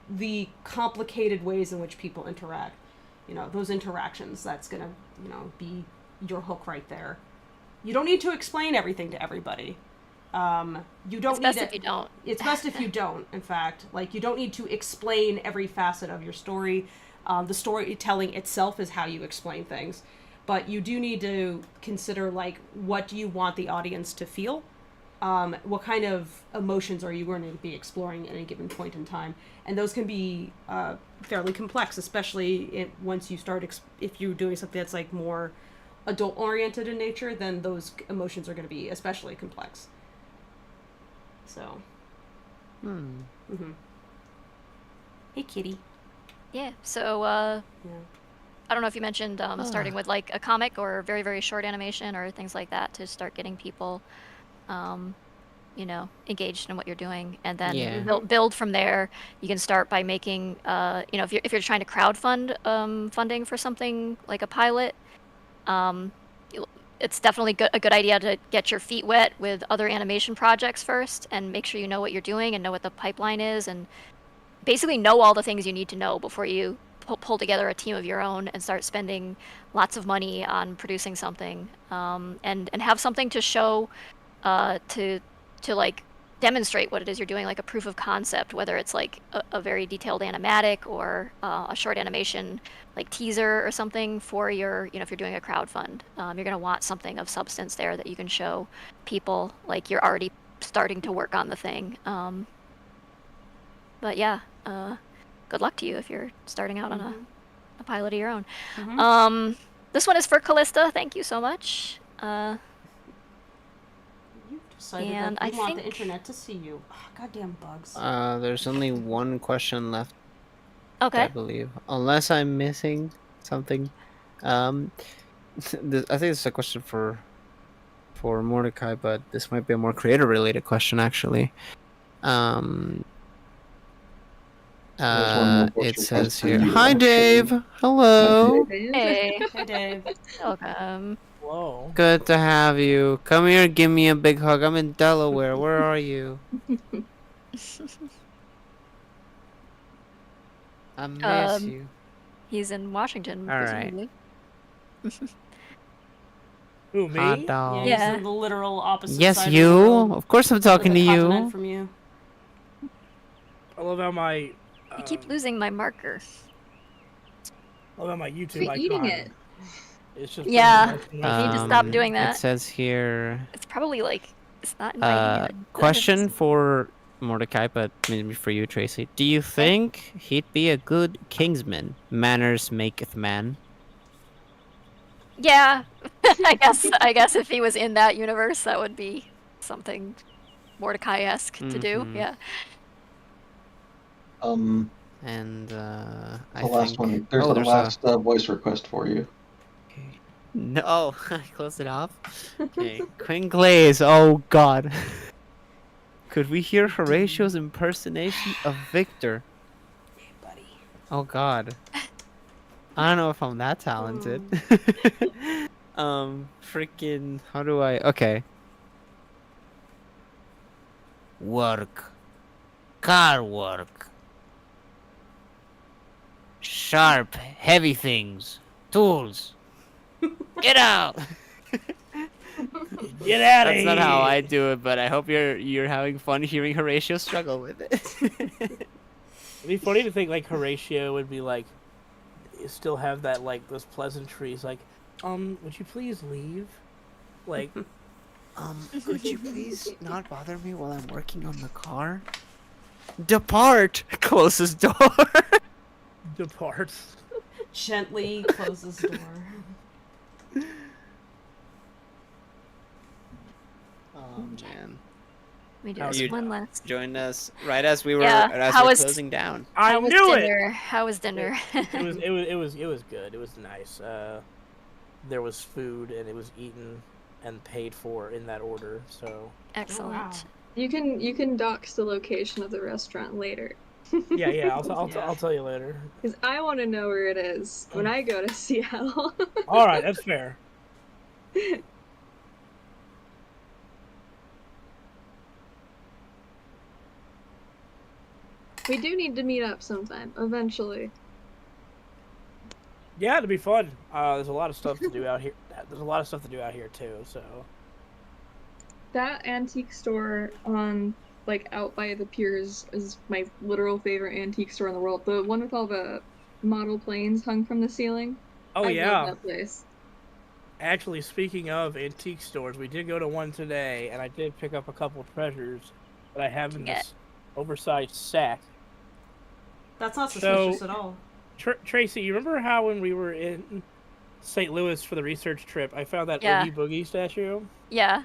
the complicated ways in which people interact. You know, those interactions, that's gonna, you know, be your hook right there. You don't need to explain everything to everybody. You don't. It's best if you don't. It's best if you don't. In fact, like, you don't need to explain every facet of your story. The storytelling itself is how you explain things, but you do need to consider, like, what do you want the audience to feel? What kind of emotions are you going to be exploring at a given point in time? And those can be fairly complex, especially once you start. If you're doing something that's, like, more adult oriented in nature, then those emotions are going to be especially complex. So. Mm-hmm. Hey, kitty. Yeah. So. I don't know if you mentioned starting with, like, a comic or very, very short animation or things like that to start getting people, you know, engaged in what you're doing, and then build from there. You can start by making, you know, if you're trying to crowdfund funding for something like a pilot. It's definitely a good idea to get your feet wet with other animation projects first, and make sure you know what you're doing and know what the pipeline is, and basically know all the things you need to know before you pull together a team of your own and start spending lots of money on producing something, and have something to show, to like demonstrate what it is you're doing, like a proof of concept, whether it's like a very detailed animatic or a short animation like teaser or something for your, you know, if you're doing a crowdfund, you're going to want something of substance there that you can show people, like you're already starting to work on the thing. But yeah, good luck to you if you're starting out on a pilot of your own. This one is for Callista. Thank you so much. And I want the internet to see you. Oh, goddamn bugs. There's only one question left. Okay. I believe, unless I'm missing something. I think this is a question for Mordecai, but this might be a more creator-related question, actually. It says here, "Hi, Dave. Hello. Hey. Hey, Dave. Welcome. Whoa. Good to have you. Come here, give me a big hug. I'm in Delaware. Where are you?" I miss you. He's in Washington, All presumably. Who, me? Hot dog. Yeah, he's in the literal opposite Yes, side you. of the world. Of course, I'm talking to The you. continent from you. I love how my... I keep losing my marker. I love how my YouTube Quit icon... eating it. It's just Yeah, you need to stop doing It that. says here. It's probably like, it's not in my hand. Question for Mordecai, but maybe for you, Tracy. Do you think he'd be a good Kingsman? Manners maketh man. Yeah, I guess if he was in that universe, that would be something Mordecai-esque to do. Yeah. And The I last think... one. There's oh, the last voice request for you. No, I closed it off. Okay, Queen Glaze. Oh God. Could we hear Horatio's impersonation of Victor? Hey, buddy. Oh God. I don't know if I'm that talented. Freaking. How do I? Okay. Work. Car work. Sharp, heavy things. Tools. Get out. Get out of That's here. not how I do it, but I hope you're having fun hearing Horatio struggle with it. It'd be funny to think like Horatio would be like, still have that like those pleasantries like, would you please leave? Like, Could you please not bother me while I'm working on the car? Depart! Closes door. departs. Gently closes door. Oh man. We do How this you one last. joined us right as we were How was closing down. I How was knew it. dinner? How was dinner? It was good. It was nice. There was food and it was eaten and paid for in that order. So Excellent. You can dox the location of the restaurant later. yeah, I'll tell you later. Because I want to know where it is when I go to Seattle. All right, that's fair. We do need to meet up sometime, eventually. Yeah, it'd be fun. There's a lot of stuff to do out here. There's a lot of stuff to do out here too. So That antique store on, like, out by the piers is my literal favorite antique store in the world. The one with all the model planes hung from the ceiling. Oh, I yeah. love that place. actually, speaking of antique stores, we did go to one today, and I did pick up a couple treasures that I have in this oversized sack. That's not suspicious So, at all. Tracy, you remember how when we were in St. Louis for the research trip, I found that Yeah. Oogie Boogie statue? Yeah.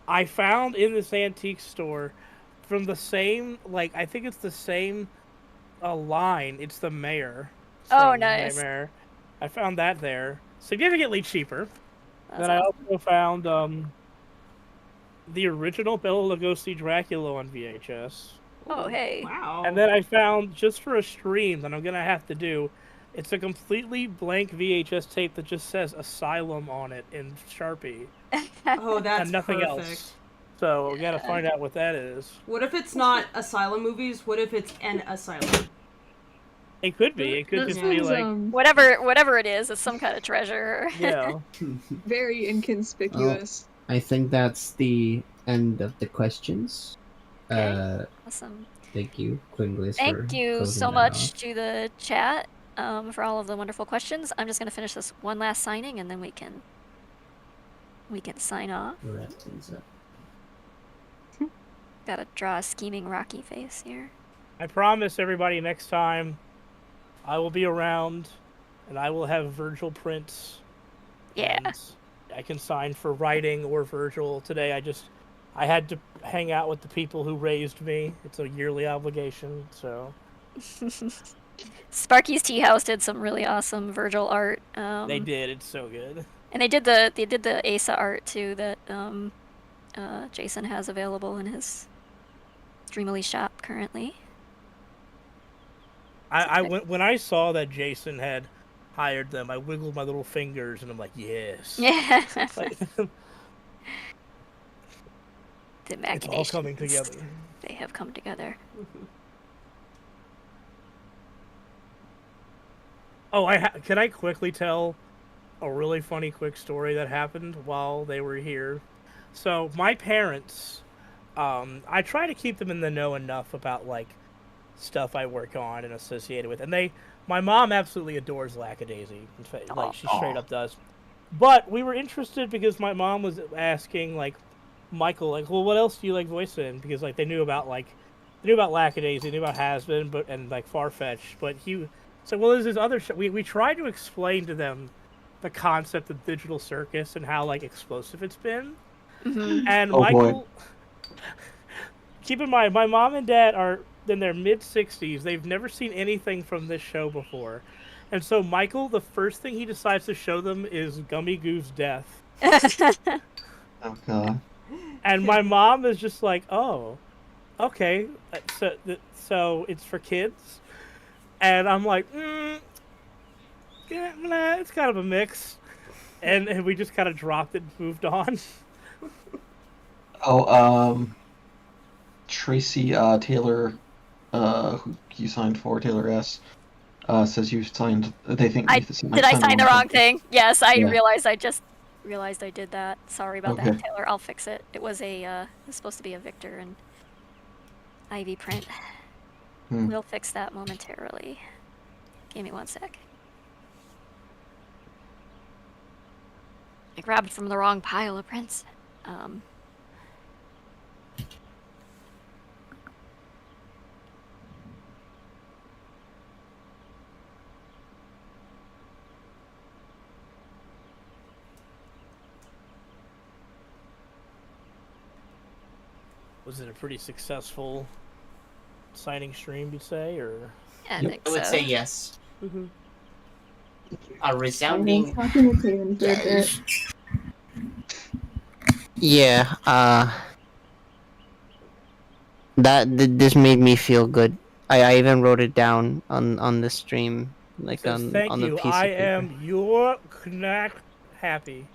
I found in this antique store from the same, like, I think it's the same line. It's the mayor. Oh, from nice. Nightmare. I found that there. Significantly cheaper. That's Then I awesome. also found the original Bela Lugosi Dracula on VHS. Oh, hey. Wow. And then I found, just for a stream that I'm going to have to do, it's a completely blank VHS tape that just says Asylum on it in Sharpie. Oh, that's and nothing perfect. else. So we got to find out what that is. What if it's not Asylum movies? What if it's an asylum? It could be. It could just be like... whatever it is, it's some kind of treasure. Yeah. Very inconspicuous. I think that's the end of the questions. Awesome. Thank you, Quinglis. Thank you closing so that much off. to the chat for all of the wonderful questions. I'm just going to finish this one last signing, and then we can sign off. Wrap things up. Gotta draw a scheming Rocky face here. I promise everybody next time I will be around and I will have Virgil prints. Yeah. And I can sign for writing or Virgil. Today I had to hang out with the people who raised me. It's a yearly obligation, so. Sparky's Tea House did some really awesome Virgil art. They did. It's so good. And they did the Asa art too that Jason has available in his Streamily shop currently. When I saw that Jason had hired them, I wiggled my little fingers and I'm like, yes. Yeah. Like, The it's all coming machinations, together. They have come together. Oh, can I quickly tell a really funny quick story that happened while they were here? So my parents, I try to keep them in the know enough about like stuff I work on and associated with, and my mom absolutely adores Lackadaisy. In fact, like she straight up does. But we were interested because my mom was asking like Michael, like, well, what else do you like voice in? Because like they knew about Lackadaisy, they knew about Has-Been, and like Farfetch, but he said, well, there's this other show. We tried to explain to them the concept of digital circus and how like explosive it's been. Mm-hmm. And Oh, Michael, keep in mind, my mom and dad are in their mid-60s. They've never seen anything from this show before. And so Michael, the first thing he decides to show them is Gummy Goo's death. Oh god. And my mom is just like, oh, okay, so it's for kids? And I'm like, yeah, nah, it's kind of a mix. And we just kind of dropped it and moved on. Oh, Tracy Taylor, who you signed for, Taylor S. says you signed. They think Did I sign the wrong thing? Yes, I Yeah. realized. I just realized I did that. Sorry about that, Okay. Taylor. I'll fix it. It was it's supposed to be a Victor and Ivy print. We'll fix that momentarily. Give me one sec. I grabbed from the wrong pile of prints. Was it a pretty successful signing stream, you'd say, or? Yeah, I would say yes. Mm-hmm. A resounding Talking with Taven for a bit. Yeah, this made me feel good. I even wrote it down on the stream, like Says, on thank the you. piece I of paper. am your knack happy.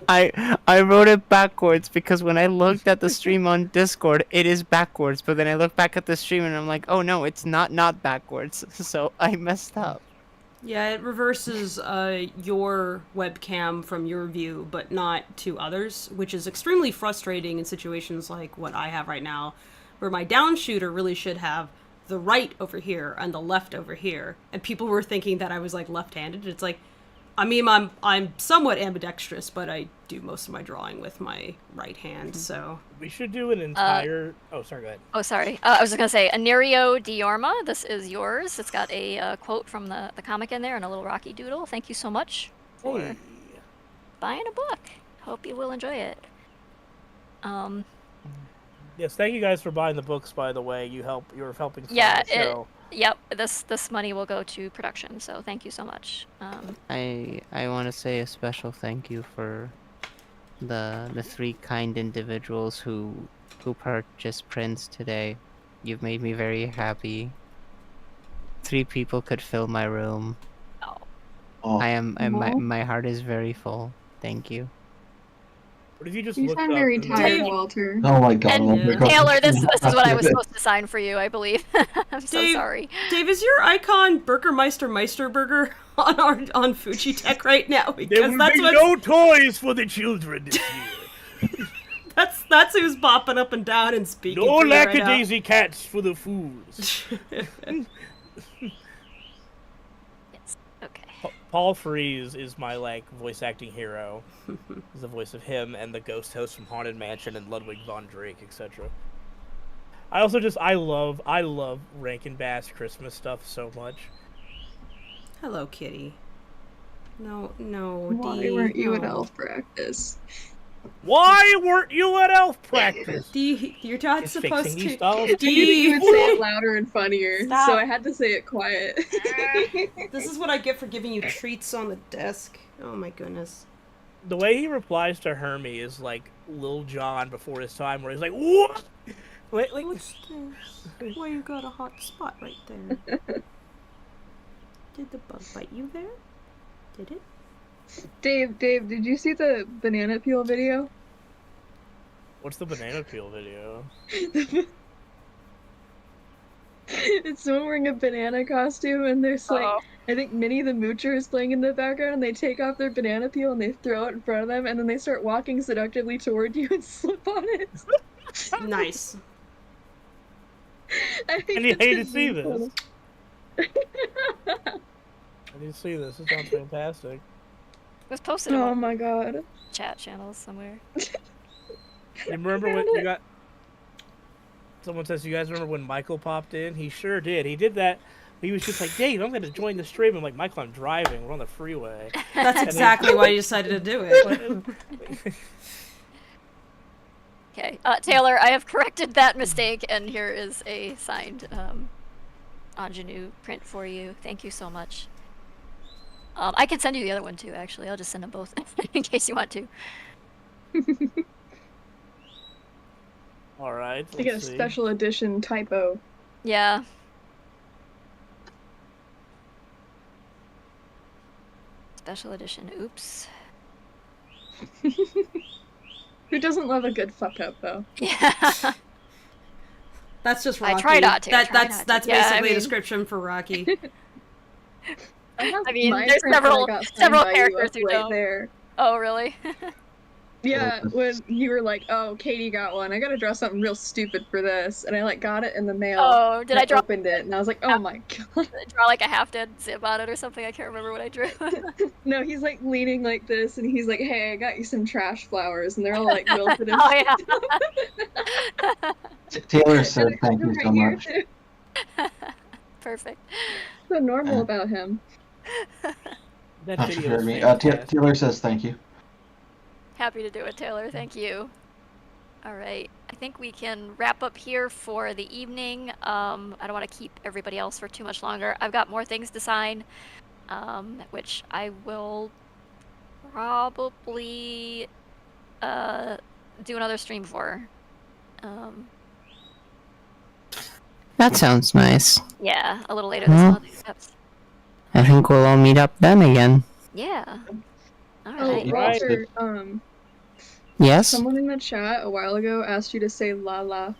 I wrote it backwards because when I looked at the stream on Discord, it is backwards. But then I look back at the stream and I'm like, oh no, it's not backwards. So I messed up. Yeah, it reverses your webcam from your view, but not to others, which is extremely frustrating in situations like what I have right now, where my down shooter really should have the right over here and the left over here, and people were thinking that I was like left-handed. It's like, I mean, I'm somewhat ambidextrous, but I do most of my drawing with my right hand, so... We should do an entire... oh, sorry, go ahead. Oh, sorry. I was just going to say, Anirio Diorma, this is yours. It's got a quote from the comic in there and a little Rocky Doodle. Thank you so much for buying a book. Hope you will enjoy it. Yes, thank you guys for buying the books, by the way. You're helping fund Yeah, the show. Yep, this money will go to production, so thank you so much. I want to say a special thank you for the three kind individuals who purchased prints today. You've made me very happy. 3 people could fill my room. Oh. My heart is very full. Thank you. What if you just You looked sound up very and- tired, Walter. Oh my god. And Taylor, this is what I was supposed to sign for you, I believe. I'm so Dave, sorry. Dave, is your icon Burgermeister Meisterburger on Fujitech right now? There Because will that's be what no toys for the children this year. that's who's bopping up and down and speaking. No for you right now. Lackadaisy cats for the fools. Paul Frees is my voice acting hero. He's the voice of him and the ghost host from Haunted Mansion and Ludwig von Drake, etc. I also I love Rankin Bass Christmas stuff so much. Hello, kitty. No, Why weren't you at elf practice? Why weren't you at elf practice? You're not Just supposed fixing to. these dolls. I knew you would say it louder and funnier, Stop. so I had to say it quiet. This is what I get for giving you treats on the desk. Oh my goodness. The way he replies to Hermie is like Lil Jon before his time, where he's like, "What? Wait, What's this? Why you got a hot spot right there? Did the bug bite you there? Did it? Dave, did you see the banana peel video? What's the banana peel video?" It's someone wearing a banana costume, and there's I think Minnie the Moocher is playing in the background, and they take off their banana peel and they throw it in front of them, and then they start walking seductively toward you and slip on it. Nice. I think And you it's hate to just see really this. I need to see this. This sounds fantastic. It was posted in Oh one my god. chat channels somewhere. You remember when you got... Someone says, you guys remember when Michael popped in? He sure did. He did that. He was just like, Dave, I'm going to join the stream. I'm like, Michael, I'm driving. We're on the freeway. That's exactly why you decided to do it. Okay, Taylor, I have corrected that mistake, and here is a signed ingenue print for you. Thank you so much. I can send you the other one too, actually. I'll just send them both in case you want to. All right. I get a special edition typo. Yeah. Special edition. Oops. Who doesn't love a good fuck up, though? Yeah. That's just Rocky. I try not to. That's Yeah, basically I mean- a description for Rocky. I mean, My there's print that I several got signed several by you characters up who right don't. there. Oh, really? Yeah, when you were like, "Oh, Katie got one. I gotta draw something real stupid for this," and I like got it in the mail. Oh, did and I draw? Opened it, and I was like, "Oh my god!" Draw like a half-dead zip on it or something. I can't remember what I drew. No, he's like leaning like this, and he's like, "Hey, I got you some trash flowers," and they're all like wilted and Oh yeah. Taylor said thank you so Right much. here, too. Perfect. So normal about him. That Not sure video is me. fantastic. Taylor says thank you. Happy to do it, Taylor. Thank you. All right. I think we can wrap up here for the evening. I don't want to keep everybody else for too much longer. I've got more things to sign, which I will probably do another stream for. That sounds nice. Yeah, a little later this Well, holiday. Perhaps. I think we'll all meet up then again. Yeah. All Oh, right. Walter, Yes? someone in the chat a while ago asked you to say la la.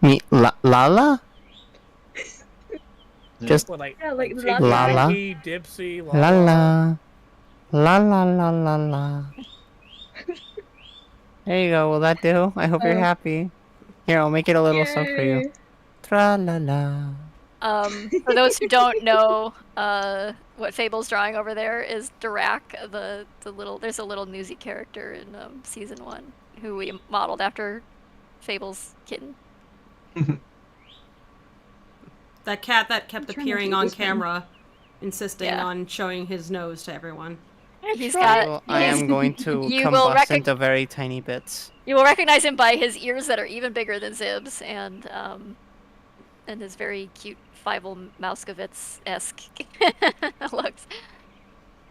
Me, Lala? Just What, like, Yeah, like Dipsy, Lala. Dipsy, Lala. La la la la la. There you go, will that do? I hope you're happy. Here, I'll make it a little song for you. Yay. Tra la la. For those who don't know, what Fable's drawing over there is Dirac, the little. There's a little newsy character in season 1 who we modeled after Fable's kitten. That cat that kept trying to appearing do on this one. camera, insisting Yeah. on showing his nose to everyone. He's got. Well, I am going to You will combust into very tiny bits. You will recognize him by his ears that are even bigger than Zib's, and his very cute Fievel Mouskowitz-esque looks.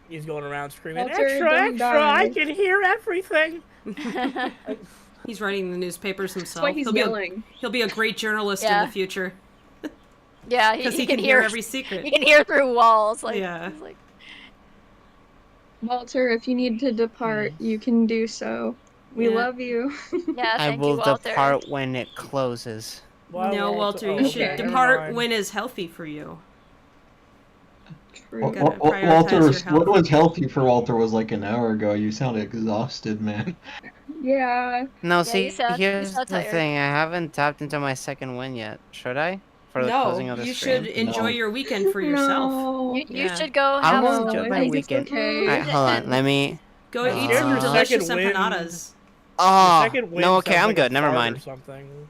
He's going around screaming, Walter, extra, don't extra, I die." can hear everything. He's writing the newspapers himself. why he's yelling. He'll be a great journalist Yeah. in the future. Yeah, Because he can hear every secret. He can hear through walls. Like, Yeah. he's like, Walter, if you need to depart, you can do so. We Yeah. love you. yeah, I thank will you, Walter. depart when it closes. No, Walter, you Okay. should Never depart mind. when is healthy for you. True. gotta prioritize Walter, your health. what was healthy for Walter was like an hour ago. You sound exhausted, man. Yeah. No, you see, sound here's the tired. thing. I haven't tapped into my second win yet. Should I? For the closing No, of the you stream? should enjoy No. your weekend for yourself. No. You Yeah. should go I have will some. enjoy I my think it's weekend. okay. Alright, hold on. Let me. Go eat Here's some your delicious second win. empanadas. Oh, Second win no, okay, sounds I'm like a good. Never fart or mind. something.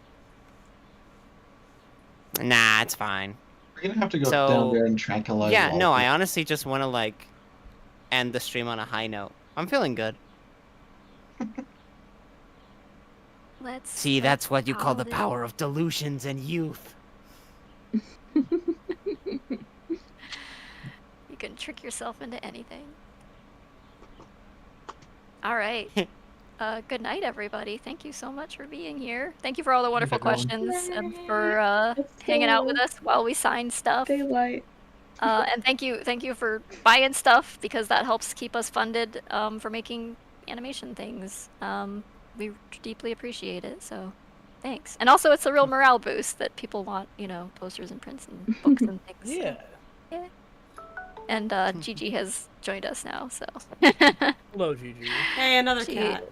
Nah, it's fine. We're gonna have to go So- down there and tranquilize Yeah, no, Walter. I honestly just want to, like, end the stream on a high note. I'm feeling good. Let's See, that's what you call the holiday. power of delusions and youth. You can trick yourself into anything. All right. Good night, everybody. Thank you so much for being here. Thank you for all the wonderful everyone. questions and for hanging out with us while we sign stuff. Daylight. And thank you for buying stuff because that helps keep us funded for making animation things. We deeply appreciate it. So, thanks. And also, it's a real morale boost that people want, posters and prints and books and things. so, Yeah. yeah. And Gigi has joined us now. So. Hello, Gigi. Hey, another She- cat.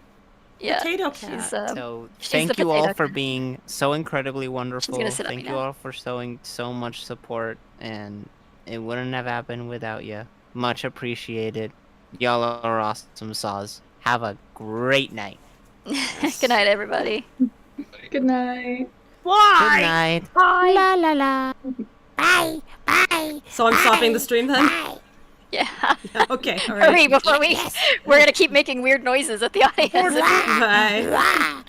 Yeah. Potato She's, cat. So, she's thank the you all potato for cat. being so incredibly wonderful. gonna sit up Thank now. you all for showing so much support, and it wouldn't have happened without you. Much appreciated. Y'all are awesome saws. Have a great night. Good night, everybody. Good night. Good night. Bye. La la la. Bye. Bye. So I'm stopping the stream then? Yeah. Okay, all right. Hurry before we're gonna keep making weird noises at the audience. Bye. Bye.